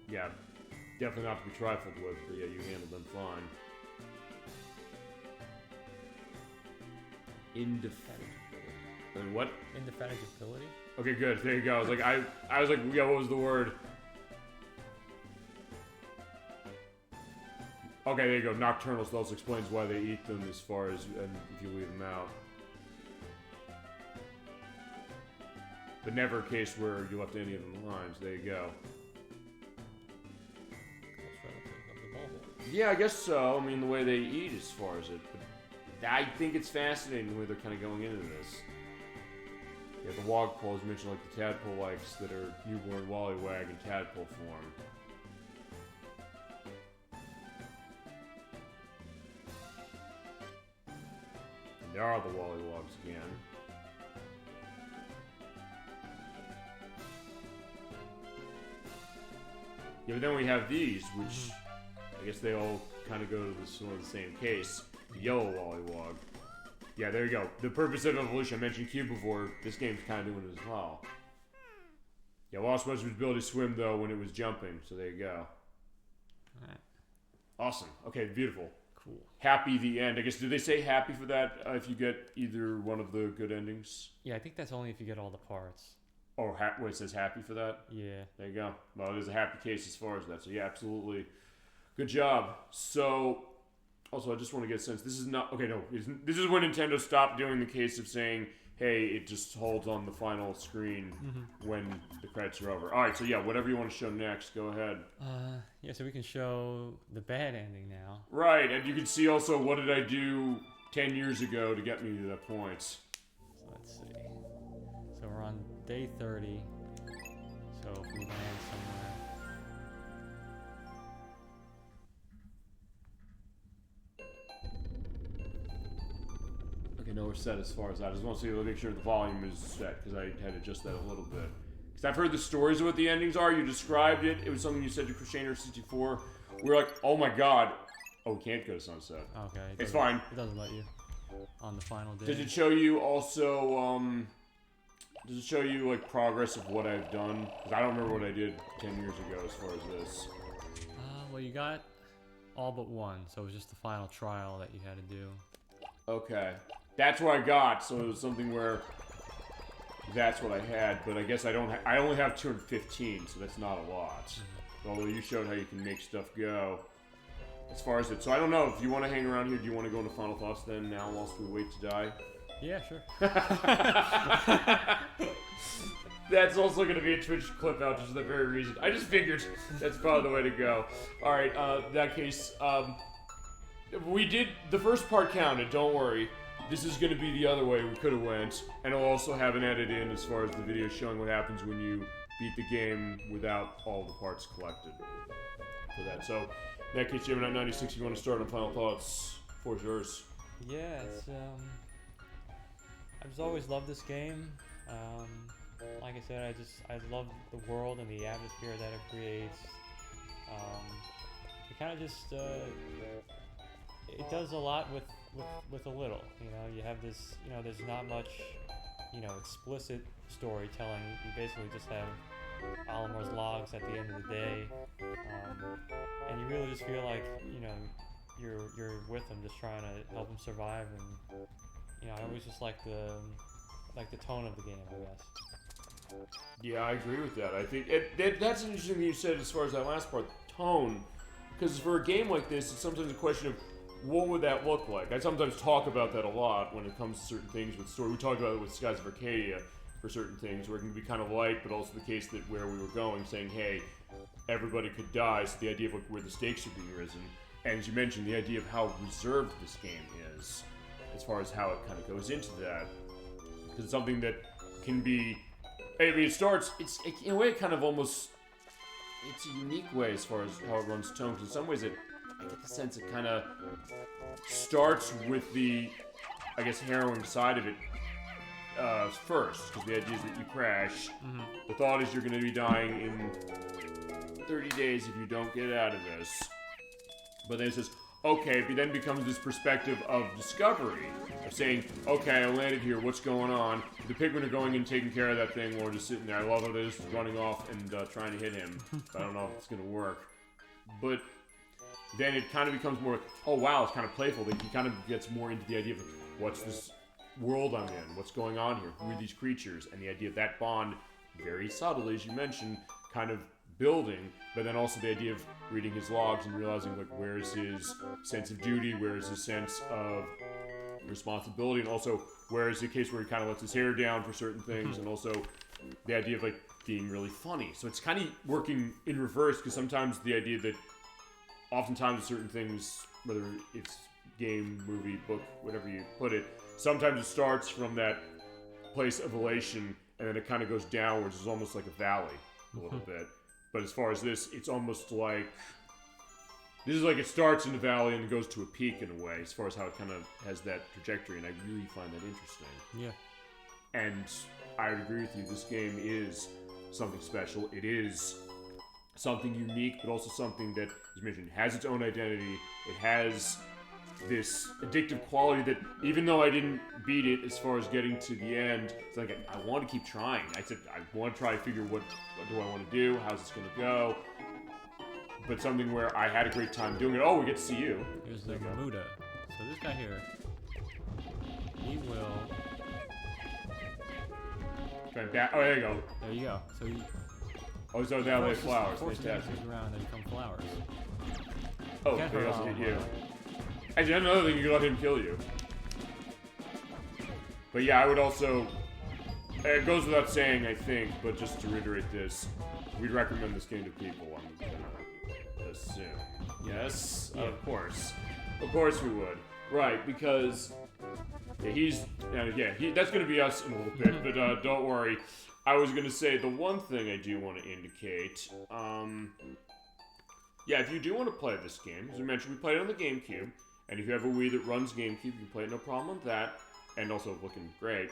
Yeah, definitely not to be trifled with, but yeah, you handled them fine. Indefatigable. And what? Indefatigability? Okay, good. There you go. I was like, yeah, what was the word? Okay, there you go. Nocturnal, so that also explains why they eat them as far as, and if you leave them out. But never a case where you left any of them behind, so there you go. Yeah, I guess so. I mean, the way they eat as far as it. But I think it's fascinating the way they're kind of going into this. Yeah, the wogpoles mentioned like the tadpole-likes that are newborn wallywag in tadpole form. And there are the wallywogs again. Yeah, but then we have these, which I guess they all kind of go to sort of the same case. The yellow wallywog. Yeah, there you go. The purpose of evolution, I mentioned Cube before, this game's kind of doing it as well. Yeah, lost most of its ability to swim, though, when it was jumping, so there you go. Alright. Awesome. Okay, beautiful. Cool. Happy the end. I guess, do they say happy for that if you get either one of the good endings? Yeah, I think that's only if you get all the parts. Or, wait, it says happy for that? Yeah. There you go. Well, it is a happy case as far as that, so yeah, absolutely. Good job. So... Also, I just want to get a sense. This is not... Okay, no. This is when Nintendo stopped doing the case of saying, hey, it just holds on the final screen when the credits are over. Alright, so yeah, whatever you want to show next, go ahead. Yeah, so we can show the bad ending now. Right, and you can see also what did I do 10 years ago to get me to that point. So let's see. So we're on day 30. So if we land somewhere... Okay, no, we're set as far as that. I just want to see, make sure the volume is set, because I had to adjust that a little bit. Because I've heard the stories of what the endings are. You described it. It was something you said to Crusader 64. We were like, oh my god. Oh, we can't go to sunset. Okay. It's fine. It doesn't let you on the final day. Does it show you also, does it show you, like, progress of what I've done? Because I don't remember what I did 10 years ago as far as this. Well, you got all but one, so it was just the final trial that you had to do. Okay. That's what I got, so it was something where that's what I had, but I guess I don't I only have 215, so that's not a lot. Although you showed how you can make stuff go. As far as it, so I don't know, if you want to hang around here, do you want to go into final thoughts then, now, whilst we wait to die? Yeah, sure. That's also going to be a Twitch clip out just for that very reason. I just figured that's probably the way to go. Alright, in that case, we did, the first part counted, don't worry. This is going to be the other way we could have went, and it'll also have an edit in as far as the video showing what happens when you beat the game without all the parts collected for that. So, in that case, Gemini 96, if you want to start on final thoughts, for yours. Yeah, it's, I've just always loved this game. Like I said, I love the world and the atmosphere that it creates. It kind of just, it does a lot with a little, you know. You have this, you know, there's not much, you know, explicit storytelling. You basically just have Olimar's logs at the end of the day, and you really just feel like, you know, you're with him, just trying to help him survive. And you know, I always just like the tone of the game, I guess. Yeah, I agree with that. I think that's an interesting thing you said as far as that last part, tone, because for a game like this, it's sometimes a question of what would that look like? I sometimes talk about that a lot when it comes to certain things with story. We talked about it with Skies of Arcadia for certain things, where it can be kind of light, but also the case that where we were going, saying, hey, everybody could die, so the idea of like, where the stakes are being risen. And as you mentioned, the idea of how reserved this game is, as far as how it kind of goes into that. Because it's something that can be, I mean, it starts, in a way, it kind of almost, it's a unique way as far as how it runs tone, because in some ways I get the sense it kind of starts with the, I guess, harrowing side of it first, because the idea is that you crash. The thought is you're going to be dying in 30 days if you don't get out of this. But then it says, okay, it then becomes this perspective of discovery, of saying, okay, I landed here, what's going on? The Pikmin are going and taking care of that thing while we're just sitting there. I love how they're just running off and trying to hit him. I don't know if it's going to work. But then it kind of becomes more, oh wow, it's kind of playful. He kind of gets more into the idea of, what's this world I'm in? What's going on here? Who are these creatures? And the idea of that bond, very subtly, as you mentioned, kind of building, but then also the idea of reading his logs and realizing, like, where's his sense of duty, where's his sense of responsibility, and also where is the case where he kind of lets his hair down for certain things, and also the idea of, like, being really funny. So it's kind of working in reverse, because sometimes the idea that oftentimes certain things, whether it's game, movie, book, whatever you put it, sometimes it starts from that place of elation, and then it kind of goes downwards. It's almost like a valley, a little bit. But as far as this, it's almost like... This is like it starts in the valley and it goes to a peak in a way, as far as how it kind of has that trajectory, and I really find that interesting. Yeah. And I would agree with you, this game is something special. It is something unique, but also something that, as you mentioned, has its own identity. It has this addictive quality that, even though I didn't beat it as far as getting to the end, it's like I want to keep trying. I said I want to try to figure what do I want to do, how's this going to go, but something where I had a great time doing it. Oh, we get to see you. Here's the No Uta. So this guy here, he will... Try back. Oh, there you go. There you go. So he... Oh, so now they have flowers. Forces Fantastic. around and they become flowers. Oh, Get they her also on. hit you. Actually, another thing, you can let him kill you. But yeah, I would also... It goes without saying, I think, but just to reiterate this, we'd recommend this game to people, I'm gonna assume. Yes? Yeah. Of course. Of course we would. Right, because... Yeah, that's gonna be us in a little bit, but don't worry. I was gonna say, the one thing I do want to indicate, yeah, if you do want to play this game, as we mentioned, we played it on the Gamecube, and if you have a Wii that runs Gamecube, you can play it no problem with that, and also looking great,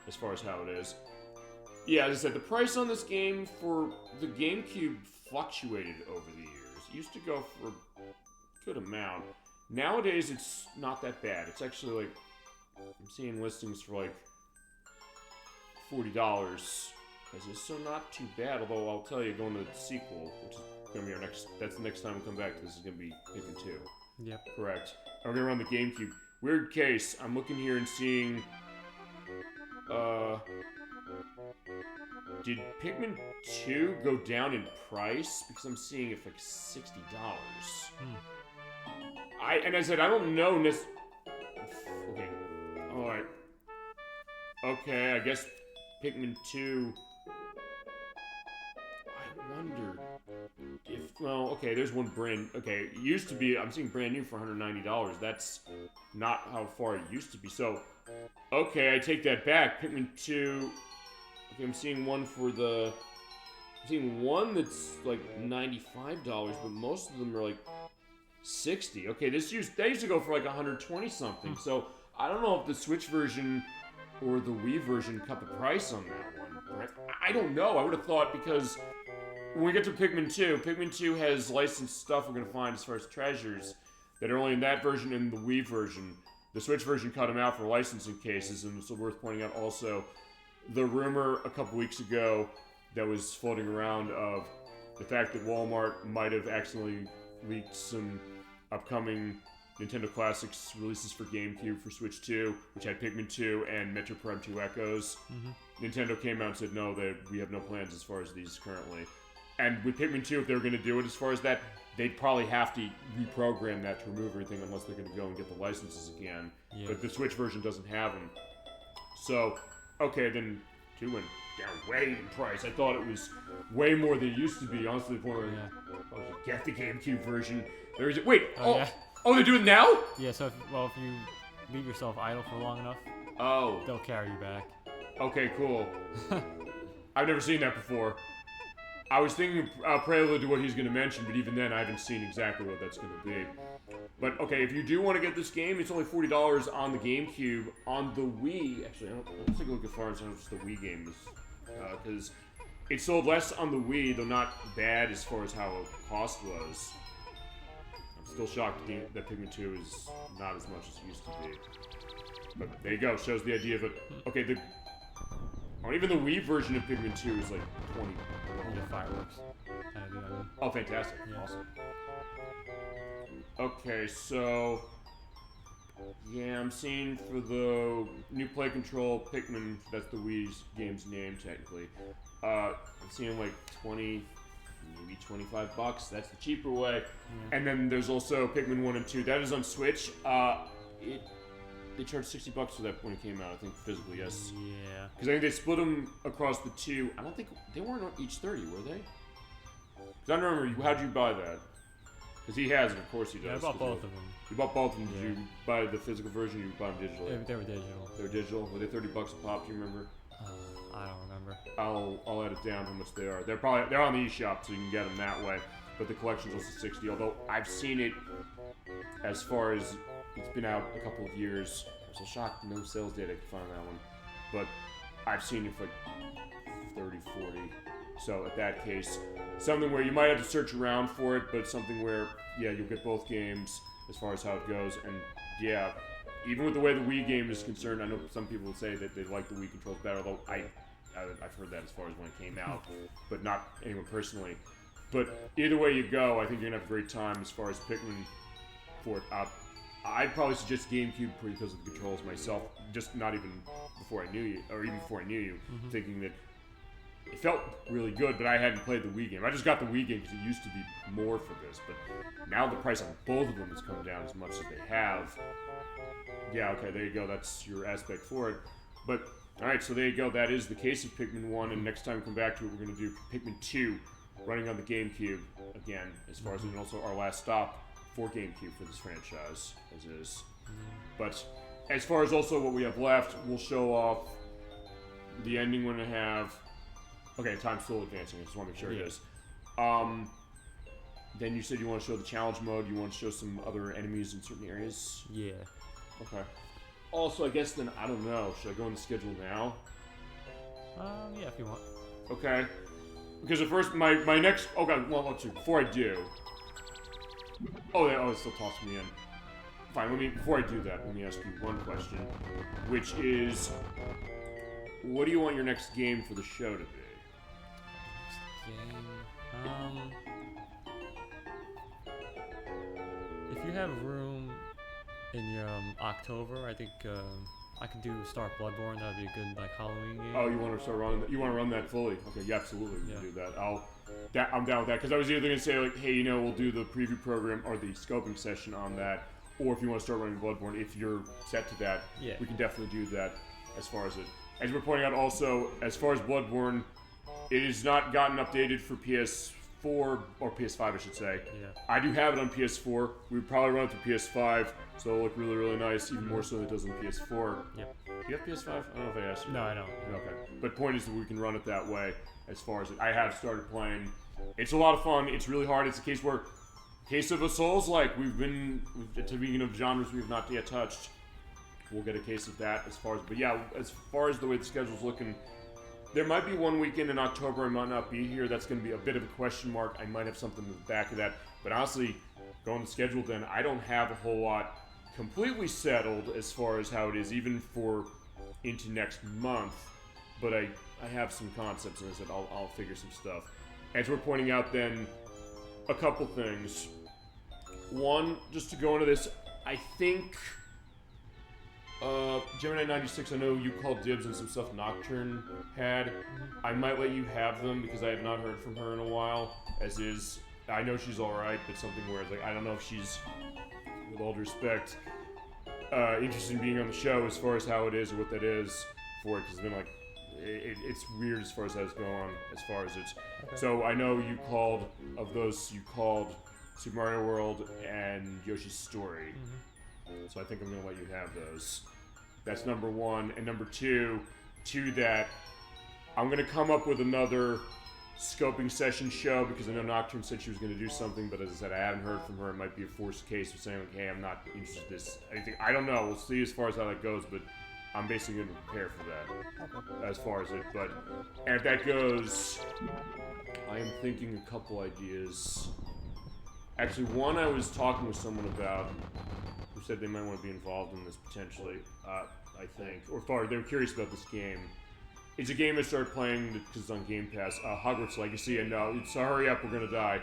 as far as how it is. Yeah, as I said, the price on this game for the Gamecube fluctuated over the years. It used to go for a good amount. Nowadays, it's not that bad. It's actually, like, I'm seeing listings for, like, $40, as is, so not too bad, although I'll tell you, going to the sequel, which is going to be our next, that's the next time we come back, this is going to be Pikmin 2. Yep. Correct. We're going to run the Gamecube. Weird case, I'm looking here and seeing, did Pikmin 2 go down in price? Because I'm seeing it for like $60. And I said, I don't know, okay, alright. Okay, I guess Pikmin 2, I wonder if, well, okay, there's one okay, it used to be, I'm seeing brand new for $190, that's not how far it used to be, so, okay, I take that back, Pikmin 2, okay, I'm seeing one that's like $95, but most of them are like 60, okay, they used to go for like 120 something, so, I don't know if the Switch version or the Wii version cut the price on that one, right? I don't know, I would have thought, because when we get to Pikmin 2 has licensed stuff we're going to find as far as treasures that are only in that version and the Wii version. The Switch version cut them out for licensing cases, and it's worth pointing out also the rumor a couple weeks ago that was floating around of the fact that Walmart might have accidentally leaked some upcoming Nintendo Classics releases for GameCube for Switch 2, which had Pikmin 2 and Metro Prime 2 Echoes. Nintendo came out and said, no, we have no plans as far as these currently. And with Pikmin 2, if they were going to do it as far as that, they'd probably have to reprogram that to remove everything unless they're going to go and get the licenses again. Yeah. But the Switch version doesn't have them. So, okay, then 2 went down way in price. I thought it was way more than it used to be, honestly, the point where you get the GameCube version. Wait, yeah. Oh, they do it now? Yeah, so if you leave yourself idle for long enough, they'll carry you back. Okay, cool. I've never seen that before. I was thinking prelude to what he's going to mention, but even then I haven't seen exactly what that's going to be. But okay, if you do want to get this game, it's only $40 on the GameCube. On the Wii, actually, let's take a look as far as how much the Wii game is, because it sold less on the Wii, though not bad as far as how cost was. I'm still shocked that Pikmin 2 is not as much as it used to be. But there you go, shows the idea of it. Okay, even the Wii version of Pikmin 2 is like 20. Yeah, fireworks. Oh, fantastic. Yeah. Awesome. Okay, so... Yeah, I'm seeing for the new play control Pikmin, that's the Wii's game's name technically. I'm seeing like 20, maybe $25. That's the cheaper way. Yeah. And then there's also Pikmin 1 and 2. That is on Switch. They charged $60 for that when it came out, I think, physically, yes. Yeah. Because I think they split them across the two. I don't think they weren't on each 30, were they? Because I don't remember, how'd you buy that? Because he has it, of course he does. Yeah, I bought both of them. You bought both of them. Yeah. Did you buy the physical version or you bought them digitally? They were digital. They were digital? Were they $30 a pop, do you remember? I don't remember. I'll edit down how much they are. They're on the eShop, so you can get them that way. But the collection's also 60, although I've seen it as far as it's been out a couple of years. I was so shocked, no sales data I could find on that one. But I've seen it for like 30, 40. So at that case, something where you might have to search around for it, but something where, yeah, you'll get both games as far as how it goes. And yeah, even with the way the Wii game is concerned, I know some people say that they like the Wii controls better, although I've heard that as far as when it came out, but not anyone personally. But either way you go, I think you're going to have a great time as far as Pikmin for it. I'd probably suggest GameCube because of the controls myself, just not even before I knew you, or even before I knew you, thinking that it felt really good, but I hadn't played the Wii game. I just got the Wii game because it used to be more for this, but now the price on both of them has come down as much as they have. Yeah, okay, there you go. That's your aspect for it. But, alright, so there you go. That is the case of Pikmin 1, and next time we come back to it, we're going to do Pikmin 2, running on the GameCube again, as far as, and also our last stop for GameCube for this franchise, as is. But as far as also what we have left, we'll show off the ending we're going to have. Okay, time's still advancing, I just want to make sure it is. Then you said you want to show the challenge mode, you want to show some other enemies in certain areas? Yeah. Okay. Also, I guess then, I don't know, should I go on the schedule now? Yeah, if you want. Okay. Because at first, my next, okay, well, let's see, before I do. Oh, it still tossed me in. Fine, before I do that, let me ask you one question, which is, what do you want your next game for the show to be? Game. If you have room in your October, I think I could start Bloodborne. That'd be a good Halloween game. Oh, you want to start running that? You want to run that fully? Okay, yeah, absolutely, we can do that. I'm down with that because I was either gonna say like, hey, we'll do the preview program or the scoping session on that, or if you want to start running Bloodborne, if you're set to that, yeah, we can definitely do that. As far as it, as we're pointing out, also as far as Bloodborne. It has not gotten updated for PS4, or PS5 I should say. Yeah. I do have it on PS4. We would probably run it through PS5, so it'll look really, really nice, even more so than it does on PS4. Yep. Do you have PS5? I don't know if I asked you. No, I don't. Okay. But point is that we can run it that way as far as it. I have started playing. It's a lot of fun. It's really hard. It's a case of a Souls-like. Speaking of genres we have not yet touched, we'll get a case of that as far as, but yeah, as far as the way the schedule's looking, there might be one weekend in October I might not be here. That's going to be a bit of a question mark. I might have something in the back of that. But honestly, going to schedule then, I don't have a whole lot completely settled as far as how it is, even for into next month. But I have some concepts, and I said I'll figure some stuff. As we're pointing out then, a couple things. One, just to go into this, I think... Gemini 96, I know you called dibs on some stuff Nocturne had. I might let you have them because I have not heard from her in a while. As is, I know she's alright, but something where it's like, I don't know if she's, with all due respect, interested in being on the show as far as how it is or what that is for it, because it's been like, it's weird as far as that's going, as far as it's. Okay. So I know you called, of those, you called Super Mario World and Yoshi's Story. So I think I'm going to let you have those. That's number one. And number two, to that, I'm going to come up with another scoping session show because I know Nocturne said she was going to do something, but as I said, I haven't heard from her. It might be a forced case of saying, like, hey, I'm not interested in this. Anything. I don't know. We'll see as far as how that goes, but I'm basically going to prepare for that as far as it. But and if that goes, I am thinking a couple ideas. Actually, one I was talking with someone about who said they might want to be involved in this potentially, I think. Or they were curious about this game. It's a game I started playing because it's on Game Pass, Hogwarts Legacy, and it's hurry up, we're gonna die.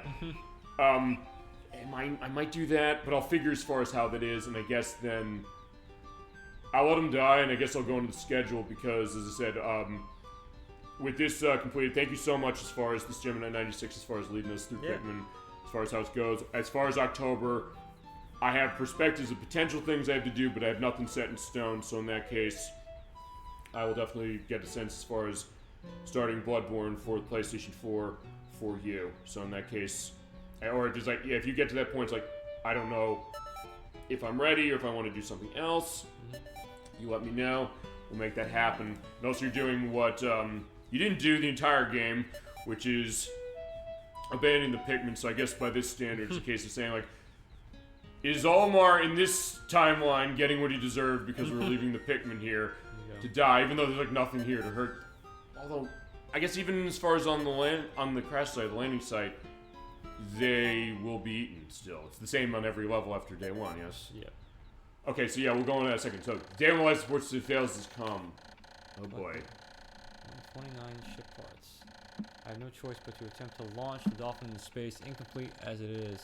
I might do that, but I'll figure as far as how that is, and I guess then I'll let him die, and I guess I'll go into the schedule because, as I said, with this completed, thank you so much as far as this Gemini 96, as far as leading us through Pikmin, as far as how it goes. As far as October, I have perspectives of potential things I have to do, but I have nothing set in stone, so in that case, I will definitely get a sense as far as starting Bloodborne for the PlayStation 4 for you. So in that case, or just like, if you get to that point, it's like, I don't know if I'm ready or if I want to do something else. You let me know. We'll make that happen. And also, you're doing what you didn't do the entire game, which is abandoning the Pikmin. So I guess by this standard, it's a case of saying, like, is Olimar in this timeline getting what he deserved because we're leaving the Pikmin here to die, even though there's like nothing here to hurt? Although, I guess even as far as on the crash site, the landing site, they will be eaten still. It's the same on every level after day one, yes? Yeah. Okay, so yeah, we'll go into that in a second. So, day one life supports to fails has come. Oh boy. 129 ship parts. I have no choice but to attempt to launch the Dolphin into space, incomplete as it is.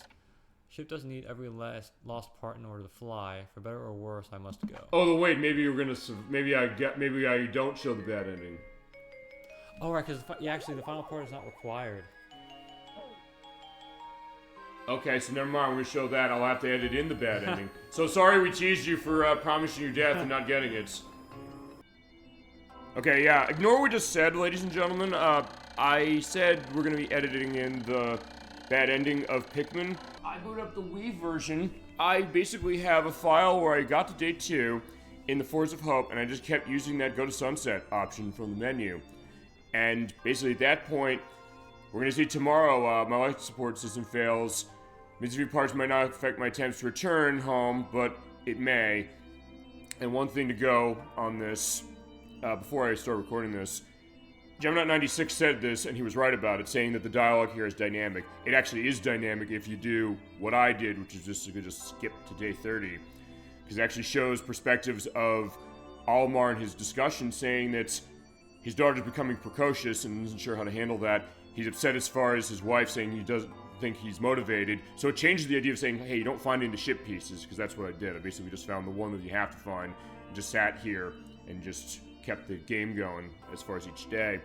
Ship doesn't need every lost part in order to fly. For better or worse, I must go. Oh wait, maybe you're gonna. Maybe I don't show the bad ending. Oh right, because actually the final part is not required. Okay, so never mind. We're gonna show that. I'll have to edit in the bad ending. So sorry we teased you for promising you death and not getting it. Okay, yeah. Ignore what we just said, ladies and gentlemen. I said we're gonna be editing in the bad ending of Pikmin. I boot up the Wii version. I basically have a file where I got to day 2 in the Force of Hope, and I just kept using that Go to Sunset option from the menu. And basically at that point, we're going to see tomorrow my life support system fails. Mitsubishi parts might not affect my attempts to return home, but it may. And one thing to go on this, before I start recording this, Gemini 96 said this, and he was right about it, saying that the dialogue here is dynamic. It actually is dynamic if you do what I did, which is just to skip to day 30. Because it actually shows perspectives of Olimar in his discussion, saying that his daughter's becoming precocious and isn't sure how to handle that. He's upset as far as his wife saying he doesn't think he's motivated. So it changes the idea of saying, hey, you don't find any of the ship pieces, because that's what I did. I basically just found the one that you have to find, and just sat here and just kept the game going as far as each day.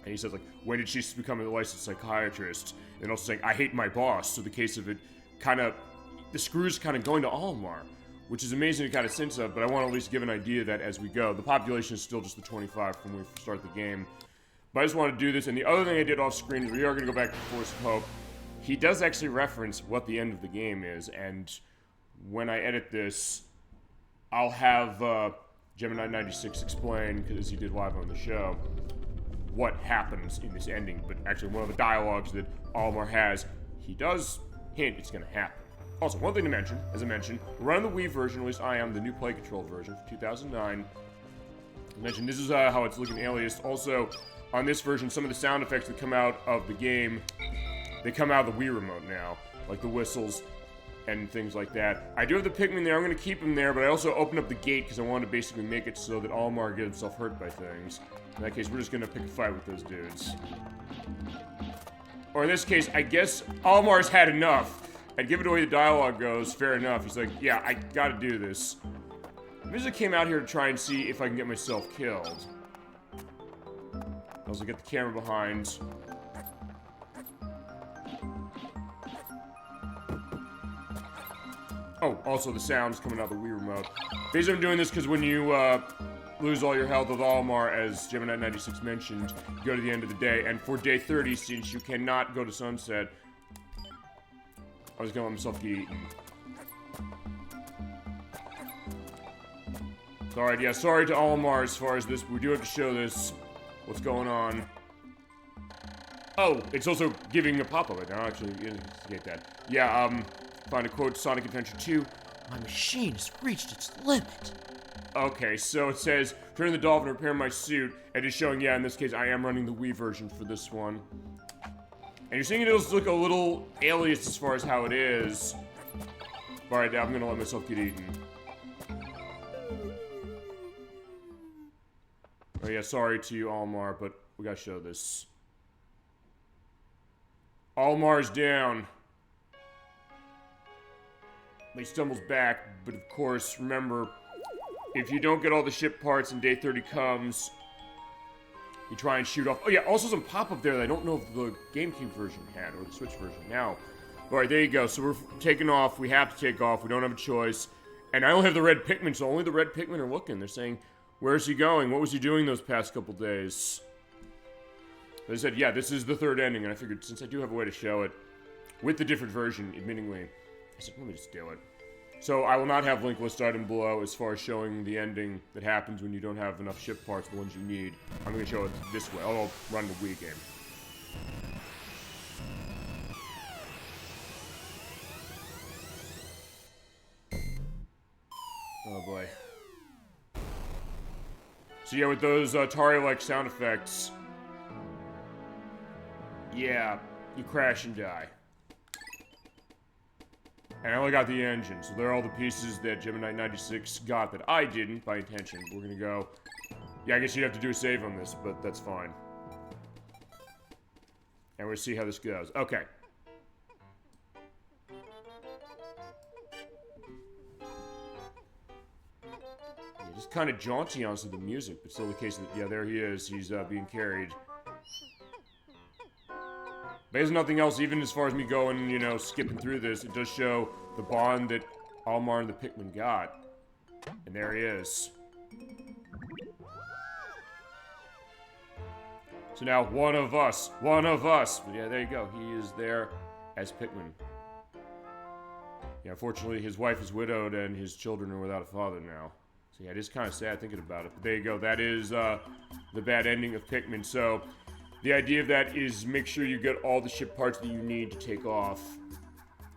And he says, like, when did she become a licensed psychiatrist? And also saying, I hate my boss. So the case of it the screw's kind of going to Olimar, which is amazing to kind of sense of, but I want to at least give an idea that as we go. The population is still just the 25 from when we start the game. But I just want to do this. And the other thing I did off screen is we are going to go back to Force of Hope. He does actually reference what the end of the game is. And when I edit this, I'll have Gemini 96 explain, because he did live on the show, what happens in this ending. But actually, one of the dialogues that Olimar has, he does hint it's going to happen. Also, one thing to mention, as I mentioned, we're running the Wii version, at least I am, the new Play Control version for 2009. I mentioned this is how it's looking aliased. Also, on this version, some of the sound effects that come out of the game, they come out of the Wii remote now, like the whistles and things like that. I do have the Pikmin there. I'm going to keep him there, but I also opened up the gate because I wanted to basically make it so that Olimar gets himself hurt by things. In that case, we're just going to pick a fight with those dudes. Or in this case, I guess Olimar's had enough. And given the way the dialogue goes, fair enough. He's like, yeah, I gotta do this. I just came out here to try and see if I can get myself killed. I also get the camera behind. Oh, also the sound's coming out of the Wii remote. Basically, I'm doing this because when you lose all your health with Olimar, as Gemini 96 mentioned, you go to the end of the day. And for day 30, since you cannot go to sunset, I was gonna let myself get eaten. Alright, yeah, sorry to Olimar as far as this, but we do have to show this, what's going on. Oh, it's also giving a pop-up. I'll actually investigate that. Yeah, find a quote, Sonic Adventure 2. My machine has reached its limit. Okay, so it says, turn the dolphin, repair my suit, and it's showing, yeah, in this case, I am running the Wii version for this one. And you're seeing it does look a little alias as far as how it is. Alright, now I'm gonna let myself get eaten. Oh yeah, sorry to you, Almar, but we gotta show this. Almar's down. He stumbles back, but of course, remember, if you don't get all the ship parts and day 30 comes, you try and shoot off. Oh yeah, also some pop-up there that I don't know if the GameCube version had, or the Switch version now. Alright, there you go. So we're taking off. We have to take off. We don't have a choice. And I only have the red Pikmin, so only the red Pikmin are looking. They're saying, where's he going? What was he doing those past couple days? They said, yeah, this is the third ending, and I figured since I do have a way to show it, with the different version, admittingly, I said, let me just do it. So I will not have link list item below as far as showing the ending that happens when you don't have enough ship parts, the ones you need. I'm going to show it this way. I'll run the Wii game. Oh boy. So yeah, with those Atari-like sound effects, yeah, you crash and die. And I only got the engine, so there are all the pieces that Gemini 96 got that I didn't by intention. We're gonna go... Yeah, I guess you have to do a save on this, but that's fine. And we'll see how this goes. Okay. Yeah, just kind of jaunty onto the music, but still the case that, yeah, there he is. He's being carried. But there's nothing else, even as far as me going, you know, skipping through this, it does show the bond that Almar and the Pikmin got. And there he is. So now, one of us. But yeah, there you go. He is there as Pikmin. Yeah, unfortunately, his wife is widowed and his children are without a father now. So yeah, it is kind of sad thinking about it. But there you go. That is the bad ending of Pikmin. So... the idea of that is make sure you get all the ship parts that you need to take off.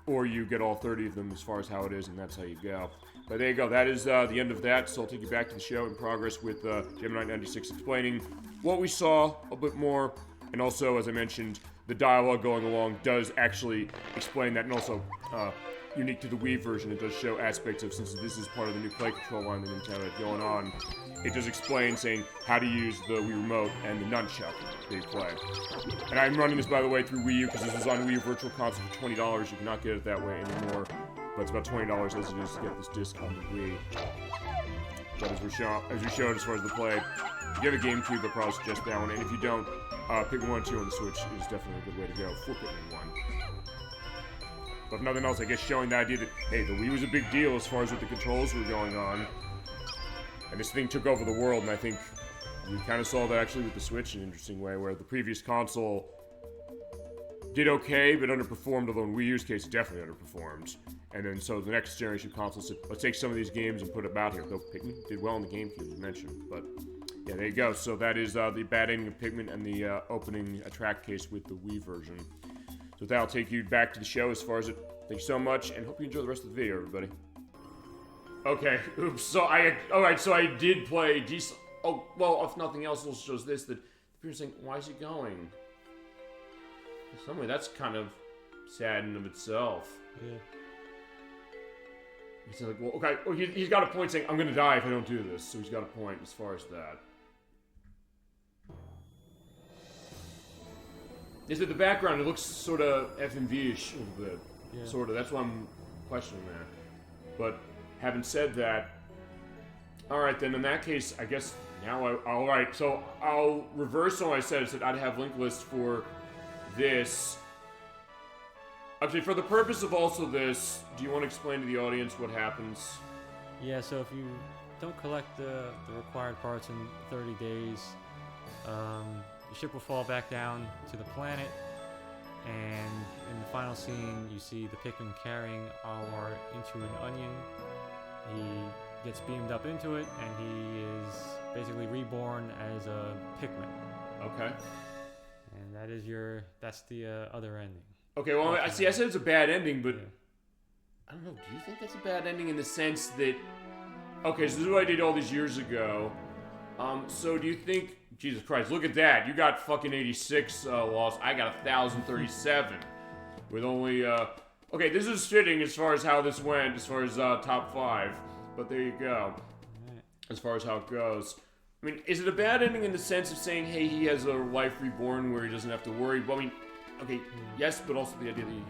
Or you get all 30 of them as far as how it is, and that's how you go. But there you go, that is the end of that, so I'll take you back to the show in progress with Gemini 96 explaining what we saw a bit more, and also, as I mentioned, the dialogue going along does actually explain that, and also, unique to the Wii version, it does show aspects of, since this is part of the new play control line that Nintendo had going on, it does explain saying how to use the Wii Remote and the nunchuck that you play. And I'm running this, by the way, through Wii U, because this was on Wii U Virtual Console for $20. You cannot get it that way anymore, but it's about $20 as it is to get this disc on the Wii. But as we showed as far as the play, if you have a Gamecube, I'll probably suggest that one, and if you don't, Pikmin 1 and 2 on the Switch is definitely a good way to go for Pikmin 1. But if nothing else, I guess showing the idea that, hey, the Wii was a big deal as far as what the controls were going on. And this thing took over the world, and I think we kind of saw that actually with the Switch in an interesting way, where the previous console did okay, but underperformed, although in Wii U's case, it definitely underperformed. And then, so the next generation console said, let's take some of these games and put them out here. Though Pikmin did well on the GameCube, as mentioned. But, yeah, there you go. So that is the bad ending of Pikmin and the opening track case with the Wii version. So that'll take you back to the show as far as it. Thank you so much, and hope you enjoy the rest of the video, everybody. Okay, oops, so alright, so I did play decent. Oh, well, if nothing else, it shows this, that the people are saying, why is he going? In some way, that's kind of sad in of itself. Yeah. He's like, well, okay, well, he's got a point saying, I'm gonna die if I don't do this, so he's got a point as far as that. Is that the background, it looks sort of FMV-ish a little bit. Yeah. Sort of, that's why I'm questioning that. But, having said that, alright then, in that case, I guess now alright, so I'll reverse what I said. I said I'd have link lists for this. Actually, for the purpose of also this, do you want to explain to the audience what happens? Yeah, so if you don't collect the required parts in 30 days, the ship will fall back down to the planet, and in the final scene, you see the Pikmin carrying Almar into an onion. He gets beamed up into it, and he is basically reborn as a Pikmin. Okay. And That's the other ending. Okay, well, I said it's a bad ending, but Yeah. I don't know. Do you think that's a bad ending in the sense that? Okay, so this is what I did all these years ago. So do you think? Jesus Christ, look at that! You got fucking 86 lost. I got 1,037 with only. Okay, this is fitting as far as how this went, as far as top 5. But there you go. Right. As far as how it goes. I mean, is it a bad ending in the sense of saying, hey, he has a life reborn where he doesn't have to worry? Well, I mean, okay, yes, but also the idea that he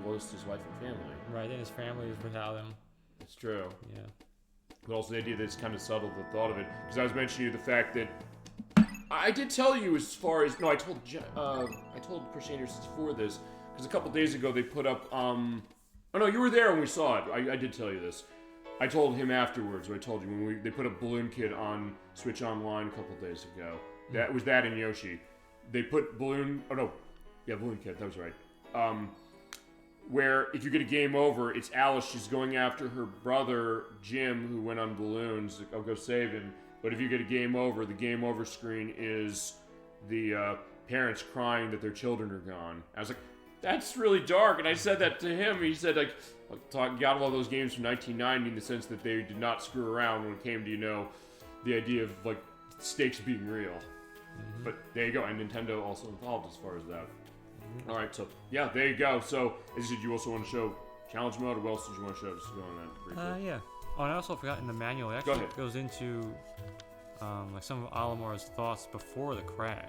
lost his wife and family. Right, and his family is without him. It's true. Yeah. But also the idea that it's kind of subtle, the thought of it. Because I was mentioning to you the fact that I did tell you as far as... No, I told Crusader 64 this. Because a couple days ago they put up... Oh, no, you were there when we saw it. I did tell you this. I told him afterwards, or I told you, when they put up Balloon Kid on Switch Online a couple days ago. That was that and Yoshi. They put Balloon... Oh, no. Yeah, Balloon Kid. That was right. Where if you get a game over, it's Alice. She's going after her brother, Jim, who went on balloons. I'll go save him. But if you get a game over, the game over screen is the parents crying that their children are gone. I was like, that's really dark. And I said that to him. He said, like, got all those games from 1990 in the sense that they did not screw around when it came to, you know, the idea of, like, stakes being real. Mm-hmm. But there you go. And Nintendo also involved as far as that. Mm-hmm. All right, so, yeah, there you go. So, as you said, you also want to show challenge mode, or what else did you want to show? Just go on that briefly. Yeah. Oh, and I also forgot in the manual, it actually goes into like some of Alamar's thoughts before the crash.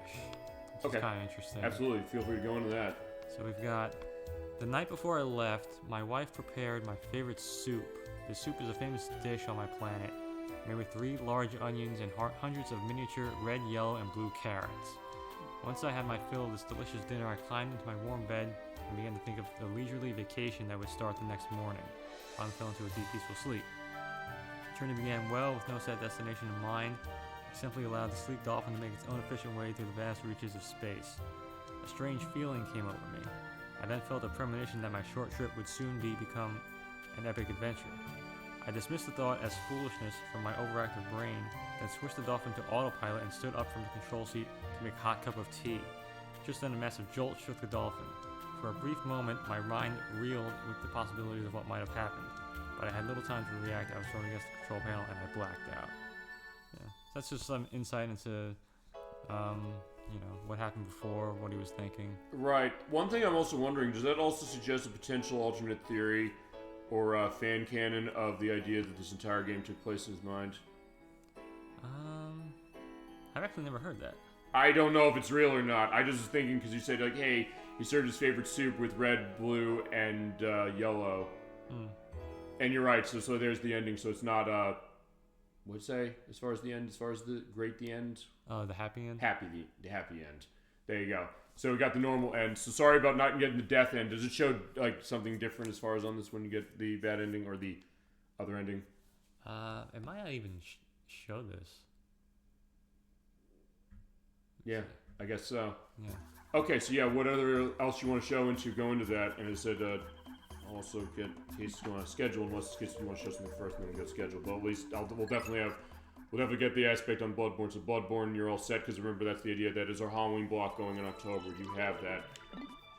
Which is kind of interesting. Absolutely. Feel free to go into that. So we've got, the night before I left, my wife prepared my favorite soup. The soup is a famous dish on my planet, made with 3 large onions and hundreds of miniature red, yellow, and blue carrots. Once I had my fill of this delicious dinner, I climbed into my warm bed and began to think of the leisurely vacation that would start the next morning. I fell into a deep, peaceful sleep. The journey began well, with no set destination in mind. I simply allowed the sleek dolphin to make its own efficient way through the vast reaches of space. A strange feeling came over me. I then felt a premonition that my short trip would soon become an epic adventure. I dismissed the thought as foolishness from my overactive brain, then switched the dolphin to autopilot and stood up from the control seat to make a hot cup of tea. Just then a massive jolt shook the dolphin. For a brief moment, my mind reeled with the possibilities of what might have happened, but I had little time to react. I was thrown against the control panel and I blacked out. Yeah, so that's just some insight into, what happened before, what he was thinking. Right. One thing I'm also wondering, does that also suggest a potential alternate theory or fan canon of the idea that this entire game took place in his mind? I've actually never heard that. I don't know if it's real or not. I just was thinking because you said, like, hey, he served his favorite soup with red, blue, and yellow. And you're right, so there's the ending. So it's not, what'd you say, as far as the end, as far as the end? The happy end? The happy end. There you go. So we got the normal end. So sorry about not getting the death end. Does it show, like, something different as far as on this when you get the bad ending or the other ending? It might not even show this. Yeah, I guess so. Yeah. Okay, so yeah, what else you want to show go into that? And it said, also get cases going on schedule, unless you want to show something first and then we'll get scheduled. But at least we'll definitely get the aspect on Bloodborne. So Bloodborne, you're all set, because remember that's the idea. That is our Halloween block going in October. You have that.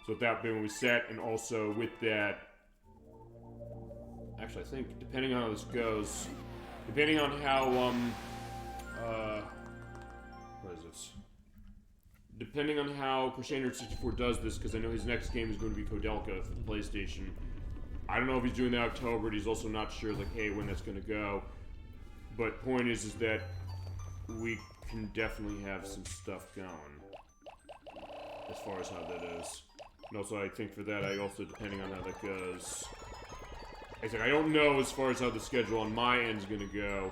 So with that being set, and also with that, actually I think depending on how this goes, depending on how what is this? Depending on how Crusader 64 does this, because I know his next game is going to be Kodelka for the PlayStation. I don't know if he's doing that in October, but he's also not sure, like, hey, when that's going to go. But point is that we can definitely have some stuff going as far as how that is. And also, I think for that, depending on how that goes, I don't know as far as how the schedule on my end is going to go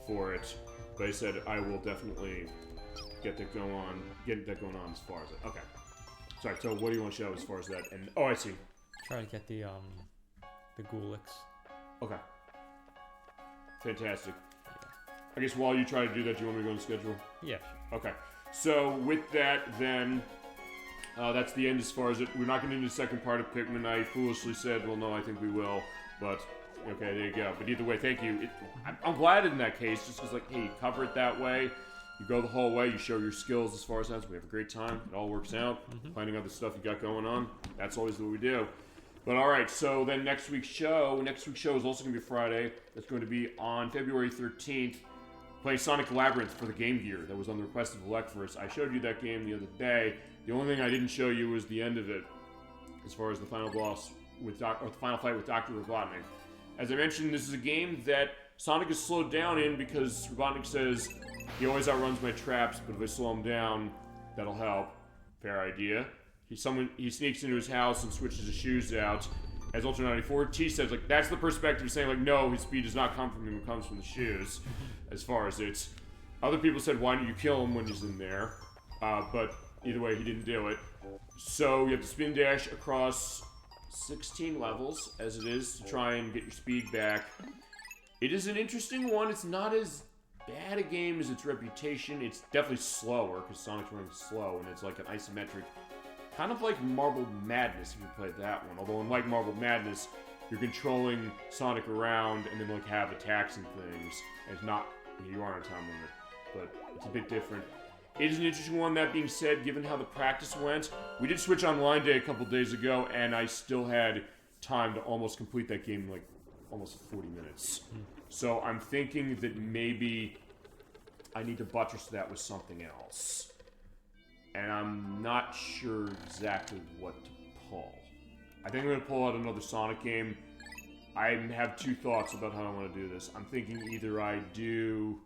for it, but I said I will definitely get that going on as far as it. Okay. Sorry, so what do you want to show as far as that? And I see. Try to get the Ghoulics. Okay. Fantastic. I guess while you try to do that, do you want me to go on the schedule? Yeah. Okay. So with that, then, that's the end as far as it. We're not going to do the second part of Pikmin. I foolishly said, well, no, I think we will. But, okay, there you go. But either way, thank you. I'm glad in that case, just because, like, hey, cover it that way. You go the whole way, you show your skills as far as that. We have a great time. It all works out. Planning other stuff you got going on. That's always what we do. But all right, so then next week's show is also going to be Friday. That's going to be on February 13th. Playing Sonic Labyrinth for the Game Gear. That was on the request of Electverse. I showed you that game the other day. The only thing I didn't show you was the end of it, as far as the final boss with the final fight with Dr. Robotnik. As I mentioned, this is a game that Sonic is slowed down in because Robotnik says he always outruns my traps, but if I slow him down, that'll help. Fair idea. He sneaks into his house and switches his shoes out. As Ultra 94 T says, like, that's the perspective saying, like, no, his speed does not come from him, it comes from the shoes. As far as it's. Other people said, why don't you kill him when he's in there? But either way, he didn't do it. So you have to spin dash across 16 levels, as it is, to try and get your speed back. It is an interesting one. It's not as bad a game as its reputation. It's definitely slower, because Sonic's running slow, and it's like an isometric. Kind of like Marble Madness, if you played that one. Although, unlike Marble Madness, you're controlling Sonic around and then, like, have attacks and things. And it's not, you are on a time limit, but it's a bit different. It is an interesting one. That being said, given how the practice went, we did Switch Online Day a couple days ago, and I still had time to almost complete that game in, like, almost 40 minutes. So I'm thinking that maybe I need to buttress that with something else. And I'm not sure exactly what to pull. I think I'm going to pull out another Sonic game. I have two thoughts about how I want to do this. I'm thinking either I do...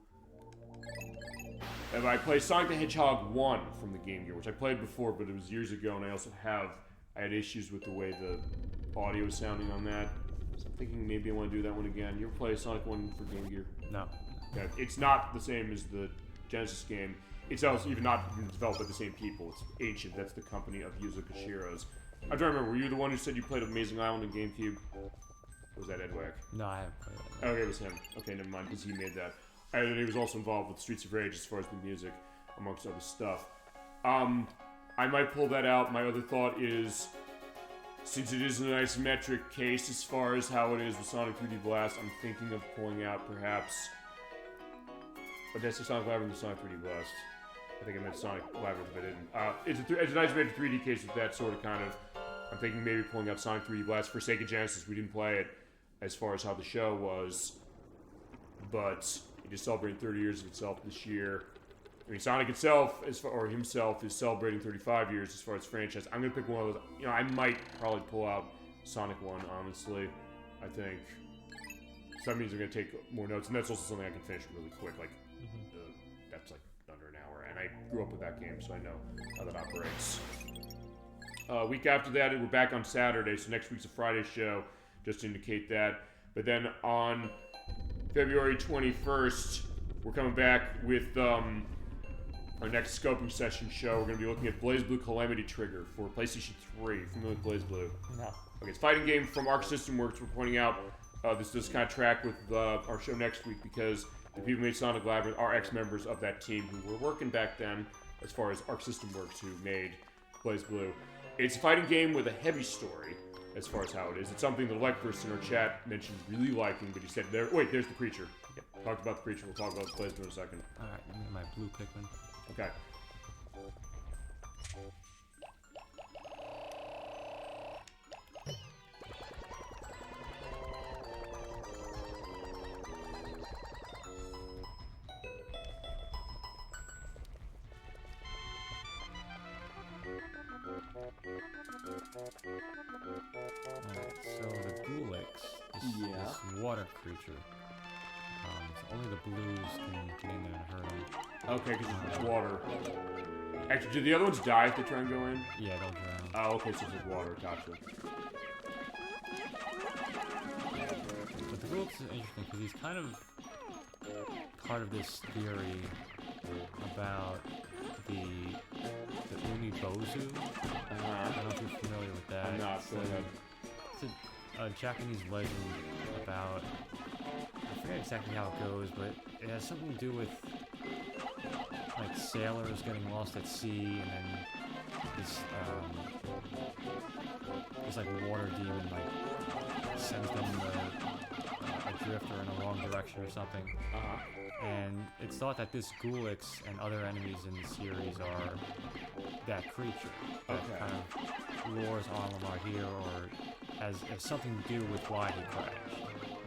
If I play Sonic the Hedgehog 1 from the Game Gear, which I played before, but it was years ago, and I had issues with the way the audio was sounding on that. So I'm thinking maybe I want to do that one again. You ever play Sonic 1 for Game Gear? No. Okay. It's not the same as the Genesis game. It's also even not developed by the same people. It's Ancient. That's the company of Yuzo Koshiro's. I'm trying to remember. Were you the one who said you played Amazing Island in GameCube? Or was that Edwag? No, I haven't played that. Okay, it was him. Okay, never mind, because he made that. And he was also involved with Streets of Rage as far as the music, amongst other stuff. I might pull that out. My other thought is, since it is an isometric case as far as how it is with Sonic 3D Blast, I'm thinking of pulling out perhaps... But that's the Sonic Labyrinth and Sonic 3D Blast. I think I meant Sonic Labyrinth, but I didn't. It's an isometric 3D case with that sort of kind of... I'm thinking maybe pulling out Sonic 3D Blast for Sega Genesis. We didn't play it as far as how the show was, but it is celebrating 30 years of itself this year. I mean, Sonic itself, himself, is celebrating 35 years as far as franchise. I'm gonna pick one of those. You know, I might probably pull out Sonic 1, honestly. I think. So that means I'm gonna take more notes, and that's also something I can finish really quick. Like, that's like under an hour, and I grew up with that game, so I know how that operates. Week after that, we're back on Saturday, so next week's a Friday show, just to indicate that. But then on February 21st, we're coming back with our next scoping session show. We're going to be looking at BlazBlue Calamity Trigger for PlayStation 3. Familiar with BlazBlue? No. Okay, it's a fighting game from Arc System Works. We're pointing out this does kind of track with our show next week because the people who made Sonic Labyrinth are ex-members of that team who were working back then as far as Arc System Works, who made BlazBlue. It's a fighting game with a heavy story as far as how it is. It's something that Electverse in our chat mentioned really liking, but he said, there's the creature. Yep. Talked about the creature. We'll talk about the BlazBlue in a second. Alright, give me my blue Pikmin. Okay. Alright, so the Gulix is this water creature. Only the blues can get in there and hurt them. Okay, because it's water. Actually, do the other ones die if they try and go in? Yeah, they'll drown. Oh, okay, so it's water. Gotcha. But the Gulix is interesting because he's kind of part of this theory about the Umibozu. I don't know if you're familiar with that. I'm not. Go ahead. It's a Japanese legend about, I forget exactly how it goes, but it has something to do with like sailors getting lost at sea, and then this like water demon like sends them a adrift or in a wrong direction or something. And it's thought that this Gulix and other enemies in the series are that creature that kind of lures on Lamar here or has something to do with why he crashed.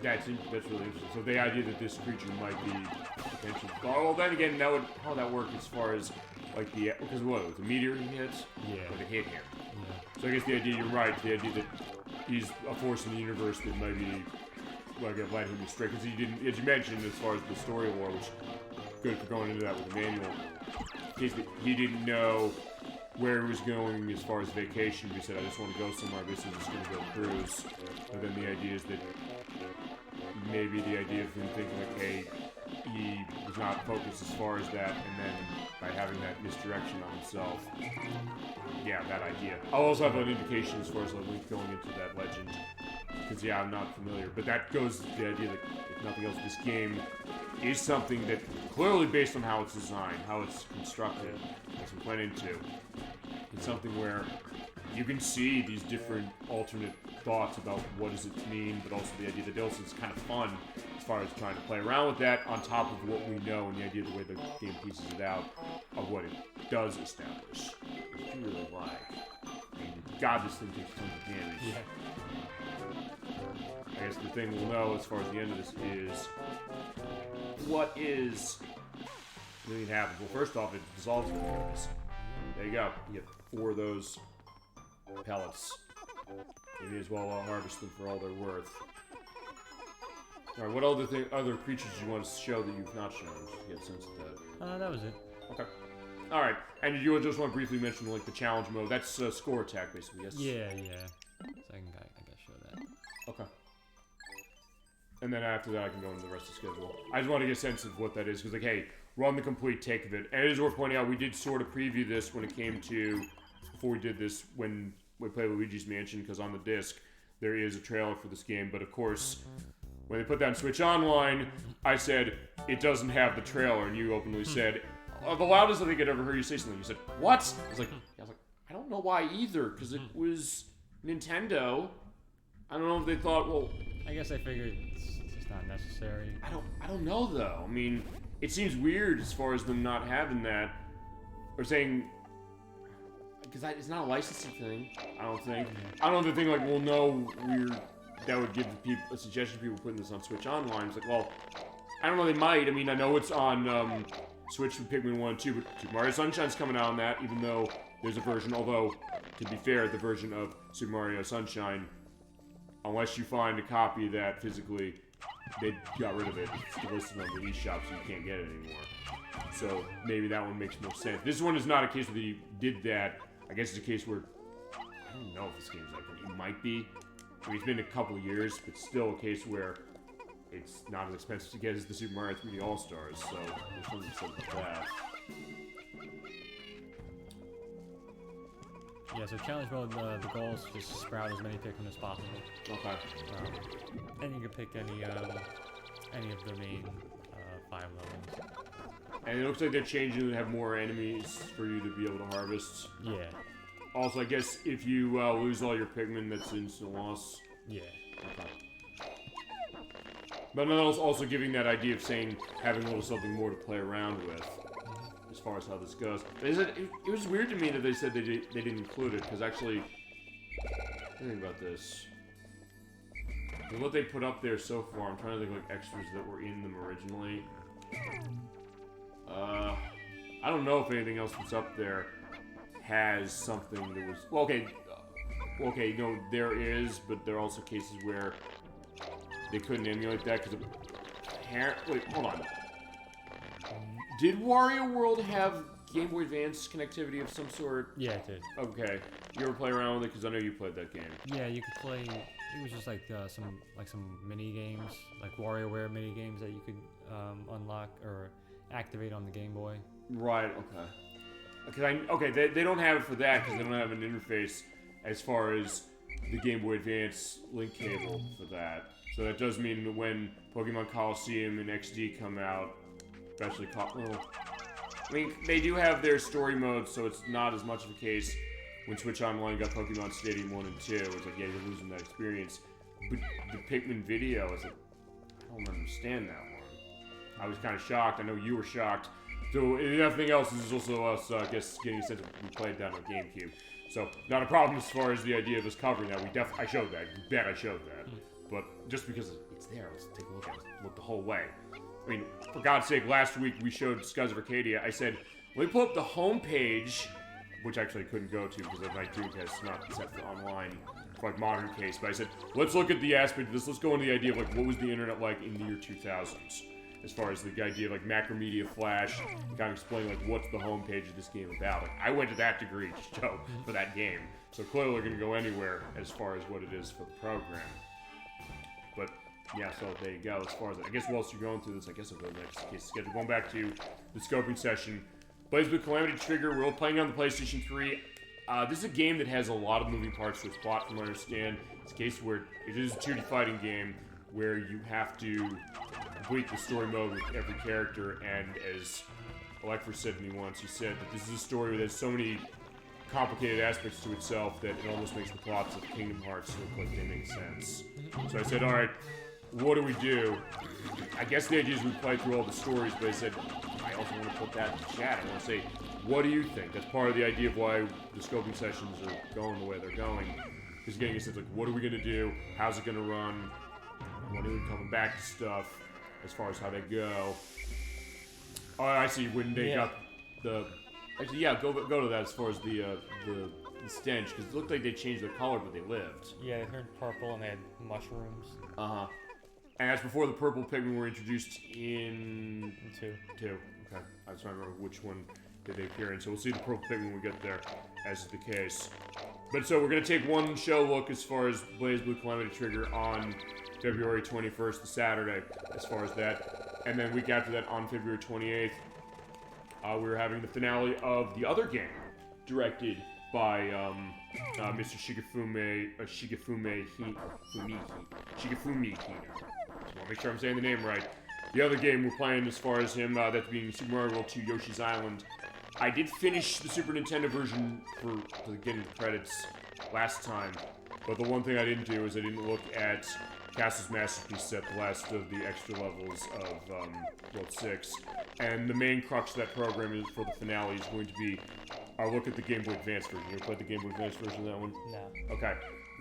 That's really interesting. So the idea that this creature might be potentially... Well, then again, how would that work as far as, like, because what, with the meteor he hits? Yeah. Or the hit here? Yeah. So I guess the idea, you're right, the idea that he's a force in the universe that might be, like, led him astray. Because he didn't, as you mentioned, as far as the story lore, which good for going into that with the manual, is that he didn't know where he was going as far as vacation. He said, I just want to go somewhere, basically just going to go cruise. But then the idea is that maybe the idea of him thinking like, hey, he was not focused as far as that, and then by having that misdirection on himself, yeah, that idea. I'll also have an indication as far as a link going into that legend, because yeah, I'm not familiar, but that goes to the idea that, if nothing else, this game is something that, clearly based on how it's designed, how it's constructed, as we went into, it's something where you can see these different alternate thoughts about what does it mean, but also the idea that also is kind of fun as far as trying to play around with that on top of what we know and the idea of the way the game pieces it out of what it does establish. Which you really like. And God, this thing takes tons of damage. Yeah. I guess the thing we'll know as far as the end of this is what is really happens. Well, first off, it dissolves the enemies. There you go. You get 4 of those pellets. You may as well harvest them for all they're worth. Alright, what other creatures do you want to show that you've not shown? Just to get a sense of that. That was it. Okay. Alright, and you just want to briefly mention like the challenge mode. That's score attack, basically, yes? Yeah. So I can show that. Okay. And then after that, I can go into the rest of the schedule. I just want to get a sense of what that is, because like, hey, run the complete take of it. And it is worth pointing out, we did sort of preview this when it came to, before we did this, when we played Luigi's Mansion, because on the disc, there is a trailer for this game, but of course, when they put that on Switch Online, I said, it doesn't have the trailer, and you openly said, the loudest I think I'd ever heard you say something. You said, what? I was like, I don't know why either, because it was Nintendo. I don't know if they thought, well... I guess I figured it's just not necessary. I don't know, though. I mean, it seems weird as far as them not having that, or saying... Because it's not a licensing thing, I don't think. I don't know if they think, like, well, no, that would give people a suggestion to people putting this on Switch Online. It's like, well, I don't know, they might. I mean, I know it's on Switch for Pikmin 1 and 2, but Super Mario Sunshine's coming out on that, even though there's a version, although, to be fair, the version of Super Mario Sunshine, unless you find a copy of that physically, they got rid of it. It's listed on the eShop, so you can't get it anymore. So maybe that one makes more sense. This one is not a case where they did that. I guess it's a case where, I don't know if this game's like that. It might be. I mean, it's been a couple of years, but still a case where it's not as expensive to get as the Super Mario 3D All-Stars, so there's something to say about that. Yeah, so challenge mode, the goal is to just sprout as many Pikmin as possible. Okay. And you can pick any of the main 5 levels. And it looks like they're changing to have more enemies for you to be able to harvest. Yeah. Also, I guess if you lose all your Pikmin, that's instant loss. Yeah. Okay. But nonetheless, also giving that idea of saying having a little something more to play around with, as far as how this goes. They said it was weird to me that they said they didn't include it, because actually, think about this. And what they put up there so far, I'm trying to think of like extras that were in them originally. I don't know if anything else that's up there has something that was... Well, okay, no, there is, but there are also cases where they couldn't emulate that because of... Wait, hold on. Did Wario World have Game Boy Advance connectivity of some sort? Yeah, it did. Okay. You ever play around with it? Because I know you played that game. Yeah, you could play... It was just like some mini games, like WarioWare mini games that you could unlock or activate on the Game Boy. Right. Okay. They don't have it for that because they don't have an interface as far as the Game Boy Advance link cable for that. So that does mean that when Pokemon Coliseum and XD come out, especially I mean, they do have their story mode, so it's not as much of a case. When Switch Online got Pokemon Stadium 1 and 2, it's like, yeah, you're losing that experience. But the Pikmin video is like, I don't understand that one. I was kind of shocked. I know you were shocked. So, if nothing else, this is also us, I guess, getting a sense of we played that on Gamecube. So, not a problem as far as the idea of us covering that. I showed that. You bet I showed that. But just because it's there, let's take a look at it. Look the whole way. I mean, for God's sake, last week we showed Skies of Arcadia. I said, let me pull up the home page, which actually I couldn't go to because the night 2 test is not set for online, for like modern case. But I said, let's look at the aspect of this. Let's go into the idea of like what was the internet like in the year 2000s. As far as the idea of like macromedia flash, and kind of explain like what's the homepage of this game about. Like, I went to that degree to show for that game, so clearly we're gonna go anywhere as far as what it is for the program. But yeah, so there you go. As far as I guess whilst you're going through this, I guess I'll go next case schedule. Going back to the scoping session, BlazBlue Calamity Trigger. We're all playing on the PlayStation 3. This is a game that has a lot of moving parts to its plot, from what I understand. It's a case where it is a 2D fighting game where you have to complete the story mode with every character, and as Electra said to me once, he said that this is a story that has so many complicated aspects to itself that it almost makes the plots of Kingdom Hearts look like they make sense. So I said, alright, what do we do? I guess the idea is we play through all the stories, but I said, I also want to put that in the chat. I want to say, what do you think? That's part of the idea of why the scoping sessions are going the way they're going. Because getting a sense like, what are we going to do? How's it going to run? When are we coming back to stuff? As far as how they go. Oh, I see. When they got the... Actually, yeah, go to that as far as the stench, because it looked like they changed their color, but they lived. Yeah, they turned purple and they had mushrooms. Uh-huh. And that's before the purple Pikmin were introduced in... 2. 2. Okay. I just don't remember which one did they appear in, so we'll see the purple Pikmin when we get there, as is the case. But so we're going to take one show look as far as BlazBlue Calamity Trigger on February 21st, the Saturday, as far as that. And then week after that, on February 28th, we're having the finale of the other game, directed by Mr. Shigefumi Hina. I'll make sure I'm saying the name right. The other game we're playing as far as him, that being Super Mario World 2 Yoshi's Island. I did finish the Super Nintendo version to get into the credits last time, but the one thing I didn't do is I didn't look at Castle's Masterpiece set, the last of the extra levels of World 6. And the main crux of that program is for the finale is going to be our look at the Game Boy Advance version. You ever played the Game Boy Advance version of that one? No. Okay.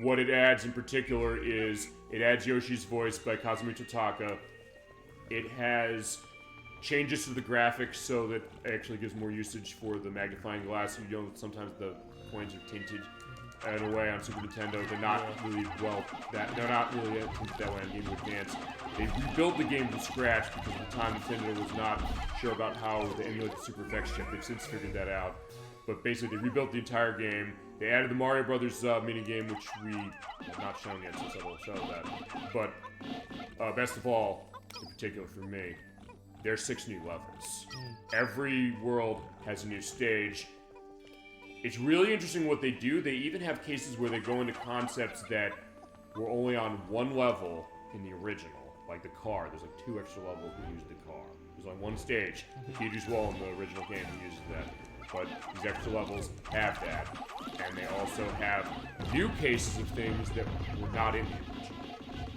What it adds in particular is it adds Yoshi's voice by Kazumi Totaka. It has changes to the graphics so that it actually gives more usage for the magnifying glass. You know, sometimes the coins are tinted in a way on Super Nintendo. They're not really they're not really tinted that way on Game Boy Advance. They rebuilt the game from scratch because at the time Nintendo was not sure about how to emulate the Super FX chip. They've since figured that out. But basically, they rebuilt the entire game. They added the Mario Brothers minigame, which we have not shown yet, since I will show that. But best of all, in particular for me, there's 6 new levels. Every world has a new stage. It's really interesting what they do. They even have cases where they go into concepts that were only on one level in the original. Like the car, there's like 2 extra levels that use the car. There's on one stage. Huge Wall in the original game uses that. But these extra levels have that. And they also have new cases of things that were not in the original.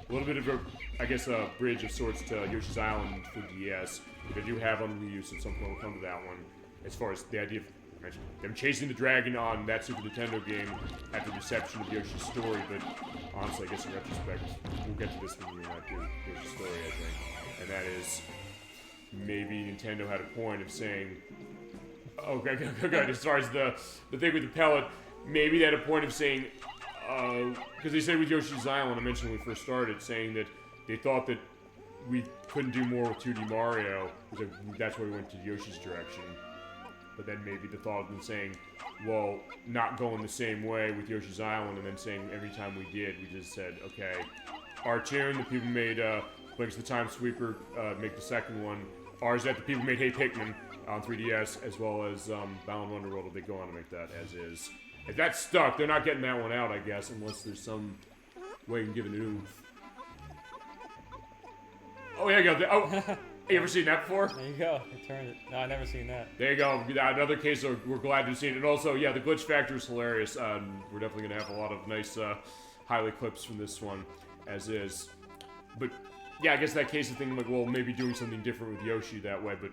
A little bit of a, I guess, a bridge of sorts to Yoshi's Island for DS. They do have on Wii U, so at some point we'll come to that one. As far as the idea of them chasing the dragon on that Super Nintendo game at the reception of Yoshi's story, but honestly, I guess in retrospect, we'll get to this when we do Yoshi's story, I think. And that is, maybe Nintendo had a point of saying, okay, as far as the thing with the pellet, maybe they had a point of saying, because they said with Yoshi's Island, I mentioned when we first started, saying that they thought that we couldn't do more with 2D Mario, because that's why we went to Yoshi's direction. But then maybe the thought of them saying, well, not going the same way with Yoshi's Island, and then saying every time we did, we just said, okay, our tune, the people made Blinks the Time Sweeper, make the second one. Ours that the people made Hey Pikmin on 3DS, as well as Balan Wonderworld, if they go on to make that as is. If that's stuck, they're not getting that one out, I guess, unless there's some way you can give it a new... Oh, yeah, you go. Oh, you ever seen that before? There you go. It turned it. No, I've never seen that. There you go. Another case of we're glad to have seen it. And also, yeah, the glitch factor is hilarious. We're definitely going to have a lot of nice highlight clips from this one, as is. But yeah, I guess that case of thinking like, well, maybe doing something different with Yoshi that way, but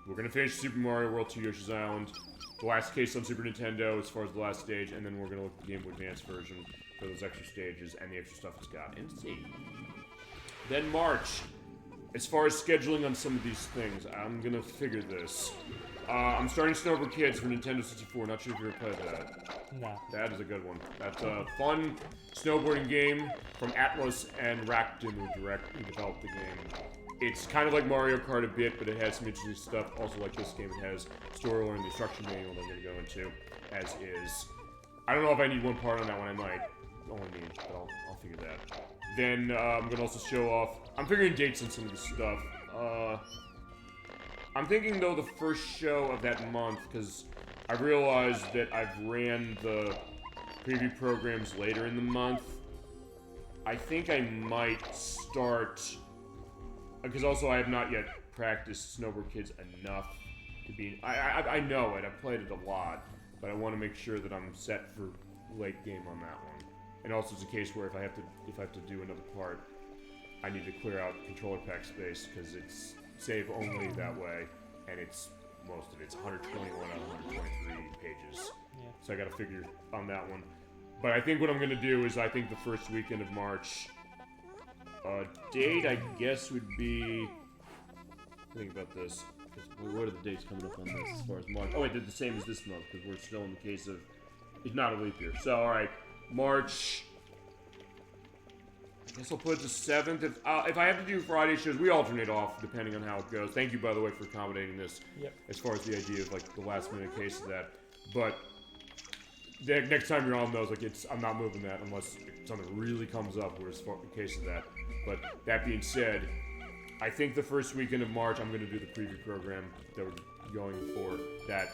we're gonna finish Super Mario World 2 Yoshi's Island, the last case on Super Nintendo as far as the last stage, and then we're gonna look at the Game Boy Advance version for those extra stages and the extra stuff it's got, and see. Then March. As far as scheduling on some of these things, I'm gonna figure this. I'm starting Snowboard Kids for Nintendo 64. Not sure if you ever played that. No. That is a good one. That's a fun snowboarding game from Atlas and Rakuten, who developed the game. It's kind of like Mario Kart a bit, but it has some interesting stuff. Also, like this game, it has story and the instruction manual that I'm gonna go into, as is. I don't know if I need one part on that one. I might only need, but I'll figure that. Then I'm gonna also show off. I'm figuring dates on some of this stuff. I'm thinking though the first show of that month, because I realized that I've ran the preview programs later in the month. I think I might start, because also I have not yet practiced Snowboard Kids enough to be. I know it. I've played it a lot, but I want to make sure that I'm set for late game on that one. And also, it's a case where if I have to do another part, I need to clear out controller pack space because it's save only that way, and it's most of it's 121 out of 123 pages. Yeah. So I got to figure on that one. But I think what I'm gonna do is I think the first weekend of March. Date I guess would be. Think about this. What are the dates coming up on this as far as March? Oh wait, they're the same as this month because we're still in the case of it's not a leap year. So all right. March, I guess I'll put it to 7th. If I have to do Friday shows, we alternate off depending on how it goes. Thank you, by the way, for accommodating this. Yep. As far as the idea of like the last minute case of that. But the next time you're on those, like I'm not moving that unless something really comes up where it's the case of that. But that being said, I think the first weekend of March I'm going to do the preview program that we're going for. That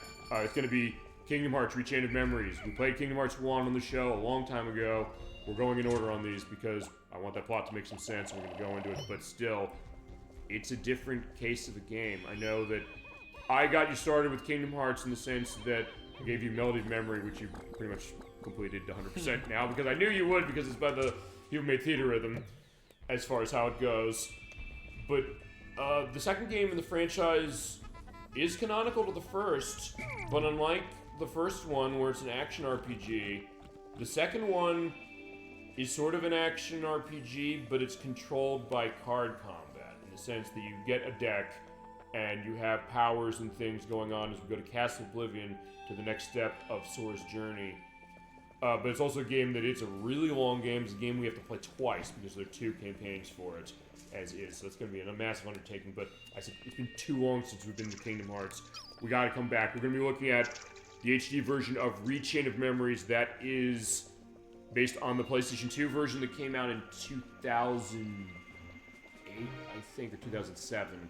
it's going to be Kingdom Hearts Rechain of Memories. We played Kingdom Hearts 1 on the show a long time ago. We're going in order on these because I want that plot to make some sense and we're going to go into it, but still, it's a different case of the game. I know that I got you started with Kingdom Hearts in the sense that I gave you Melody of Memory, which you pretty much completed 100% now, because I knew you would, because it's by the Human Made Theater Rhythm, as far as how it goes. But the second game in the franchise is canonical to the first, but unlike the first one, where it's an action RPG, the second one is sort of an action RPG, but it's controlled by card combat, in the sense that you get a deck, and you have powers and things going on as we go to Castle Oblivion to the next step of Sora's journey. But it's also a game that it's a really long game. It's a game we have to play twice, because there are 2 campaigns for it, as is. So it's going to be a massive undertaking, but I said it's been too long since we've been to Kingdom Hearts. We got to come back. We're going to be looking at the HD version of Rechain of Memories that is based on the PlayStation 2 version that came out in 2008, I think, or 2007.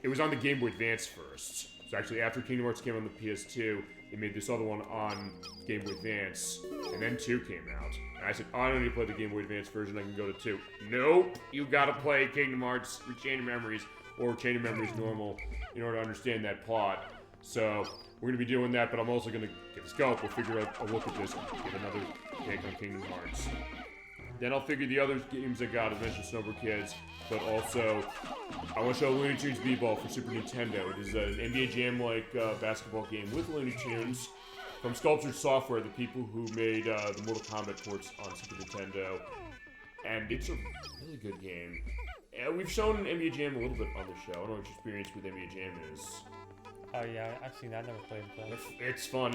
It was on the Game Boy Advance first. So actually, after Kingdom Hearts came on the PS2, they made this other one on Game Boy Advance, and then 2 came out. And I said, oh, I don't need to play the Game Boy Advance version, I can go to 2. Nope, you gotta play Kingdom Hearts Rechain of Memories, or Chain of Memories normal, in order to understand that plot. So, we're going to be doing that, but I'm also going to get the scope. We'll figure out a look at this and get another take on Kingdom Hearts. Then I'll figure the other games I got. I mentioned Snowboard Kids, but also I want to show Looney Tunes B-Ball for Super Nintendo. It is an NBA Jam-like basketball game with Looney Tunes from Sculptured Software, the people who made the Mortal Kombat ports on Super Nintendo. And it's a really good game. We've shown NBA Jam a little bit on the show. I don't know what your experience with NBA Jam is. Oh yeah, I've seen that. I never played it. It's fun.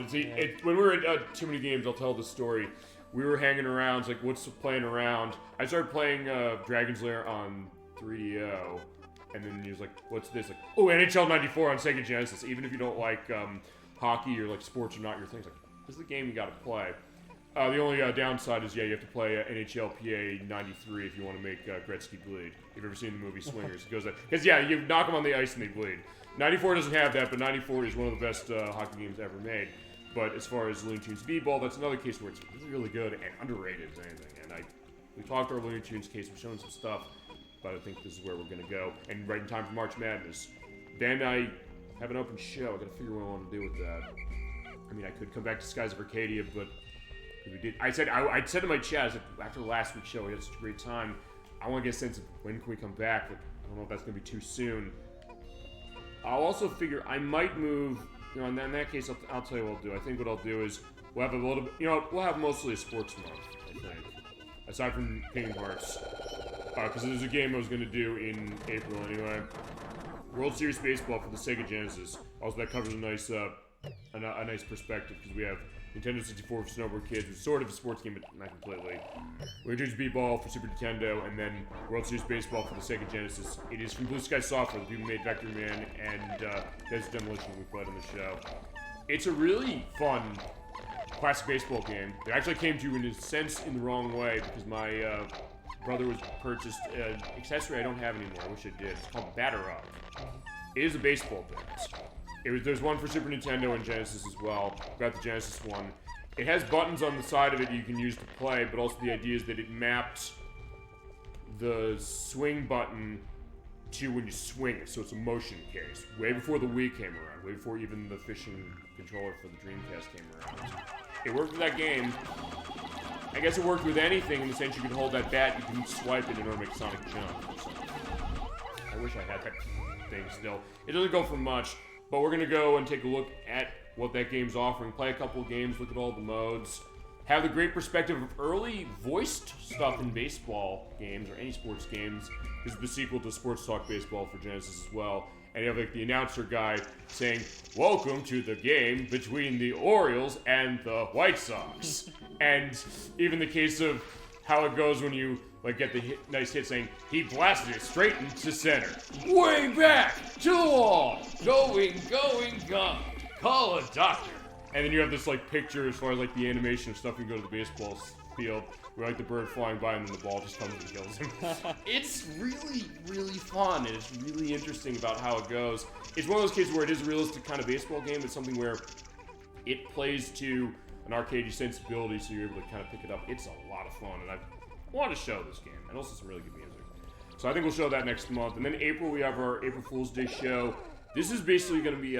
When we were at Too Many Games, I'll tell the story. We were hanging around, it's like, what's playing around? I started playing Dragon's Lair on 3DO, and then he was like, what's this? Like, oh, NHL 94 on Sega Genesis. Even if you don't like hockey or like sports are not your thing, it's like, this is the game you gotta play. The only downside is, yeah, you have to play NHLPA 93 if you want to make Gretzky bleed. If you've ever seen the movie Swingers, it goes that. Because, yeah, you knock them on the ice and they bleed. 94 doesn't have that, but 94 is one of the best hockey games ever made. But as far as Looney Tunes B-Ball, that's another case where it's really, really good and underrated as anything. And we talked our Looney Tunes case, we've shown some stuff, but I think this is where we're going to go. And right in time for March Madness. Then I have an open show. I got to figure what I want to do with that. I mean, I could come back to Skies of Arcadia, but we did. I said in my chat, I said, after last week's show, we had such a great time. I want to get a sense of when can we come back, but I don't know if that's going to be too soon. I'll also figure I might move, in that case, I'll tell you what I'll do. I think what I'll do is we'll have a little bit, we'll have mostly a sports month, I think. Aside from Kingdom Hearts. Because there's a game I was going to do in April anyway. World Series Baseball for the Sega Genesis. Also, that covers a nice perspective because we have Nintendo 64 for snowboard kids, which is sort of a sports game, but not completely. We introduced B-Ball for Super Nintendo, and then World Series Baseball for the Sega Genesis. It is from Blue Sky Software, the people who made Vector Man and Desert Demolition we played on the show. It's a really fun classic baseball game. It actually came to you in a sense in the wrong way because my brother was purchased an accessory I don't have anymore. I wish I did. It's called Batter Up. It is a baseball bat. There's one for Super Nintendo and Genesis as well. Got the Genesis one. It has buttons on the side of it you can use to play, but also the idea is that it mapped the swing button to when you swing it, so it's a motion case. Way before the Wii came around, way before even the fishing controller for the Dreamcast came around. It worked with that game. I guess it worked with anything in the sense you can hold that bat, you can swipe it in order to make a sonic jump or something. I wish I had that thing still. It doesn't go for much, but we're gonna go and take a look at what that game's offering, play a couple of games, look at all the modes, have the great perspective of early voiced stuff in baseball games or any sports games. This is the sequel to Sports Talk Baseball for Genesis as well. And you have like the announcer guy saying, "Welcome to the game between the Orioles and the White Sox." And even the case of how it goes when you like get the nice hit saying, "He blasted it straight into center. Way back to the wall. Going, gone. Call a doctor." And then you have this like picture as far as like the animation of stuff you can go to the baseball field where like the bird flying by and then the ball just comes and kills him. It's really, really fun and it's really interesting about how it goes. It's one of those cases where it is a realistic kind of baseball game. It's something where it plays to an arcadey sensibility so you're able to kind of pick it up. It's a lot of fun and I want to show this game and also some really good music. So I think we'll show that next month. And then April we have our April Fool's Day show. This is basically going to be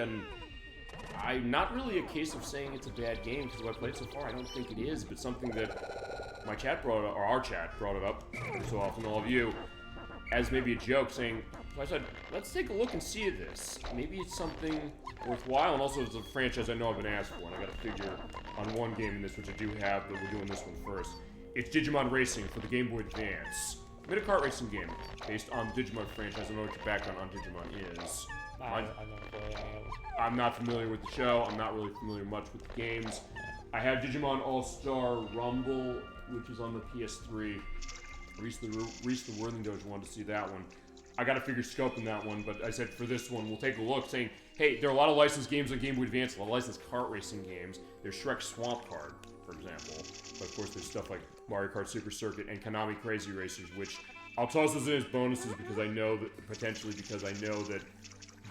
not really a case of saying it's a bad game, because what I've played so far, I don't think it is, but something that my chat brought up, or our chat brought it up, so often all of you, as maybe a joke, saying, so I said, let's take a look and see this. Maybe it's something worthwhile, and also it's a franchise I know I've been asked for, and I got to figure on one game in this, which I do have, but we're doing this one first. It's Digimon Racing for the Game Boy Advance. It's a kart racing game based on the Digimon franchise. I don't know what your background on Digimon is. I'm not familiar with the show. I'm not really familiar much with the games. I have Digimon All-Star Rumble, which is on the PS3. Reese the Worthington wanted to see that one. I got to figure scope in that one, but I said for this one, we'll take a look, saying, hey, there are a lot of licensed games on Game Boy Advance, a lot of licensed kart racing games. There's Shrek Swamp Kart, for example. But of course, there's stuff like Mario Kart Super Circuit and Konami Crazy Racers, which I'll toss those in as bonuses because I know that, potentially because I know that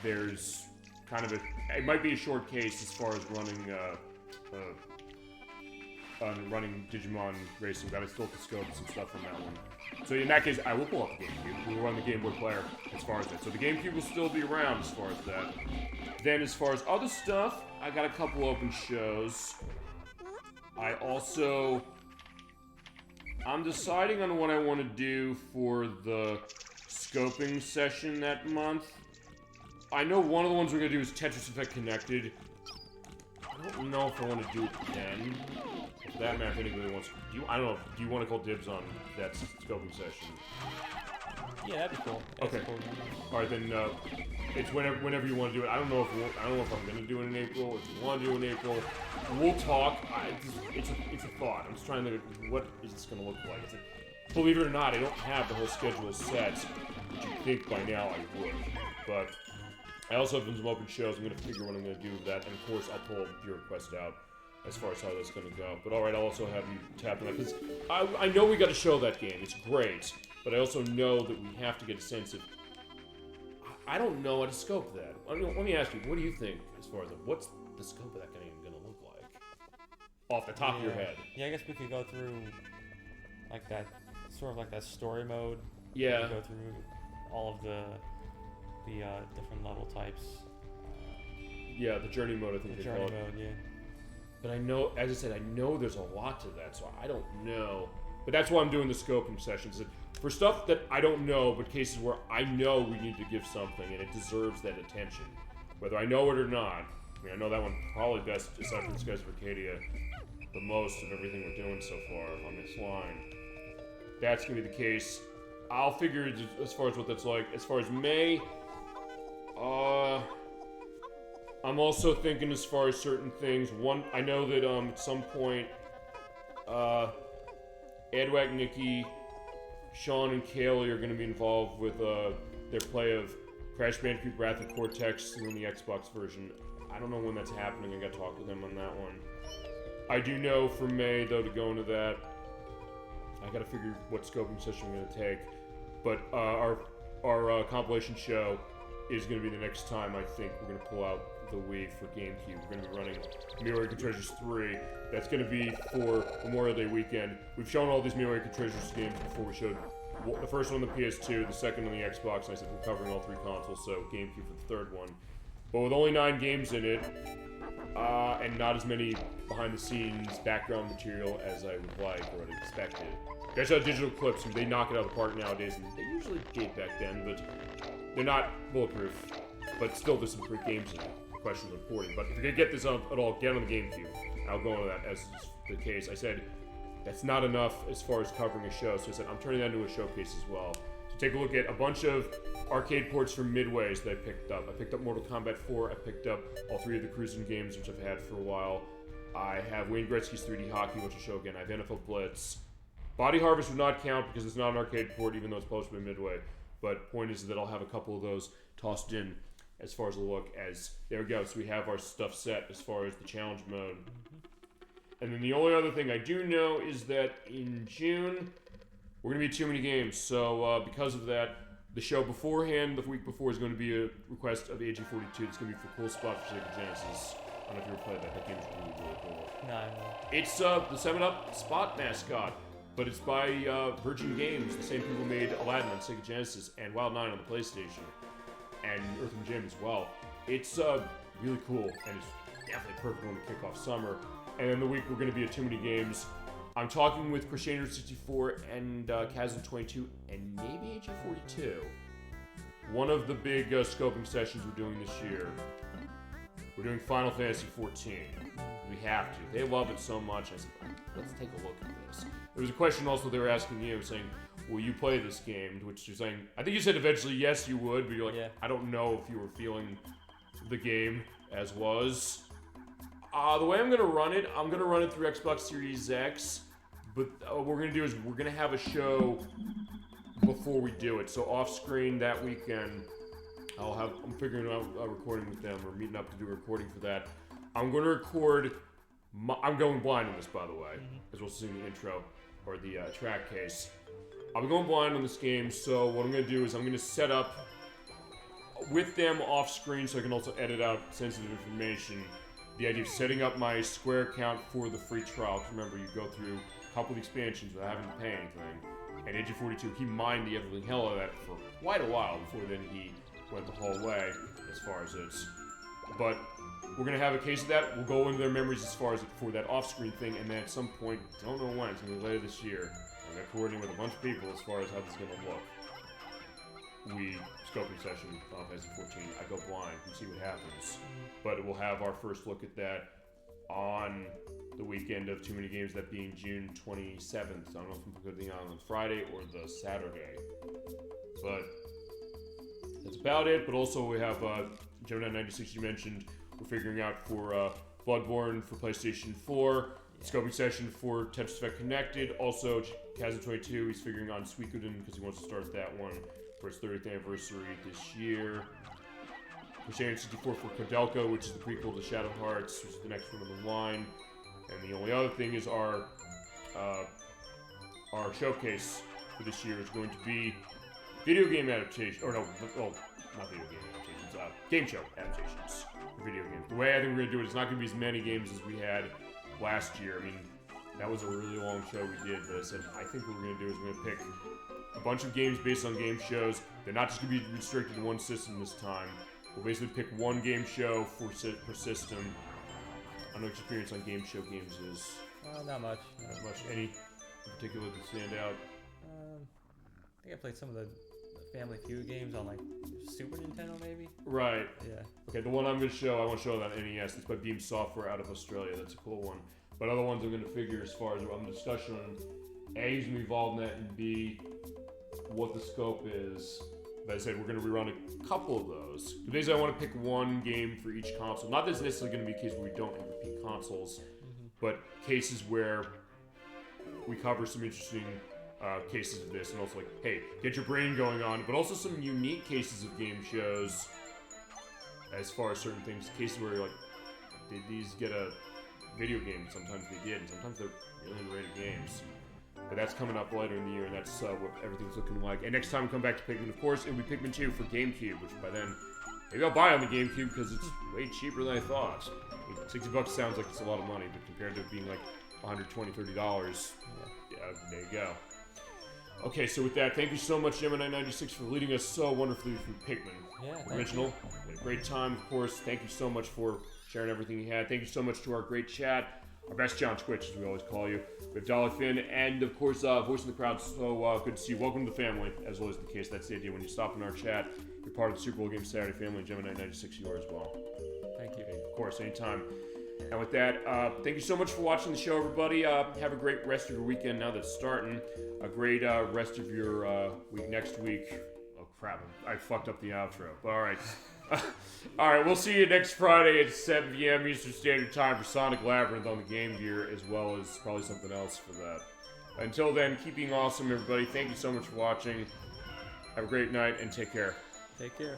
there's kind of it might be a short case as far as running Digimon Racing, but I still have to scope some stuff on that one. So in that case, I will pull up the GameCube. We'll run the Game Boy player as far as that. So the GameCube will still be around as far as that. Then as far as other stuff, I got a couple open shows. I'm deciding on what I want to do for the scoping session that month. I know one of the ones we're going to do is Tetris Effect Connected. I don't know if I want to do it then. For that matter, if anybody wants to. I don't know. Do you want to call dibs on that scoping session? Yeah, that'd be cool. Okay. Cool. All right, then it's whenever you want to do it. I don't know if I'm going to do it in April. If you want to do it in April, we'll talk. It's a thought. I'm just trying to think of what is this going to look like. It's like, believe it or not, I don't have the whole schedule set, which you'd think by now I would. But I also have some open shows. I'm going to figure what I'm going to do with that. And of course, I'll pull your request out as far as how that's going to go. But alright, I'll also have you tap on that. Because I know we got to show that game. It's great. But I also know that we have to get a sense of... I don't know how to scope that. Let me ask you, what do you think as far as... What's the scope of that game going to look like? Off the top of your head. Yeah, I guess we could go through like that, sort of like that story mode. Yeah. Go through all of the different level types. Yeah, the journey mode, I think they call it. Journey mode, yeah. But I know, as I said, I know there's a lot to that, so I don't know. But that's why I'm doing the scoping sessions. For stuff that I don't know, but cases where I know we need to give something and it deserves that attention, whether I know it or not. I mean, I know that one probably best, aside from Skies of Arcadia, the most of everything we're doing so far on this line. That's gonna be the case. I'll figure it as far as what that's like. As far as May, I'm also thinking as far as certain things. One, I know that at some point, Edwag, Nikki, Sean, and Kaylee are going to be involved with their play of Crash Bandicoot Wrath of Cortex in the Xbox version. I don't know when that's happening. I got to talk with them on that one. I do know for May, though, to go into that, I got to figure what scoping session I'm going to take. But our compilation show is going to be the next time I think we're going to pull out the Wii for Gamecube. We're going to be running Mirror Treasures 3. That's going to be for Memorial Day weekend. We've shown all these Mirror Treasures games before. We showed the first one on the PS2, the second on the Xbox, and I said we're covering all 3 consoles, so Gamecube for the third one. But with only 9 games in it, and not as many behind-the-scenes background material as I would like or had expected. Guys out digital clips, they knock it out of the park nowadays, and they usually did back then, but they're not bulletproof. But still, there's some great games in it. Questions on porting. But if you're gonna get this on at all, get on the GameCube. I'll go into that as is the case. I said that's not enough as far as covering a show, so I said I'm turning that into a showcase as well. So take a look at a bunch of arcade ports from Midways that I picked up. I picked up Mortal Kombat 4. I picked up all 3 of the Cruising games, which I've had for a while. I have Wayne Gretzky's 3D Hockey, which I'll show again. I have NFL Blitz. Body Harvest would not count because it's not an arcade port, even though it's posted by Midway. But point is that I'll have a couple of those tossed in as far as a look. As there we go. So we have our stuff set as far as the challenge mode. And then the only other thing I do know is that in June we're gonna be too many games. So because of that, the show beforehand, the week before, is going to be a request of AG42. It's going to be for Cool Spot for Sega Genesis. I don't know if you ever played that. That game's really, really cool. No. It's the 7-Up Spot mascot. But it's by Virgin Games, the same people who made Aladdin on Sega Genesis and Wild 9 on the PlayStation, and Earthworm Jim as well. It's really cool, and it's definitely perfect one to kick off summer. And then the week we're going to be at Too Many Games. I'm talking with Crusader 64 and Chasm 22 and maybe AG42. One of the big scoping sessions we're doing this year. We're doing Final Fantasy 14. We have to. They love it so much. I said, let's take a look at this. There was a question also they were asking you, saying, will you play this game? To which you're saying, I think you said eventually yes you would, but you're like, yeah. I don't know if you were feeling the game as was. The way I'm going to run it through Xbox Series X, but what we're going to do is we're going to have a show before we do it. So off screen that weekend, I'm figuring out a recording with them, or meeting up to do a recording for that. I'm going to record, I'm going blind on this, by the way, as well as in the intro, or the track case. I'm going blind on this game, so what I'm going to do is I'm going to set up with them off screen so I can also edit out sensitive information. The idea of setting up my Square account for the free trial. Because remember, you go through a couple of expansions without having to pay anything. And AG42, he mined the everything hell out of that for quite a while before then he went the whole way as far as it's. But we're going to have a case of that. We'll go into their memories as far as for that off-screen thing. And then at some point, don't know when, it's going to be later this year, I'm going to coordinate with a bunch of people as far as how this is going to look. We scoping session Final Fantasy 14. I go blind. We see what happens. But we'll have our first look at that on the weekend of Too Many Games, that being June 27th. I don't know if I'm putting it on Friday or the Saturday. But that's about it. But also we have Gemini 96 you mentioned. We're figuring out for Bloodborne for PlayStation 4. Scoping session for Tetris Effect Connected. Also Chasm 22, he's figuring on Suikoden because he wants to start that one for its 30th anniversary this year. Crusader 64 for Kodelko, which is the prequel to Shadow Hearts, which is the next one on the line. And the only other thing is our showcase for this year is going to be video game adaptation, or no, well, not video game adaptations, game show adaptations for video games. The way I think we're going to do it is not going to be as many games as we had last year. I mean, that was a really long show we did, but I said, I think what we're going to do is we're going to pick a bunch of games based on game shows. They're not just going to be restricted to one system this time. We'll basically pick one game show per system. I don't know what your experience on game show games is. Not much. Not much. Any in particular that stand out? think I played some of the Family Feud games on like Super Nintendo, maybe. Right. Yeah. Okay, the one I'm going to show, I want to show that on NES. It's by Beam Software out of Australia. That's a cool one. But other ones I'm going to figure as far as I'm discussion on A, who's going to be involved in that, and B, what the scope is. But I said we're going to rerun a couple of those. Basically, I want to pick one game for each console. Not that it's necessarily going to be a case where we don't have repeat consoles, but cases where we cover some interesting cases of this, and also like, hey, get your brain going on, but also some unique cases of game shows as far as certain things, cases where you're like, did these get a video game? Sometimes they did, and sometimes they're really underrated games. But that's coming up later in the year, and that's what everything's looking like. And next time we come back to Pikmin, of course, it'll be Pikmin 2 for Gamecube, which by then, maybe I'll buy on the Gamecube because it's way cheaper than I thought. $60 sounds like it's a lot of money, but compared to it being like $120, $30, yeah, there you go. Okay, so with that, thank you so much, Gemini96, for leading us so wonderfully through Pikmin. Yeah, Original. We had a great time, of course. Thank you so much for sharing everything you had. Thank you so much to our great chat, our best John Twitch, as we always call you. We have Dolly Finn, and of course, voice of the crowd. So good to see you. Welcome to the family, as always the case. That's the idea. When you stop in our chat, you're part of the Super Bowl Game Saturday family, and Gemini96, you are as well. Thank you. Of course, anytime. And with that, thank you so much for watching the show, everybody. Have a great rest of your weekend now that's starting. A great rest of your week next week. Oh, crap. I fucked up the outro. But all right. All right, we'll see you next Friday at 7 p.m. Eastern Standard Time for Sonic Labyrinth on the Game Gear, as well as probably something else for that. Until then, keep being awesome, everybody. Thank you so much for watching. Have a great night, and take care. Take care.